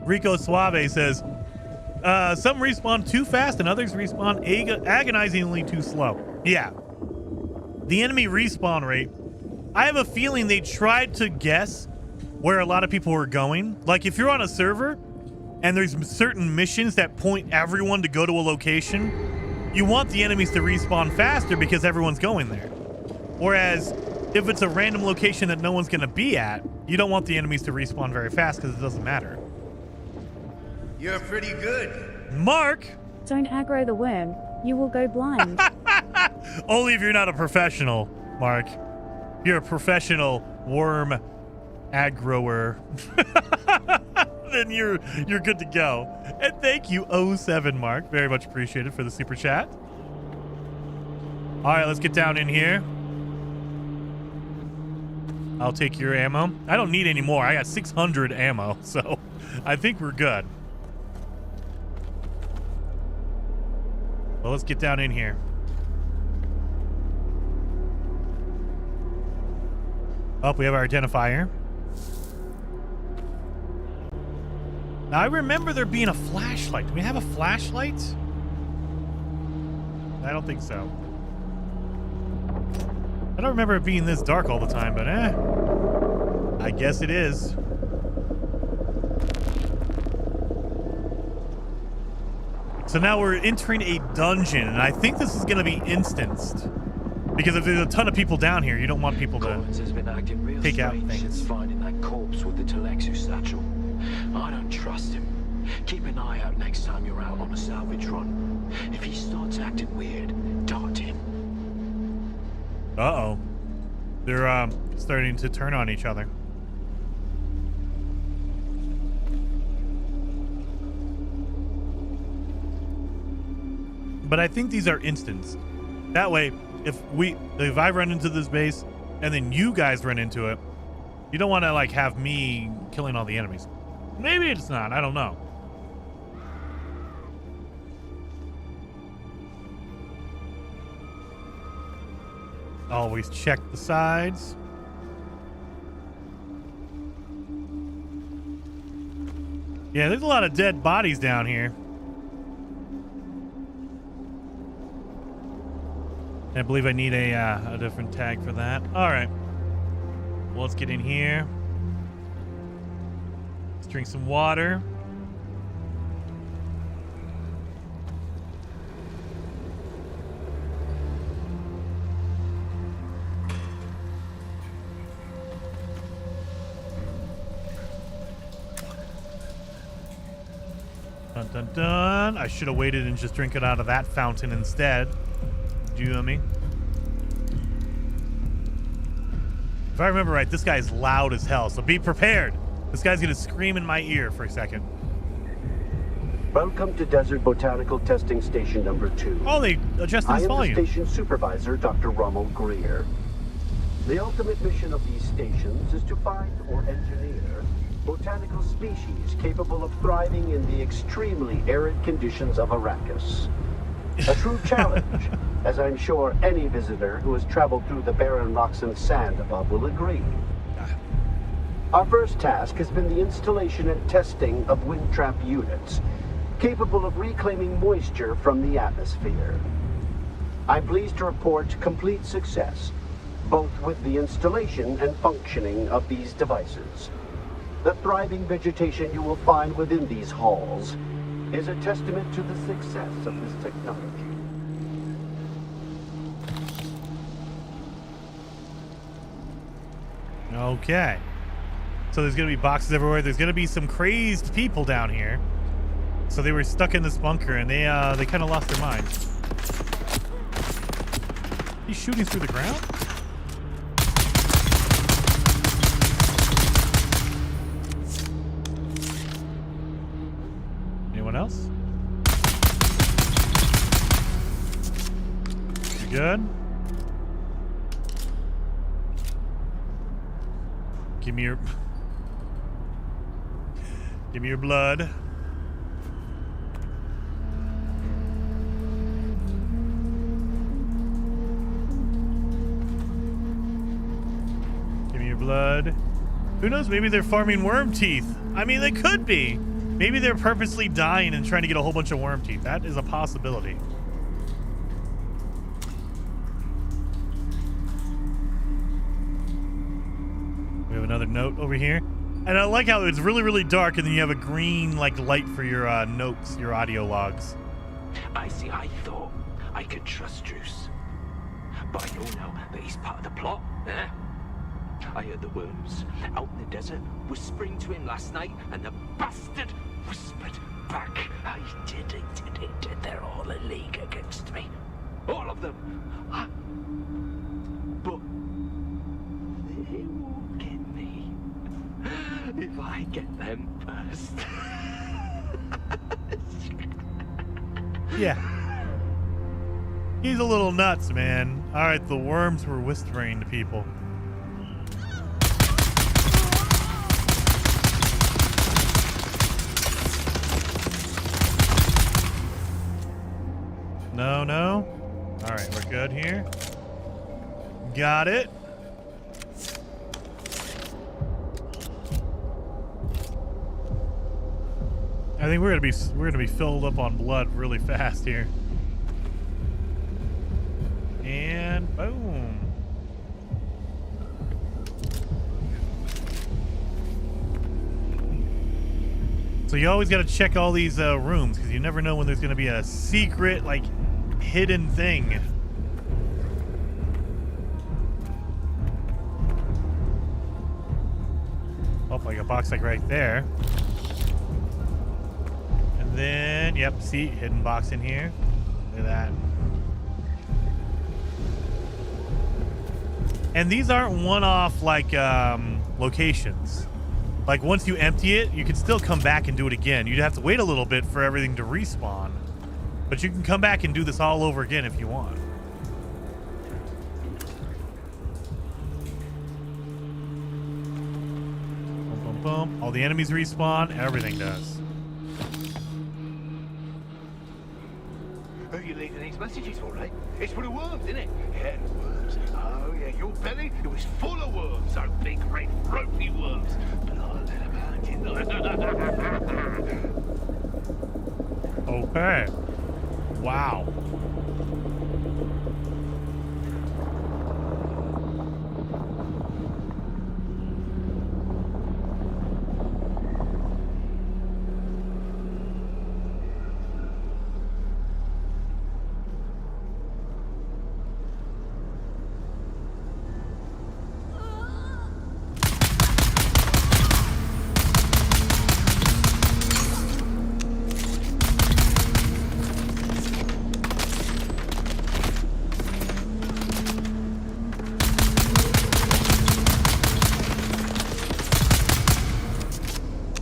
A: Rico Suave says, some respawn too fast and others respawn agonizingly too slow. Yeah. The enemy respawn rate, I have a feeling they tried to guess where a lot of people were going. Like if you're on a server and there's certain missions that point everyone to go to a location, you want the enemies to respawn faster because everyone's going there. Whereas if it's a random location that no one's going to be at, you don't want the enemies to respawn very fast because it doesn't matter.
H: You're pretty good.
A: Mark!
B: Don't aggro the worm. You will go blind.
A: Only if you're not a professional, Mark. You're a professional worm aggroer. Then you're good to go. And thank you, 07 Mark. Very much appreciated for the super chat. All right, let's get down in here. I'll take your ammo. I don't need any more. I got 600 ammo, so I think we're good. Well, let's get down in here. Oh, we have our identifier. Now, I remember there being a flashlight. Do we have a flashlight? I don't think so. I don't remember it being this dark all the time, but I guess it is. So now we're entering a dungeon, and I think this is going to be instanced. Because if there's a ton of people down here, you don't want people to take out things.
R: Finding that corpse with the Telexu satchel. I don't trust him. Keep an eye out next time you're out on a salvage run. If he starts acting weird, dart him.
A: Uh-oh. They're starting to turn on each other. But I think these are instanced. That way, if I run into this base and then you guys run into it, you don't want to like have me killing all the enemies. Maybe it's not. I don't know. Always check the sides. Yeah, there's a lot of dead bodies down here. I believe I need a different tag for that. All right. Well, let's get in here. Let's drink some water. Dun dun dun. I should have waited and just drink it out of that fountain instead. Do you know what I mean? If I remember right, this guy's loud as hell, so be prepared. This guy's gonna scream in my ear for a second.
S: Welcome to Desert Botanical Testing Station number 2.
A: Oh, they adjusted his volume.
S: I am the station supervisor, Dr. Rommel Greer. The ultimate mission of these stations is to find or engineer botanical species capable of thriving in the extremely arid conditions of Arrakis. A true challenge, as I'm sure any visitor who has traveled through the barren rocks and sand above will agree. Our first task has been the installation and testing of wind trap units, capable of reclaiming moisture from the atmosphere. I'm pleased to report complete success, both with the installation and functioning of these devices. The thriving vegetation you will find within these halls is a testament to the success of this technology.
A: Okay. So there's going to be boxes everywhere. There's going to be some crazed people down here. So they were stuck in this bunker and they kind of lost their minds. He's shooting through the ground? Anyone else? You good? Give me your blood. Give me your blood. Who knows? Maybe they're farming worm teeth. I mean, they could be. Maybe they're purposely dying and trying to get a whole bunch of worm teeth. That is a possibility. We have another note over here. And I like how it's really, really dark and then you have a green like light for your notes, your audio logs.
R: I thought I could trust Druce. But I know now that he's part of the plot, eh? I heard the worms out in the desert whispering to him last night, and the bastard whispered back. I did it. They're all a league against me. All of them. But they won't get me if I get them first.
A: Yeah. He's a little nuts, man. All right, the worms were whispering to people. No. All right, we're good here. Got it. I think we're gonna be filled up on blood really fast here. And boom. So you always got to check all these rooms because you never know when there's going to be a secret, like, hidden thing. Oh, like a box like right there. And then, yep, see, hidden box in here. Look at that. And these aren't one-off, like, locations. Like, once you empty it, you can still come back and do it again. You'd have to wait a little bit for everything to respawn. But you can come back and do this all over again if you want. Boom, boom, boom. All the enemies respawn. Everything does.
R: Who are you leaving these messages for, right? It's for the worms, isn't it? Yeah, the worms. Oh, yeah, your belly, it was full of worms. Those big, red, ropey worms. But I let them out, didn't I?
A: Okay. Wow.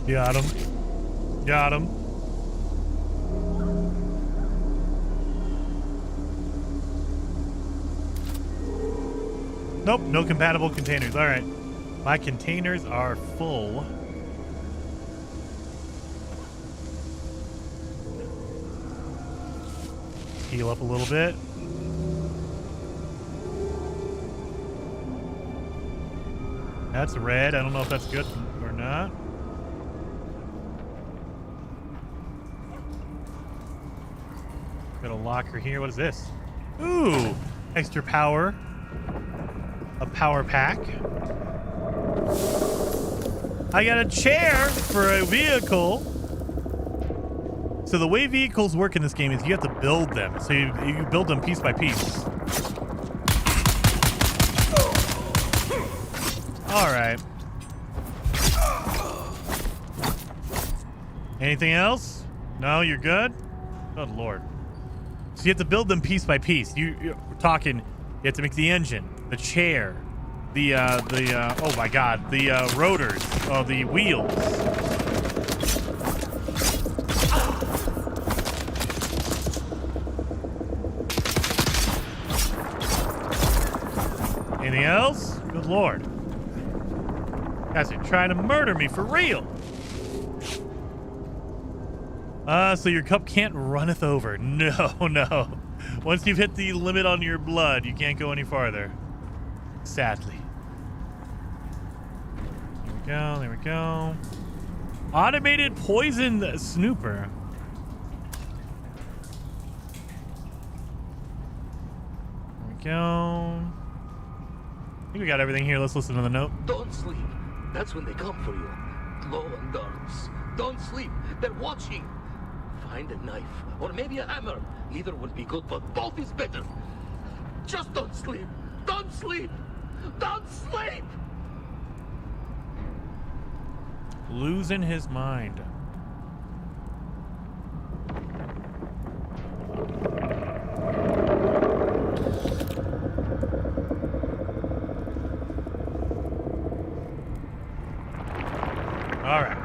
A: Got him. Got him. Nope, no compatible containers. All right. My containers are full. Heal up a little bit. That's red. I don't know if that's good or not. Got a locker here. What is this? Ooh, extra power. A power pack. I got a chair for a vehicle. So the way vehicles work in this game is you have to build them. So you build them piece by piece. All right. Anything else? No, you're good? Good Lord. So you have to build them piece by piece. You're talking, you have to make the engine, the chair, oh my God, the rotors, the wheels. Anything else? Good Lord. Guys are trying to murder me for real. So your cup can't runneth over. No, no. Once you've hit the limit on your blood, you can't go any farther. Sadly. There we go, there we go. Automated poison snooper. There we go. I think we got everything here. Let's listen to the note.
T: Don't sleep. That's when they come for you. Glow and darts. Don't sleep. They're watching. Find a knife. Or maybe a hammer. Either would be good, but both is better. Just don't sleep. Don't sleep. Don't sleep!
A: Losing his mind. All right.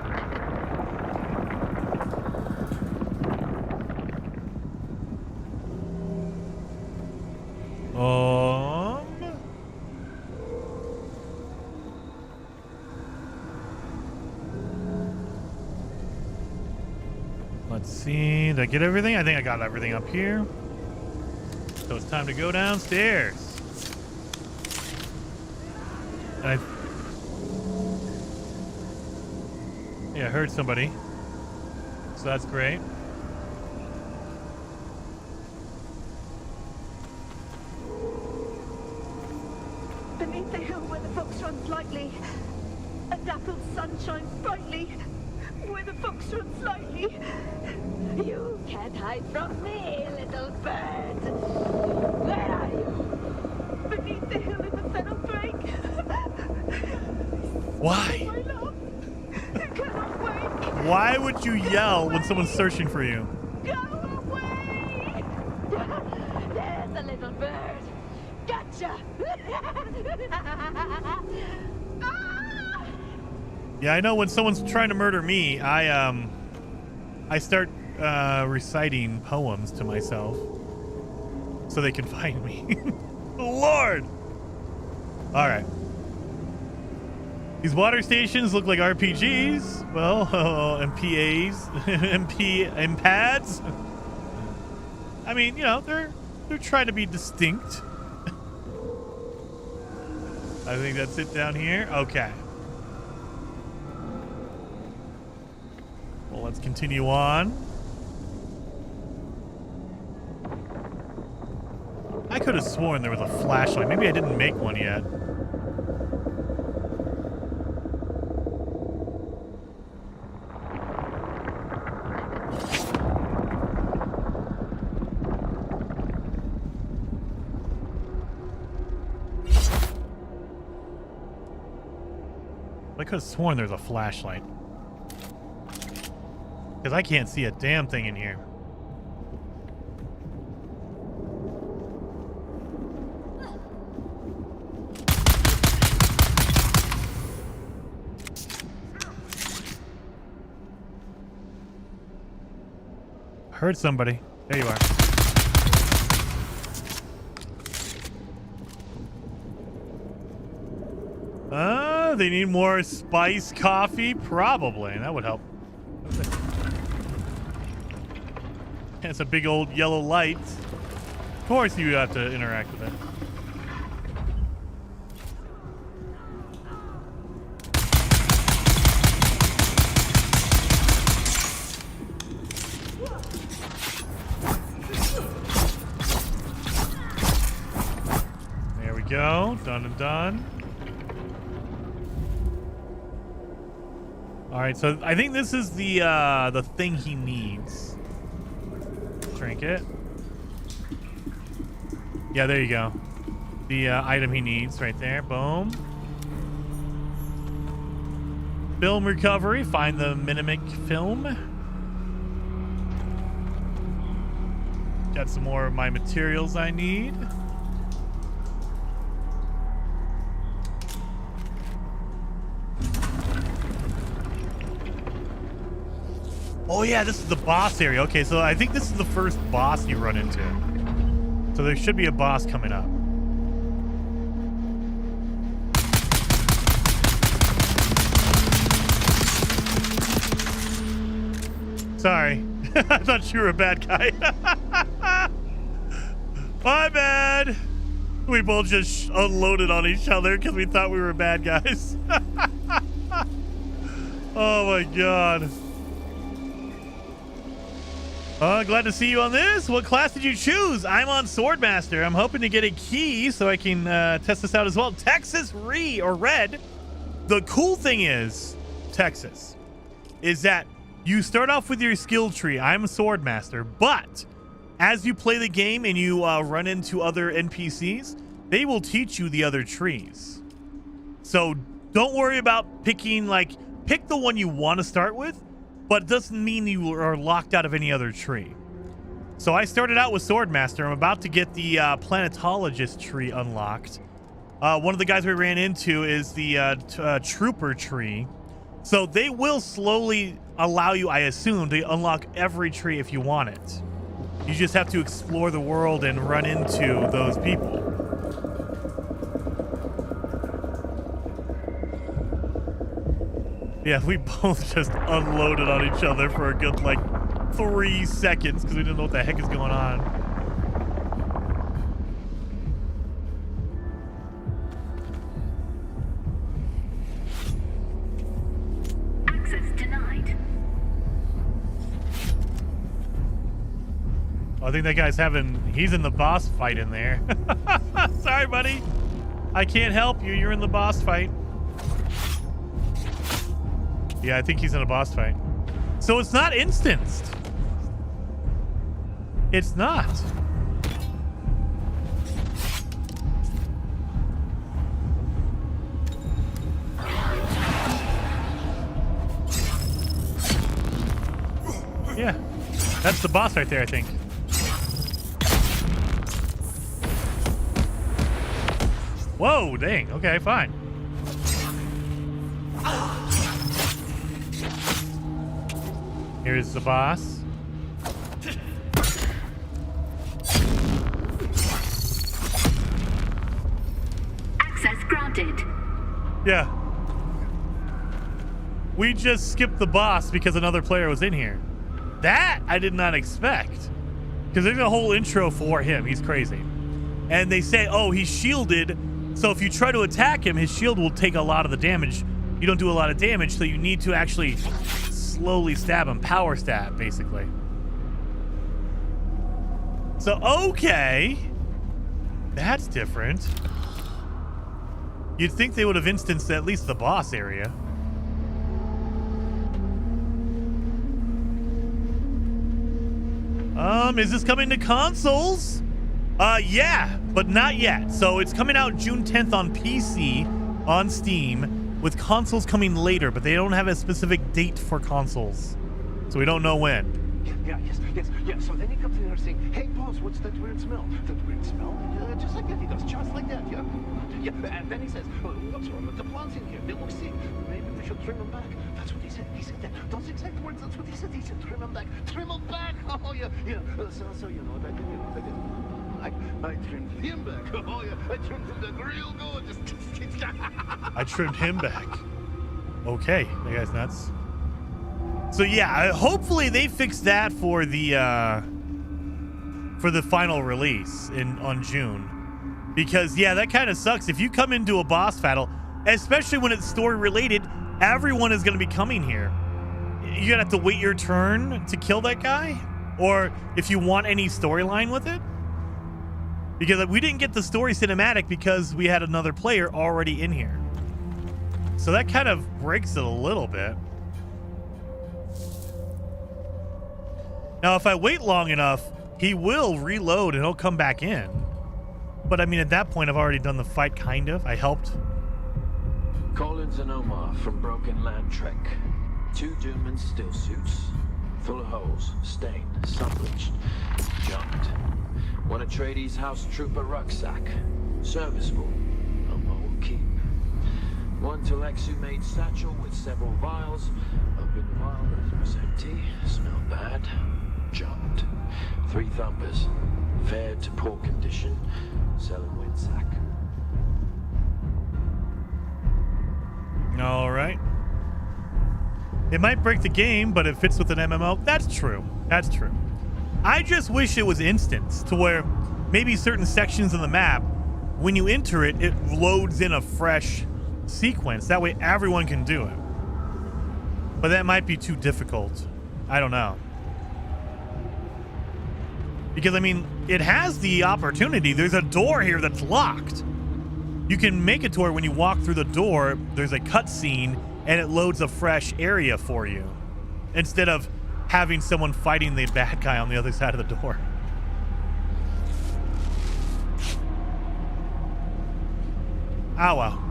A: Let's see. Did I get everything? I think I got everything up here. So it's time to go downstairs. And yeah, I heard somebody. So that's great.
U: Beneath the hill where the fox runs lightly, a dappled sun shines brightly. Where the fox runs lightly. You can't hide from me, little bird. Where are you? Beneath the hill in the fennel brake.
A: Why?
U: My love, I cannot wait.
A: Why would you yell when someone's searching for you?
U: Go away! There's the little bird. Gotcha!
A: Yeah, I know when someone's trying to murder me, I start reciting poems to myself so they can find me. Lord! All right. These water stations look like RPGs. Well, MPAs, MPads. I mean, you know, they're trying to be distinct. I think that's it down here. Okay. Well, let's continue on. I could have sworn there was a flashlight. Maybe I didn't make one yet. I could have sworn there's a flashlight. Because I can't see a damn thing in here. Heard somebody. There you are. They need more spice coffee? Probably. That would help. It's a big old yellow light. Of course you have to interact with it. There we go. Done and done. All right, so I think this is the thing he needs. Drink it. Yeah, there you go. The item he needs right there. Boom. Film recovery. Find the Mimic film. Got some more of my materials I need. Oh yeah, this is the boss area. Okay, so I think this is the first boss you run into. So there should be a boss coming up. Sorry. I thought you were a bad guy. My bad. We both just unloaded on each other because we thought we were bad guys. Oh my god. Glad to see you on this. What class did you choose? I'm on Swordmaster. I'm hoping to get a key so I can test this out as well. Texas Red. The cool thing is, Texas, is that you start off with your skill tree. I'm a Swordmaster, but as you play the game and you run into other NPCs, they will teach you the other trees. So don't worry about picking, pick the one you want to start with, but it doesn't mean you are locked out of any other tree. So I started out with Swordmaster. I'm about to get the Planetologist tree unlocked. One of the guys we ran into is the Trooper tree. So they will slowly allow you, I assume, to unlock every tree if you want it. You just have to explore the world and run into those people. Yeah, we both just unloaded on each other for a good, 3 seconds because we didn't know what the heck is going on.
D: Access denied.
A: I think that guy's he's in the boss fight in there. Sorry, buddy. I can't help you. You're in the boss fight. Yeah, I think he's in a boss fight. So it's not instanced. It's not. Yeah, that's the boss right there, I think. Whoa, dang. Okay, fine. Here's the boss.
D: Access granted.
A: Yeah. We just skipped the boss because another player was in here. That I did not expect. Because there's a whole intro for him. He's crazy. And they say, oh, he's shielded. So if you try to attack him, his shield will take a lot of the damage. You don't do a lot of damage, so you need to actually slowly stab him. Power stab, basically. So, okay. That's different. You'd think they would have instanced at least the boss area. Is this coming to consoles? Yeah, but not yet. So it's coming out June 10th on PC, on Steam, with consoles coming later, but they don't have a specific date for consoles. So we don't know when.
T: Yeah. So then he comes in there saying, hey, boss, what's that weird smell? That weird smell? Just like that. He does just like that, yeah. Yeah, and then he says, what's wrong with the plants in here? They look sick. Maybe we should trim them back. That's what he said. He said that. Those exact words, that's what he said. He said, trim them back. Trim them back. Oh, yeah. So you know, I trimmed him back. Oh, yeah. I trimmed him back real good.
A: I trimmed him back. Okay, that guy's nuts. So yeah, hopefully they fix that for the final release on June. Because yeah, that kind of sucks. If you come into a boss battle, especially when it's story related, everyone is going to be coming here. You're going to have to wait your turn to kill that guy, or if you want any storyline with it. Because we didn't get the story cinematic because we had another player already in here. So that kind of breaks it a little bit. Now, if I wait long enough, he will reload and he'll come back in. But I mean, at that point, I've already done the fight, kind of. I helped.
R: Collins and Omar from Broken Land Trek. 2 Doomans still suits. Full of holes, stained, sun-bleached, jumped. One a tradie's house trooper rucksack. Serviceable. Omar will keep. One Telexu-made satchel with several vials. Opened the vial, but it was empty. Smelled bad. Jumped. 3 thumpers. Fared to poor condition. Selling windsack.
A: All right. It might break the game, but it fits with an MMO. That's true. That's true. I just wish it was instanced to where maybe certain sections of the map, when you enter it, it loads in a fresh sequence. That way everyone can do it. But that might be too difficult. I don't know. Because, I mean, it has the opportunity. There's a door here that's locked. You can make it to where when you walk through the door, there's a cutscene and it loads a fresh area for you. Instead of having someone fighting the bad guy on the other side of the door. Oh, well.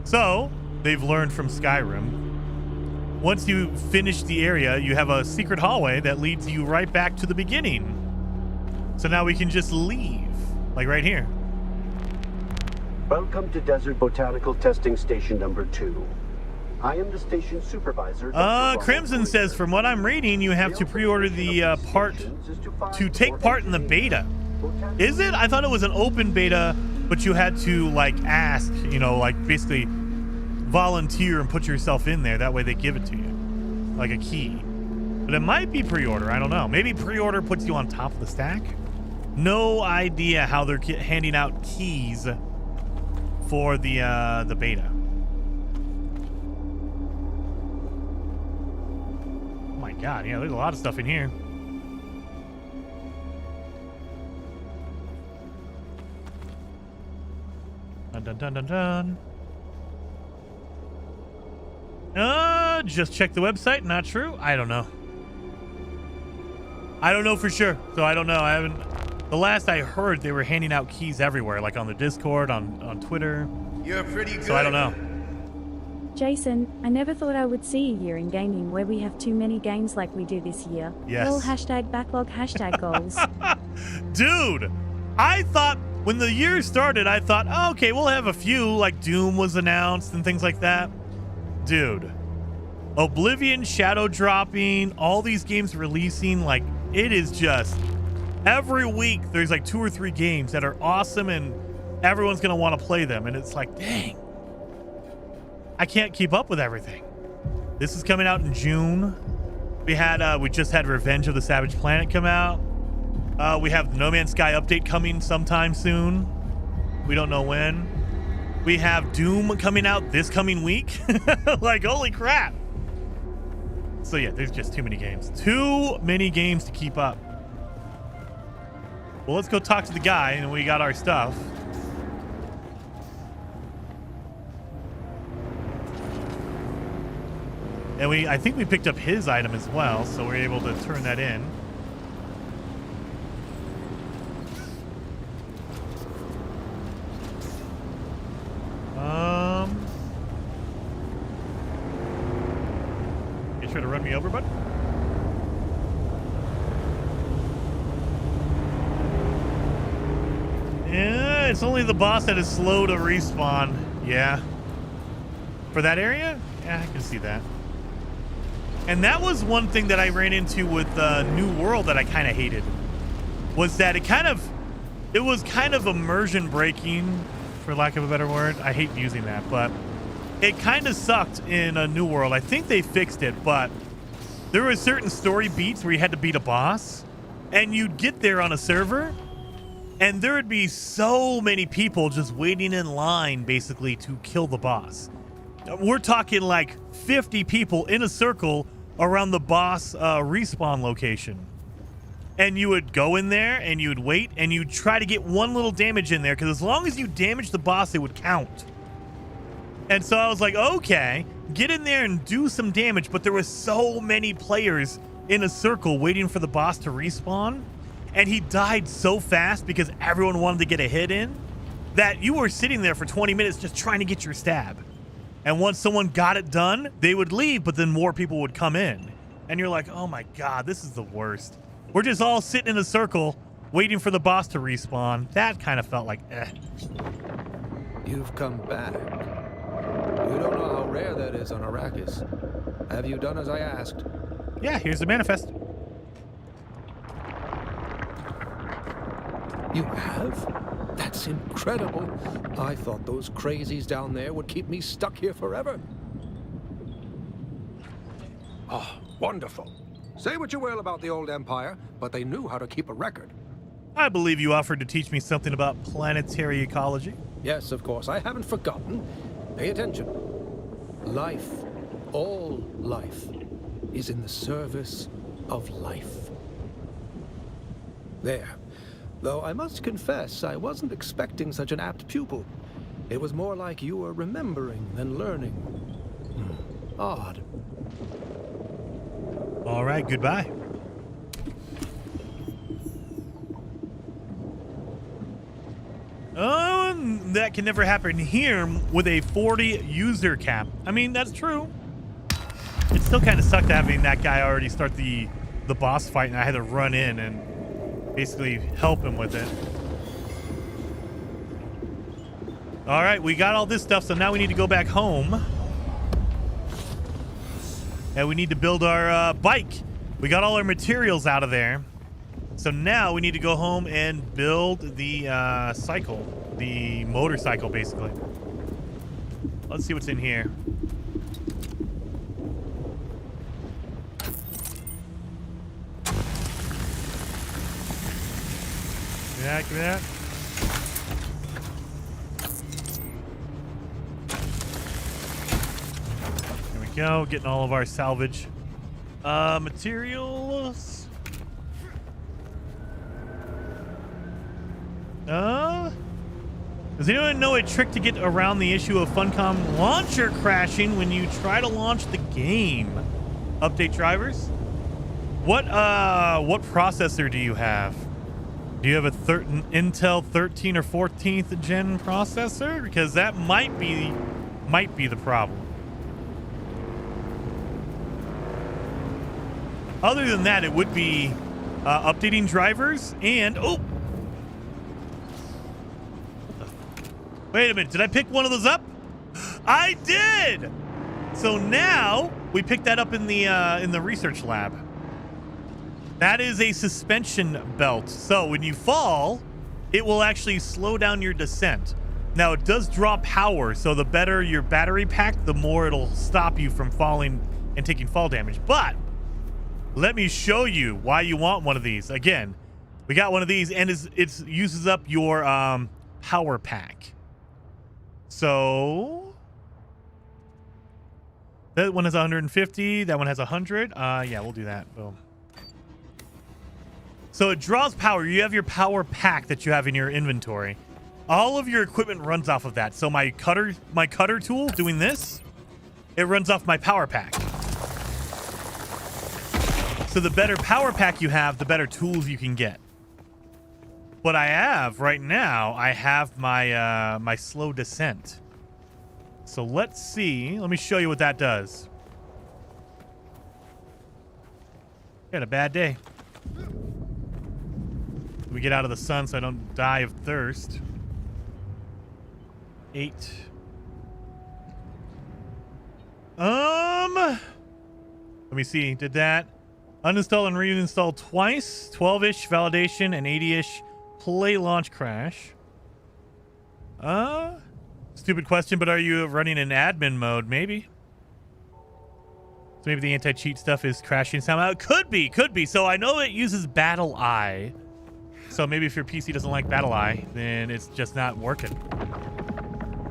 A: So, they've learned from Skyrim. Once you finish the area, you have a secret hallway that leads you right back to the beginning. So now we can just leave, like right here.
S: Welcome to Desert Botanical Testing Station number 2. I am the station supervisor.
A: Crimson says, from what I'm reading, you have to pre-order the part to take part in the beta. Is it? I thought it was an open beta, but you had to, like, ask, you know, like, basically volunteer and put yourself in there. That way they give it to you, like a key. But it might be pre-order. I don't know. Maybe pre-order puts you on top of the stack. No idea how they're handing out keys for the beta. Oh my God, yeah, there's a lot of stuff in here. Dun dun dun dun dun. Just check the website. Not true. I don't know. I don't know for sure. So I don't know. I haven't. The last I heard, they were handing out keys everywhere, like on the Discord, on Twitter.
H: You're pretty good.
A: So I don't know.
B: Jason, I never thought I would see a year in gaming where we have too many games like we do this year.
A: Yes.
B: All hashtag backlog, hashtag goals.
A: Dude, I thought when the year started, I thought, oh, okay, we'll have a few, like Doom was announced and things like that. Dude, Oblivion, Shadow dropping, all these games releasing, like, it is just every week there's like 2 or 3 games that are awesome and everyone's gonna want to play them, and it's like, dang, I can't keep up with everything. This is coming out in June. We just had Revenge of the Savage Planet come out. We have the No Man's Sky update coming sometime soon. We don't know when. We have Doom coming out this coming week. Like, holy crap. So yeah, there's just too many games. Too many games to keep up. Well, let's go talk to the guy, and we got our stuff. And I think we picked up his item as well, so we're able to turn that in. You trying to run me over, bud? Yeah, it's only the boss that is slow to respawn. Yeah. For that area? Yeah, I can see that. And that was one thing that I ran into with New World that I kind of hated. Was that it was kind of immersion breaking, for lack of a better word. I hate using that, but it kind of sucked in a New World. I think they fixed it, but there were certain story beats where you had to beat a boss, and you'd get there on a server, and there would be so many people just waiting in line, basically, to kill the boss. We're talking like 50 people in a circle around the boss respawn location. And you would go in there, and you would wait, and you'd try to get one little damage in there, because as long as you damaged the boss, it would count. And so I was like, okay, get in there and do some damage, but there were so many players in a circle waiting for the boss to respawn, and he died so fast because everyone wanted to get a hit in, that you were sitting there for 20 minutes just trying to get your stab. And once someone got it done, they would leave, but then more people would come in. And you're like, oh my God, this is the worst. We're just all sitting in a circle waiting for the boss to respawn. That kind of felt like, eh.
Q: You've come back. You don't know how rare that is on Arrakis. Have you done as I asked?
A: Yeah, here's the manifest.
Q: You have? That's incredible. I thought those crazies down there would keep me stuck here forever. Oh, wonderful. Say what you will about the old empire, but they knew how to keep a record.
A: I believe you offered to teach me something about planetary ecology.
Q: Yes, of course. I haven't forgotten. Pay attention. Life, all life, is in the service of life. There. Though I must confess, I wasn't expecting such an apt pupil. It was more like you were remembering than learning. Odd.
A: All right, goodbye. That can never happen here with a 40 user cap. I mean, that's true. It still kind of sucked having that guy already start the boss fight, and I had to run in and basically help him with it. All right, we got all this stuff, so now we need to go back home. And we need to build our bike. We got all our materials out of there. So now we need to go home and build the cycle, the motorcycle, basically. Let's see what's in here. Give me that, give me that. There we go, getting all of our salvage materials. Does anyone know a trick to get around the issue of Funcom launcher crashing when you try to launch the game? Update drivers. What processor do you have? Do you have a Intel 13 or 14th gen processor? Because that might be the problem. Other than that, it would be updating drivers and wait a minute, did I pick one of those up? I did! So now we picked that up in the research lab. That is a suspension belt. So when you fall, it will actually slow down your descent. Now it does draw power, so the better your battery pack, the more it'll stop you from falling and taking fall damage. But let me show you why you want one of these. Again, we got one of these, and it uses up your power pack. So that one has 150. That one has 100. Yeah, we'll do that. Boom. So it draws power. You have your power pack that you have in your inventory. All of your equipment runs off of that. So my cutter tool doing this, it runs off my power pack. So the better power pack you have, the better tools you can get. What I have right now, I have my my slow descent. So let's see. Let me show you what that does. Had a bad day. Let me get out of the sun so I don't die of thirst. 8. Let me see. Did that uninstall and reinstall twice? 12-ish validation and 80-ish play launch crash. Stupid question, but are you running in admin mode? Maybe. So maybe the anti-cheat stuff is crashing somehow. It could be. So I know it uses Battle Eye. So maybe if your PC doesn't like Battle Eye, then it's just not working.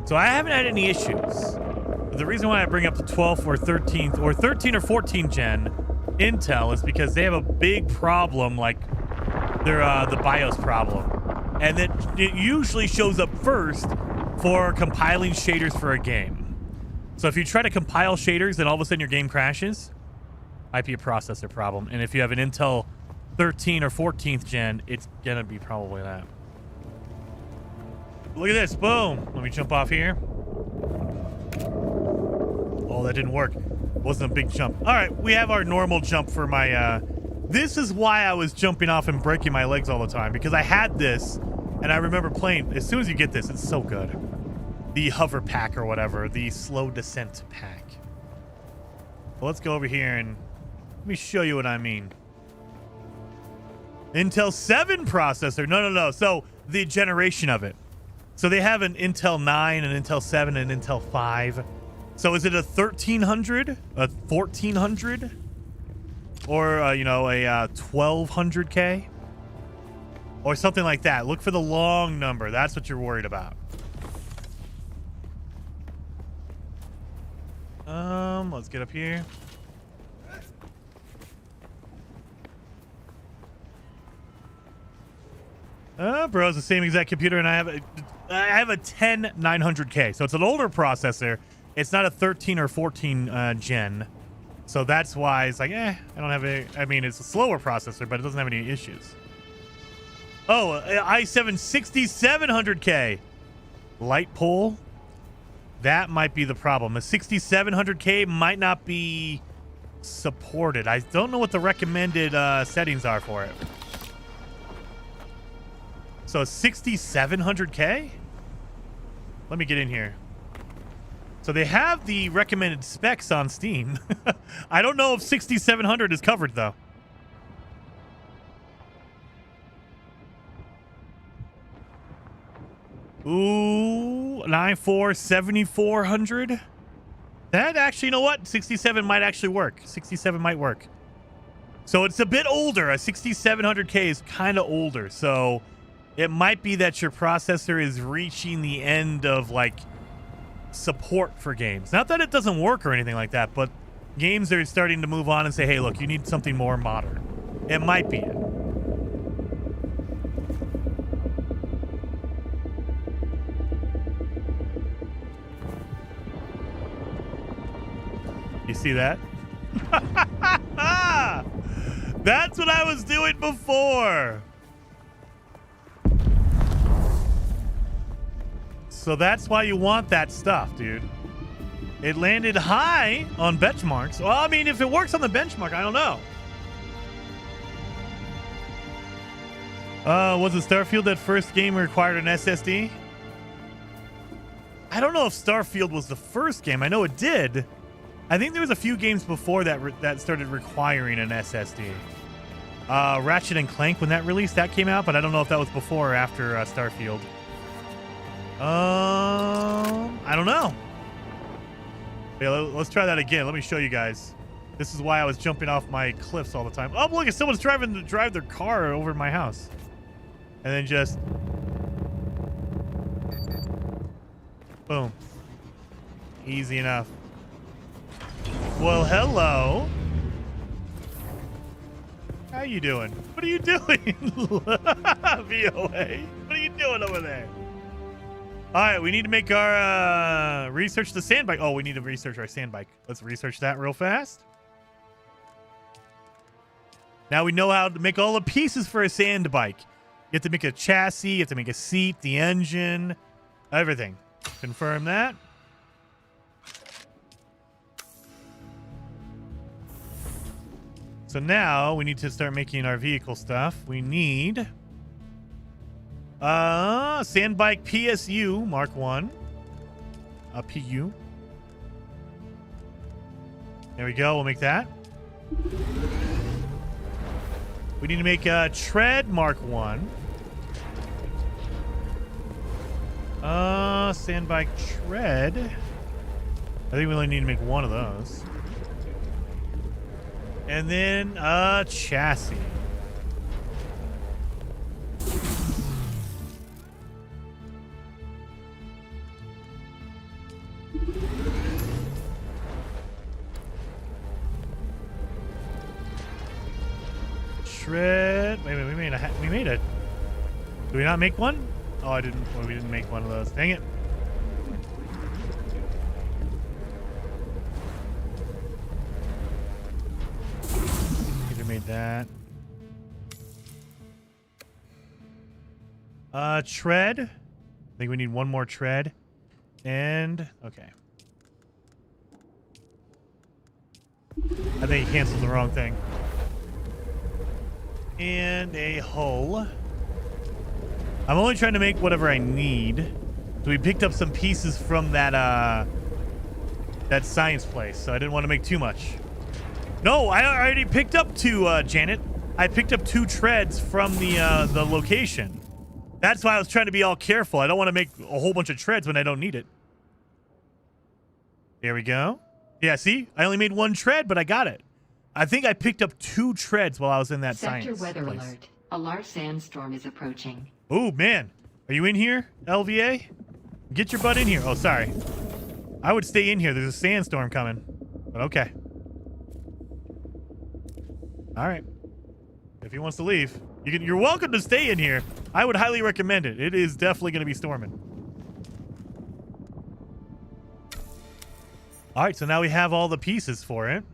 A: So I haven't had any issues. But the reason why I bring up the 12th or 13th or 13 or 14 gen Intel is because they have a big problem, like they're the BIOS problem. And it usually shows up first for compiling shaders for a game. So if you try to compile shaders and all of a sudden your game crashes, might be a processor problem. And if you have an Intel 13 or 14th gen, it's gonna be probably that. Look at this, boom. Let me jump off here. Oh, that didn't work. Wasn't a big jump. All right, we have our normal jump for my, this is why I was jumping off and breaking my legs all the time, because I had this, and I remember playing, as soon as you get this, it's so good. The hover pack or whatever, the slow descent pack. Well, let's go over here and let me show you what I mean. Intel 7 processor. No. So the generation of it. So they have an Intel 9, an Intel 7, and an Intel 5. So is it a 1300, a 1400, or a 1200K, or something like that? Look for the long number. That's what you're worried about. Let's get up here. Bro, it's the same exact computer, and I have a 10900K, so it's an older processor. It's not a 13 or 14 gen, so that's why it's like, I don't have a. I mean, it's a slower processor, but it doesn't have any issues. Oh, i7 6700K, light pole. That might be the problem. A 6700K might not be supported. I don't know what the recommended settings are for it. So 6700K? Let me get in here. So they have the recommended specs on Steam. I don't know if 6700 is covered though. Ooh, 9.4, 7400. That actually, you know what? 67 might actually work. 67 might work. So it's a bit older. A 6700K is kind of older. So it might be that your processor is reaching the end of like support for games. Not that it doesn't work or anything like that, but games are starting to move on and say, hey, look, you need something more modern. It might be it. You see that? That's what I was doing before. So that's why you want that stuff, dude. It landed high on benchmarks. Well, I mean, if it works on the benchmark, I don't know. Was it Starfield that first game required an SSD? I don't know if Starfield was the first game. I know it did. I think there was a few games before that that started requiring an SSD. Ratchet and Clank, when that released, that came out, but I don't know if that was before or after Starfield. I don't know. Yeah, let's try that again. Let me show you guys. This is why I was jumping off my cliffs all the time. Oh, look, someone's driving to drive their car over my house. And then just boom. Easy enough. Well, hello. How you doing? What are you doing? VOA. What are you doing over there? All right, we need to make our research the sand bike. Oh, we need to research our sand bike. Let's research that real fast. Now we know how to make all the pieces for a sand bike. You have to make a chassis, you have to make a seat, the engine, everything. Confirm that. So now we need to start making our vehicle stuff. We need sand bike PSU Mark 1. A PU. There we go. We'll make that. We need to make a tread Mark 1. Sand bike tread. I think we only need to make one of those. And then a chassis. Shred. Wait, we made it. Did we not make one? Oh, I didn't. Well, we didn't make one of those. Dang it. Either made that. Tread. I think we need one more tread. And okay. I think he canceled the wrong thing. And a hull. I'm only trying to make whatever I need. So we picked up some pieces from that that science place, so I didn't want to make too much. No, I already picked up two, Janet. I picked up 2 treads from the location. That's why I was trying to be all careful. I don't want to make a whole bunch of treads when I don't need it. There we go. Yeah, see? I only made 1 tread, but I got it. I think I picked up 2 treads while I was in that science
I: Sector weather
A: place.
I: alert. A large sandstorm is approaching.
A: Oh, man. Are you in here, LVA? Get your butt in here. Oh, sorry. I would stay in here. There's a sandstorm coming. But okay. All right. If he wants to leave, you're welcome to stay in here. I would highly recommend it. It is definitely going to be storming. All right, so now we have all the pieces for it.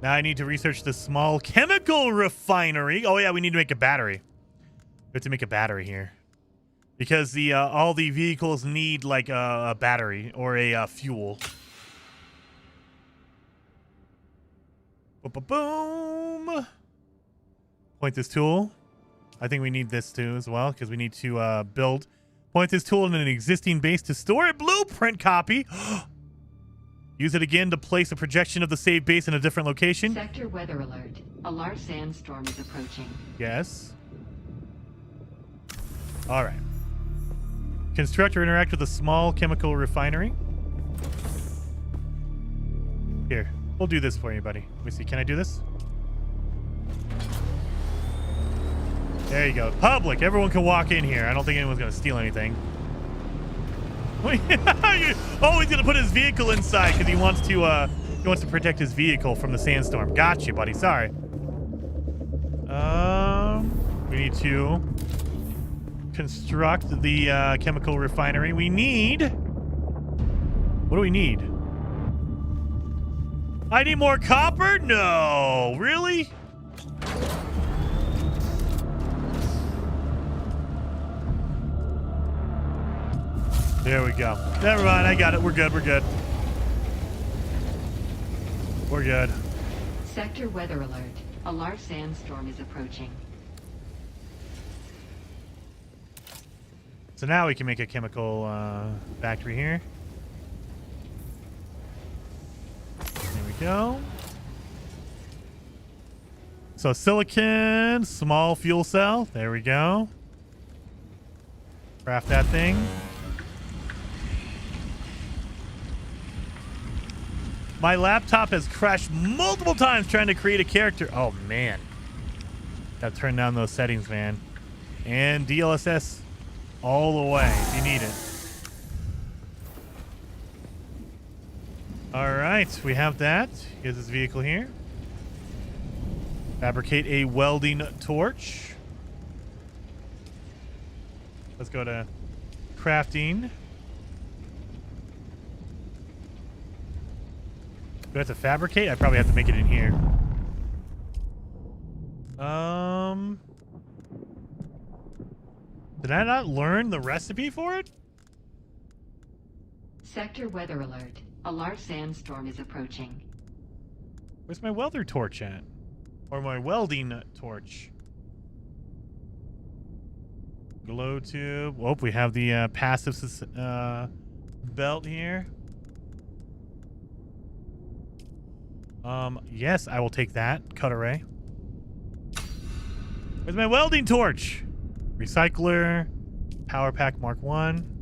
A: Now I need to research the small chemical refinery. Oh yeah, we need to make a battery. We have to make a battery here. Because the all the vehicles need like a battery or a fuel. Boom. Point this tool. I think we need this too as well because we need to build. Point this tool in an existing base to store a blueprint copy. Use it again to place a projection of the saved base in a different location.
I: Sector weather alert. A large sandstorm is approaching.
A: Yes. All right. Construct or interact with a small chemical refinery. Here, we'll do this for you, buddy. Let me see. Can I do this? There you go. Public. Everyone can walk in here. I don't think anyone's going to steal anything. Oh, he's going to put his vehicle inside because he wants to protect his vehicle from the sandstorm. Got you, buddy. Sorry. We need to construct the chemical refinery. We need... What do we need? I need more copper? No. Really? There we go. Never mind. I got it. We're good. We're good. We're good.
I: Sector weather alert. A large sandstorm is approaching.
A: So now we can make a chemical factory here. There we go. So silicon, small fuel cell. There we go. Craft that thing. My laptop has crashed multiple times trying to create a character. Oh, man. Gotta turn down those settings, man. And DLSS all the way if you need it. All right, we have that. Here's this vehicle here. Fabricate a welding torch. Let's go to crafting. Do I have to fabricate? I probably have to make it in here. Did I not learn the recipe for it?
I: Sector weather alert. A large sandstorm is approaching.
A: Where's my welder torch at? Or my welding torch? Glow tube. Oh, we have the passive belt here. Yes, I will take that. Cut array. Where's my welding torch? Recycler. Power pack Mark 1.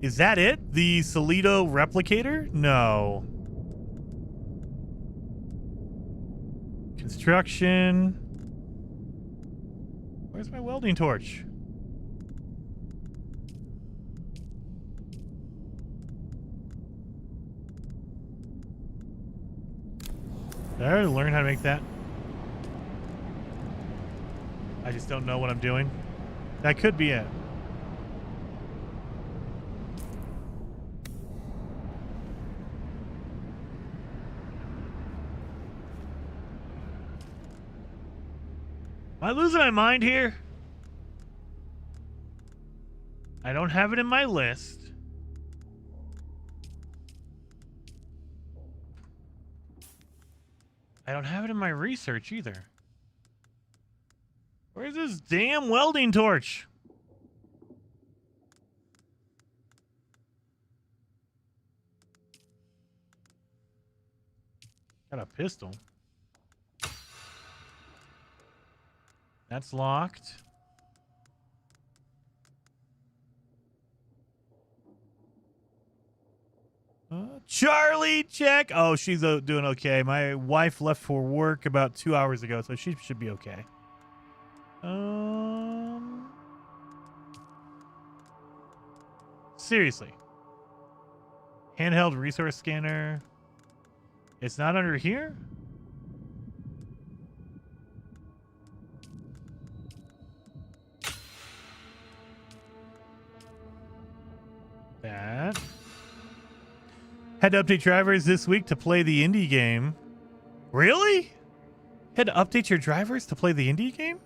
A: Is that it? The Solido replicator? No. Construction. Where's my welding torch? Did I already learn how to make that? I just don't know what I'm doing. That could be it. Am I losing my mind here? I don't have it in my list. I don't have it in my research either. Where's this damn welding torch? Got a pistol. That's locked. Charlie, check. Oh, she's doing okay. My wife left for work about 2 hours ago, so she should be okay. Seriously. Handheld resource scanner. It's not under here? That. Had to update drivers this week to play the indie game. Really? Had to update your drivers to play the indie game?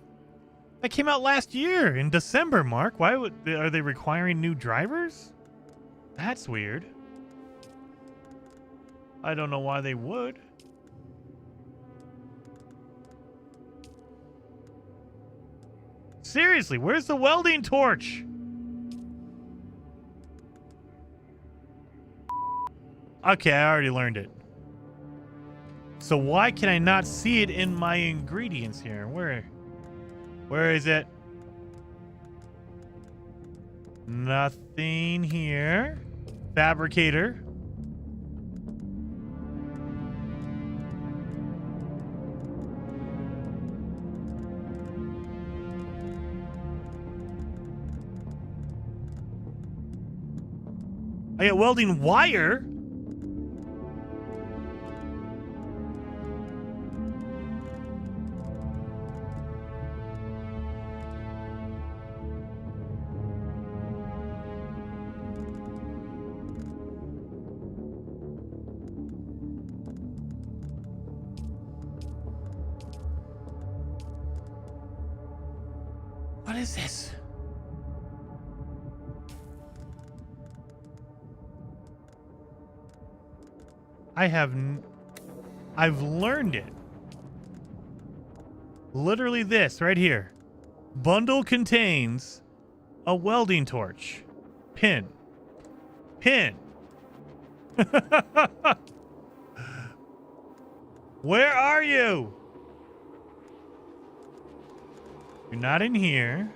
A: That came out last year in December, Mark. Why are they requiring new drivers? That's weird. I don't know why they would. Seriously, where's the welding torch? Okay, I already learned it. So why can I not see it in my ingredients here? Where is it? Nothing here. Fabricator. I got welding wire. What is this? I've learned it. Literally this right here. Bundle contains a welding torch. Pin. Where are you? You're not in here.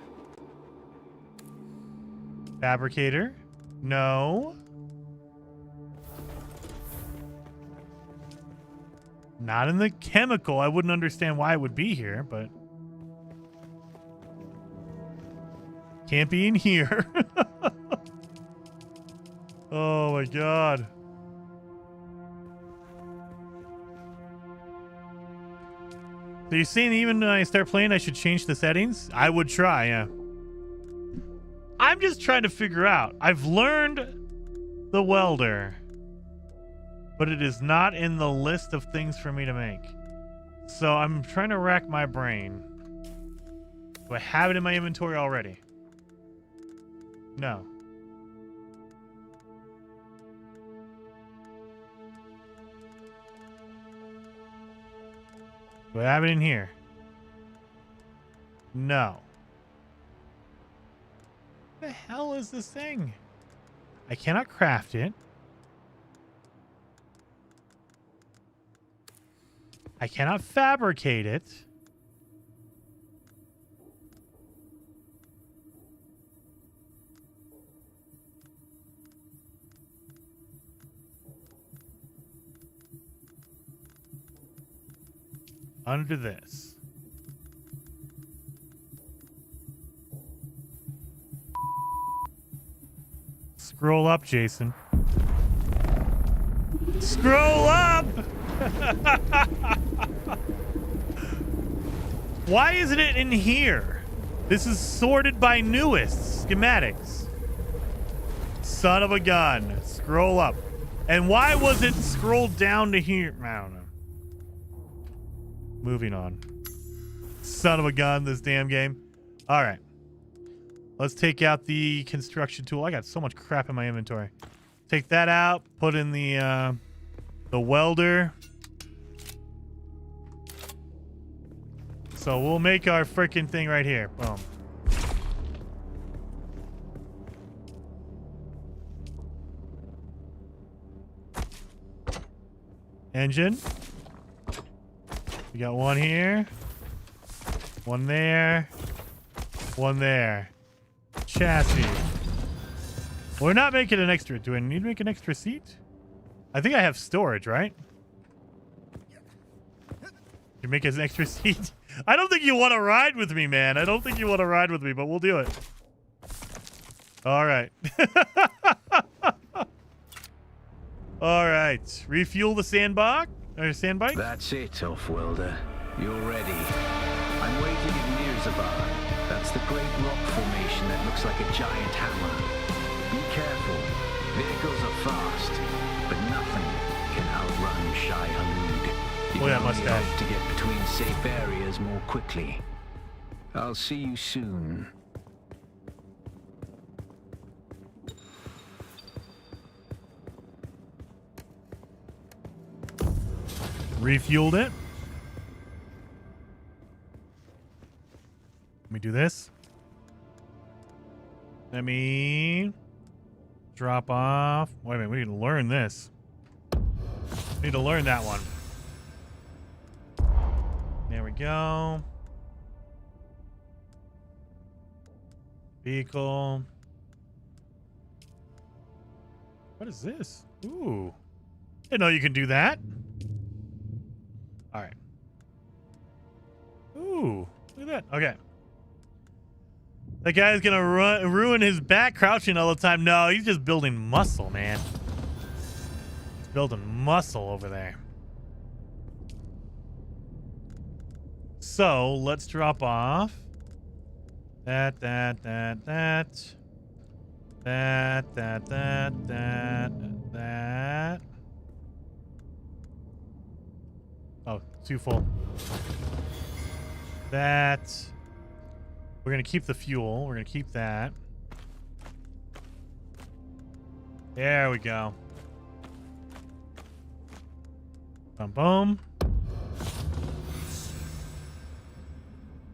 A: Fabricator? No. Not in the chemical. I wouldn't understand why it would be here, but... Can't be in here. Oh my god. So you're saying even when I start playing I should change the settings? I would try, yeah. I'm just trying to figure out. I've learned the welder, but it is not in the list of things for me to make. So I'm trying to rack my brain. Do I have it in my inventory already? No. Do I have it in here? No. What the hell is this thing? I cannot craft it. I cannot fabricate it. Under this. Scroll up, Jason. Scroll up! Why isn't it in here? This is sorted by newest schematics. Son of a gun. Scroll up. And why was it scrolled down to here? I don't know. Moving on. Son of a gun, this damn game. All right. Let's take out the construction tool. I got so much crap in my inventory. Take that out. Put in the welder. So we'll make our freaking thing right here. Boom. Engine. We got one here. One there. One there. Chassis. We're not making an extra. Do I need to make an extra seat? I think I have storage, right? You make us an extra seat? I don't think you want to ride with me, man. I don't think you want to ride with me, but we'll do it. All right. All right. Refuel the sandbike? Or sandbike?
F: That's it, Offworlder. You're ready. I'm waiting at Mirzabar. That's the great rock formation that looks like a giant hammer. Be careful. Vehicles are fast, but nothing can outrun Shai Halud. You
A: Oh, that
F: can only
A: mustache.
F: hope to get between safe areas more quickly. I'll see you soon.
A: Refueled it. Let me do this. Let me drop off. Wait a minute, we need to learn this. We need to learn that one. There we go. Vehicle. What is this? Ooh. Didn't know you can do that. All right. Ooh, look at that. Okay. That guy's gonna ruin his back crouching all the time. No, he's just building muscle, man. He's building muscle over there. So let's drop off that. Oh, too full. That. We're going to keep the fuel. We're going to keep that. There we go. Boom, boom.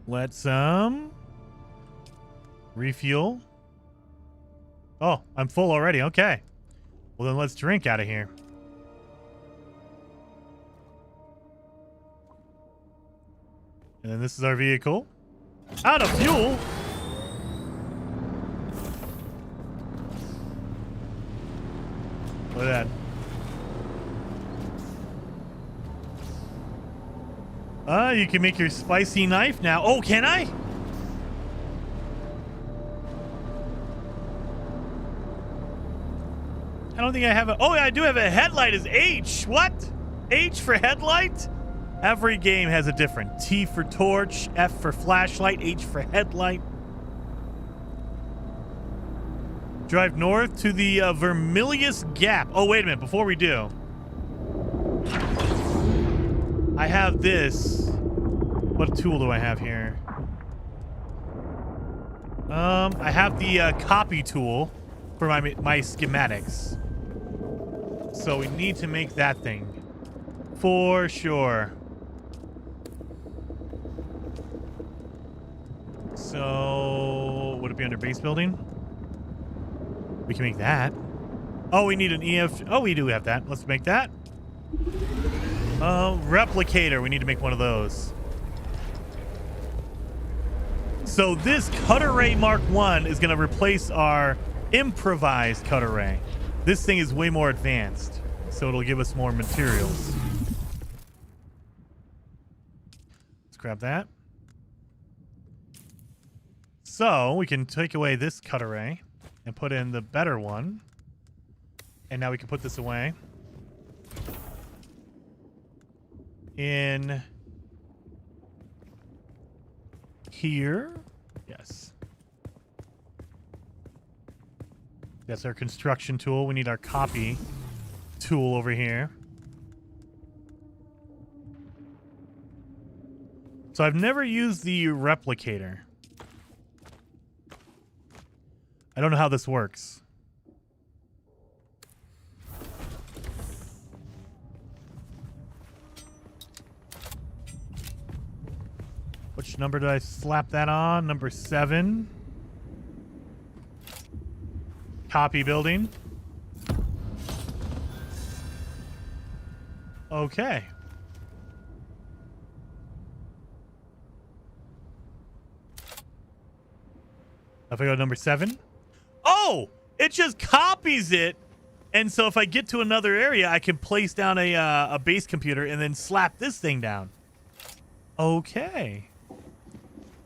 A: Let's, refuel. Oh, I'm full already. Okay. Well, then let's drink out of here. And then this is our vehicle. Out of fuel. Look at that. You can make your spicy knife now. Oh, can I? I don't think I have a... Oh, I do have a headlight as H. What? H for headlight? Every game has a different. T for torch, F for flashlight, H for headlight. Drive north to the Vermilius Gap. Oh, wait a minute. Before we do, I have this. What tool do I have here? I have the copy tool for my schematics. So we need to make that thing. For sure. So, would it be under base building? We can make that. Oh, we need an EF. Oh, we do have that. Let's make that. Replicator. We need to make one of those. So this cutter ray Mark 1 is going to replace our improvised cutter ray. This thing is way more advanced, so it'll give us more materials. Let's grab that. So we can take away this cutter ray and put in the better one. And now we can put this away. In here. Yes. That's our construction tool. We need our copy tool over here. So I've never used the replicator. I don't know how this works. Which number did I slap that on? Number 7. Copy building. Okay. If I go to number 7. Oh! It just copies it. And so if I get to another area, I can place down a base computer and then slap this thing down. Okay.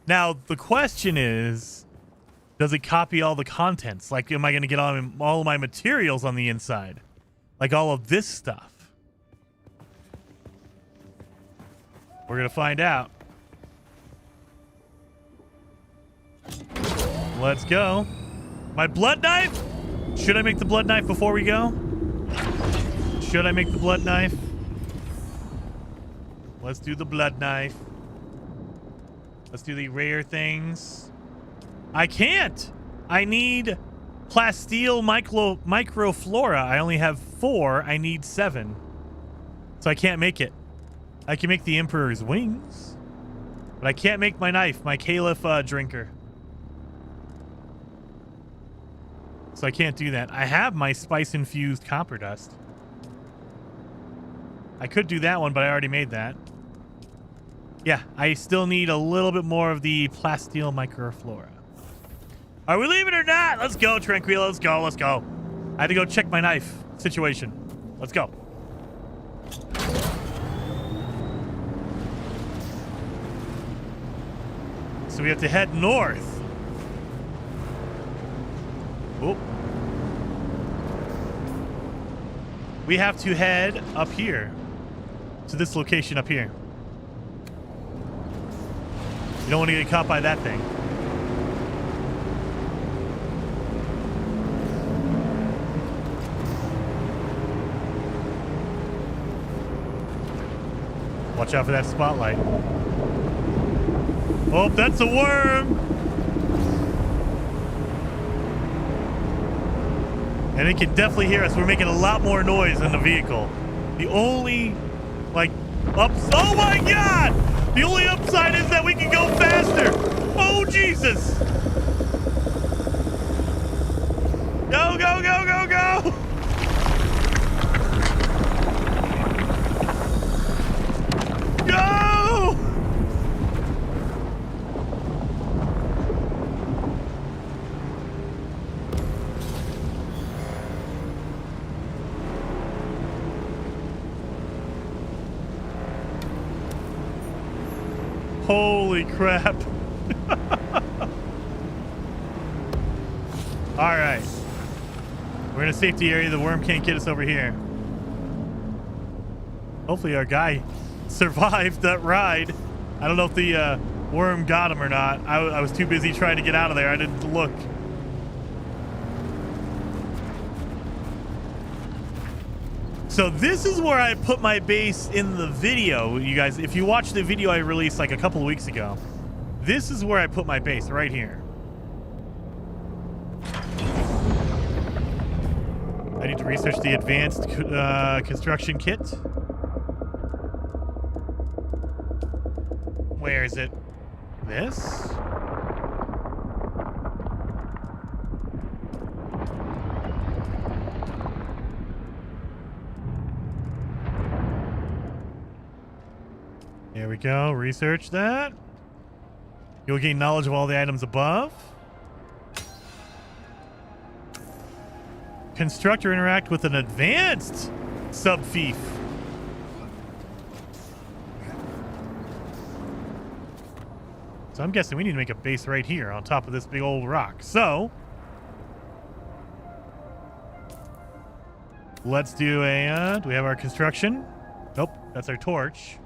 A: Now, the question is, does it copy all the contents? Like, am I going to get all of my materials on the inside? Like all of this stuff. We're gonna find out. Let's go. My blood knife? Should I make the blood knife before we go? Should I make the blood knife? Let's do the blood knife. Let's do the rare things. I can't. I need plasteel microflora. I only have 4. I need 7. So I can't make it. I can make the Emperor's wings. But I can't make my knife, my Caliph drinker. So I can't do that. I have my spice-infused copper dust. I could do that one, but I already made that. Yeah, I still need a little bit more of the plasteel microflora. Are we leaving or not? Let's go, Tranquilo. Let's go. Let's go. I had to go check my knife situation. Let's go. So we have to head north. Oh. We have to head up here. To this location up here. You don't want to get caught by that thing. Watch out for that spotlight. Oh, that's a worm! And it can definitely hear us. We're making a lot more noise in the vehicle. The only, like, oh my God! The only upside is that we can go faster. Oh, Jesus. Go, go, go, go, go. Go! Holy crap. All right. We're in a safety area. The worm can't get us over here. Hopefully our guy survived that ride. I don't know if the worm got him or not. I was too busy trying to get out of there. I didn't look. So this is where I put my base in the video, you guys. If you watch the video I released like a couple of weeks ago, this is where I put my base, right here. I need to research the advanced construction kit. Where is it? This? There we go. Research that. You'll gain knowledge of all the items above. Construct or interact with an advanced sub-fief. So I'm guessing we need to make a base right here on top of this big old rock. So let's do a, do we have our construction? Nope, that's our torch.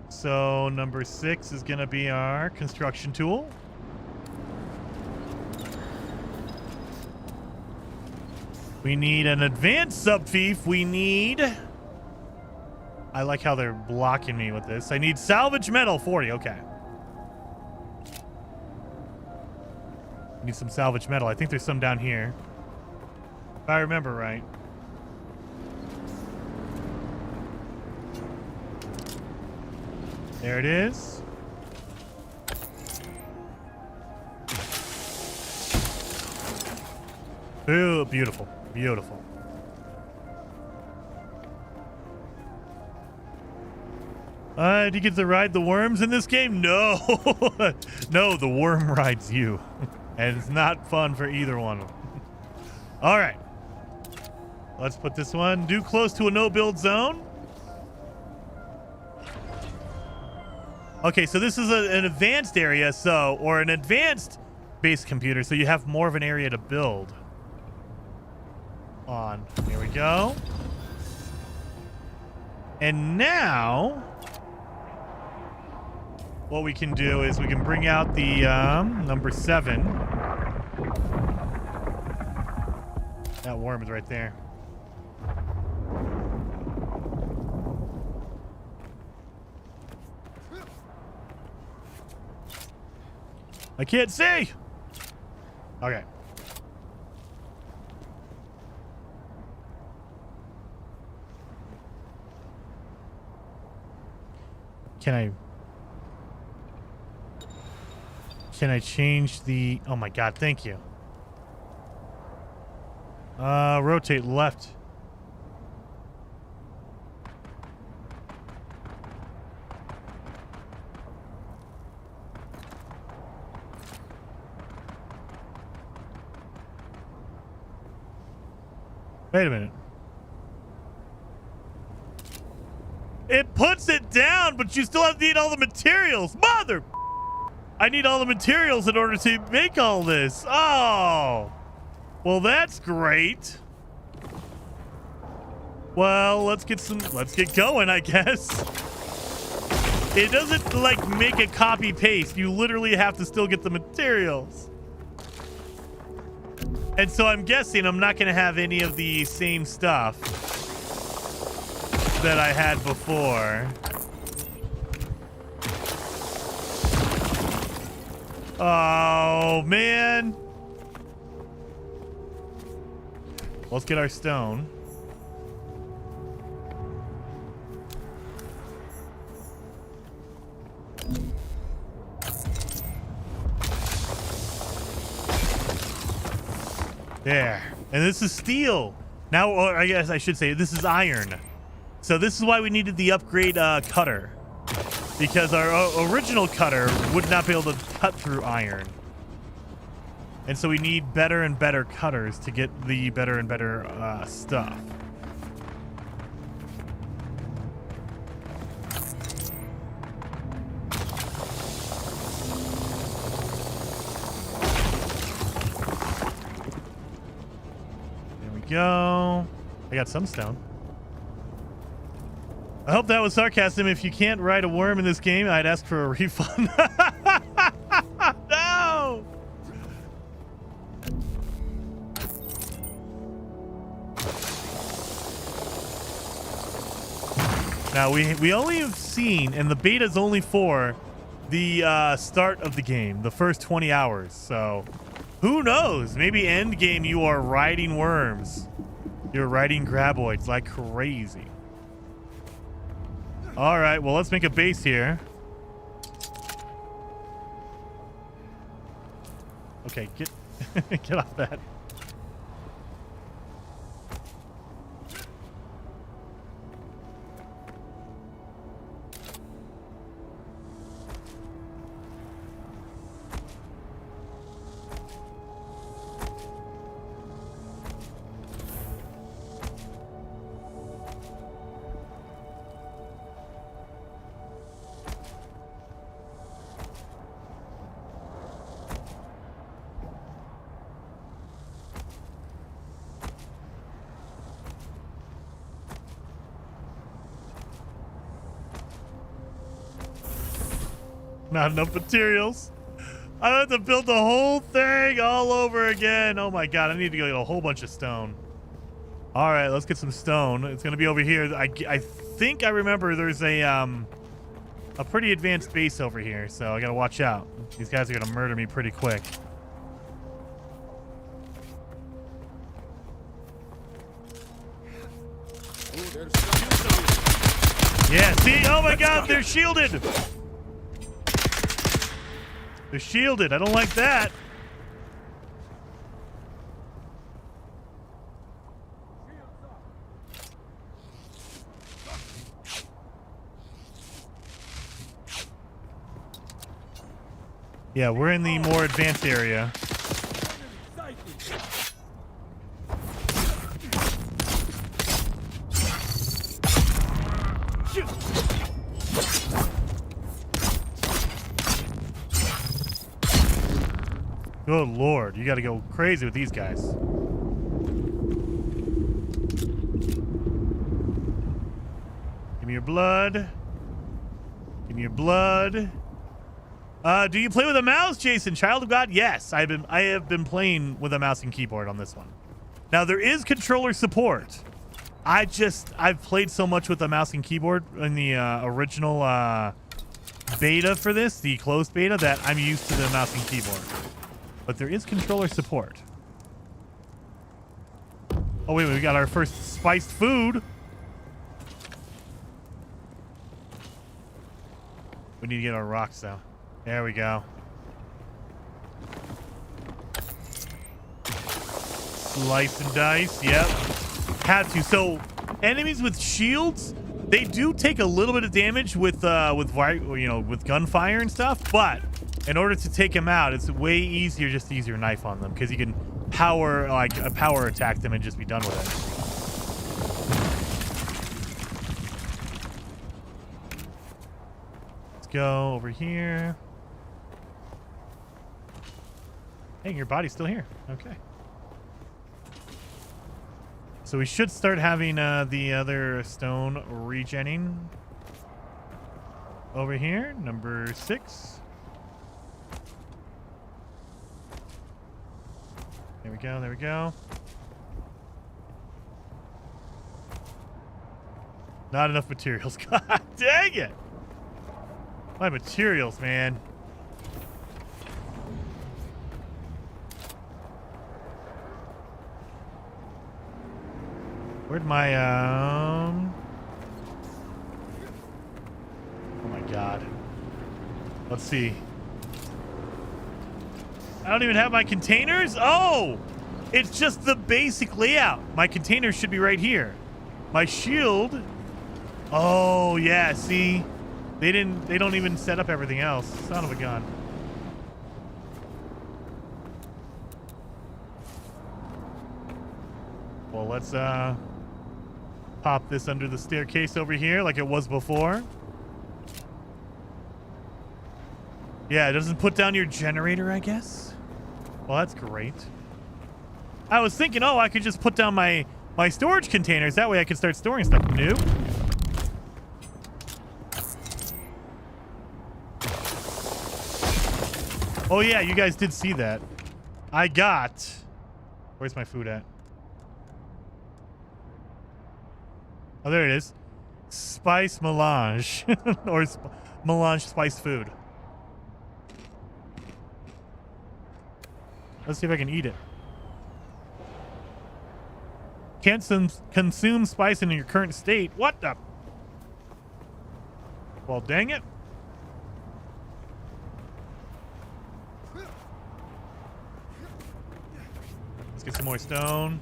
A: So number 6 is going to be our construction tool. We need an advanced sub-fief. We need... I like how they're blocking me with this. I need salvage metal 40. Okay. Need some salvage metal. I think there's some down here. If I remember right. There it is. Ooh, beautiful. Beautiful. Do you get to ride the worms in this game? No. No, the worm rides you. And it's not fun for either one of them. All right. Let's put this one. Due close to a no-build zone. Okay, so this is an advanced area, so, or an advanced base computer, so you have more of an area to build. on. Here we go. And now, what we can do is we can bring out the number 7. That worm is right there. I can't see. Okay. Can I change the... Oh my god, thank you. Rotate left. Wait a minute. It puts it down, but you still have to need all the materials. Mother... I need all the materials in order to make all this. Oh. Well, that's great. Well, let's get going, I guess. It doesn't like make a copy paste. You literally have to still get the materials. And so I'm guessing I'm not going to have any of the same stuff that I had before. Oh, man. Let's get our stone. There. And this is steel. Now, or I guess I should say this is iron. So this is why we needed the upgrade cutter. Because our original cutter would not be able to cut through iron. And so we need better and better cutters to get the better and better stuff. There we go. I got some stone. I hope that was sarcasm. If you can't ride a worm in this game, I'd ask for a refund. No! Now, we only have seen, and the beta's only for the start of the game, the first 20 hours. So, who knows? Maybe end game you are riding worms. You're riding graboids like crazy. All right, well, let's make a base here. Okay, get off that. Not enough materials. I have to build the whole thing all over again. Oh my god, I need to get a whole bunch of stone. All right, let's get some stone. It's gonna be over here. I think I remember there's a pretty advanced base over here, so I gotta watch out. These guys are gonna murder me pretty quick. Yeah, see? Oh my god, they're shielded! They're shielded. I don't like that. Yeah, we're in the more advanced area. Good lord, you gotta go crazy with these guys. Give me your blood. Give me your blood. Do you play with a mouse, Jason? Child of God? Yes, I have been playing with a mouse and keyboard on this one. Now there is controller support. I've played so much with the mouse and keyboard in the original beta for this, the closed beta, that I'm used to the mouse and keyboard. But there is controller support. Oh wait, we got our first spiced food. We need to get our rocks though. There we go. Slice and dice. Yep. Had to. So enemies with shields, they do take a little bit of damage with gunfire and stuff. But in order to take them out, it's way easier just to use your knife on them because you can power attack them and just be done with it. Let's go over here. Hey, your body's still here. Okay. So we should start having the other stone regenning over here. Number 6. There we go. There we go. Not enough materials. God dang it. My materials, man. Where'd my, oh my God. Let's see. I don't even have my containers? Oh! It's just the basic layout. My containers should be right here. My shield. Oh, yeah, see? They don't even set up everything else. Son of a gun. Well, let's, pop this under the staircase over here like it was before. Yeah, it doesn't put down your generator, I guess. Well, that's great. I was thinking, oh, I could just put down my storage containers. That way I could start storing stuff. Nope. Oh, yeah, you guys did see that. I got... Where's my food at? Oh, there it is. Spice melange. Or melange spiced food. Let's see if I can eat it. Can't consume spice in your current state. What the? Well, dang it. Let's get some more stone.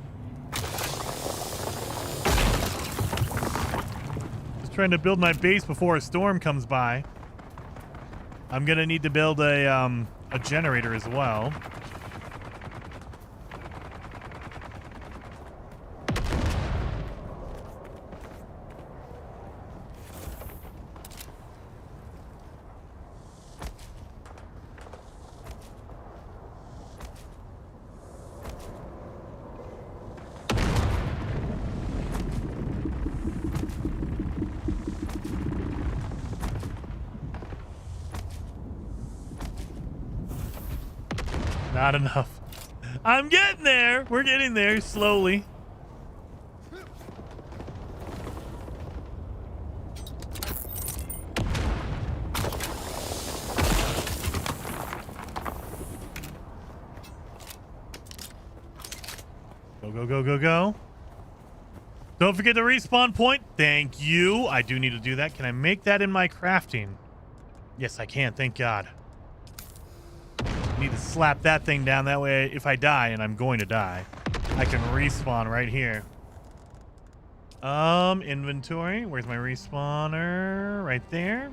A: Trying to build my base before a storm comes by. I'm gonna need to build a generator as well. Not enough. I'm getting there. We're getting there slowly. Go, go, go, go, go. Don't forget the respawn point. Thank you. I do need to do that. Can I make that in my crafting? Yes, I can. Thank God. Need to slap that thing down. That way, if I die, and I'm going to die, I can respawn right here. Inventory. Where's my respawner? Right there.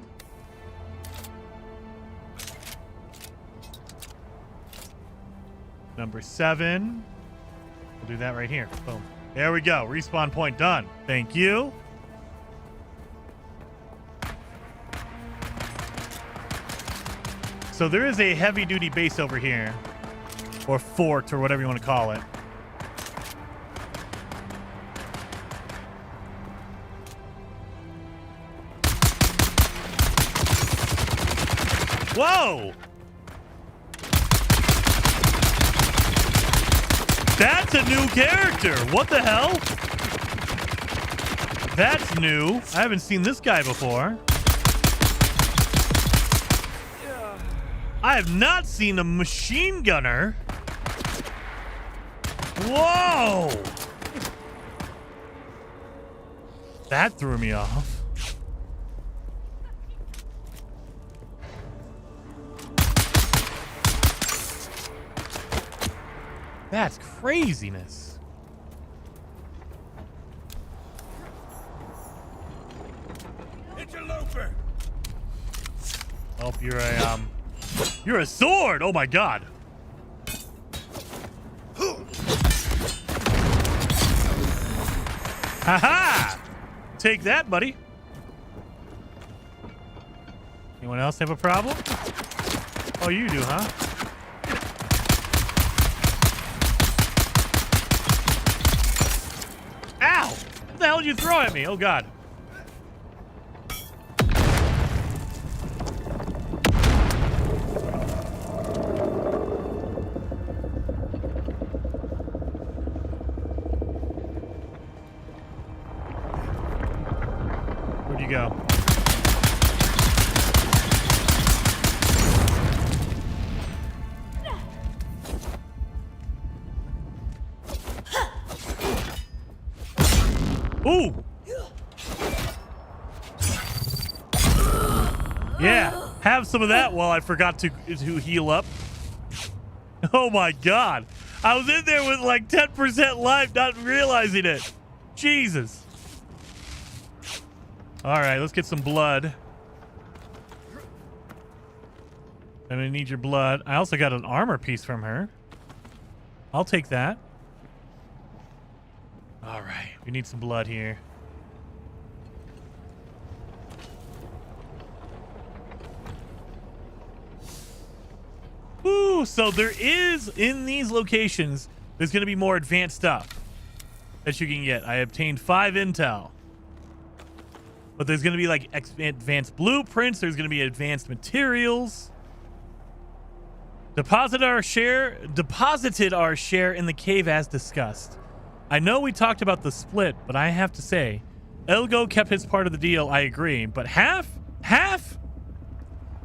A: Number 7. We'll do that right here. Boom. There we go. Respawn point done. Thank you. So there is a heavy-duty base over here. Or fort, or whatever you want to call it. Whoa! That's a new character. What the hell? That's new. I haven't seen this guy before. I have not seen a machine gunner. Whoa! That threw me off. That's craziness.
H: Interloper.
A: Oh, you're a sword. Oh my god. Haha! Take that, buddy. Anyone else have a problem? Oh, you do, huh? Ow! What the hell did you throw at me? Oh god. Where'd you go? Ooh! Yeah, have some of that while I forgot to heal up. Oh my god. I was in there with like 10% life, not realizing it. Jesus. Alright, let's get some blood. I'm gonna need your blood. I also got an armor piece from her. I'll take that. Alright, we need some blood here. Ooh, so there is, in these locations, there's going to be more advanced stuff that you can get. I obtained 5 intel. But there's going to be like advanced blueprints. There's going to be advanced materials. Deposited our share in the cave as discussed. I know we talked about the split, but I have to say, Elgo kept his part of the deal, I agree. But half?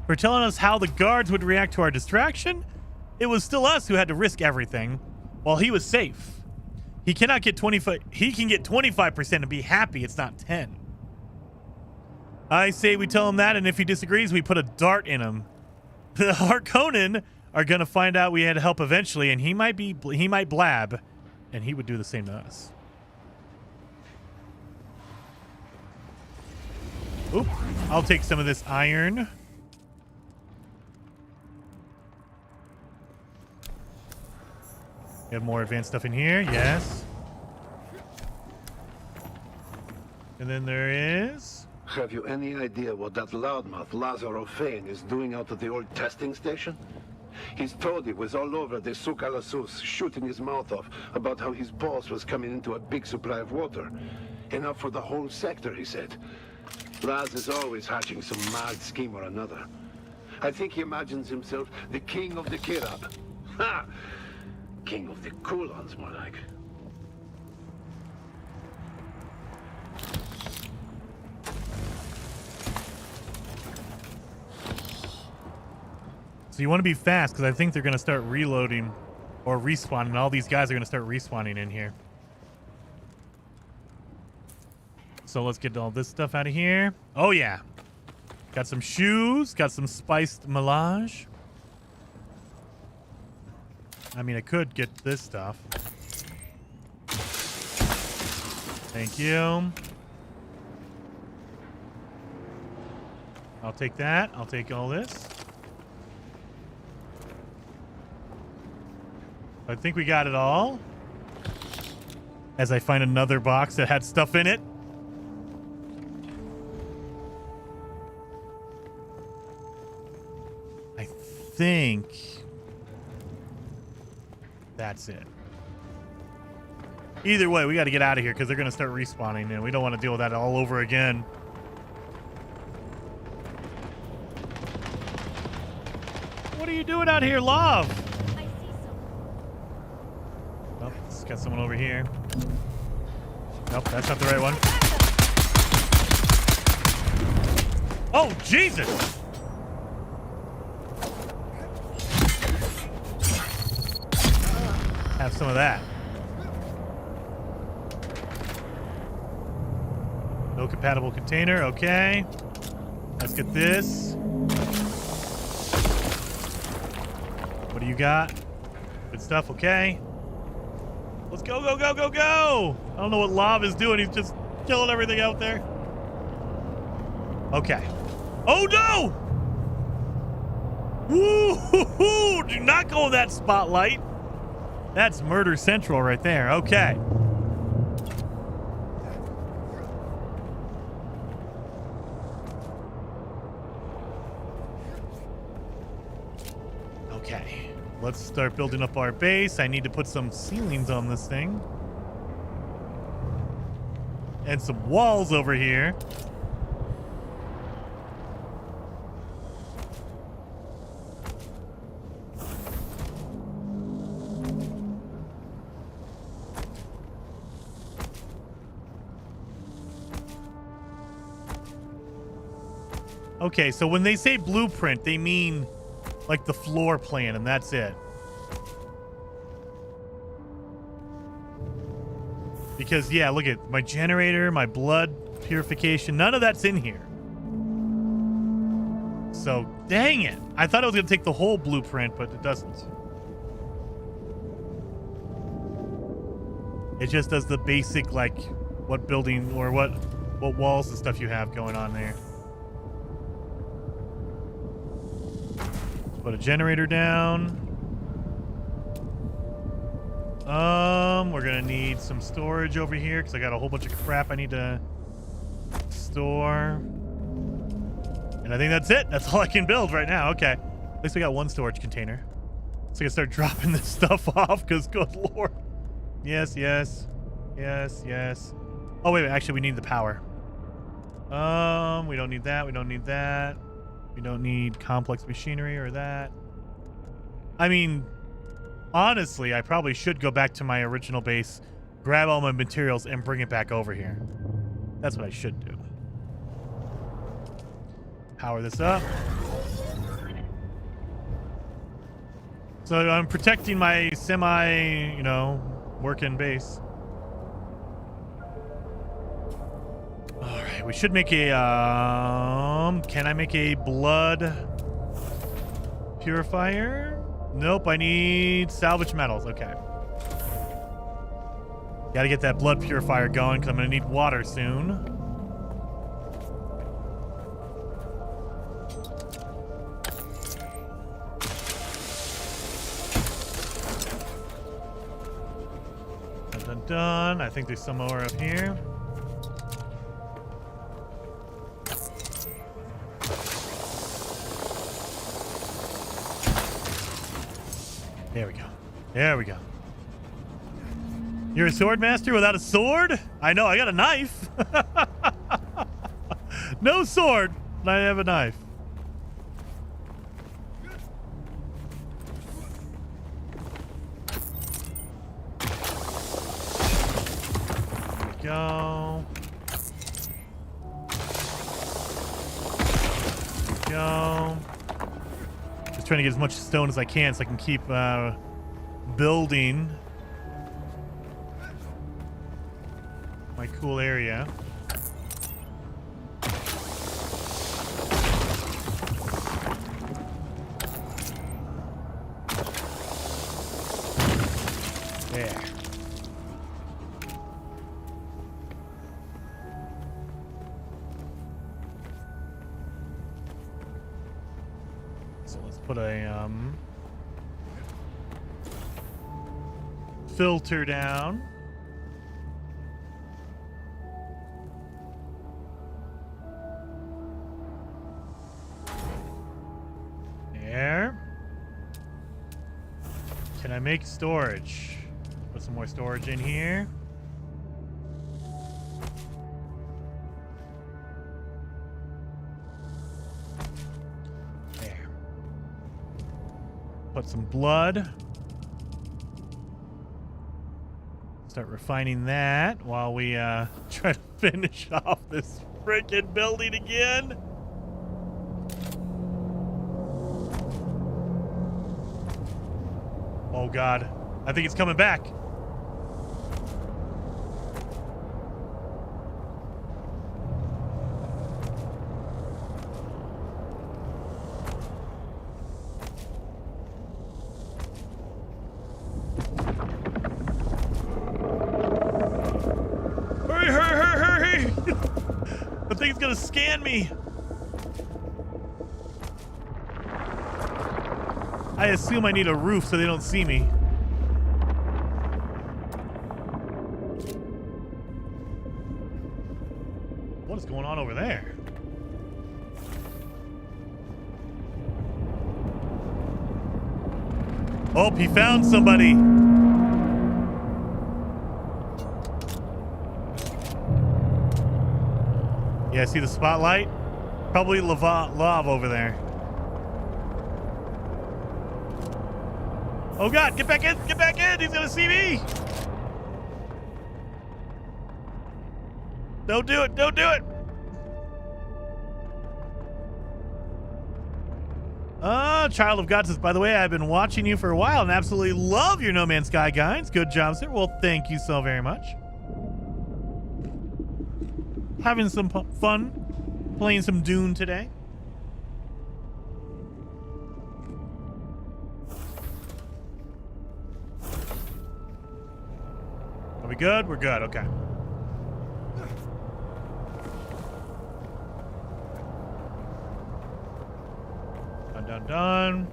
A: For telling us how the guards would react to our distraction? It was still us who had to risk everything, while he was safe. He cannot get 25. He can get 25% and be happy it's not 10. I say we tell him that, and if he disagrees, we put a dart in him. Our Conan are gonna find out we had help eventually, and he might blab, and he would do the same to us. Oop! I'll take some of this iron. We have more advanced stuff in here. Yes. And then there is...
T: Have you any idea what that loudmouth Lazaro Fane is doing out at the old testing station? His toady was all over the Sukalasus, shooting his mouth off about how his boss was coming into a big supply of water. Enough for the whole sector, he said. Laz is always hatching some mad scheme or another. I think he imagines himself the king of the Kirab. Ha! King of the Kulons, more like.
A: So you want to be fast, because I think they're going to start reloading or respawning. All these guys are going to start respawning in here. So let's get all this stuff out of here. Oh, yeah. Got some shoes. Got some spiced melange. I mean, I could get this stuff. Thank you. I'll take that. I'll take all this. I think we got it all. As I find another box that had stuff in it. I think that's it. Either way, we got to get out of here because they're going to start respawning and we don't want to deal with that all over again. What are you doing out here, Love? Oh, it's got someone over here. Nope, that's not the right one. Oh, Jesus! Have some of that. No compatible container, okay. Let's get this. What do you got? Good stuff, okay. Let's go, go, go, go, go! I don't know what Lav is doing. He's just killing everything out there. Okay. Oh, no! Woo-hoo-hoo! Do not go in that spotlight. That's murder central right there. Okay. Okay. Let's start building up our base. I need to put some ceilings on this thing. And some walls over here. Okay, so when they say blueprint, they mean like the floor plan, and that's it. Because, yeah, look at my generator, my blood purification. None of that's in here. So, dang it. I thought it was going to take the whole blueprint, but it doesn't. It just does the basic, like, what building or what walls and stuff you have going on there. Put a generator down. We're gonna need some storage over here because I got a whole bunch of crap I need to store. And I think that's it. That's all I can build right now. Okay. At least we got one storage container. So I can start dropping this stuff off because good lord. Yes, yes. Yes, yes. Oh, wait, actually we need the power. We don't need that. We don't need that. We don't need complex machinery or that. I mean, honestly, I probably should go back to my original base, grab all my materials, and bring it back over here. That's what I should do. Power this up. So I'm protecting my semi, working base. All right, we should make a, can I make a blood purifier? Nope, I need salvage metals. Okay. Gotta get that blood purifier going because I'm gonna need water soon. Dun, dun, dun. I think there's some more up here. There we go. There we go. You're a sword master without a sword? I know, I got a knife. No sword, but I have a knife. There we go. There we go. Just trying to get as much stone as I can so I can keep building my cool area. There. So let's put a filter down. There. Can I make storage? Put some more storage in here. There. Put some blood. Start refining that while we try to finish off this freaking building again. Oh God, I think it's coming back. The thing's gonna scan me. I assume I need a roof so they don't see me. What is going on over there? Oh, he found somebody. Yeah, see the spotlight? Probably lava over there. Oh God, get back in! Get back in! He's gonna see me! Don't do it! Don't do it! Child of God says, by the way, I've been watching you for a while and absolutely love your No Man's Sky guides. Good job, sir. Well, thank you so very much. Having some fun playing some Dune today. Are we good? We're good. Okay. Done.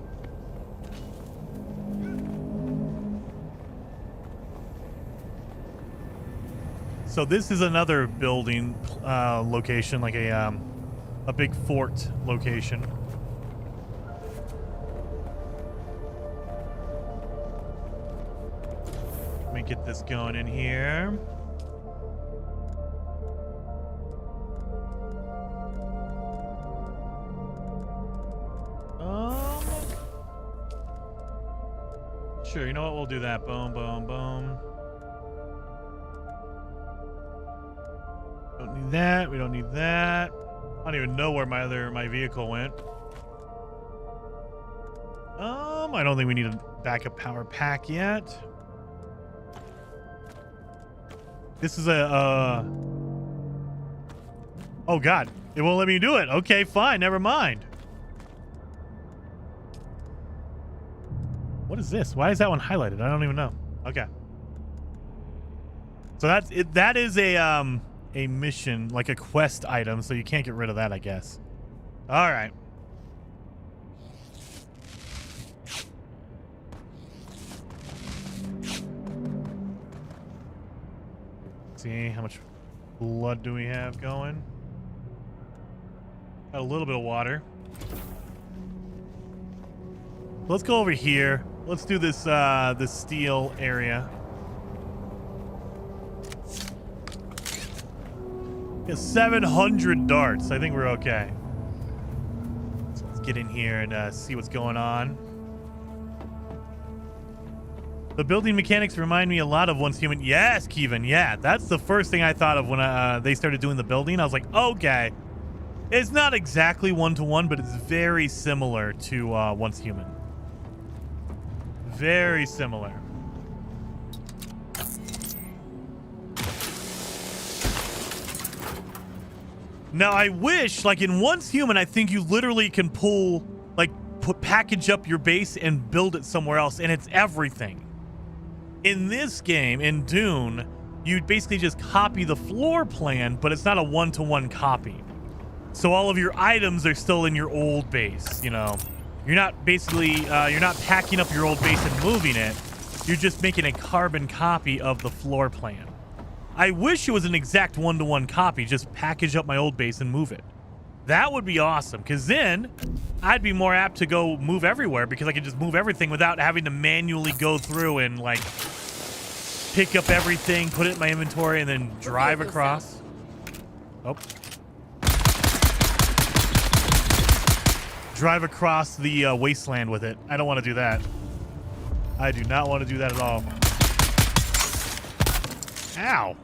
A: So this is another building location, like a big fort location. Let me get this going in here. Sure, you know what? We'll do that. Boom, boom, boom. Don't need that. We don't need that. I don't even know where my vehicle went. I don't think we need a backup power pack yet. This is a oh God, it won't let me do it. Okay, fine, never mind. What is this? Why is that one highlighted? I don't even know. Okay. So that's it. That is a mission, like a quest item, so you can't get rid of that, I guess. All right. See how much blood do we have going? Got a little bit of water. Let's go over here. Let's do this this steel area. Got 700 darts. I think we're okay. So let's get in here and see what's going on. The building mechanics remind me a lot of Once Human. Yes, Kevin. Yeah, that's the first thing I thought of when they started doing the building. I was like, okay. It's not exactly one-to-one, but it's very similar to Once Human. Very similar. Now, I wish, like in Once Human, I think you literally can pull, like, package up your base and build it somewhere else, and it's everything. In this game, in Dune, you basically just copy the floor plan, but it's not a one-to-one copy. So all of your items are still in your old base, you know. You're not basically, you're not packing up your old base and moving it. You're just making a carbon copy of the floor plan. I wish it was an exact one-to-one copy, just package up my old base and move it. That would be awesome, because then I'd be more apt to go move everywhere, because I could just move everything without having to manually go through and, like, pick up everything, put it in my inventory, and then drive across. drive across the wasteland with it. I don't want to do that. I do not want to do that at all. Ow.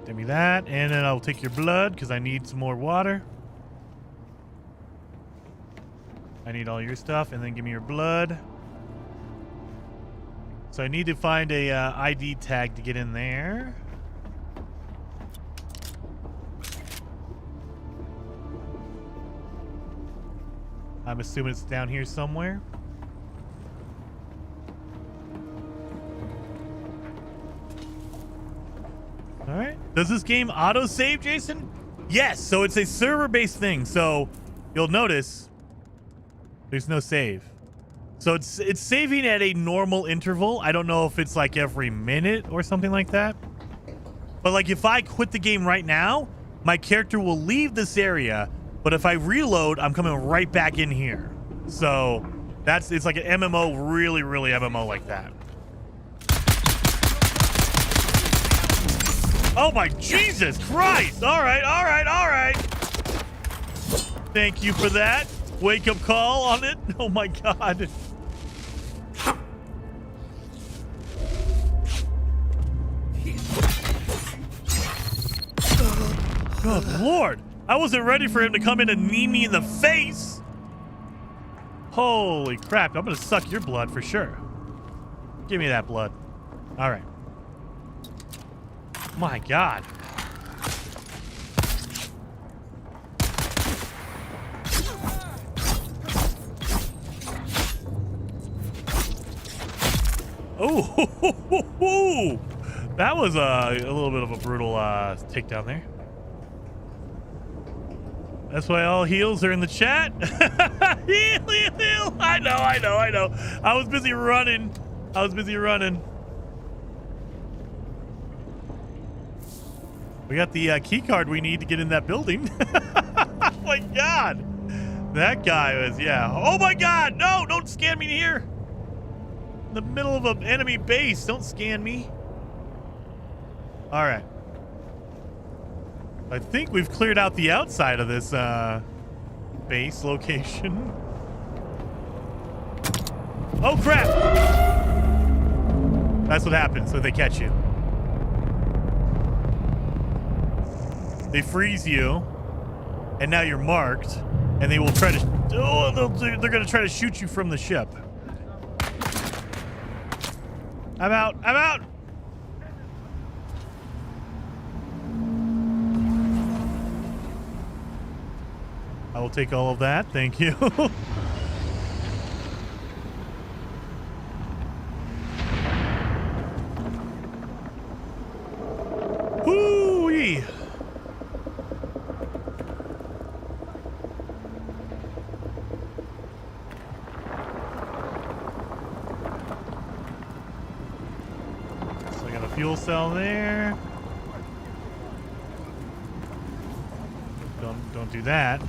A: Give me that, and then I'll take your blood because I need some more water. I need all your stuff, and then give me your blood. So I need to find a ID tag to get in there. I'm assuming it's down here somewhere. All right. Does this game auto-save, Jason? Yes. So it's a server-based thing. So you'll notice there's no save. So it's saving at a normal interval. I don't know if it's like every minute or something like that. But like if I quit the game right now, my character will leave this area. But if I reload, I'm coming right back in here. So it's like an MMO, really, really MMO like that. Oh my Jesus Christ! All right, all right, all right. Thank you for that. Wake up call on it. Oh my God. Good Lord. I wasn't ready for him to come in and knee me in the face. Holy crap. I'm going to suck your blood for sure. Give me that blood. All right. My God. Oh, that was a little bit of a brutal takedown there. That's why all heals are in the chat. Heal, heal, heal. I know. I was busy running. We got the key card we need to get in that building. Oh my God. That guy was, yeah. Oh my God. No, don't scan me here. In the middle of an enemy base. Don't scan me. All right. I think we've cleared out the outside of this base location. Oh crap. That's what happens when they catch you. They freeze you, and now you're marked, and they will try to. Oh, they're going to try to shoot you from the ship. I'm out. I will take all of that. Thank you. Whoo-wee. So I got a fuel cell there. Don't do that.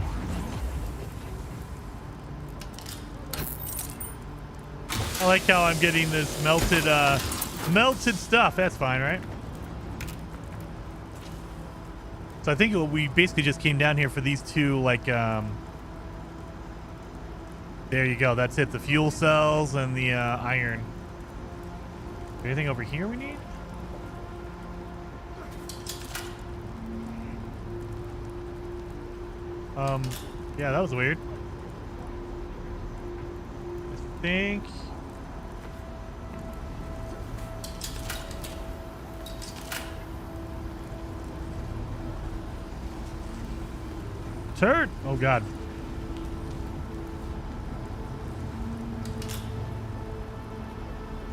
A: I like how I'm getting this melted stuff. That's fine, right? So I think we basically just came down here for these two, like, there you go. That's it. The fuel cells and the iron. Anything over here we need? Yeah, that was weird. I think. Turd! Oh God.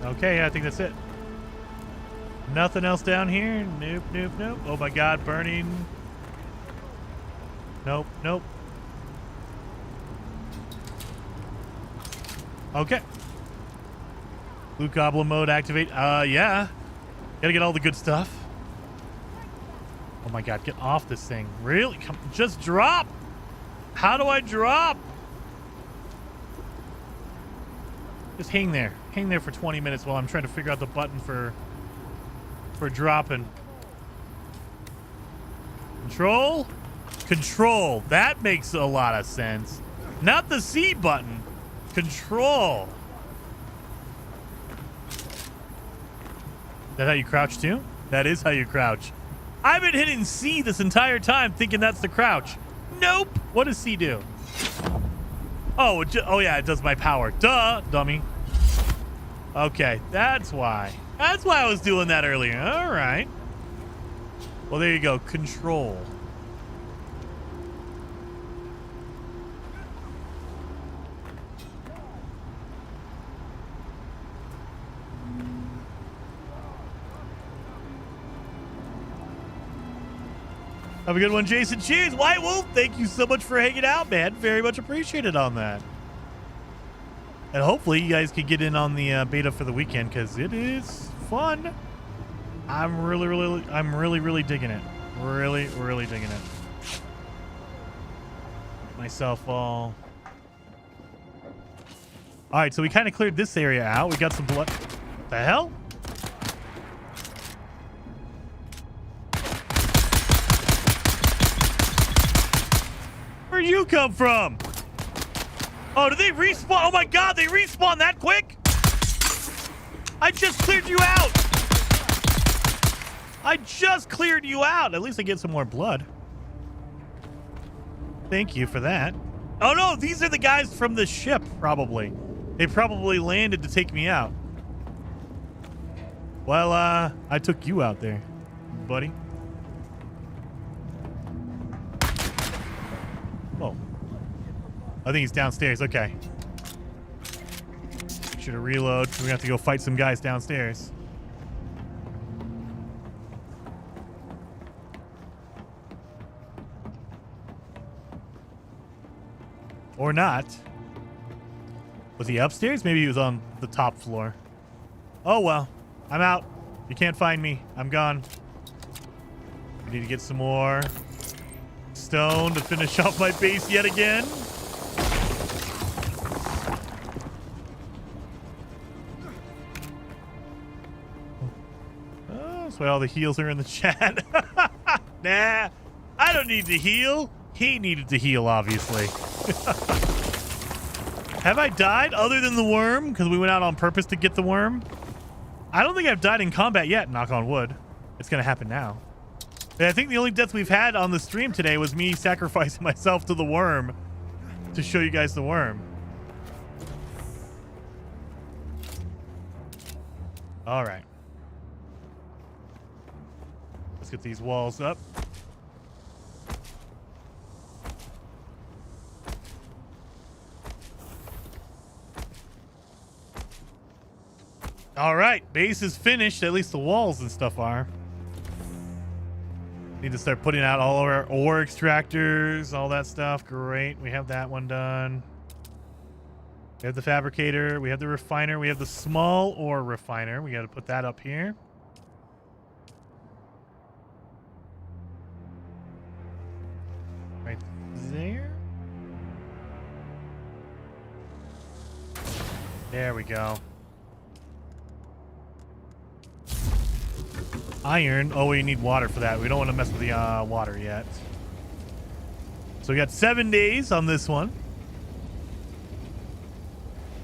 A: Okay, I think that's it. Nothing else down here? Nope, nope, nope. Oh my God, burning. Nope, nope. Okay. Blue Goblin mode activate. Yeah. Gotta get all the good stuff. Oh my God, get off this thing. Really? Come, just drop. How do I drop? Just hang there. Hang there for 20 minutes while I'm trying to figure out the button for dropping. Control? Control. That makes a lot of sense. Not the C button. Control. Is that how you crouch too? That is how you crouch. I've been hitting C this entire time thinking that's the crouch. Nope. What does C do? Oh, oh yeah, it does my power. Duh, dummy. Okay, that's why. That's why I was doing that earlier. All right. Well, there you go. Control. Have a good one, Jason. Cheers. White Wolf, thank you so much for hanging out, man. Very much appreciated on that. And hopefully you guys can get in on the beta for the weekend because it is fun. I'm really digging it. Really digging it. Myself all. All right, so we kind of cleared this area out. We got some blood. What the hell? Where'd you come from? Oh, did they respawn? Oh my god, they respawn that quick? I just cleared you out. I just cleared you out. At least I get some more blood. Thank you for that. Oh no, these are the guys from the ship, probably. They probably landed to take me out. Well, I took you out there, buddy. Oh. I think he's downstairs. Okay. Should have reload. We're gonna have to go fight some guys downstairs. Or not. Was he upstairs? Maybe he was on the top floor. Oh well. I'm out. You can't find me. I'm gone. I need to get some more stone to finish off my base yet again. Oh, that's why all the heals are in the chat. Nah, I don't need to heal. He needed to heal, obviously. Have I died other than the worm? Because we went out on purpose to get the worm. I don't think I've died in combat yet, knock on wood. It's going to happen now. And I think the only death we've had on the stream today was me sacrificing myself to the worm to show you guys the worm. All right. Let's get these walls up. All right, base is finished. At least the walls and stuff are. Need to start putting out all of our ore extractors, all that stuff. Great, we have that one done. We have the fabricator, we have the refiner, we have the small ore refiner. We got to put that up here. Right there. There we go. Iron. Oh, we need water for that. We don't want to mess with the water yet. So we got 7 days on this one.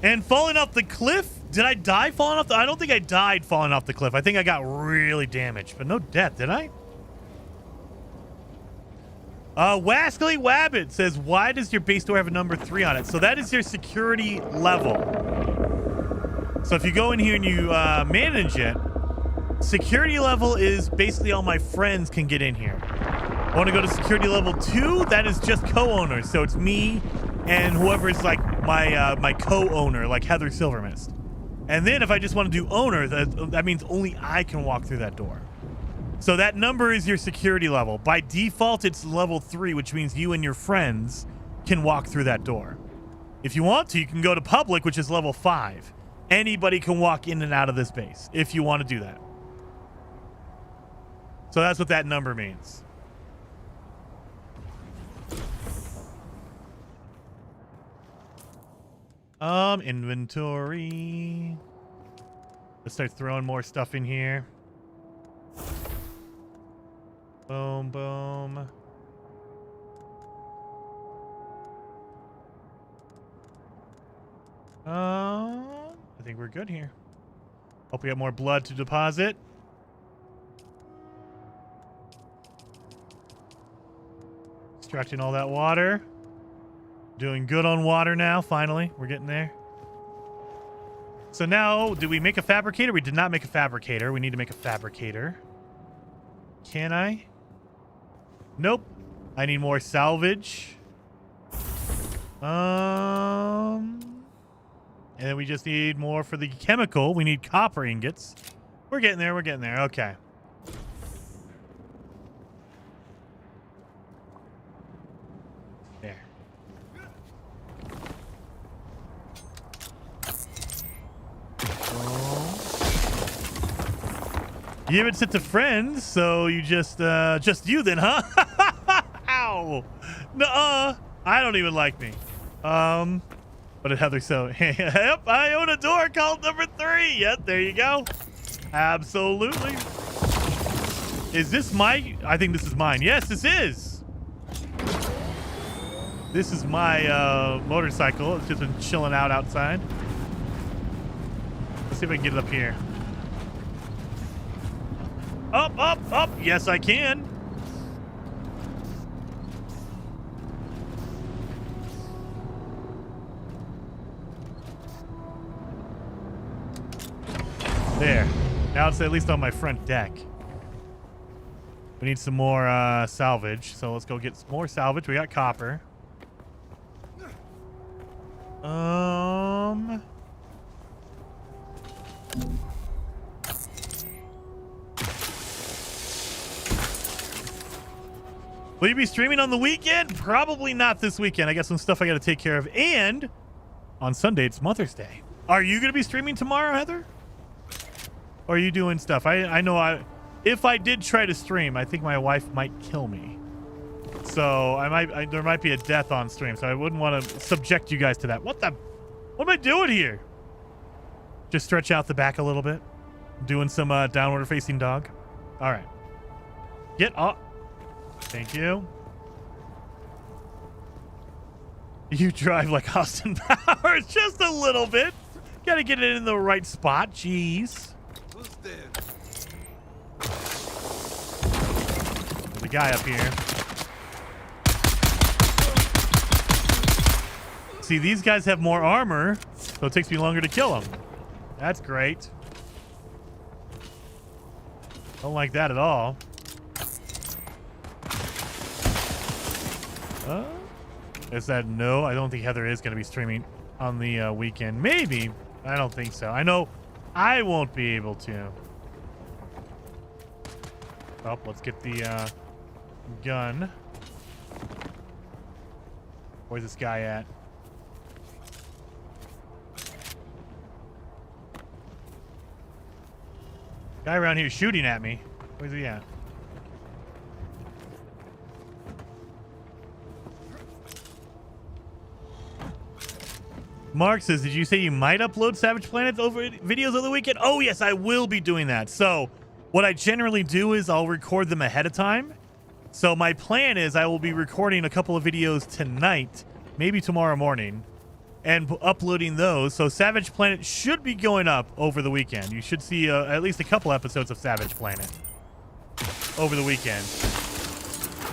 A: And falling off the cliff. Did I die falling off the... I don't think I died falling off the cliff. I think I got really damaged, but no death, did I? Wascally Wabbit says, why does your base door have a number 3 on it? So that is your security level. So if you go in here and you manage it, security level is basically all my friends can get in here. I want to go to security level 2. That is just co-owners. So it's me and whoever's like my co-owner, like Heather Silvermist. And then if I just want to do owner, that means only I can walk through that door. So that number is your security level. By default, it's level 3, which means you and your friends can walk through that door. If you want to, you can go to public, which is level 5. Anybody can walk in and out of this base if you want to do that. So that's what that number means. Inventory. Let's start throwing more stuff in here. Boom, boom. I think we're good here. Hope we have more blood to deposit. Extracting all that water. Doing good on water now, finally. We're getting there. So now, did we make a fabricator? We did not make a fabricator. We need to make a fabricator. Can I? Nope. I need more salvage. And then we just need more for the chemical. We need copper ingots. We're getting there. We're getting there. Okay. There. You haven't sent to friends, so you just you then, huh? Ow. Nuh-uh. I don't even like me. But Heather, so yep, I own a door called number 3. Yep, there you go. Absolutely. Is this my? I think this is mine. Yes, this is. This is my motorcycle. It's just been chilling out outside. Let's see if I can get it up here. Up, up, up. Yes, I can. There. Now it's at least on my front deck. We need some more salvage, so let's go get some more salvage. We got copper. Will you be streaming on the weekend? Probably not this weekend. I got some stuff I got to take care of. And on Sunday, it's Mother's Day. Are you going to be streaming tomorrow, Heather? Or are you doing stuff? I know if I did try to stream, I think my wife might kill me. So there might be a death on stream. So I wouldn't want to subject you guys to that. What am I doing here? Just stretch out the back a little bit. Doing some downward facing dog. All right. Get up. Thank you. You drive like Austin Powers just a little bit. Got to get it in the right spot. Jeez. Who's there? There's a guy up here. See, these guys have more armor, so it takes me longer to kill them. That's great. Don't like that at all. Is that no? I don't think Heather is going to be streaming on the weekend. Maybe. I don't think so. I know I won't be able to. Oh, let's get the gun. Where's this guy at? Guy around here shooting at me. Where's he at? Mark says, did you say you might upload Savage Planets over videos of the weekend? Oh, yes, I will be doing that. So what I generally do is I'll record them ahead of time. So my plan is I will be recording a couple of videos tonight, maybe tomorrow morning, and uploading those. So Savage Planet should be going up over the weekend. You should see at least a couple episodes of Savage Planet over the weekend.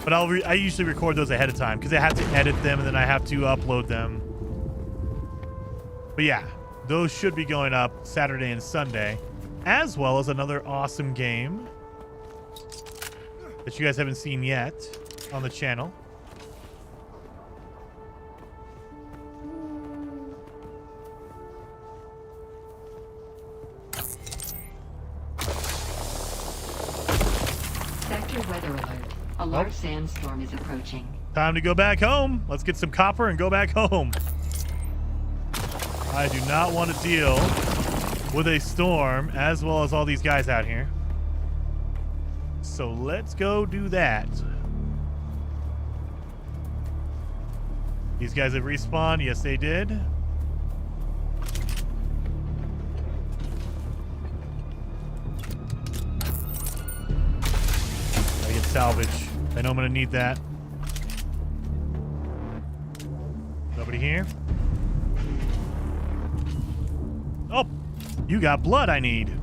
A: But I usually record those ahead of time because I have to edit them and then I have to upload them. But yeah, those should be going up Saturday and Sunday, as well as another awesome game that you guys haven't seen yet on the channel.
I: Sector weather alert. A large sandstorm is approaching.
A: Time to go back home. Let's get some copper and go back home. I do not want to deal with a storm as well as all these guys out here. So let's go do that. These guys have respawned. Yes, they did. salvage. I know I'm gonna need that. Nobody here? Oh, you got blood I need.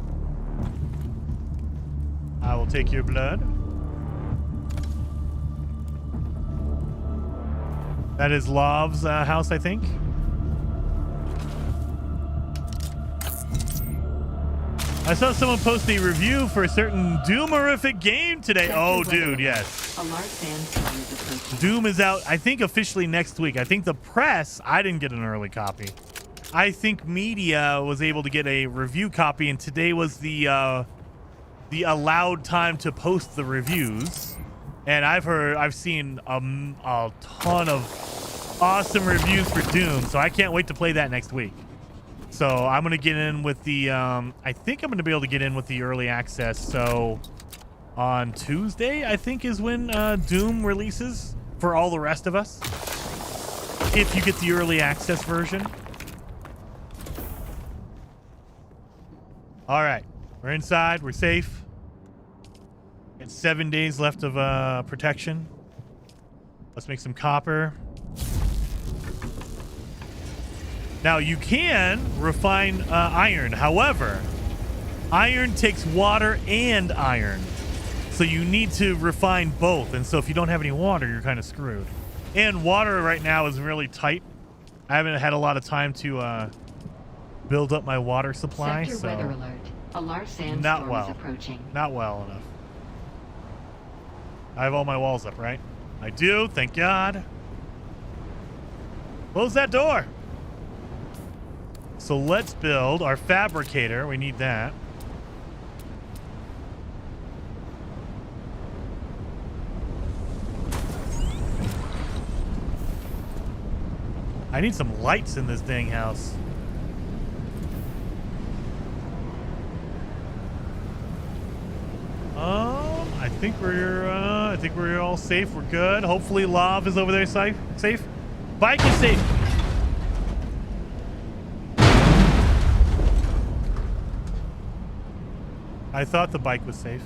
A: I will take your blood. That is Lav's house, I think. I saw someone post a review for a certain Doom-orific game today. Oh, dude, yes.
I: A large sandstorm is approaching.
A: Doom is out, I think, officially next week. I think the press, I didn't get an early copy. I think media was able to get a review copy, and today was the allowed time to post the reviews. And I've seen a ton of awesome reviews for Doom, so I can't wait to play that next week. So I'm going to get in with the, I think I'm going to be able to get in with the early access. So on Tuesday, I think, is when Doom releases for all the rest of us. If you get the early access version. All right, we're inside, we're safe. Got 7 days left of protection. Let's make some copper. Now, you can refine iron. However, iron takes water and iron. So you need to refine both. And so if you don't have any water, you're kind of screwed. And water right now is really tight. I haven't had a lot of time to build up my water supply.
I: Sector weather alert. A large sandstorm
A: not well.
I: is approaching.
A: Not well enough. I have all my walls up, right? I do, thank God. Close that door. So let's build our fabricator. We need that. I need some lights in this dang house. I think we're all safe. We're good. Hopefully Lav is over there safe. Bike is safe. I thought the bike was safe.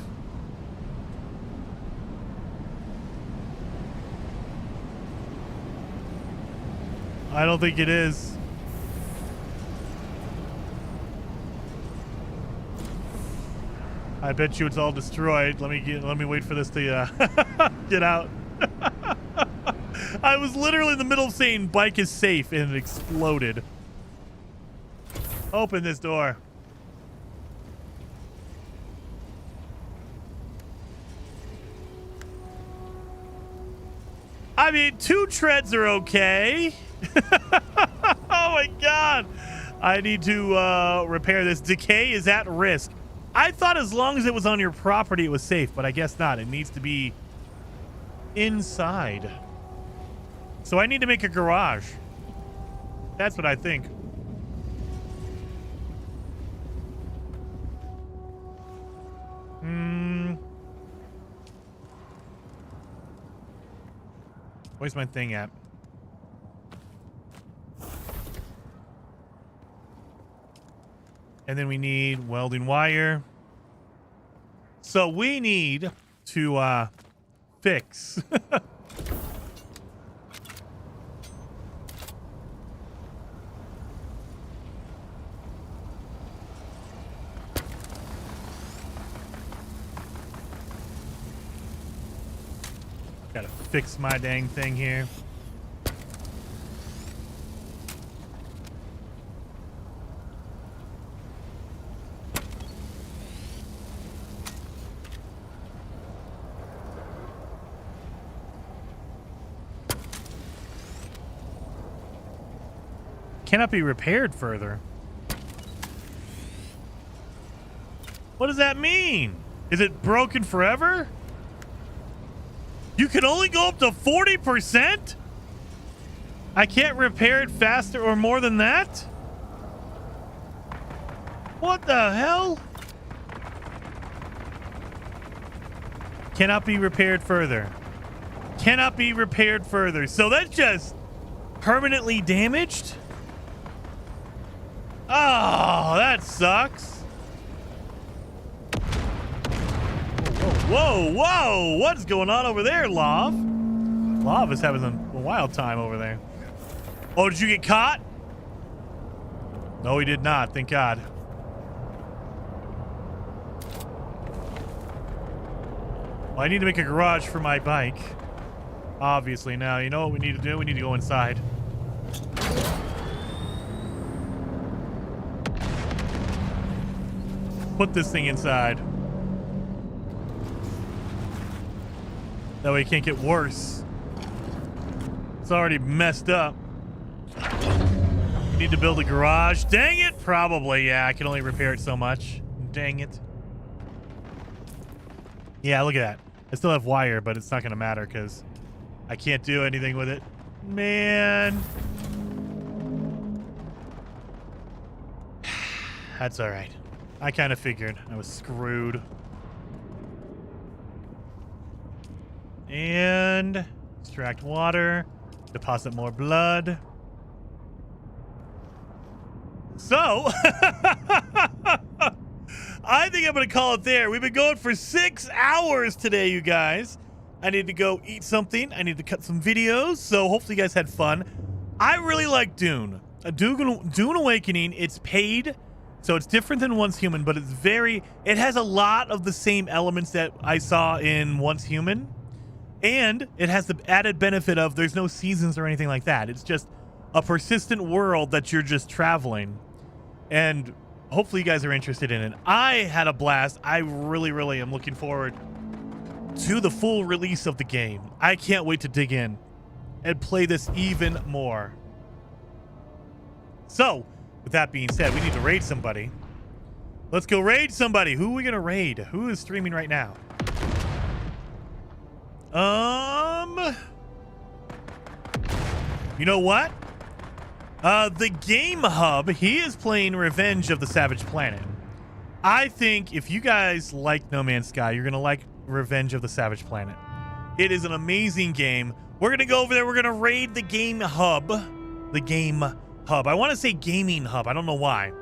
A: I don't think it is. I bet you it's all destroyed. Let me wait for this to get out. I was literally in the middle of saying bike is safe and it exploded. Open this door. I mean, 2 treads are okay. Oh my God. I need to repair this. Decay is at risk. I thought as long as it was on your property, it was safe, but I guess not. It needs to be inside. So I need to make a garage. That's what I think. Where's my thing at? And then we need welding wire. So we need to fix. Gotta fix my dang thing here. Cannot be repaired further. What does that mean? Is it broken forever? You can only go up to 40%? I can't repair it faster or more than that? What the hell? Cannot be repaired further. Cannot be repaired further. So that's just permanently damaged? Oh, that sucks. Whoa, whoa. Whoa, whoa! What's going on over there, Lav? Lav is having a wild time over there. Oh, did you get caught? No, he did not. Thank God. Well, I need to make a garage for my bike. Obviously, now. You know what we need to do? We need to go inside. Put this thing inside. That way it can't get worse. It's already messed up. Need to build a garage. Dang it! Probably, yeah. I can only repair it so much. Dang it. Yeah, look at that. I still have wire, but it's not going to matter because I can't do anything with it. Man. That's all right. I kind of figured I was screwed. And extract water. Deposit more blood. So, I think I'm going to call it there. We've been going for 6 hours today, you guys. I need to go eat something. I need to cut some videos. So hopefully you guys had fun. I really like Dune. Dune Awakening, it's paid. So it's different than Once Human, but it has a lot of the same elements that I saw in Once Human. And it has the added benefit of there's no seasons or anything like that. It's just a persistent world that you're just traveling. And hopefully you guys are interested in it. I had a blast. I really, really am looking forward to the full release of the game. I can't wait to dig in and play this even more. So, with that being said, we need to raid somebody. Let's go raid somebody. Who are we going to raid? Who is streaming right now? You know what? The Game Hub, he is playing Revenge of the Savage Planet. I think if you guys like No Man's Sky, you're going to like Revenge of the Savage Planet. It is an amazing game. We're going to go over there. We're going to raid the Game Hub. The Game Hub. I want to say Gaming Hub. I don't know why.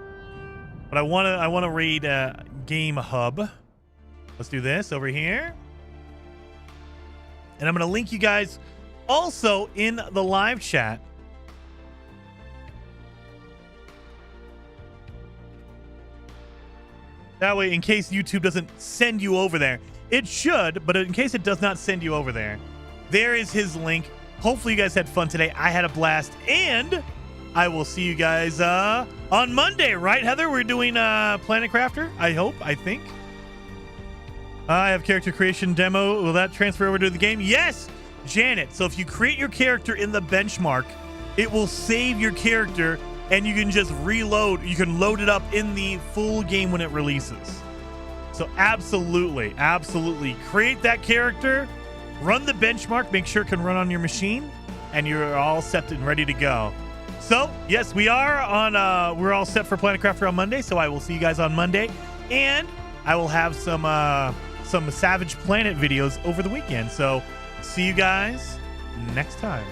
A: But I want to raid Game Hub. Let's do this over here. And I'm going to link you guys also in the live chat. That way, in case YouTube doesn't send you over there. It should, but in case it does not send you over there, there is his link. Hopefully you guys had fun today. I had a blast. And I will see you guys on Monday, right, Heather? We're doing Planet Crafter, I think. I have character creation demo. Will that transfer over to the game? Yes, Janet. So if you create your character in the benchmark, it will save your character and you can just reload. You can load it up in the full game when it releases. So absolutely, absolutely. Create that character, run the benchmark, make sure it can run on your machine, and you're all set and ready to go. So, yes, we are on, we're all set for Planet Crafter on Monday, so I will see you guys on Monday. And I will have some Savage Planet videos over the weekend. So, see you guys next time.